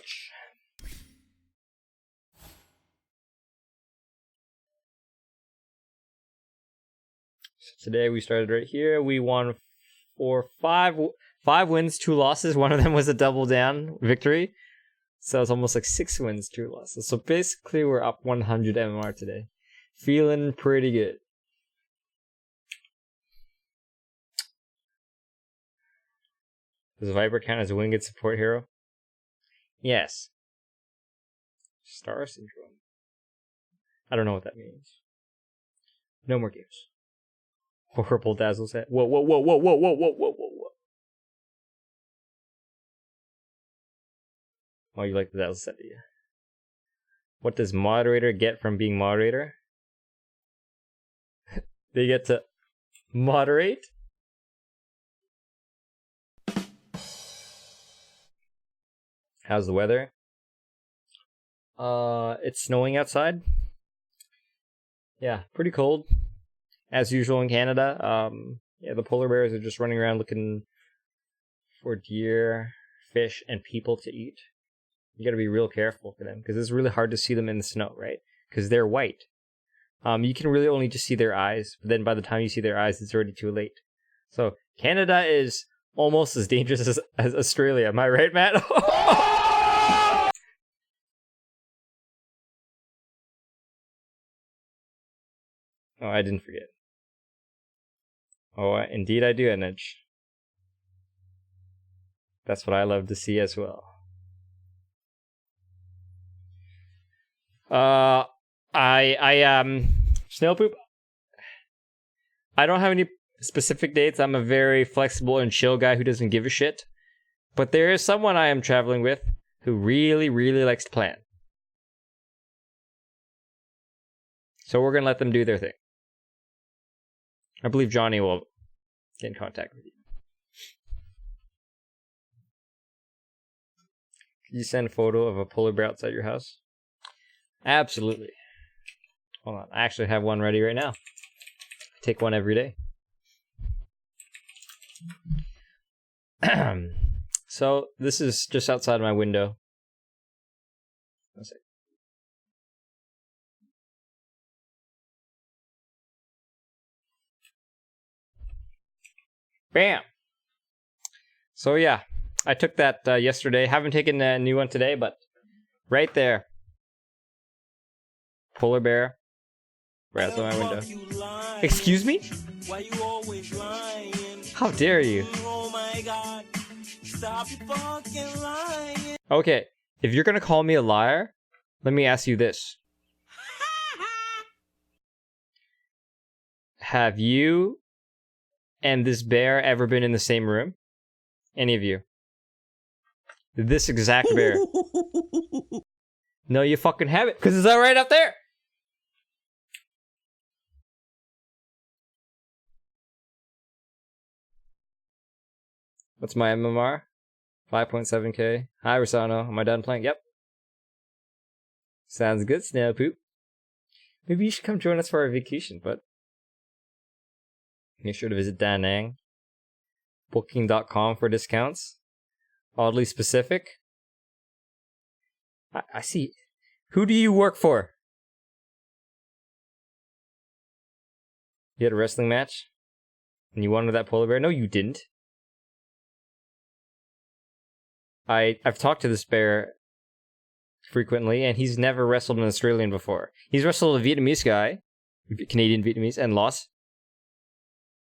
So today we started right here. We won five wins, 2 losses. One of them was a double down victory. So it's almost like 6 wins, 2 losses. So basically we're up 100 MMR today. Feeling pretty good. Does Viper count as a winged support hero? Yes. Star Syndrome. I don't know what that means. No more games. Horrible Dazzle set. Whoa, whoa, whoa, whoa, whoa, whoa, whoa, whoa, whoa, whoa. Oh, you like the Dazzle set, do you? What does moderator get from being moderator? They get to moderate? How's the weather? It's snowing outside. Yeah, pretty cold. As usual in Canada. Yeah, the polar bears are just running around looking for deer, fish, and people to eat. You gotta be real careful for them, because it's really hard to see them in the snow, right? Because they're white. You can really only just see their eyes, but then by the time you see their eyes, it's already too late. So, Canada is almost as dangerous as Australia. Am I right, Matt? Oh, I didn't forget. Oh, indeed I do, Edge. That's what I love to see as well. Snail Poop. I don't have any specific dates. I'm a very flexible and chill guy who doesn't give a shit. But there is someone I am traveling with who really, really likes to plan. So we're gonna let them do their thing. I believe Johnny will get in contact with you. Can you send a photo of a polar bear outside your house? Absolutely. Hold on, I actually have one ready right now. I take one every day. So this is just outside my window. Let's see. Bam! So yeah, I took that yesterday. Haven't taken a new one today, but right there. Polar bear. Right outside my window. Excuse me?
Why you always lying?
How dare you?
Oh my god. Stop fucking lying.
Okay, if you're gonna call me a liar, let me ask you this. have you and this bear ever been in the same room? Any of you? This exact bear. No, you fucking haven't, because it's right up there. What's my MMR? 5.7k. Hi, Rosano. Am I done playing? Yep. Sounds good, Snail Poop. Maybe you should come join us for our vacation, but make sure to visit Da Nang. Booking.com for discounts. Oddly specific. I see. Who do you work for? You had a wrestling match? And you won with that polar bear? No, you didn't. I've talked to this bear frequently, and he's never wrestled an Australian before. He's wrestled a Vietnamese guy, Canadian Vietnamese, and lost.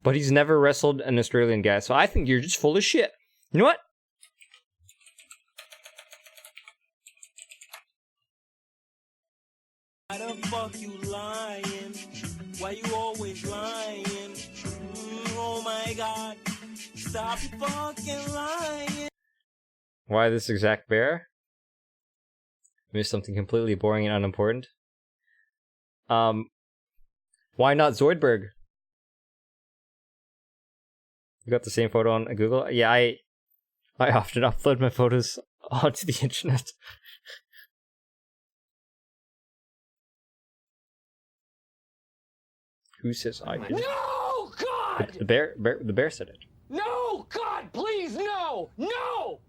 But he's never wrestled an Australian guy, so I think you're just full of shit. You know what?
Why the fuck you lying? Why you always lying? Oh my god. Stop fucking lying.
Why this exact bear? I missed something completely boring and unimportant. Why not Zoidberg? You got the same photo on Google? Yeah, I often upload my photos onto the internet. Who says I did?
No, God!
The bear said it.
No, God, please, no! No!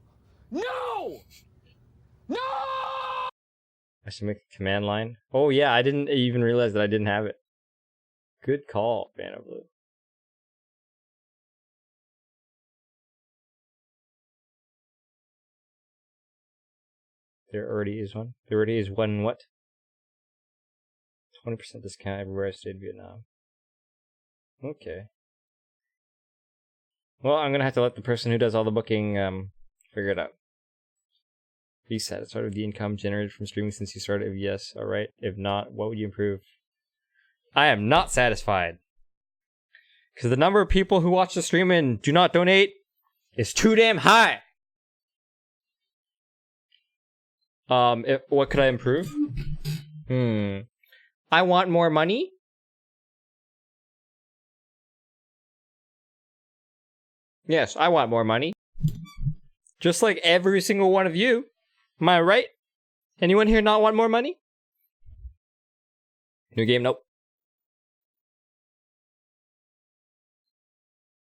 No! No!
I should make a command line. Oh yeah, I didn't even realize that I didn't have it. Good call, Fan of Blue. There already is one. There already is one what? 20% discount everywhere I stayed in Vietnam. Okay. Well, I'm gonna have to let the person who does all the booking figure it out. Be satisfied with the income generated from streaming since you started? If yes, alright. If not, what would you improve? I am not satisfied. Because the number of people who watch the stream and do not donate is too damn high. What could I improve? I want more money. Yes, I want more money. Just like every single one of you. Am I right? Anyone here not want more money? New game? Nope.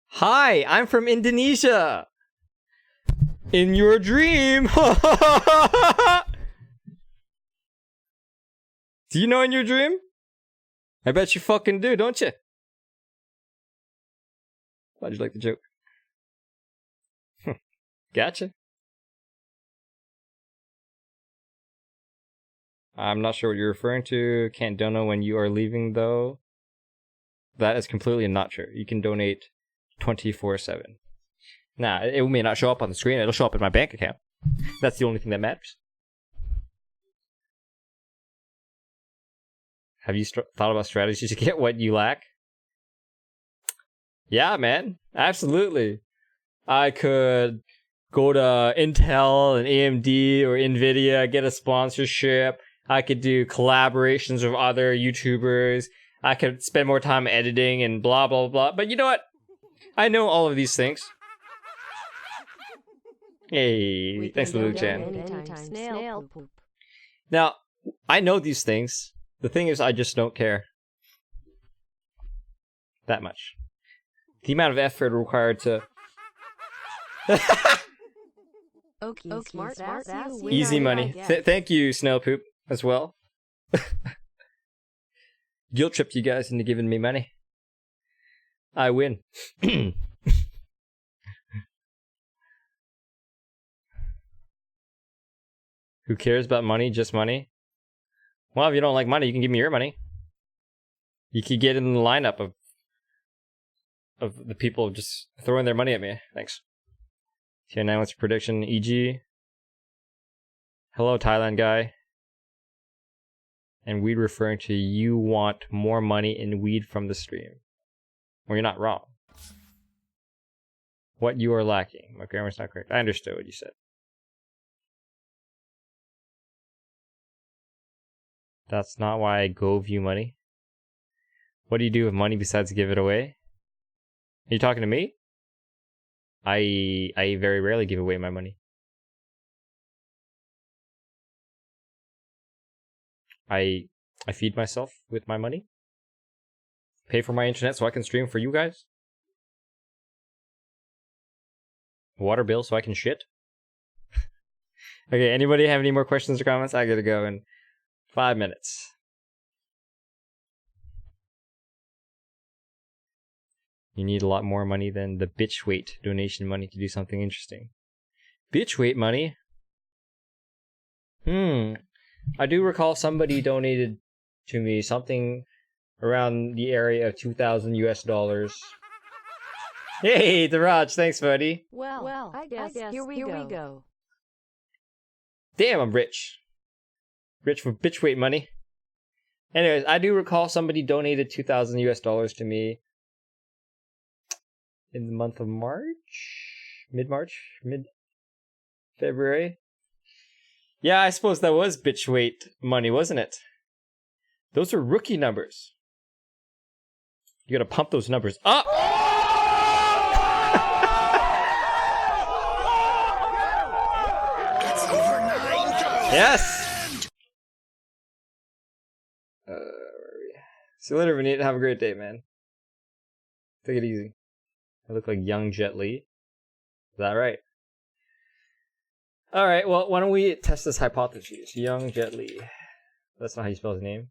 Hi, I'm from Indonesia. In your dream. Do you know In Your Dream? I bet you fucking do, don't you? Glad you like the joke. Gotcha. I'm not sure what you're referring to. Can't donate when you are leaving, though. That is completely not true. You can donate 24/7. Nah, it may not show up on the screen. It'll show up in my bank account. That's the only thing that matters. Have you thought about strategies to get what you lack? Yeah, man. Absolutely. I could go to Intel and AMD or Nvidia, get a sponsorship. I could do collaborations with other YouTubers. I could spend more time editing and blah, blah, blah. But you know what? I know all of these things. Hey, thanks for the loot, Chan. Now, I know these things. The thing is, I just don't care that much. The amount of effort required to... Easy money. Thank you, Snail Poop, as well. Guilt tripped you guys into giving me money. I win. Who cares about money? Just money? Well, if you don't like money, you can give me your money. You could get in the lineup of the people just throwing their money at me. Thanks. Tier 9, what's your prediction? EG. Hello, Thailand guy. And weed referring to you want more money in weed from the stream. Well, you're not wrong. What you are lacking. My grammar's not correct. I understood what you said. That's not why I gave you money. What do you do with money besides give it away? Are you talking to me? I very rarely give away my money. I feed myself with my money. Pay for my internet so I can stream for you guys. Water bill so I can shit. Okay, anybody have any more questions or comments? I gotta go in 5 minutes. You need a lot more money than the bitch weight donation money to do something interesting. Bitch weight money? I do recall somebody donated to me something around the area of $2,000 US. Hey, Raj, thanks, buddy.
Well, I guess here we go.
Damn, I'm rich. Rich for bitch weight money. Anyways, I do recall somebody donated $2,000 US to me in the month of March? Mid-February? Yeah, I suppose that was bitch weight money, wasn't it? Those are rookie numbers. You gotta pump those numbers up! Yes! Where are we? See you later, Vinny. Have a great day, man. Take it easy. I look like young Jet Li. Is that right? Alright, well, why don't we test this hypothesis? Young Jet Li. That's not how you spell his name.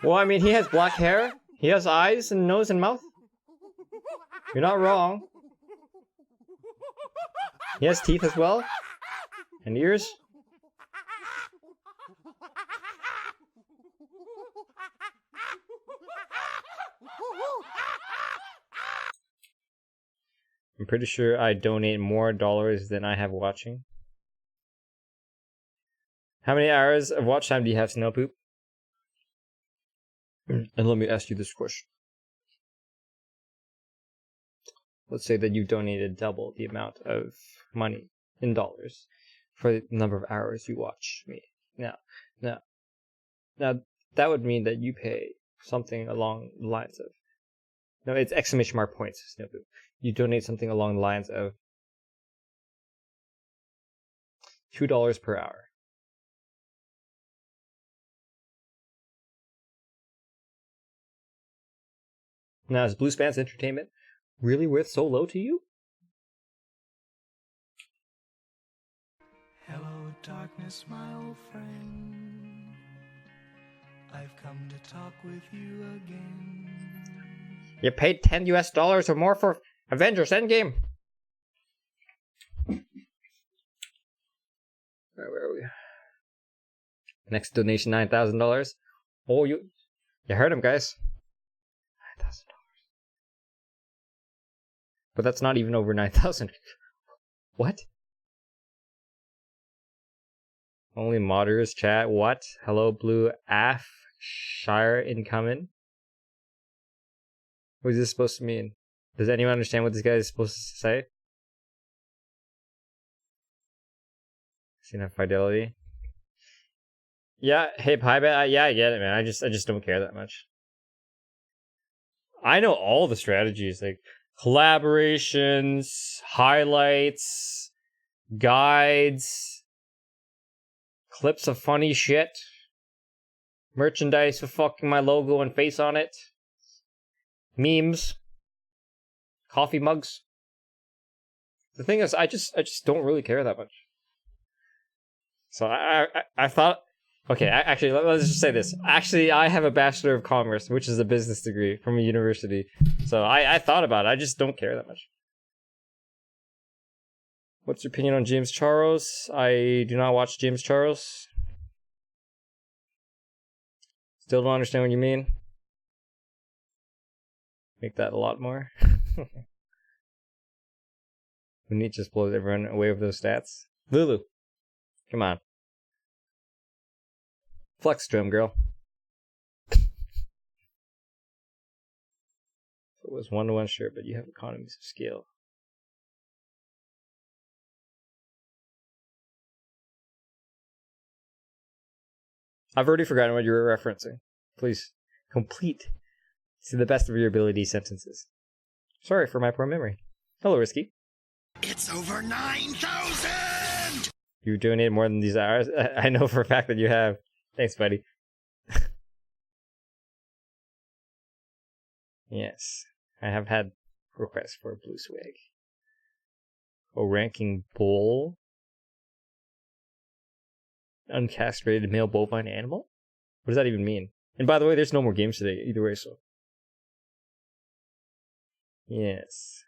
Well, I mean, he has black hair. He has eyes and nose and mouth. You're not wrong. He has teeth as well. And ears. I'm pretty sure I donate more dollars than I have watching. How many hours of watch time do you have, Snowpoop? And let me ask you this question. Let's say that you donated double the amount of money in dollars for the number of hours you watch me. Now, that would mean that you pay something along the lines of... No, it's exclamation mark points, Snowpoop. You donate something along the lines of $2 per hour. Now, is Blue Spans Entertainment really worth so low to you?
Hello, darkness, my old friend. I've come to talk with you again.
You paid $10 US or more for Avengers Endgame. Alright, where are we? Next donation, $9,000. Oh, you heard him, guys. $9,000. But that's not even over 9,000. What? Only modders chat. What? Hello, Blue Af Shire incoming. What is this supposed to mean? Does anyone understand what this guy is supposed to say? Seen that fidelity. Yeah, hey Pybet, yeah, I get it, man. I just don't care that much. I know all the strategies, like collaborations, highlights, guides, clips of funny shit, merchandise with fucking my logo and face on it, memes, coffee mugs. The thing is, I just don't really care that much. So I thought, okay, actually, let's just say this. Actually, I have a Bachelor of Commerce, which is a business degree from a university. So I thought about it. I just don't care that much. What's your opinion on James Charles? I do not watch James Charles. Still don't understand what you mean. Make that a lot more. Vinit just blows everyone away with those stats. Lulu, come on. Flex drum, girl. It was 1-to-1, sure, but you have economies of scale. I've already forgotten what you were referencing. Please complete to the best of your ability sentences. Sorry for my poor memory. Hello, Risky.
It's over 9,000!
You donated more than these hours? I know for a fact that you have. Thanks, buddy. Yes, I have had requests for a blue swag. Oh, ranking bull? Uncastrated male bovine animal? What does that even mean? And by the way, there's no more games today either way, so. Yes.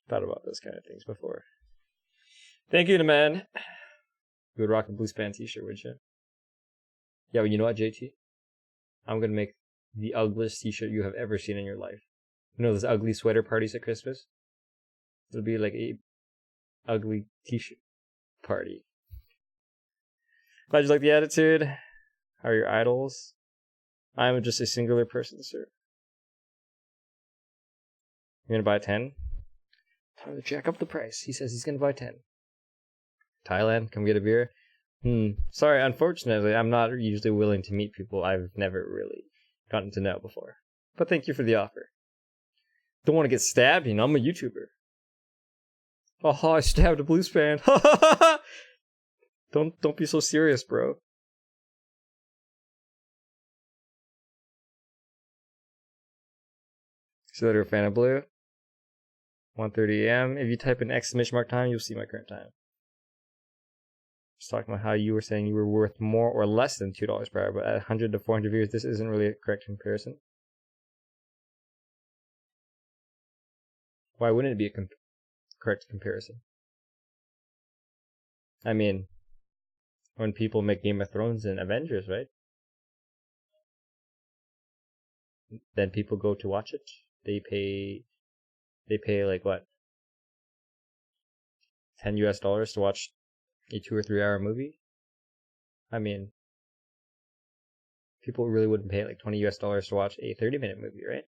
Thought about those kind of things before. Thank you to man. You would rock a blue span t-shirt, would you? Yeah, well, you know what, JT? I'm gonna make the ugliest t-shirt you have ever seen in your life. You know those ugly sweater parties at Christmas? It'll be like a ugly t-shirt party. Glad you like the attitude. How are your idols? I'm just a singular person, sir. You're gonna buy 10? Time to jack up the price. He says he's gonna buy 10. Thailand, come get a beer. Sorry, unfortunately, I'm not usually willing to meet people I've never really gotten to know before. But thank you for the offer. Don't want to get stabbed, you know, I'm a YouTuber. Oh, I stabbed a blue span. Don't be so serious, bro. So that you're a fan of blue. 1:30 a.m. If you type in exclamation mark time, you'll see my current time. Just talking about how you were saying you were worth more or less than $2 per hour, but at 100 to 400 viewers, this isn't really a correct comparison. Why wouldn't it be a correct comparison? I mean, when people make Game of Thrones and Avengers, right? Then people go to watch it. They pay like what? $10 US to watch a 2 or 3 hour movie? I mean, people really wouldn't pay like $20 US to watch a 30-minute movie, right?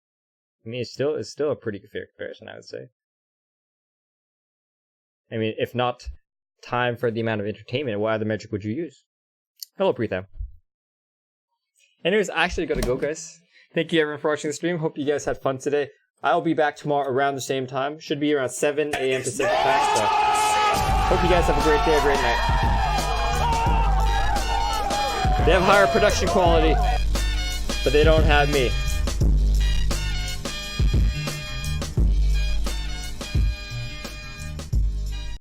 I mean, it's still a pretty fair comparison, I would say. I mean, if not time for the amount of entertainment, what other metric would you use? Hello, Preetham. Anyways, I actually gotta go, guys. Thank you everyone for watching the stream. Hope you guys had fun today. I'll be back tomorrow around the same time. Should be around 7 a.m. Pacific time. So hope you guys have a great day, a great night. They have higher production quality, but they don't have me.